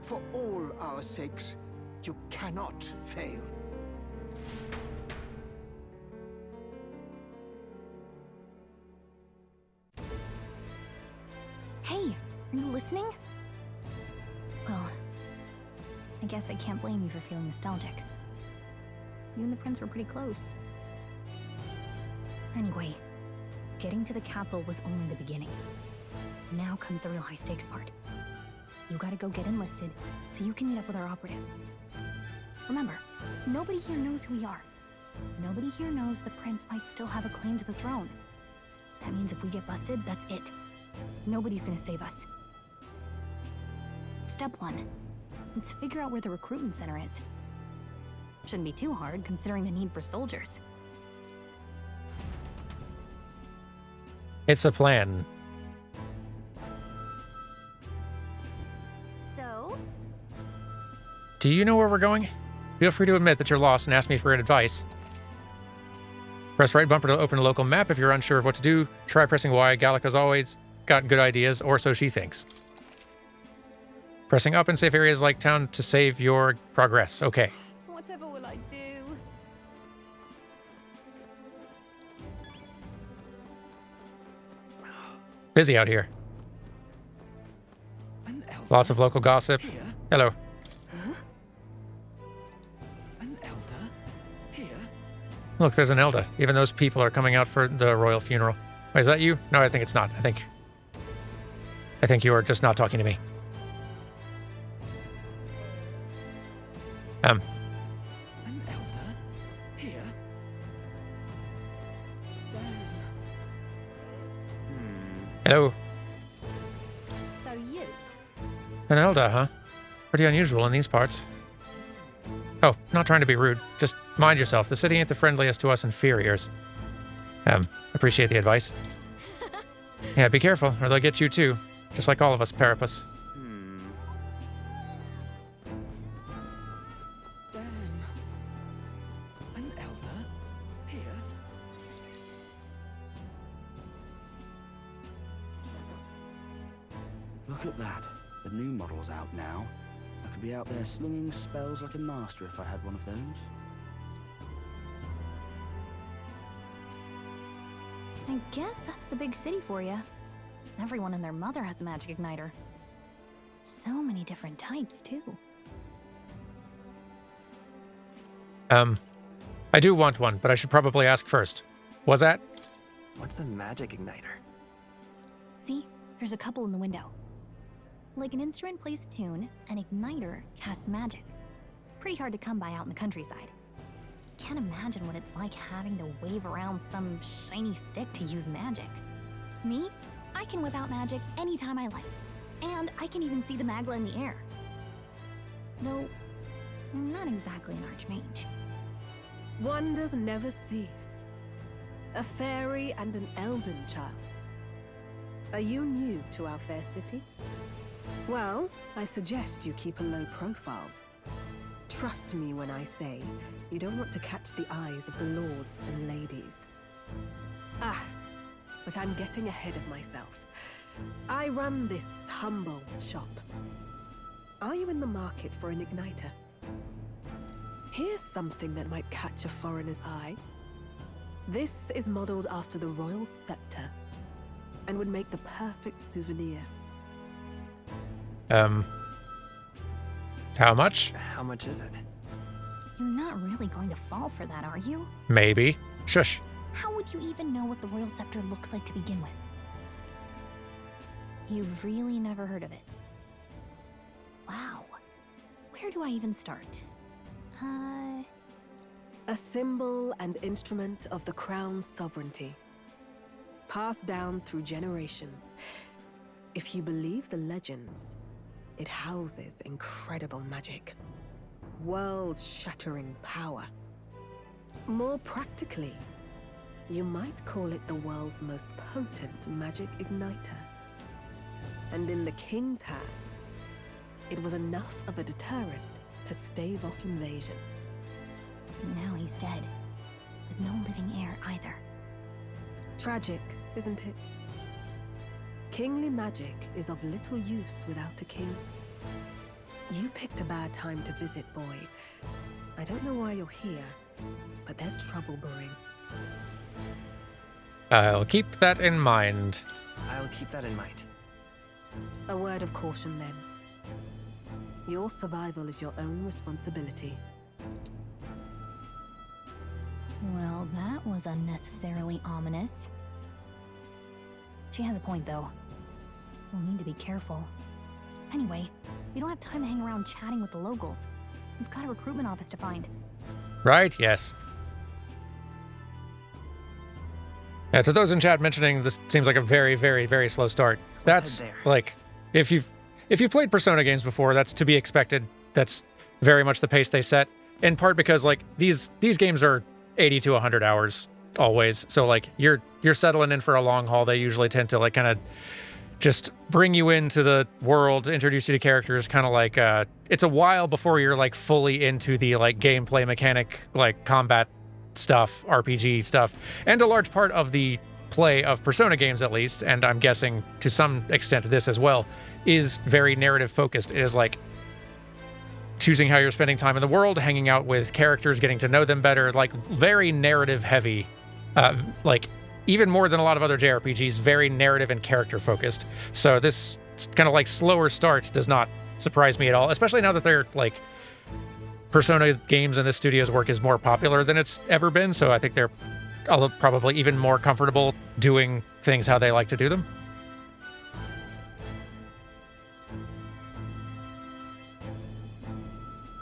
For all our sakes, you cannot fail. Hey, are you listening? Well, I guess I can't blame you for feeling nostalgic. You and the prince were pretty close. Anyway, getting to the capital was only the beginning. Now comes the real high-stakes part. You gotta go get enlisted so you can meet up with our operative. Remember, nobody here knows who we are. Nobody here knows the prince might still have a claim to the throne. That means if we get busted, that's it. Nobody's gonna save us. Step 1. Let's figure out where the recruitment center is. Shouldn't be too hard, considering the need for soldiers. It's a plan. So? Do you know where we're going? Feel free to admit that you're lost and ask me for advice. Press right bumper to open a local map if you're unsure of what to do. Try pressing Y. Gallica's always got good ideas, or so she thinks. Pressing up in safe areas like town to save your progress. Okay. Whatever will I do? Busy out here. Lots of local gossip. Hello. An elder? Here? Look, there's an Elda. Even those people are coming out for the royal funeral. Wait, is that you? No, I think it's not. I think you are just not talking to me. An elder? Here? Hello. So you? An Elda, huh? Pretty unusual in these parts. Oh, not trying to be rude. Just mind yourself. The city ain't the friendliest to us inferiors. Appreciate the advice. Yeah, be careful, or they'll get you too. Just like all of us, Parapus. An elder? Here? Look at that. The new model's out now. I could be out there slinging spells like a master if I had one of those. I guess that's the big city for you. Everyone and their mother has a magic igniter. So many different types, too. I do want one, but I should probably ask first. Was that? What's a magic igniter? See? There's a couple in the window. Like an instrument plays a tune, an igniter casts magic. Pretty hard to come by out in the countryside. Can't imagine what it's like having to wave around some shiny stick to use magic. Me? I can whip out magic anytime I like. And I can even see the magla in the air. Though, I'm not exactly an archmage. Wonders never cease. A fairy and an elden child. Are you new to our fair city? Well, I suggest you keep a low profile. Trust me when I say you don't want to catch the eyes of the lords and ladies. But I'm getting ahead of myself. I run this humble shop. Are you in the market for an igniter? Here's something that might catch a foreigner's eye. This is modeled after the royal scepter and would make the perfect souvenir. How much? How much is it? You're not really going to fall for that, are you? Maybe. Shush. How would you even know what the royal scepter looks like to begin with? You've really never heard of it. Wow. Where do I even start? A symbol and instrument of the crown's sovereignty. Passed down through generations. If you believe the legends, it houses incredible magic. World-shattering power. More practically, you might call it the world's most potent magic igniter. And in the king's hands, it was enough of a deterrent to stave off invasion. Now he's dead, with no living heir either. Tragic, isn't it? Kingly magic is of little use without a king. You picked a bad time to visit, boy. I don't know why you're here, but there's trouble brewing. I'll keep that in mind. I'll keep that in mind. A word of caution, then. Your survival is your own responsibility. Well, that was unnecessarily ominous. She has a point, though. We'll need to be careful. Anyway, we don't have time to hang around chatting with the locals. We've got a recruitment office to find. Right? Yes. Yeah, to those in chat mentioning this seems like a very, very, very slow start. That's like, if you've played Persona games before, that's to be expected. That's very much the pace they set. In part because like these games are 80 to 100 hours always. So like you're settling in for a long haul. They usually tend to like kind of just bring you into the world, introduce you to characters, kind of like it's a while before you're like fully into the like gameplay mechanic, like combat stuff, RPG stuff. And a large part of the play of Persona games, at least, and I'm guessing to some extent this as well, is very narrative focused. It is like choosing how you're spending time in the world, hanging out with characters, getting to know them better, like very narrative heavy, like even more than a lot of other JRPGs, very narrative and character focused. So this kind of like slower start does not surprise me at all, especially now that they're like Persona games and this studio's work is more popular than it's ever been. So I think they're probably even more comfortable doing things how they like to do them.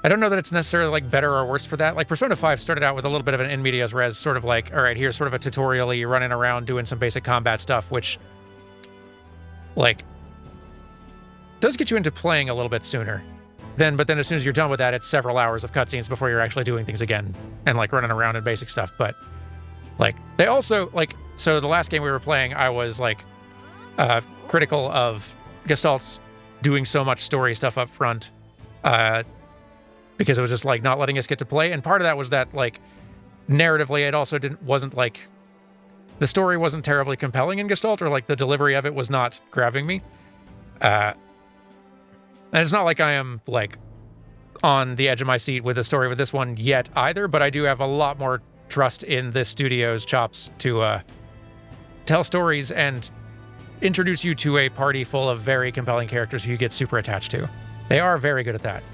I don't know that it's necessarily like better or worse for that. Like Persona 5 started out with a little bit of an in medias res, sort of like, all right, here's sort of a tutorial, you're running around doing some basic combat stuff, which like does get you into playing a little bit sooner. But then as soon as you're done with that, it's several hours of cutscenes before you're actually doing things again and like running around in basic stuff. But like they also like, so the last game we were playing, I was like critical of Gestalt's doing so much story stuff up front. Because it was just like not letting us get to play. And part of that was that like narratively, it also wasn't like the story wasn't terribly compelling in Gestalt, or like the delivery of it was not grabbing me. And it's not like I am like on the edge of my seat with the story with this one yet either, but I do have a lot more trust in this studio's chops to tell stories and introduce you to a party full of very compelling characters who you get super attached to. They are very good at that.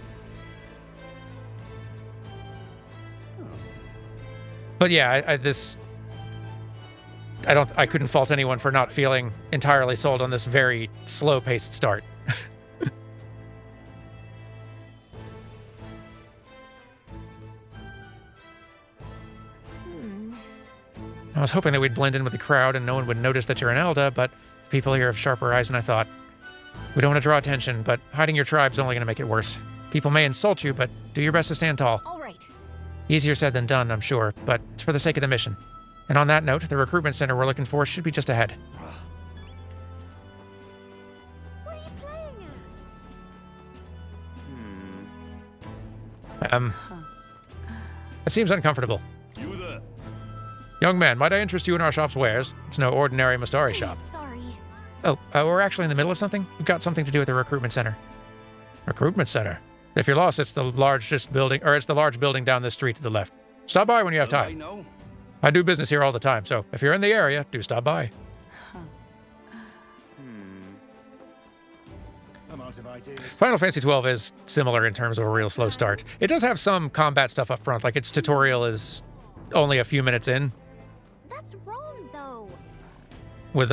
I couldn't fault anyone for not feeling entirely sold on this very slow-paced start. I was hoping that we'd blend in with the crowd and no one would notice that you're an Elda, but people here have sharper eyes than I thought. We don't want to draw attention, but hiding your tribe's only going to make it worse. People may insult you, but do your best to stand tall. All right. Easier said than done, I'm sure, but it's for the sake of the mission. And on that note, the recruitment center we're looking for should be just ahead. What are you playing at? It seems uncomfortable. You there? Young man, might I interest you in our shop's wares? It's no ordinary Mastari shop. Sorry. Oh, we're actually in the middle of something? We've got something to do with the recruitment center. Recruitment center? If you're lost, it's the largest building, or it's the large building down this street to the left. Stop by when you have time. I know. I do business here all the time, so if you're in the area, do stop by. I'm out of ideas. Final Fantasy XII is similar in terms of a real slow start. It does have some combat stuff up front, like its tutorial is only a few minutes in. That's wrong, though. With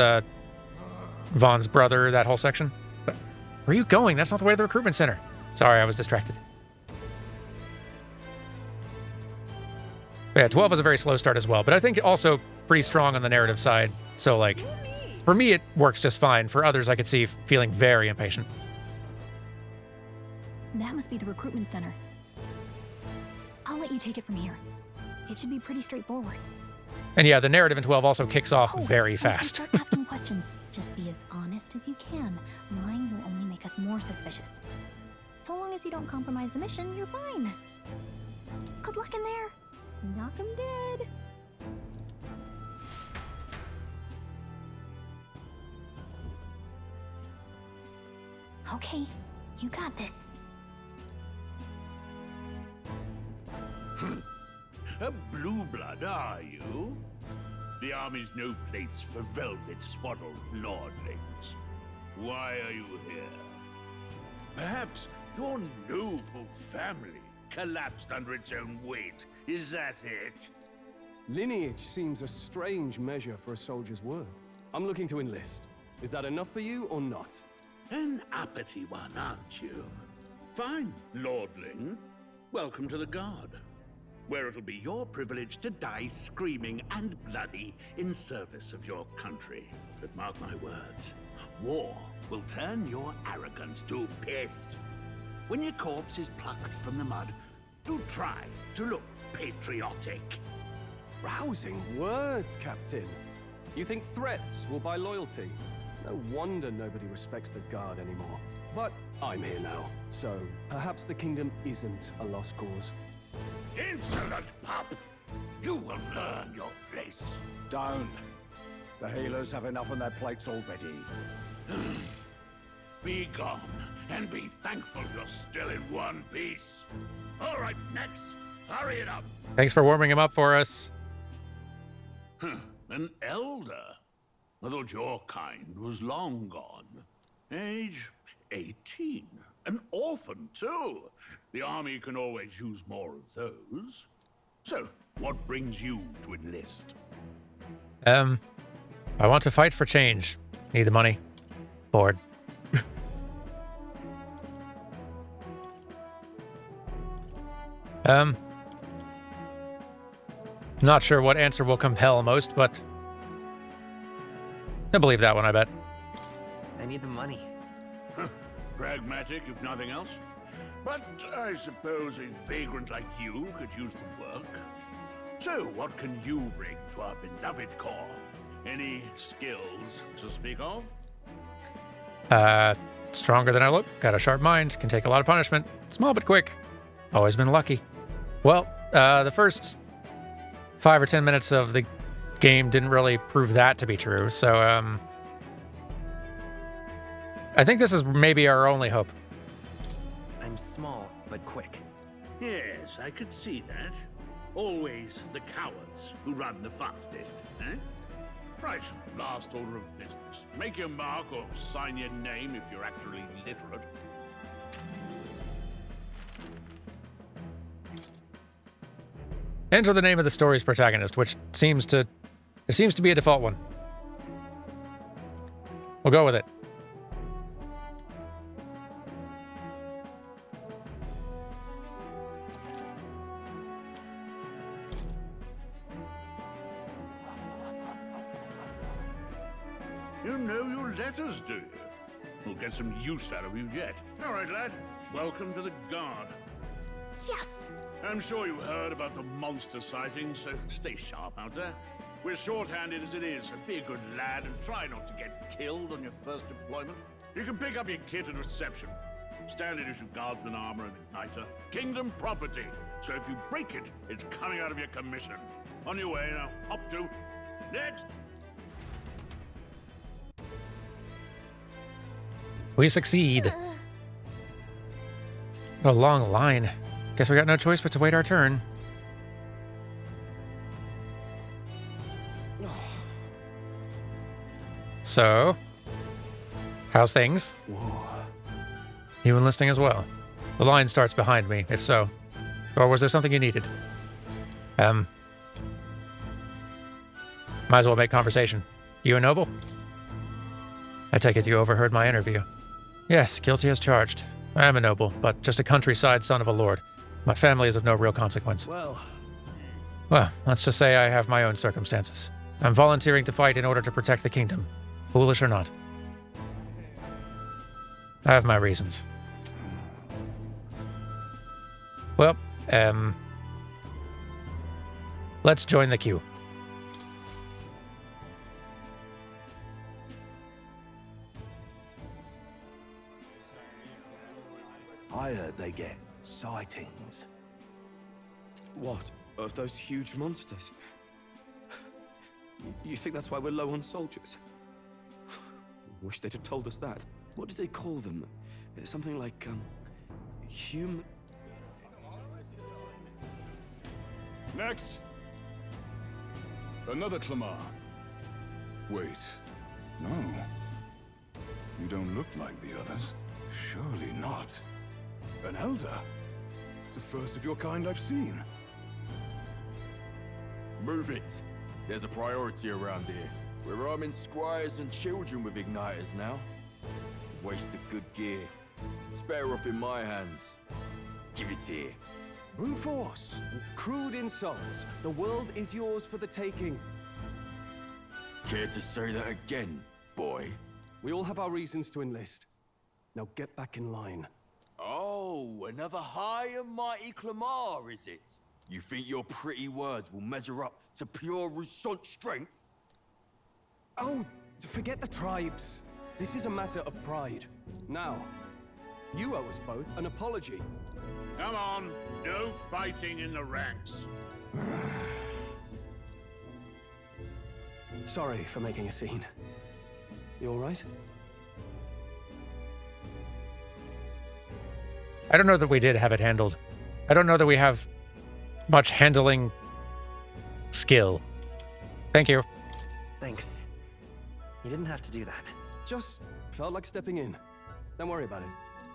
Vaughn's brother, that whole section. But where are you going? That's not the way to the recruitment center. Sorry, I was distracted. But yeah, 12 is a very slow start as well, but I think also pretty strong on the narrative side. So, like, for me, it works just fine. For others, I could see feeling very impatient. That must be the recruitment center. I'll let you take it from here. It should be pretty straightforward. And yeah, the narrative in 12 also kicks off very fast. Start asking questions. Just be as honest as you can. Lying will only make us more suspicious. So long as you don't compromise the mission, you're fine. Good luck in there. Knock 'em dead. Okay, you got this. A blue blood, are you? The army's no place for velvet-swaddled lordlings. Why are you here? Perhaps your noble family collapsed under its own weight. Is that it? Lineage seems a strange measure for a soldier's worth. I'm looking to enlist. Is that enough for you or not? An uppity one, aren't you? Fine, lordling. Welcome to the Guard, where it'll be your privilege to die screaming and bloody in service of your country. But mark my words, war will turn your arrogance to piss. When your corpse is plucked from the mud, do try to look patriotic. Rousing words, Captain. You think threats will buy loyalty? No wonder nobody respects the Guard anymore. But I'm here now, so perhaps the kingdom isn't a lost cause. Insolent pup! You will learn your place. Don't. The healers have enough on their plates already. Be gone, and be thankful you're still in one piece. All right, next. Hurry it up. Thanks for warming him up for us. An elder? I thought your kind was long gone. Age 18. An orphan, too. The army can always use more of those. So, what brings you to enlist? I want to fight for change. Need the money. Bored. Not sure what answer will compel most, but I believe that one, I bet. I need the money. Pragmatic, if nothing else. But I suppose a vagrant like you could use the work. So, what can you bring to our beloved corps? Any skills to speak of? Stronger than I look. Got a sharp mind. Can take a lot of punishment. Small but quick. Always been lucky. Well, the first 5 or 10 minutes of the game didn't really prove that to be true, so, I think this is maybe our only hope. I'm small, but quick. Yes, I could see that. Always the cowards who run the fastest, eh? Right, last order of business. Make your mark or sign your name if you're actually literate. Enter the name of the story's protagonist, which seems to It seems to be a default one. We'll go with it. You know your letters, do you? We'll get some use out of you yet. All right, lad. Welcome to the Guard. Yes! I'm sure you heard about the monster sightings, so stay sharp out there. We're short-handed as it is, so be a good lad and try not to get killed on your first deployment. You can pick up your kit at reception. Standard issue guardsman armor and igniter. Kingdom property. So if you break it, it's coming out of your commission. On your way now. Hop to. Next! We succeed. A long line. Guess we got no choice but to wait our turn. So, how's things? Whoa. You enlisting as well? The line starts behind me, if so. Or was there something you needed? Might as well make conversation. You a noble? I take it you overheard my interview. Yes, guilty as charged. I am a noble, but just a countryside son of a lord. My family is of no real consequence. Well, let's just say I have my own circumstances. I'm volunteering to fight in order to protect the kingdom. Foolish or not. I have my reasons. Well, let's join the queue. I heard they get sightings. what? Of those huge monsters? You think that's why we're low on soldiers? Wish they'd have told us that. What did they call them? Something like, human... Next! Another Clamar. Wait, no. You don't look like the others. Surely not. An elder? It's the first of your kind I've seen. Move it. There's a priority around here. We're arming squires and children with igniters now. Waste of good gear. It's better off in my hands. Give it here. Brute force, crude insults. The world is yours for the taking. Care to say that again, boy? We all have our reasons to enlist. Now get back in line. Oh, another high and mighty Clamar, is it? You think your pretty words will measure up to pure Rousant strength? Oh, forget the tribes. This is a matter of pride. Now, you owe us both an apology. Come on, no fighting in the ranks. Sorry for making a scene. You all right? I don't know that we did have it handled. I don't know that we have much handling skill. Thank you. Thanks. You didn't have to do that. Just felt like stepping in. Don't worry about it.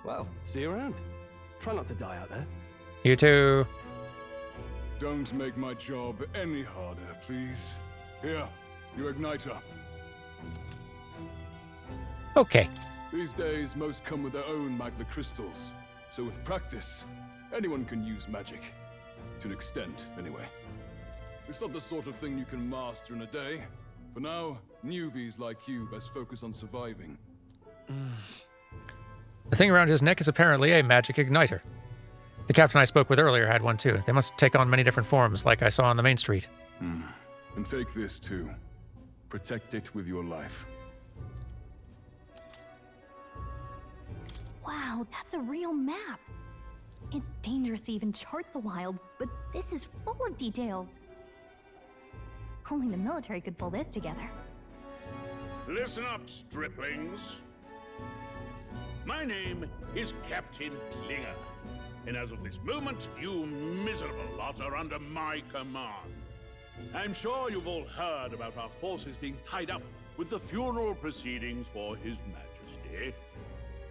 Well, see you around. Try not to die out there. You too. Don't make my job any harder, please. Here, your igniter. Okay. These days, most come with their own magna crystals. So with practice, anyone can use magic. To an extent, anyway. It's not the sort of thing you can master in a day. For now, newbies like you best focus on surviving. The thing around his neck is apparently a magic igniter. The captain I spoke with earlier had one too. They must take on many different forms, like I saw on the main street. And take this too. Protect it with your life. Wow, that's a real map. It's dangerous to even chart the wilds, but this is full of details. Only the military could pull this together. Listen up, striplings. My name is Captain Klinger, and as of this moment, you miserable lot are under my command. I'm sure you've all heard about our forces being tied up with the funeral proceedings for His Majesty.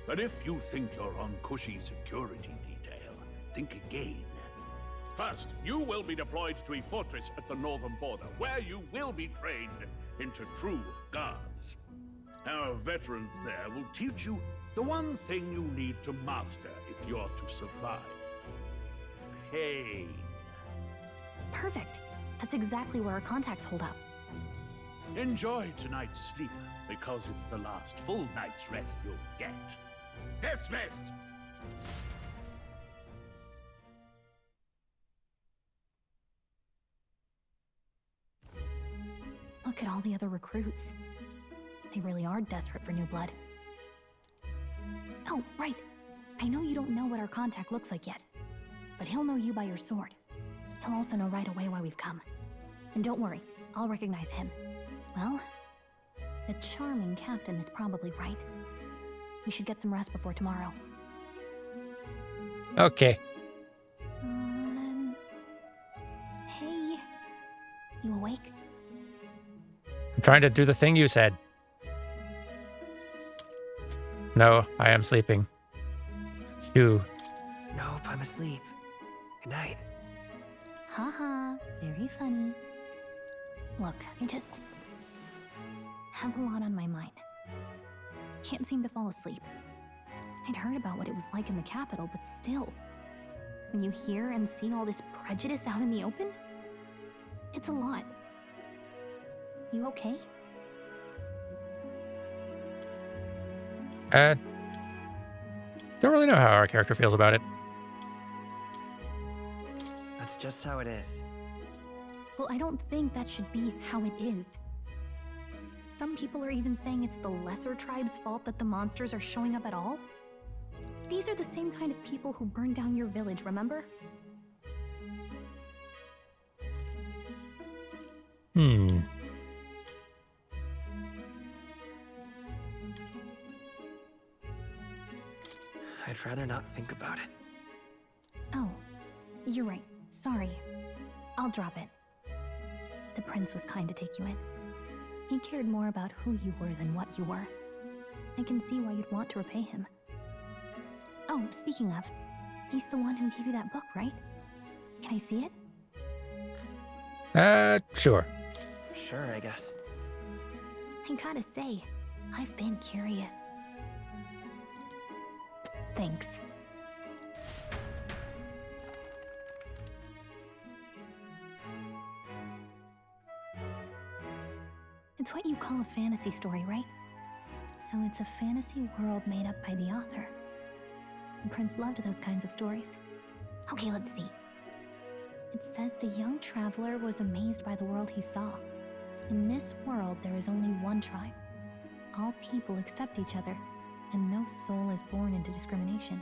But if you think you're on cushy security detail, think again. First, you will be deployed to a fortress at the northern border, where you will be trained into true guards. Our veterans there will teach you the one thing you need to master if you're to survive. Pain. Perfect. That's exactly where our contacts hold up. Enjoy tonight's sleep, because it's the last full night's rest you'll get. Dismissed! Look at all the other recruits. They really are desperate for new blood. Oh, right. I know you don't know what our contact looks like yet, but he'll know you by your sword. He'll also know right away why we've come. And don't worry, I'll recognize him. Well, the charming captain is probably right. We should get some rest before tomorrow. Okay. Hey. You awake? I'm trying to do the thing you said. No, I am sleeping. Shoo. Nope, I'm asleep. Good night. Haha, very funny. Look, I just have a lot on my mind. Can't seem to fall asleep. I'd heard about what it was like in the capital, but still, when you hear and see all this prejudice out in the open, it's a lot. You okay? Don't really know how our character feels about it. That's just how it is. Well, I don't think that should be how it is. Some people are even saying it's the lesser tribe's fault that the monsters are showing up at all. These are the same kind of people who burned down your village, remember? I'd rather not think about it. Oh, you're right. Sorry. I'll drop it. The prince was kind to take you in. He cared more about who you were than what you were. I can see why you'd want to repay him. Oh, speaking of, he's the one who gave you that book, right? Can I see it? Sure. Sure, I guess. I gotta say, I've been curious. Thanks. It's what you call a fantasy story, right? So it's a fantasy world made up by the author. The prince loved those kinds of stories. Okay, let's see. It says the young traveler was amazed by the world he saw. In this world, there is only one tribe. All people accept each other, and no soul is born into discrimination.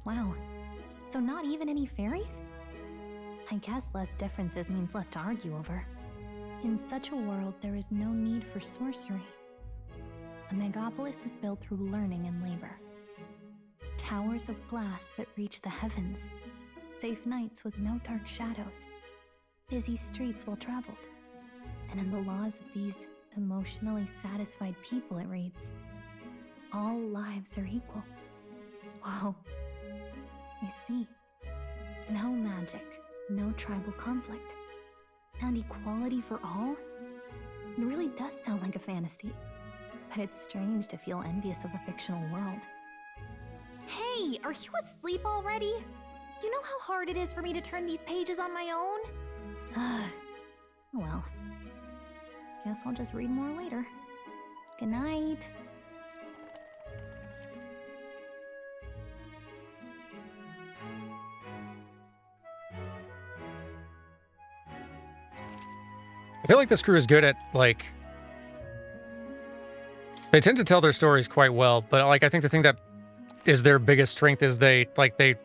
Wow. So not even any fairies? I guess less differences means less to argue over. In such a world, there is no need for sorcery. A megapolis is built through learning and labor. Towers of glass that reach the heavens. Safe nights with no dark shadows. Busy streets well traveled. And in the laws of these emotionally satisfied people, it reads, all lives are equal. Whoa. I see. No magic, no tribal conflict. And equality for all? It really does sound like a fantasy. But it's strange to feel envious of a fictional world. Hey, are you asleep already? You know how hard it is for me to turn these pages on my own? Well, guess I'll just read more later. Good night. I feel like this crew is good at, like, they tend to tell their stories quite well, but, like, I think the thing that is their biggest strength is they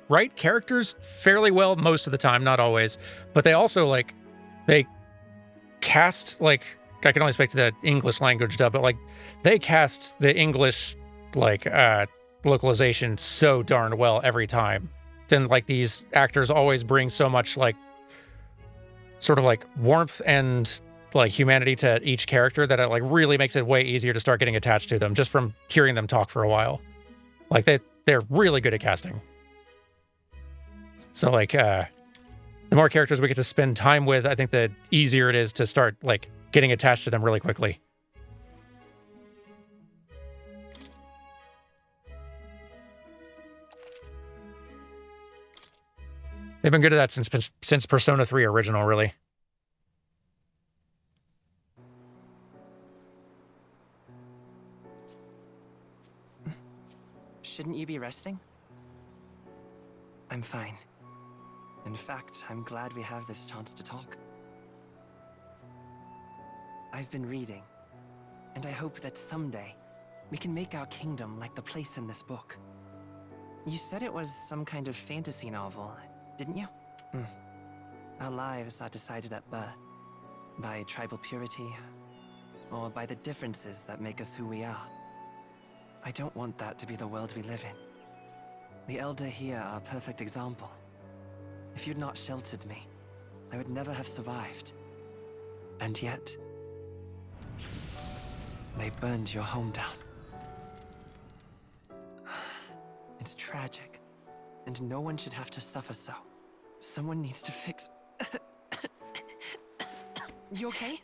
write characters fairly well most of the time, not always, but they also, like, they cast, like, I can only speak to the English language dub, but, like, they cast the English, like, localization so darn well every time. And, like, these actors always bring so much, like, sort of, like, warmth and, like, humanity to each character that it, like, really makes it way easier to start getting attached to them just from hearing them talk for a while. Like, they're really good at casting. So, like, the more characters we get to spend time with, I think the easier it is to start, like, getting attached to them really quickly. They've been good at that since Persona 3 original, really. Shouldn't you be resting? I'm fine. In fact, I'm glad we have this chance to talk. I've been reading, and I hope that someday we can make our kingdom like the place in this book. You said it was some kind of fantasy novel, didn't you? Our lives are decided at birth, by tribal purity, or by the differences that make us who we are. I don't want that to be the world we live in. The Elder here are a perfect example. If you'd not sheltered me, I would never have survived. And yet, they burned your home down. It's tragic, and no one should have to suffer so. Someone needs to fix... You okay?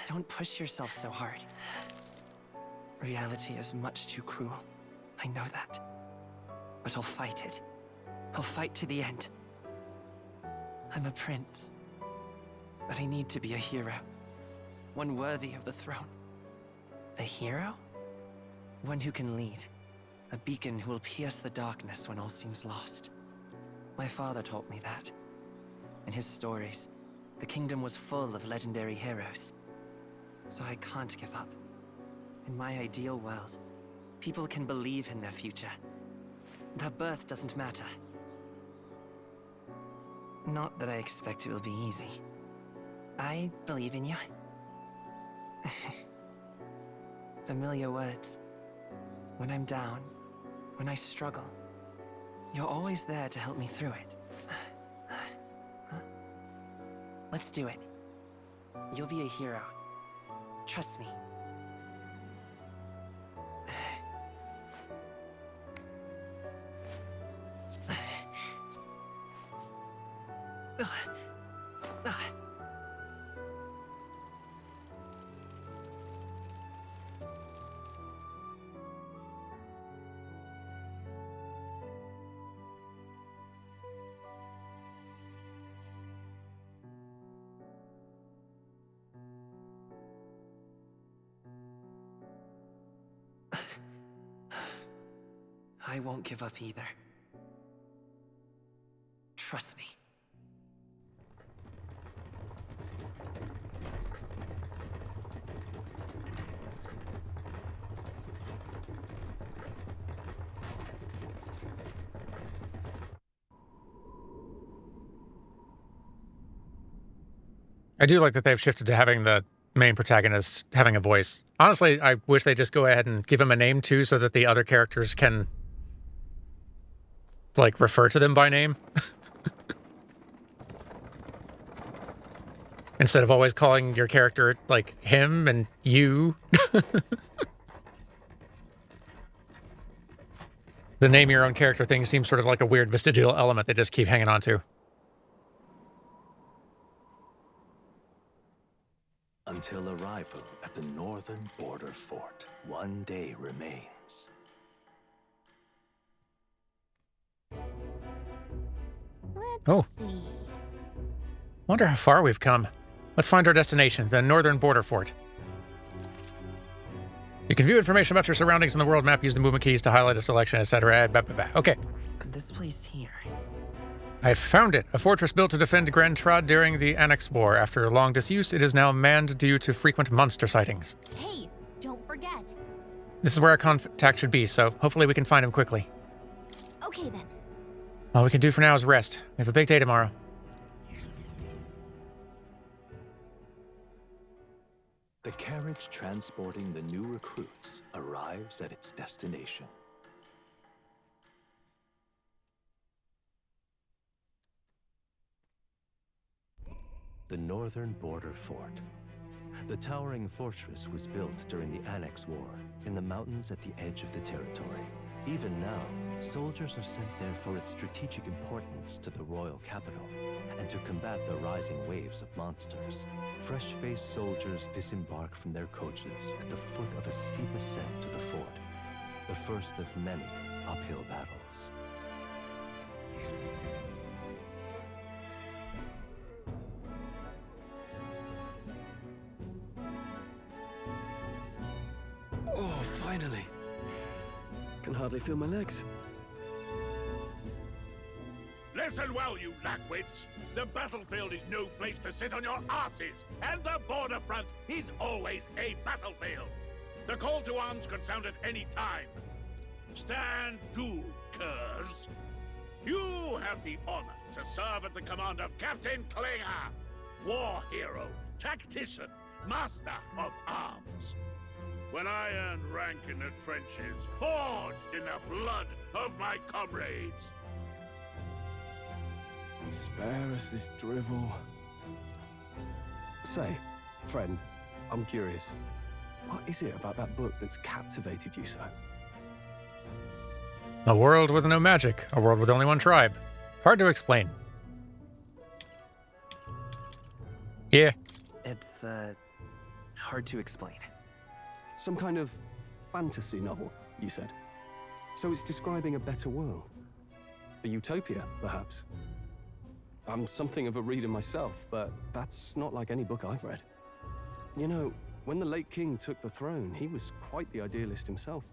Don't push yourself so hard. Reality is much too cruel. I know that. But I'll fight it. I'll fight to the end. I'm a prince. But I need to be a hero. One worthy of the throne. A hero? One who can lead. A beacon who will pierce the darkness when all seems lost. My father taught me that. In his stories, the kingdom was full of legendary heroes. So I can't give up. In my ideal world, people can believe in their future. Their birth doesn't matter. Not that I expect it will be easy. I believe in you. Familiar words. When I'm down, when I struggle, you're always there to help me through it. Let's do it. You'll be a hero. Trust me. I won't give up either. Trust me. I do like that they've shifted to having the main protagonist having a voice. Honestly, I wish they just go ahead and give him a name too, so that the other characters can, like, refer to them by name. Instead of always calling your character, like, him and you. The name your own character thing seems sort of like a weird vestigial element they just keep hanging on to. Until arrival at the northern border fort, one day remains. Let's see. Wonder how far we've come. Let's find our destination, the northern border fort. You can view information about your surroundings in the world map, use the movement keys to highlight a selection, etc. Okay. This place here. I found it. A fortress built to defend Grand Trad during the Annex War. After long disuse, it is now manned due to frequent monster sightings. Hey, don't forget. This is where our contact should be, so hopefully we can find him quickly. Okay then. All we can do for now is rest. We have a big day tomorrow. The carriage transporting the new recruits arrives at its destination. The northern border fort. The towering fortress was built during the Annex War in the mountains at the edge of the territory. Even now, soldiers are sent there for its strategic importance to the royal capital and to combat the rising waves of monsters. Fresh-faced soldiers disembark from their coaches at the foot of a steep ascent to the fort, the first of many uphill battles. Oh, finally. Can hardly feel my legs. Listen well, you lackwits. The battlefield is no place to sit on your asses, and the border front is always a battlefield. The call to arms could sound at any time. Stand to, curs. You have the honor to serve at the command of Captain Klinger, war hero, tactician, master of arms. When I earned rank in the trenches, forged in the blood of my comrades. Spare us this drivel. Say, friend, I'm curious. What is it about that book that's captivated you so? A world with no magic. A world with only one tribe. Hard to explain. Yeah. It's, hard to explain. Some kind of fantasy novel, you said. So it's describing a better world. A utopia, perhaps. I'm something of a reader myself, but that's not like any book I've read. You know, when the late king took the throne, he was quite the idealist himself.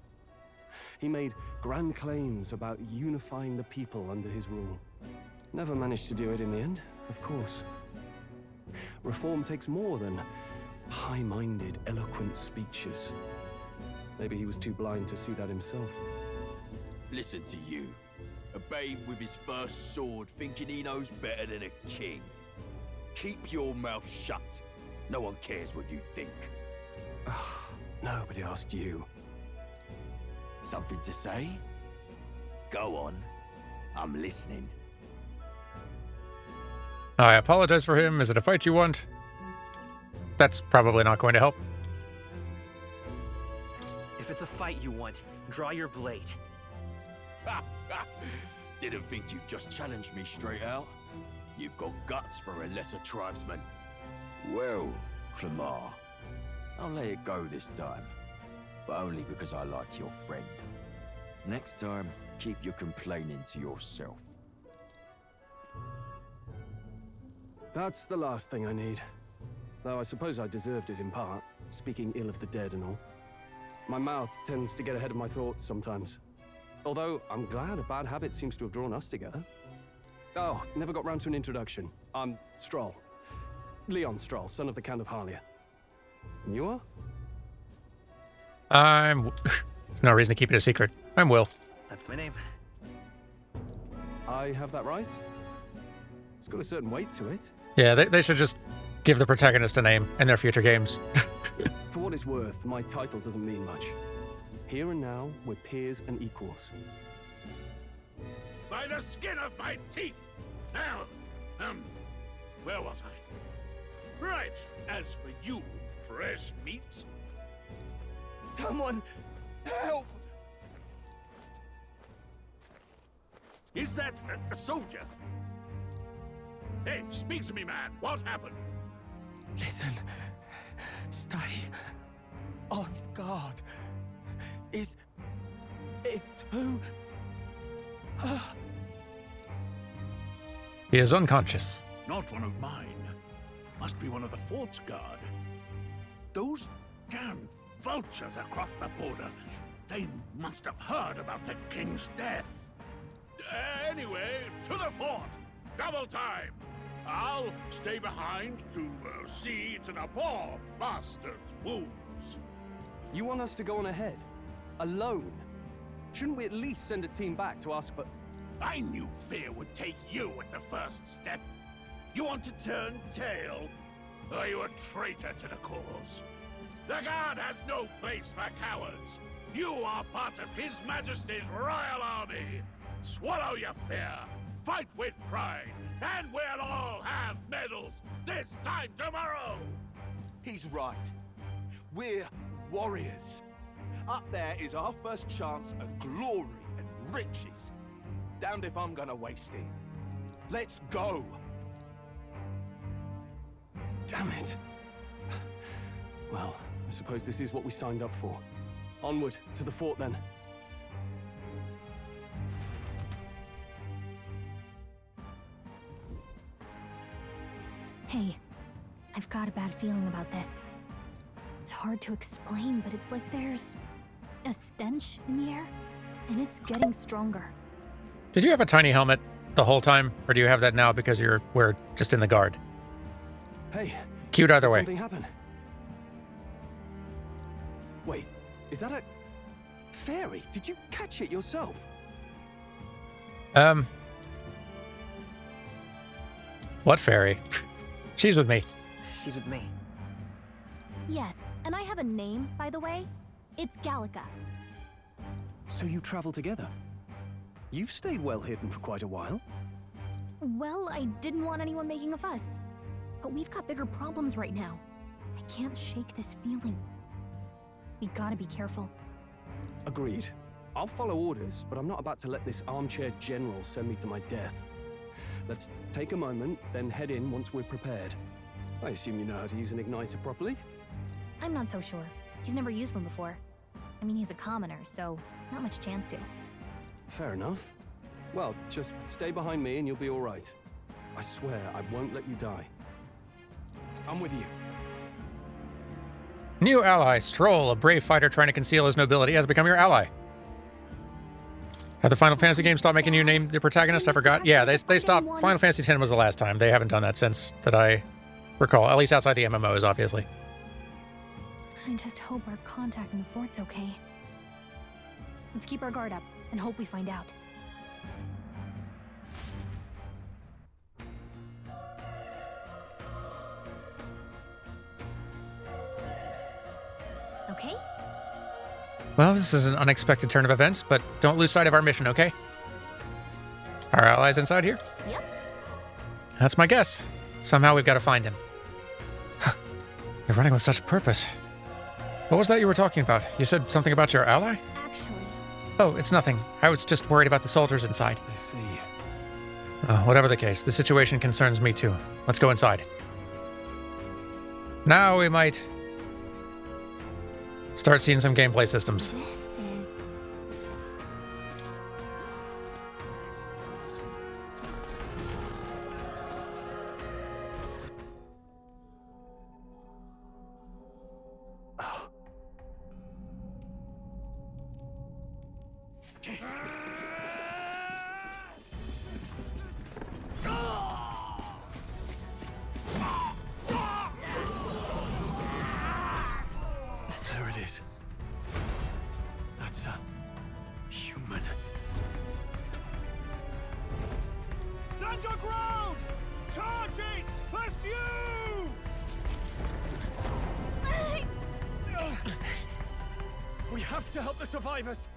He made grand claims about unifying the people under his rule. Never managed to do it in the end, of course. Reform takes more than high-minded, eloquent speeches. Maybe he was too blind to see that himself. Listen to you. A babe with his first sword thinking he knows better than a king. Keep your mouth shut. No one cares what you think. Nobody asked you. Something to say? Go on. I'm listening. I apologize for him. Is it a fight you want? That's probably not going to help. If it's a fight you want, draw your blade. Didn't think you'd just challenge me straight out. You've got guts for a lesser tribesman. Well, Clemar, I'll let it go this time. But only because I like your friend. Next time, keep your complaining to yourself. That's the last thing I need. Though I suppose I deserved it in part, speaking ill of the dead and all. My mouth tends to get ahead of my thoughts sometimes. Although, I'm glad a bad habit seems to have drawn us together. Oh, never got round to an introduction. I'm Stroll. Leon Stroll, son of the Count of Harlia. And you are? There's no reason to keep it a secret. I'm Will. That's my name. I have that right? It's got a certain weight to it. Yeah, they should just give the protagonist a name in their future games. For what it's worth, my title doesn't mean much. Here and now, we're peers and equals. By the skin of my teeth! Now, where was I? Right, as for you, fresh meat. Someone, help! Is that a soldier? Hey, speak to me, man. What happened? Listen. Stay on guard. It's too... He is unconscious. Not one of mine. Must be one of the fort's guard. Those damn vultures across the border. They must have heard about the king's death. Anyway, to the fort. Double time. I'll stay behind to see to the poor bastard's wounds. You want us to go on ahead? Alone? Shouldn't we at least send a team back to ask for... I knew fear would take you at the first step. You want to turn tail? Are you a traitor to the cause? The Guard has no place for cowards. You are part of His Majesty's Royal Army. Swallow your fear. Fight with pride. And we'll all have medals this time tomorrow. He's right. We're warriors. Up there is our first chance at glory and riches. Damned if I'm gonna waste it. Let's go! Damn it. Well, I suppose this is what we signed up for. Onward, to the fort then. Hey, I've got a bad feeling about this. It's hard to explain, but it's like there's a stench in the air, and it's getting stronger. Did you have a tiny helmet the whole time, or do you have that now because we're just in the guard? Hey. Cute either did way. Something happen? Wait, is that a fairy? Did you catch it yourself? What fairy? She's with me. She's with me. Yes, and I have a name, by the way. It's Gallica. So you travel together? You've stayed well hidden for quite a while. Well, I didn't want anyone making a fuss. But we've got bigger problems right now. I can't shake this feeling. We gotta be careful. Agreed. I'll follow orders, but I'm not about to let this armchair general send me to my death. Let's take a moment, then head in once we're prepared. I assume you know how to use an igniter properly? I'm not so sure. He's never used one before. I mean, he's a commoner, so not much chance to. Fair enough. Well, just stay behind me and you'll be all right. I swear I won't let you die. I'm with you. New ally, Stroll, a brave fighter trying to conceal his nobility, has become your ally. Have the Final Fantasy games stopped making you name the protagonist? I forgot. Yeah, they stopped. Final Fantasy X was the last time. They haven't done that since that I recall, at least outside the MMOs, obviously. I just hope our contact in the fort's okay. Let's keep our guard up and hope we find out. Okay? Well, this is an unexpected turn of events, but don't lose sight of our mission, okay? Our allies inside here? Yep. That's my guess. Somehow we've got to find him. You're running with such purpose. What was that you were talking about? You said something about your ally? Actually... Oh, it's nothing. I was just worried about the soldiers inside. I see. Whatever the case, the situation concerns me too. Let's go inside. Now we might start seeing some gameplay systems. There it is. That's a human. Stand your ground! Charging! Pursue! We have to help the survivors.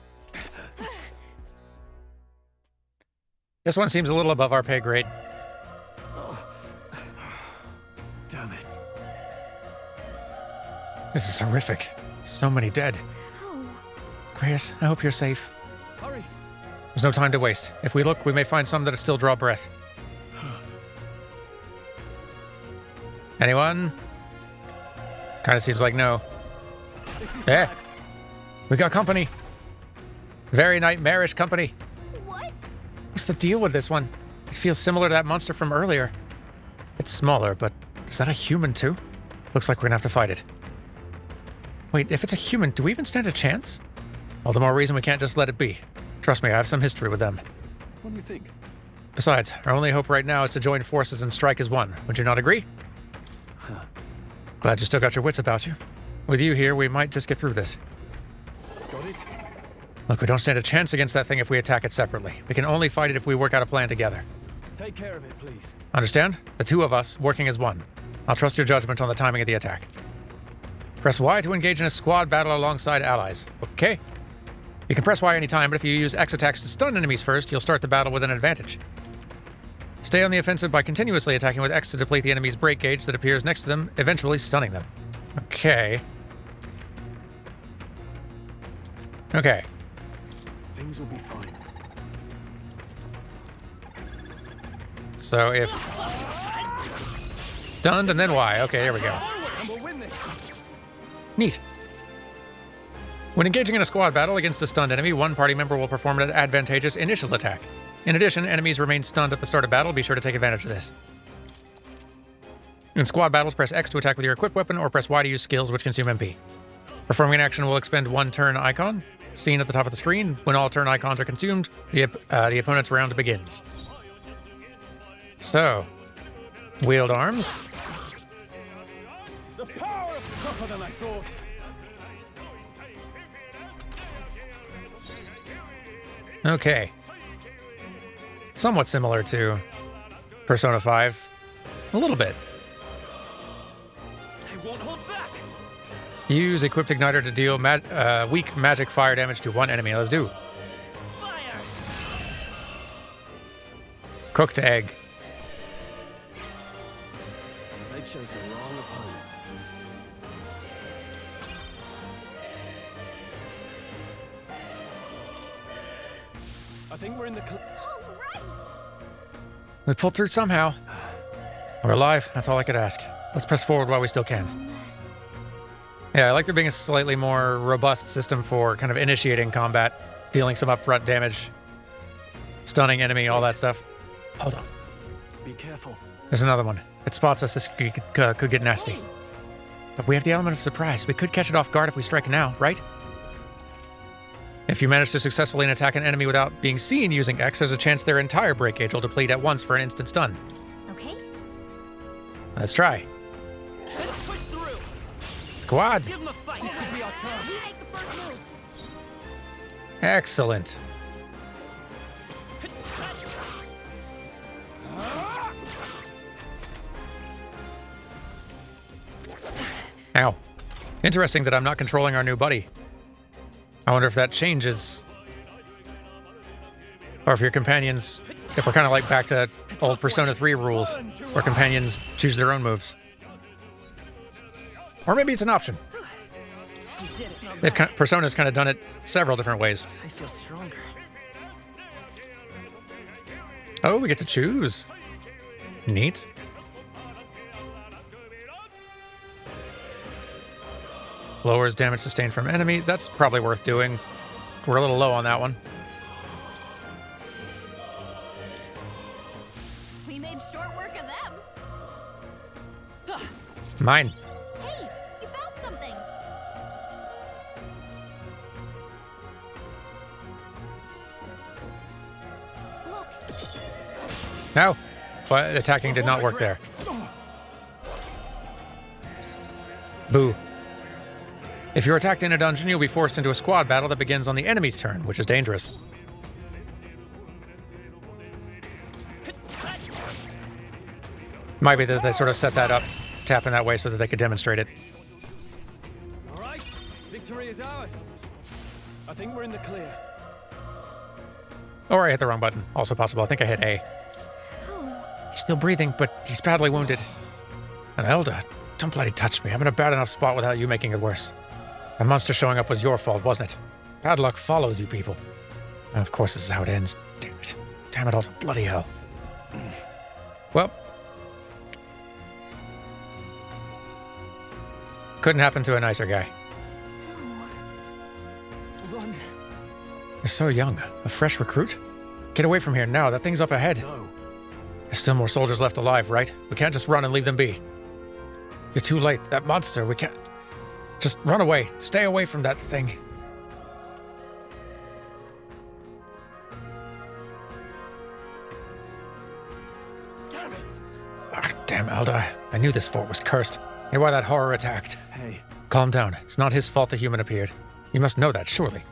This one seems a little above our pay grade. Damn it. This is horrific. So many dead. No. Grace, I hope you're safe. Hurry. There's no time to waste. If we look, we may find some that still draw breath. Anyone? Kind of seems like no. Eh. We got company. Very nightmarish company. What? What's the deal with this one? It feels similar to that monster from earlier. It's smaller, but is that a human too? Looks like we're gonna have to fight it. Wait, if it's a human, do we even stand a chance? All the more reason we can't just let it be. Trust me, I have some history with them. What do you think? Besides, our only hope right now is to join forces and strike as one. Would you not agree? Huh. Glad you still got your wits about you. With you here, we might just get through this. Got it? Look, we don't stand a chance against that thing if we attack it separately. We can only fight it if we work out a plan together. Take care of it, please. Understand? The two of us working as one. I'll trust your judgment on the timing of the attack. Press Y to engage in a squad battle alongside allies. Okay. You can press Y anytime, but if you use X attacks to stun enemies first, you'll start the battle with an advantage. Stay on the offensive by continuously attacking with X to deplete the enemy's break gauge that appears next to them, eventually stunning them. Okay. Okay. Things will be fine. So if... Stunned and then Y. Okay, there we go. And we'll win this. Neat. When engaging in a squad battle against a stunned enemy, one party member will perform an advantageous initial attack. In addition, enemies remain stunned at the start of battle. Be sure to take advantage of this. In squad battles, press X to attack with your equipped weapon, or press Y to use skills which consume MP. Performing an action will expend one turn icon, seen at the top of the screen. When all turn icons are consumed, the opponent's round begins. So, wield arms. The power is tougher than I thought. Okay. Somewhat similar to Persona 5. A little bit. They won't hold back. Use equipped igniter to deal weak magic fire damage to one enemy. Let's do. Fire. Cooked egg. They chose the wrong opponent. I think we're in the... We pulled through somehow. We're alive. That's all I could ask. Let's press forward while we still can. Yeah, I like there being a slightly more robust system for kind of initiating combat, dealing some upfront damage, stunning enemy, all that stuff. Hold on. Be careful. There's another one. If it spots us, this could get nasty. But we have the element of surprise. We could catch it off guard if we strike now, right? If you manage to successfully attack an enemy without being seen using X, there's a chance their entire break gauge will deplete at once for an instant stun. Okay. Let's try. Let's push through. Squad. Give them a fight. This could be our chance. We make the first move. Excellent. Ow. Interesting that I'm not controlling our new buddy. I wonder if that changes. Or if your companions... If we're kind of like back to old Persona 3 rules, where companions choose their own moves. Or maybe it's an option. Persona's kind of done it several different ways. I feel stronger. Oh, we get to choose. Neat. Lowers damage sustained from enemies. That's probably worth doing. We're a little low on that one. We made short work of them. Mine. Hey, you found something. Look. No. But attacking did not work there. Boo. If you're attacked in a dungeon, you'll be forced into a squad battle that begins on the enemy's turn, which is dangerous. Might be that they sort of set that up, tapping that way so that they could demonstrate it. All right, victory is ours. I think we're in the clear. Or I hit the wrong button. Also possible. I think I hit A. He's still breathing, but he's badly wounded. And Elda, don't bloody touch me. I'm in a bad enough spot without you making it worse. The monster showing up was your fault, wasn't it? Bad luck follows you people. And of course this is how it ends. Damn it. Damn it all to bloody hell. Well. Couldn't happen to a nicer guy. Run. You're so young. A fresh recruit? Get away from here now. That thing's up ahead. No. There's still more soldiers left alive, right? We can't just run and leave them be. You're too late. That monster, we can't... Just run away. Stay away from that thing. Damn it. Ah, damn, Alda. I knew this fort was cursed. You're why that horror attacked. Hey. Calm down. It's not his fault the human appeared. You must know that, surely.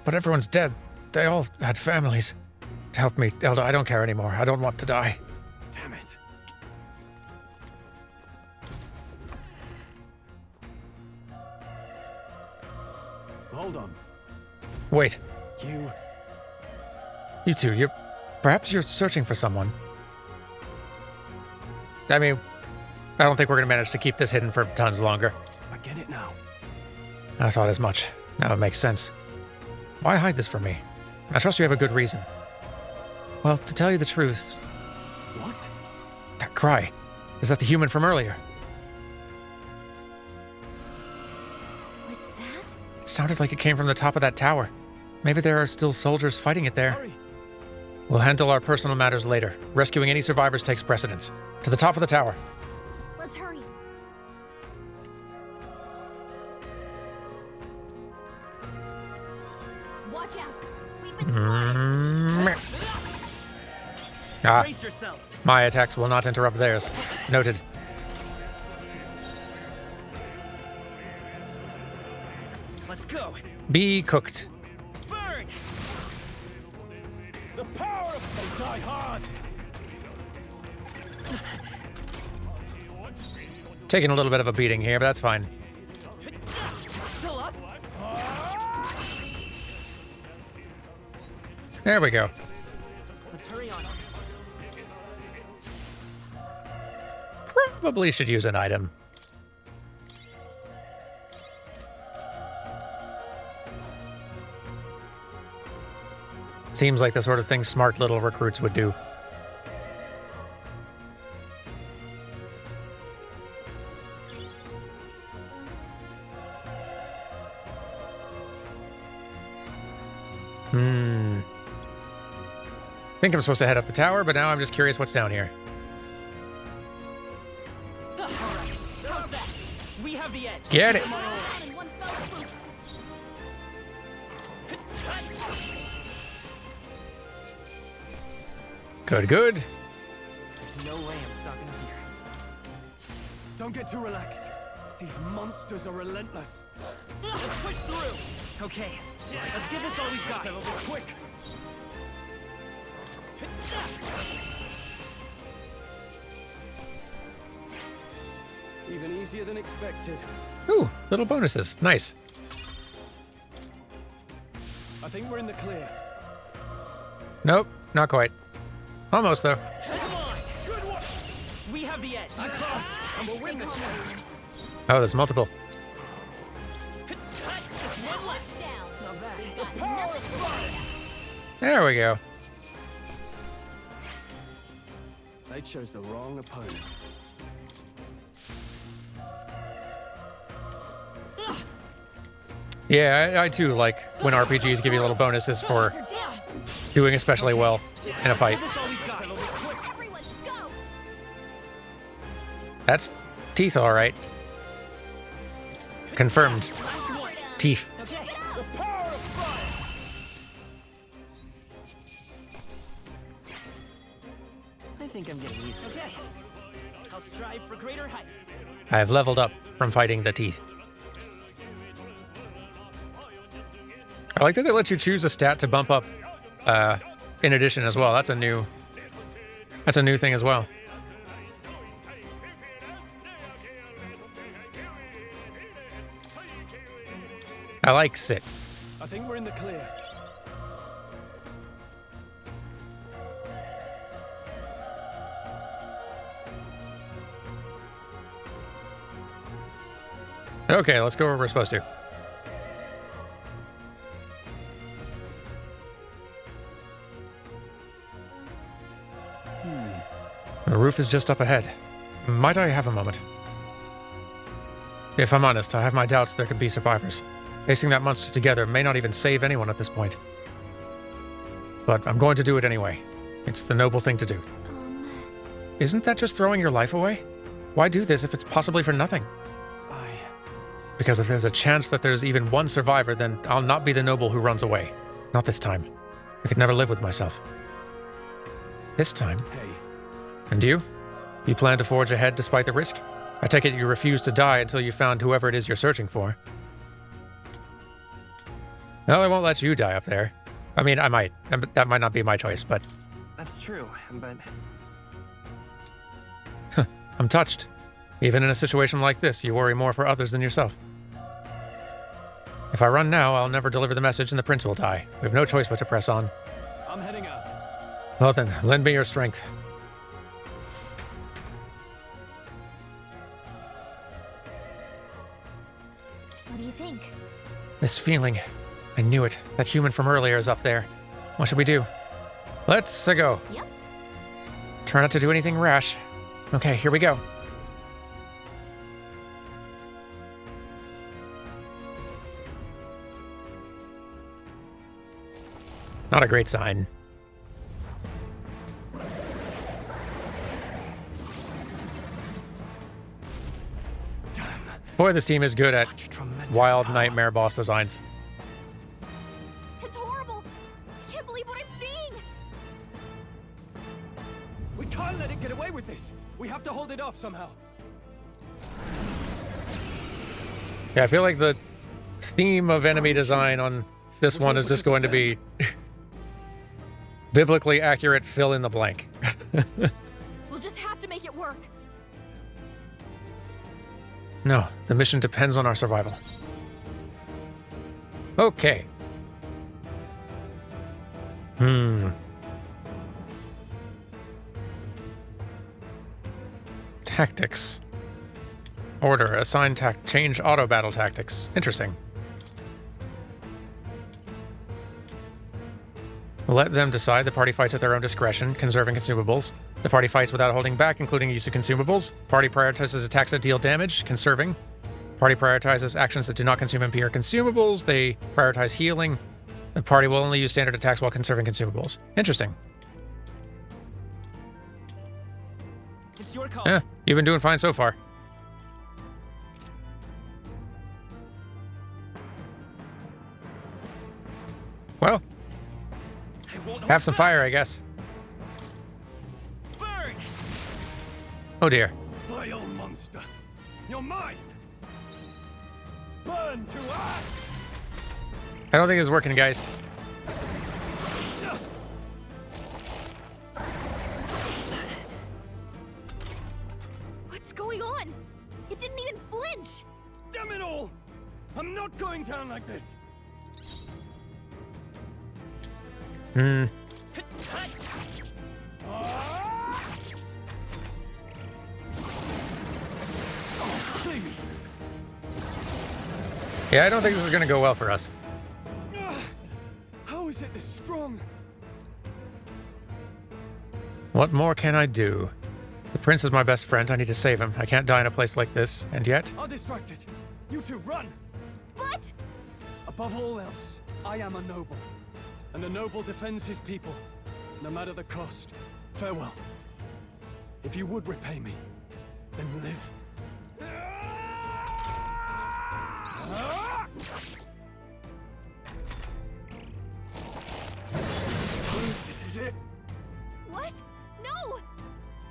But everyone's dead. They all had families. Help me, Elda. I don't care anymore. I don't want to die. Damn it. Hold on. Wait. You two, perhaps you're searching for someone. I mean, I don't think we're going to manage to keep this hidden for tons longer. I get it now. I thought as much. Now it makes sense. Why hide this from me? I trust you have a good reason. Well, to tell you the truth... What? That cry. Is that the human from earlier? Was that? It sounded like it came from the top of that tower. Maybe there are still soldiers fighting it there. Hurry. We'll handle our personal matters later. Rescuing any survivors takes precedence. To the top of the tower. Let's hurry. Watch out. We've been Brace yourselves. My attacks will not interrupt theirs. Noted. Let's go. Be cooked. Burn. The power of die hard. Taking a little bit of a beating here, but that's fine. Still up. There we go. Let's hurry on. Probably should use an item. Seems like the sort of thing smart little recruits would do. Think I'm supposed to head up the tower, but now I'm just curious what's down here. How's that? We have the edge. Get it. Good, good. There's no way I'm stopping here. Don't get too relaxed. These monsters are relentless. Let's push through. Okay, let's give this all we've got. Settle this quick. Even easier than expected. Ooh, little bonuses. Nice. I think we're in the clear. Nope, not quite. Almost, though. Come on. Good work. We have the edge. I crossed, and we'll win this. Oh, there's multiple. One left down. Not bad. The power of fire. There we go. They chose the wrong opponent. Yeah, I too like when RPGs give you little bonuses for doing especially well in a fight. That's teeth, all right. Confirmed. Teeth. Okay. The power of fire. I think I'm getting used to it. Okay. I'll strive for greater heights. I have leveled up from fighting the teeth. I like that they let you choose a stat to bump up in addition as well. That's a new thing as well. I like sit. I think we're in the clear. Okay, let's go where we're supposed to. The roof is just up ahead. Might I have a moment? If I'm honest, I have my doubts there could be survivors. Facing that monster together may not even save anyone at this point. But I'm going to do it anyway. It's the noble thing to do. Isn't that just throwing your life away? Why do this if it's possibly for nothing? Because if there's a chance that there's even one survivor, then I'll not be the noble who runs away. Not this time. I could never live with myself. This time? Hey. And you? You plan to forge ahead despite the risk? I take it you refuse to die until you found whoever it is you're searching for. Well, I won't let you die up there. I mean, I might. That might not be my choice, but... That's true, but... I'm touched. Even in a situation like this, you worry more for others than yourself. If I run now, I'll never deliver the message and the prince will die. We have no choice but to press on. I'm heading out. Well then, lend me your strength. What do you think? This feeling, I knew it. That human from earlier is up there. What should we do? Let's go. Yep. Try not to do anything rash. Okay, here we go. Not a great sign. Boy, this team is good at wild nightmare boss designs. It's horrible. I can't believe what I'm seeing. We can't let it get away with this. We have to hold it off somehow. Yeah, I feel like the theme of enemy design on this one is just going to be biblically accurate fill in the blank. We'll just have to make it work. No, the mission depends on our survival. Okay. Tactics. Order. Assign change auto battle tactics. Interesting. Let them decide. The party fights at their own discretion, conserving consumables. The party fights without holding back, including use of consumables. Party prioritizes attacks that deal damage, conserving. Party prioritizes actions that do not consume MP or consumables. They prioritize healing. The party will only use standard attacks while conserving consumables. Interesting. It's your call. Yeah, you've been doing fine so far. Well, have some fire, I guess. Burn! Oh dear. Vile monster. You're mine. Burn to ash. I don't think it's working, guys. What's going on? It didn't even flinch. Damn it all! I'm not going down like this. Please. Yeah, I don't think this is going to go well for us. How is it this strong? What more can I do? The prince is my best friend. I need to save him. I can't die in a place like this. And yet... I'll distract it. You two, run! But... Above all else, I am a noble. And a noble defends his people, no matter the cost. Farewell. If you would repay me, then live. This is it. What? No!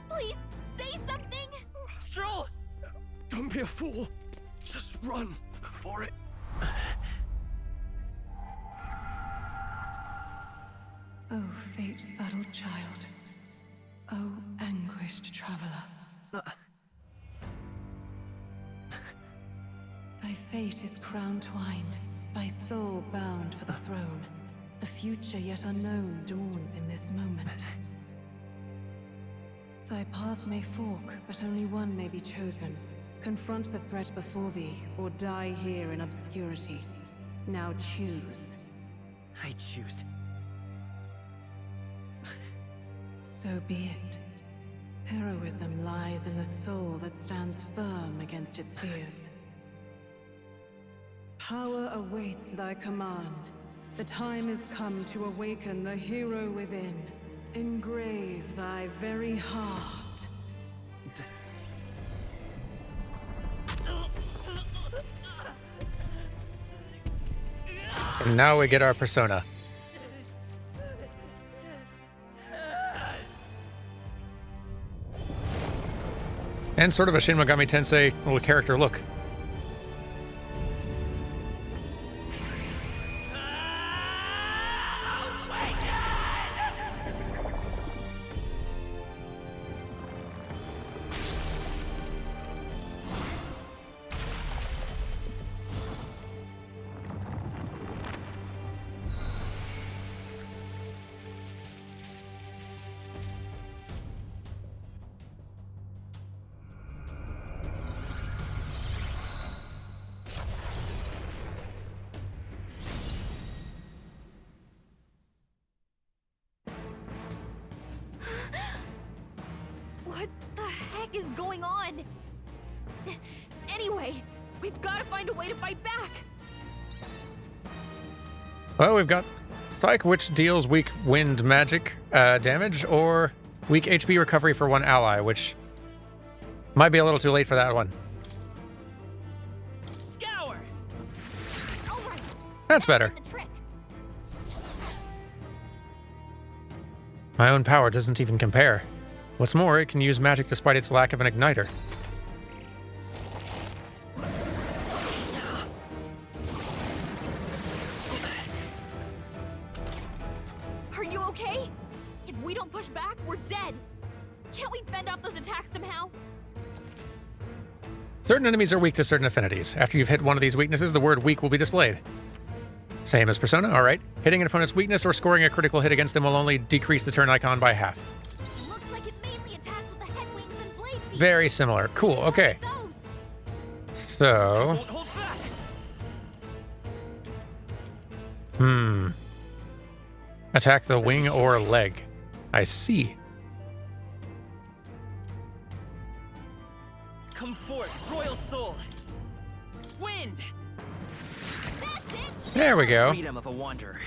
Please, say something! Stroll! Don't be a fool. Just run before it... Oh, fate-saddled child. Oh, anguished traveler. Thy fate is crown-twined, thy soul bound for the throne. The future yet unknown dawns in this moment. Thy path may fork, but only one may be chosen. Confront the threat before thee, or die here in obscurity. Now choose. I choose. So be it. Heroism lies in the soul that stands firm against its fears. Power awaits thy command. The time is come to awaken the hero within. Engrave thy very heart. And now we get our persona. And sort of a Shin Megami Tensei little character look. going on? Anyway, we've got to find a way to fight back. Well, we've got Psych, which deals weak wind magic damage, or weak HP recovery for one ally, which might be a little too late for that one. Scour. That's better. My own power doesn't even compare. What's more, it can use magic despite its lack of an igniter. Are you okay? If we don't push back, we're dead. Can't we fend off those attacks somehow? Certain enemies are weak to certain affinities. After you've hit one of these weaknesses, the word weak will be displayed. Same as Persona, alright. Hitting an opponent's weakness or scoring a critical hit against them will only decrease the turn icon by half. Looks like it mainly attacks with the head wings and blade feet. Very similar. Cool, okay. So... Attack the wing or leg. I see. Come forth, royal soul. Wind. There we go. Freedom of a wanderer.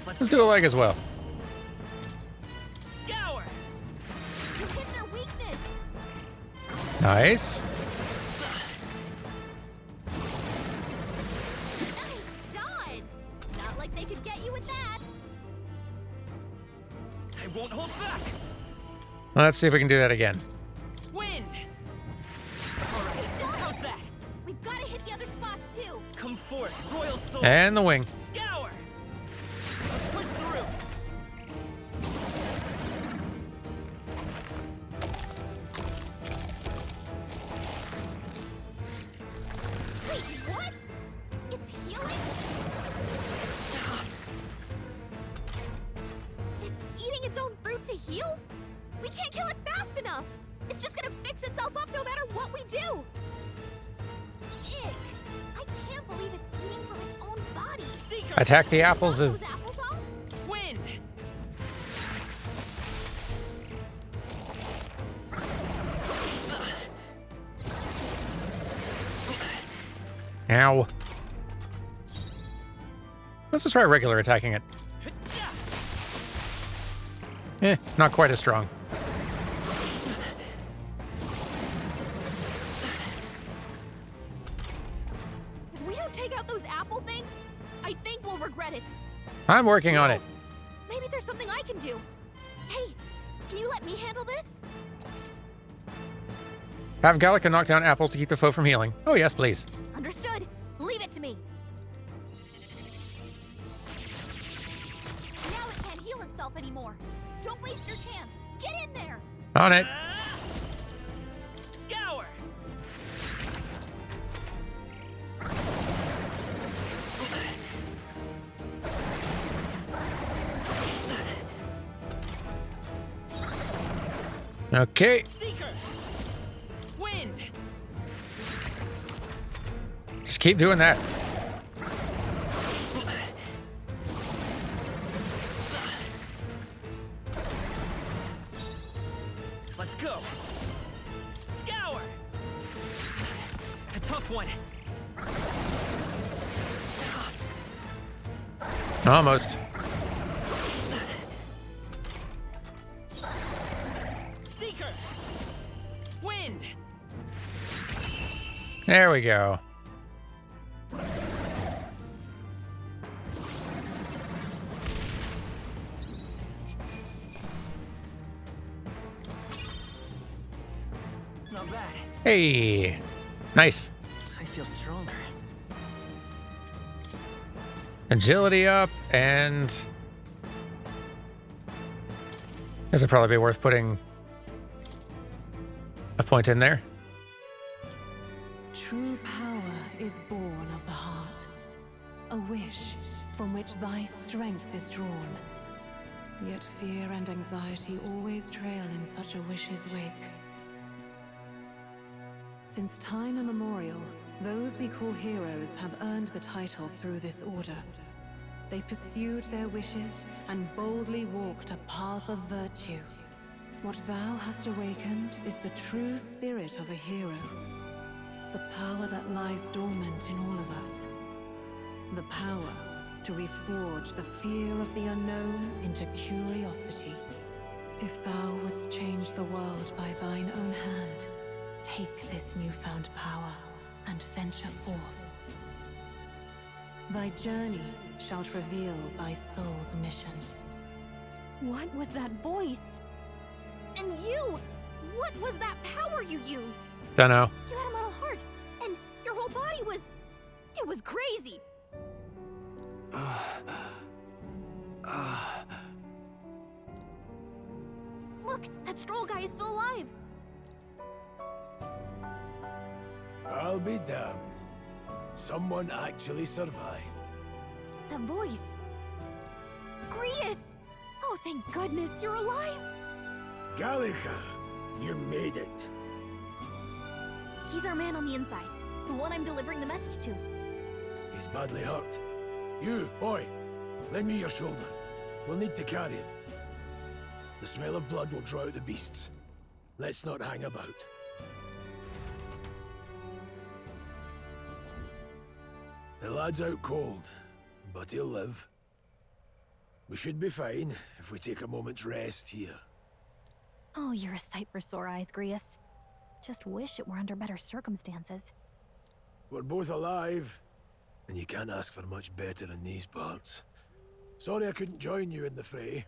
Let's do a leg as well. Scour. You hit their weakness. Nice. Nice dodge. Not like they could get you with that. I won't hold back. Let's see if we can do that again. Wind. How's that? We've got to hit the other spots too. Come forth, royal soul. And the wing. Scour. Let's push through. Wait, what? It's healing? It's eating its own fruit to heal? We can't kill it fast enough. It's just gonna fix itself up no matter what we do. Ick. I can't believe it's eating from its own body. Attack the apples Those is... apples off? Wind. Ow. Let's just try regular attacking it. Not quite as strong. If we don't take out those apple things, I think we'll regret it. I'm working on it. Maybe there's something I can do. Hey, can you let me handle this? Have Gallica knock down apples to keep the foe from healing. Oh yes, please. Understood. Leave it to me. Now it can't heal itself anymore. Don't waste your chance. Get in there. On it. Scour. Okay. Seeker. Wind. Just keep doing that. Let's go. Scour. A tough one. Almost. Seeker. Wind. There we go. Not bad. Hey. Nice. I feel stronger. Agility up, and this would probably be worth putting a point in there. True power is born of the heart, a wish from which thy strength is drawn. Yet fear and anxiety always trail in such a wish's wake. Since time immemorial, those we call heroes have earned the title through this order. They pursued their wishes and boldly walked a path of virtue. What thou hast awakened is the true spirit of a hero. The power that lies dormant in all of us. The power to reforge the fear of the unknown into curiosity. If thou wouldst change the world by thine own hand, take this newfound power and venture forth. Thy journey shalt reveal thy soul's mission. What was that voice? And you! What was that power you used? Dunno. You had a metal heart, and your whole body was... It was crazy! Look, that Stroll guy is still alive! I'll be damned. Someone actually survived. That voice... Grius! Oh, thank goodness you're alive! Gallica, you made it. He's our man on the inside, the one I'm delivering the message to. He's badly hurt. You, boy, lend me your shoulder. We'll need to carry him. The smell of blood will draw out the beasts. Let's not hang about. The lad's out cold, but he'll live. We should be fine if we take a moment's rest here. Oh, you're a sight for sore eyes, Grius. Just wish it were under better circumstances. We're both alive, and you can't ask for much better in these parts. Sorry I couldn't join you in the fray.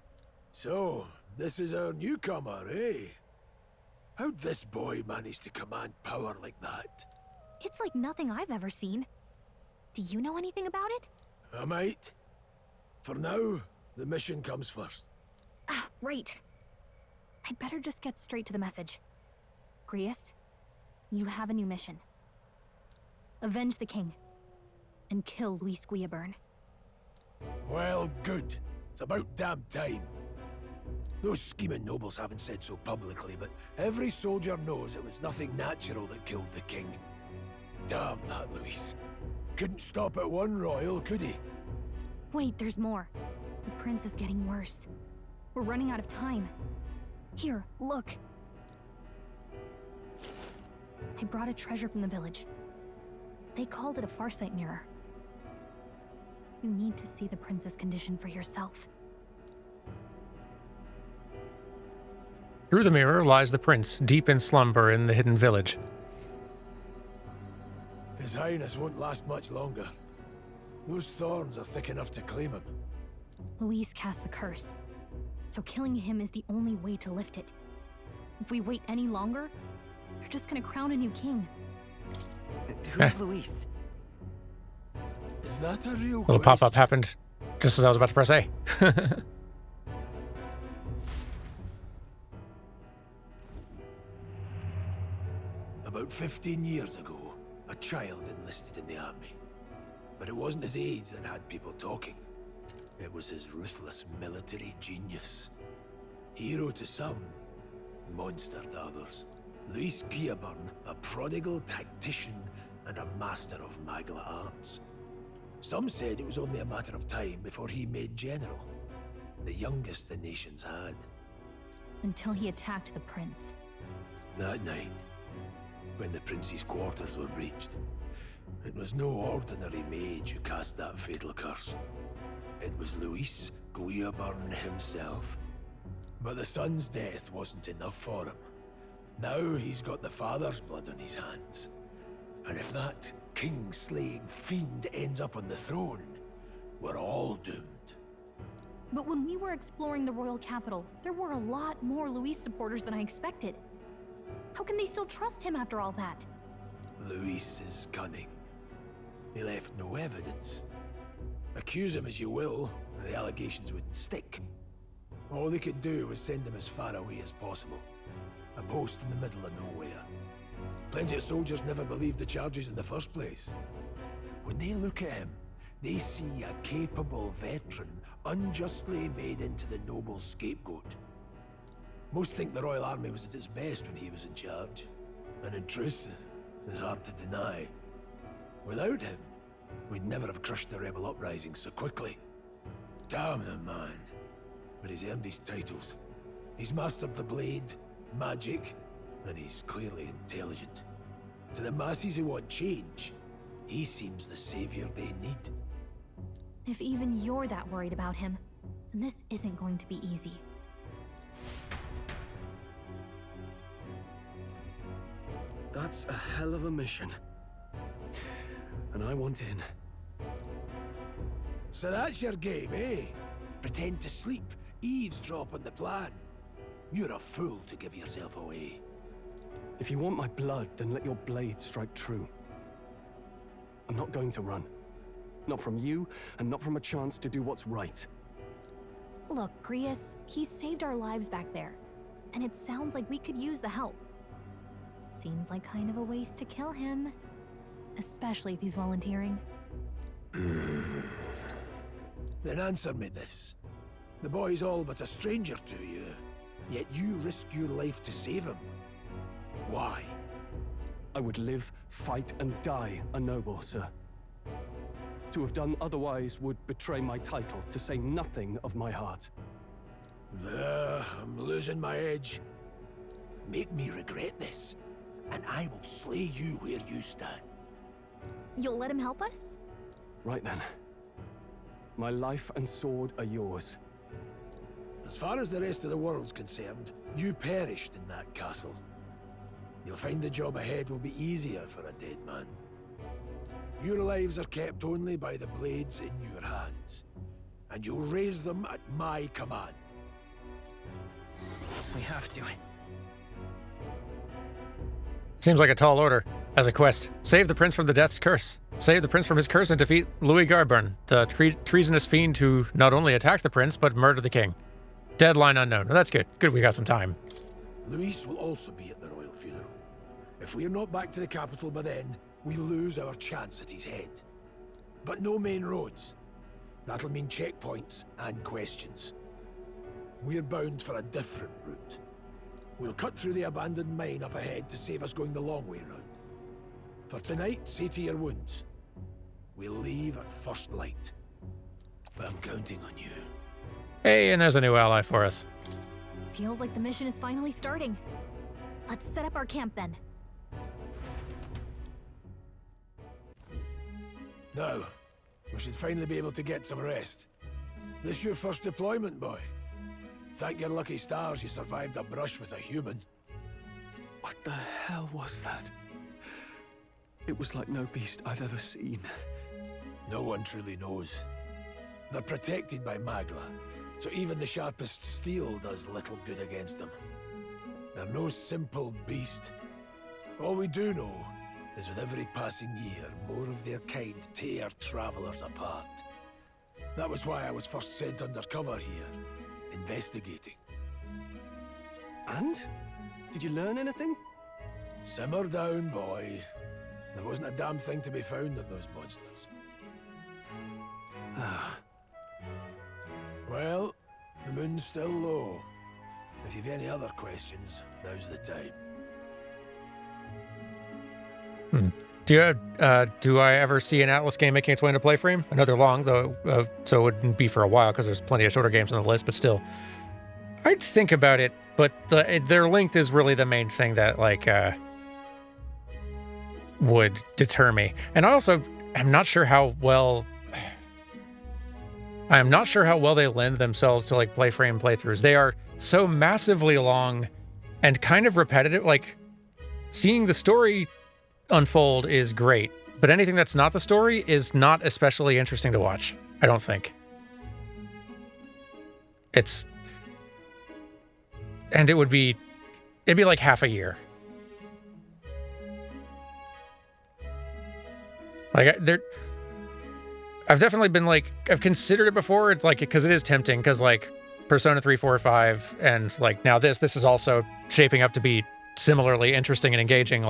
So, this is our newcomer, eh? How'd this boy manage to command power like that? It's like nothing I've ever seen. Do you know anything about it? I might. For now, the mission comes first. Ah, right. I'd better just get straight to the message. Grius, you have a new mission. Avenge the king. And kill Luis Guillaburn. Well, good. It's about damn time. Those scheming nobles haven't said so publicly, but every soldier knows it was nothing natural that killed the king. Damn that Luis. Couldn't stop at one royal, could he? Wait, there's more. The prince is getting worse. We're running out of time. Here, look. I brought a treasure from the village. They called it a farsight mirror. You need to see the prince's condition for yourself. Through the mirror lies the prince, deep in slumber in the hidden village. His Highness won't last much longer. Those thorns are thick enough to claim him. Luis cast the curse, so killing him is the only way to lift it. If we wait any longer, they're just gonna crown a new king. Who's Luis? Is that a real Little pop-up happened just as I was about to press A. About 15 years ago, a child enlisted in the army. But it wasn't his age that had people talking. It was his ruthless military genius. Hero to some, monster to others. Luis Guillaburn, a prodigal tactician and a master of Magla arts. Some said it was only a matter of time before he made general, the youngest the nations had. Until he attacked the prince. That night, when the prince's quarters were breached, it was no ordinary mage who cast that fatal curse. It was Luis Guillaburn himself. But the son's death wasn't enough for him. Now he's got the father's blood on his hands. And if that king-slaying fiend ends up on the throne, we're all doomed. But when we were exploring the royal capital, there were a lot more Luis supporters than I expected. How can they still trust him after all that? Luis is cunning. He left no evidence. Accuse him as you will, the allegations wouldn't stick. All they could do was send him as far away as possible. A post in the middle of nowhere. Plenty of soldiers never believed the charges in the first place. When they look at him, they see a capable veteran unjustly made into the noble's scapegoat. Most think the Royal Army was at its best when he was in charge. And in truth, it's hard to deny. Without him, we'd never have crushed the rebel uprising so quickly. Damn the man. But he's earned his titles. He's mastered the blade, magic, and he's clearly intelligent. To the masses who want change, he seems the savior they need. If even you're that worried about him, then this isn't going to be easy. That's a hell of a mission. And I want in. So that's your game, eh? Pretend to sleep, eavesdrop on the plan. You're a fool to give yourself away. If you want my blood, then let your blade strike true. I'm not going to run. Not from you, and not from a chance to do what's right. Look, Grius, he saved our lives back there, and it sounds like we could use the help. Seems like kind of a waste to kill him, especially if he's volunteering. Then answer me this. The boy's all but a stranger to you, yet you risk your life to save him. Why? I would live, fight, and die a noble, sir. To have done otherwise would betray my title, to say nothing of my heart. I'm losing my edge. Make me regret this, and I will slay you where you stand. You'll let him help us? Right then. My life and sword are yours. As far as the rest of the world's concerned, you perished in that castle. You'll find the job ahead will be easier for a dead man. Your lives are kept only by the blades in your hands, and you'll raise them at my command. We have to. Seems like a tall order. As a quest, save the prince from the death's curse. Save the prince from his curse and defeat Louis Garburn, the treasonous fiend who not only attacked the prince, but murdered the king. Deadline unknown. Well, that's good. Good we got some time. Louis will also be at the royal funeral. If we're not back to the capital by then, we lose our chance at his head. But no main roads. That'll mean checkpoints and questions. We're bound for a different route. We'll cut through the abandoned mine up ahead to save us going the long way round. For tonight, see to your wounds. We'll leave at first light. I'm counting on you. Hey, and there's a new ally for us. Feels like the mission is finally starting. Let's set up our camp then. Now, we should finally be able to get some rest. This your first deployment, boy? Thank your lucky stars you survived a brush with a human. What the hell was that? It was like no beast I've ever seen. No one truly knows. They're protected by Magla, so even the sharpest steel does little good against them. They're no simple beast. All we do know is with every passing year, more of their kind tear travelers apart. That was why I was first sent undercover here, investigating. And? Did you learn anything? Simmer down, boy. There wasn't a damn thing to be found in those monsters. Well, the moon's still low. If you've any other questions, now's the time. Do I ever see an Atlas game making its way into Playframe? I know they're long, though, so it wouldn't be for a while because there's plenty of shorter games on the list, but still. I'd think about it, but their length is really the main thing that, would deter me. And I also am not sure how well... I'm not sure how well they lend themselves to, Playframe playthroughs. They are so massively long and kind of repetitive. Seeing the story unfold is great, but anything that's not the story is not especially interesting to watch, I don't think. And it'd be like half a year. I've definitely been I've considered it before, because it is tempting, because Persona 3, 4, 5, and now this is also shaping up to be similarly interesting and engaging,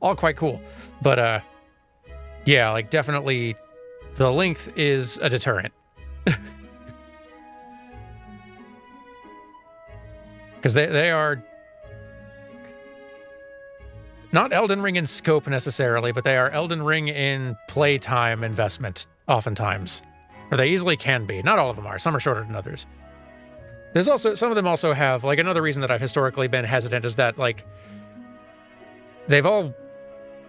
all quite cool. But yeah, definitely the length is a deterrent. Because they are not Elden Ring in scope necessarily, but they are Elden Ring in playtime investment, oftentimes. Or they easily can be. Not all of them are. Some are shorter than others. There's also, some of them also have, like, another reason that I've historically been hesitant is that, like, they've all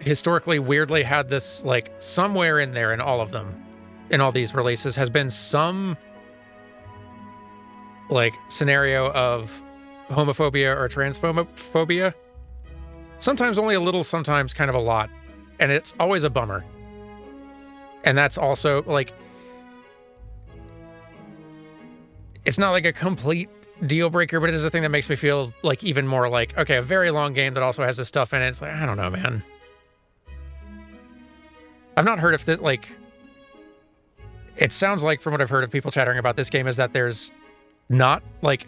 historically weirdly had this, like, somewhere in there in all of them, in all these releases, has been some, like, scenario of homophobia or transphobia. Sometimes only a little, sometimes kind of a lot. And it's always a bummer. And that's also, like, it's not like a complete deal breaker, but it is a thing that makes me feel like even more like, okay, a very long game that also has this stuff in it. It's like, I don't know, man. I've not heard if this, like, it sounds like from what I've heard of people chattering about this game is that there's not, like,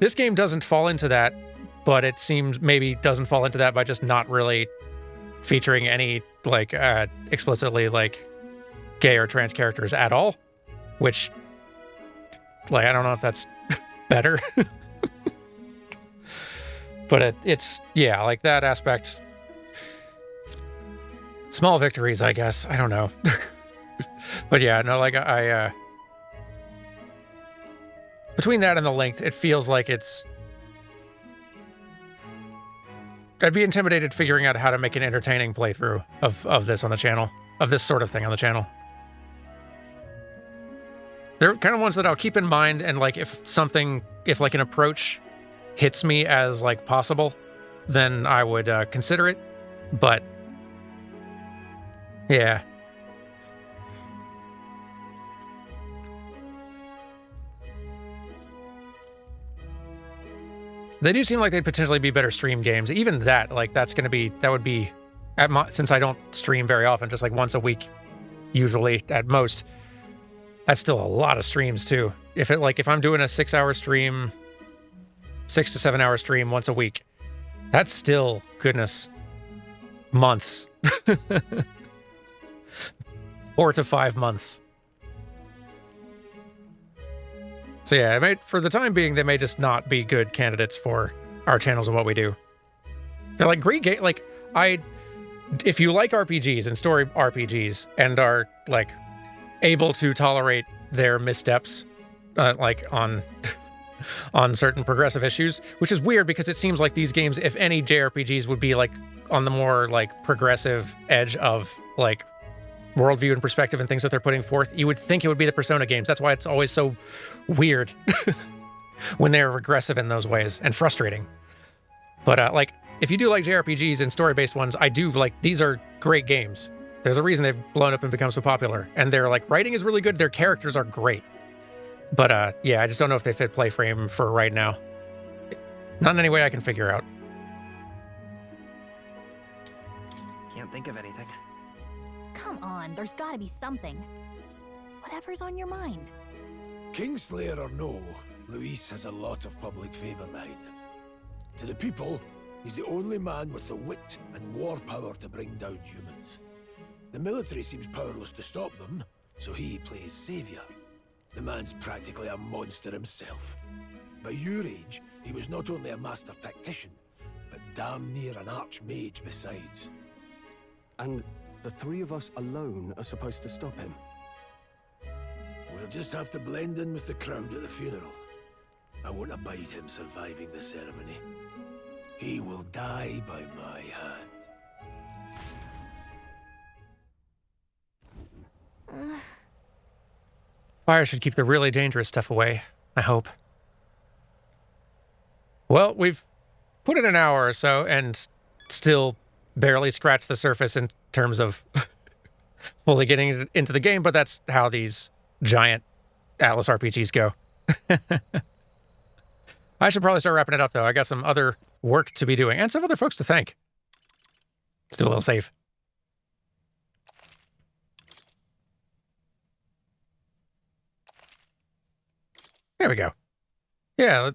this game doesn't fall into that, but it seems maybe doesn't fall into that by just not really featuring any, like, explicitly, like, gay or trans characters at all, which, like, I don't know if that's better. But it's, yeah, like, that aspect. Small victories, I guess. I don't know. But yeah, no, like, I between that and the length, it feels like it's... I'd be intimidated figuring out how to make an entertaining playthrough of this on the channel, of this sort of thing on the channel. They're kind of ones that I'll keep in mind, and, like, if like an approach hits me as, like, possible, then I would consider it. But yeah. They do seem like they'd potentially be better stream games. Even that, like, that would be, since I don't stream very often, just like once a week, usually at most, that's still a lot of streams too. If I'm doing a 6 to 7 hour stream once a week, that's still, goodness, months. 4 to 5 months. So yeah, for the time being, they may just not be good candidates for our channels and what we do. They're like great game. Like, if you like RPGs and story RPGs and are, like, able to tolerate their missteps, like on certain progressive issues, which is weird because it seems like these games, if any JRPGs, would be, like, on the more, like, progressive edge of, like, worldview and perspective and things that they're putting forth. You would think it would be the Persona games. That's why it's always so weird when they're regressive in those ways and frustrating. But like, if you do like JRPGs and story-based ones, I do like, these are great games. There's a reason they've blown up and become so popular. And their, like, writing is really good. Their characters are great. But yeah, I just don't know if they fit play frame for right now. Not in any way I can figure out. Can't think of anything. Come on, there's gotta be something. Whatever's on your mind. Kingslayer or no, Luis has a lot of public favor behind him. To the people, he's the only man with the wit and war power to bring down humans. The military seems powerless to stop them, so he plays savior. The man's practically a monster himself. By your age, he was not only a master tactician, but damn near an archmage besides. And the three of us alone are supposed to stop him. We'll just have to blend in with the crowd at the funeral. I won't abide him surviving the ceremony. He will die by my hand. Fire should keep the really dangerous stuff away, I hope. Well, we've put in an hour or so and still barely scratched the surface in terms of fully getting into the game, but that's how these giant Atlas RPGs go. I should probably start wrapping it up, though. I got some other work to be doing and some other folks to thank. Let's do a little save. There we go. Yeah,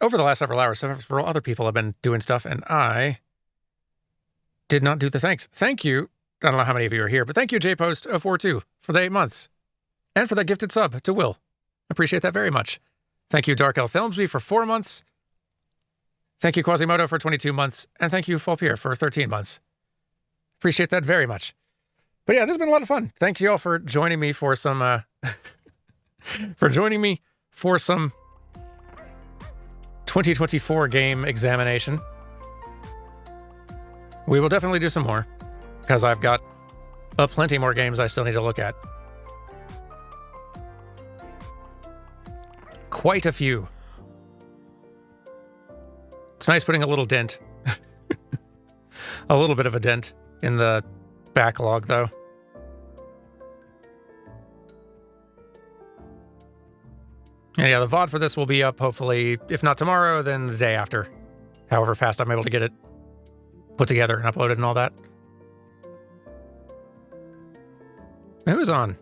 over the last several hours, several other people have been doing stuff, and I did not do the thanks. Thank you. I don't know how many of you are here, but thank you, JPost042, for the 8 months. And for that gifted sub to Will. Appreciate that very much. Thank you, Dark L. Thelmsby, for 4 months. Thank you, Quasimodo, for 22 months. And thank you, Fulpier, for 13 months. Appreciate that very much. But yeah, this has been a lot of fun. Thank you all for joining me for some for joining me for some 2024 game examination. We will definitely do some more, because I've got plenty more games I still need to look at. Quite a few. It's nice putting a little dent. A little bit of a dent in the backlog, though. And yeah, the VOD for this will be up, hopefully, if not tomorrow, then the day after. However fast I'm able to get it put together and uploaded and all that. Who's on?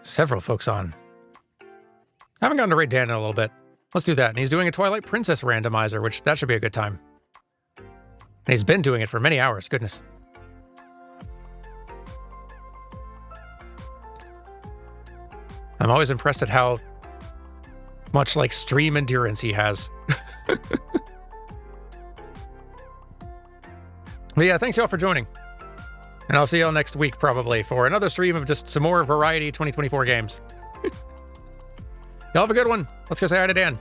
Several folks on. I haven't gotten to raid Dan in a little bit. Let's do that. And he's doing a Twilight Princess randomizer, which that should be a good time. And he's been doing it for many hours. Goodness. I'm always impressed at how much like stream endurance he has. But yeah, thanks y'all for joining. And I'll see y'all next week probably for another stream of just some more variety 2024 games. Y'all have a good one. Let's go say hi to Dan.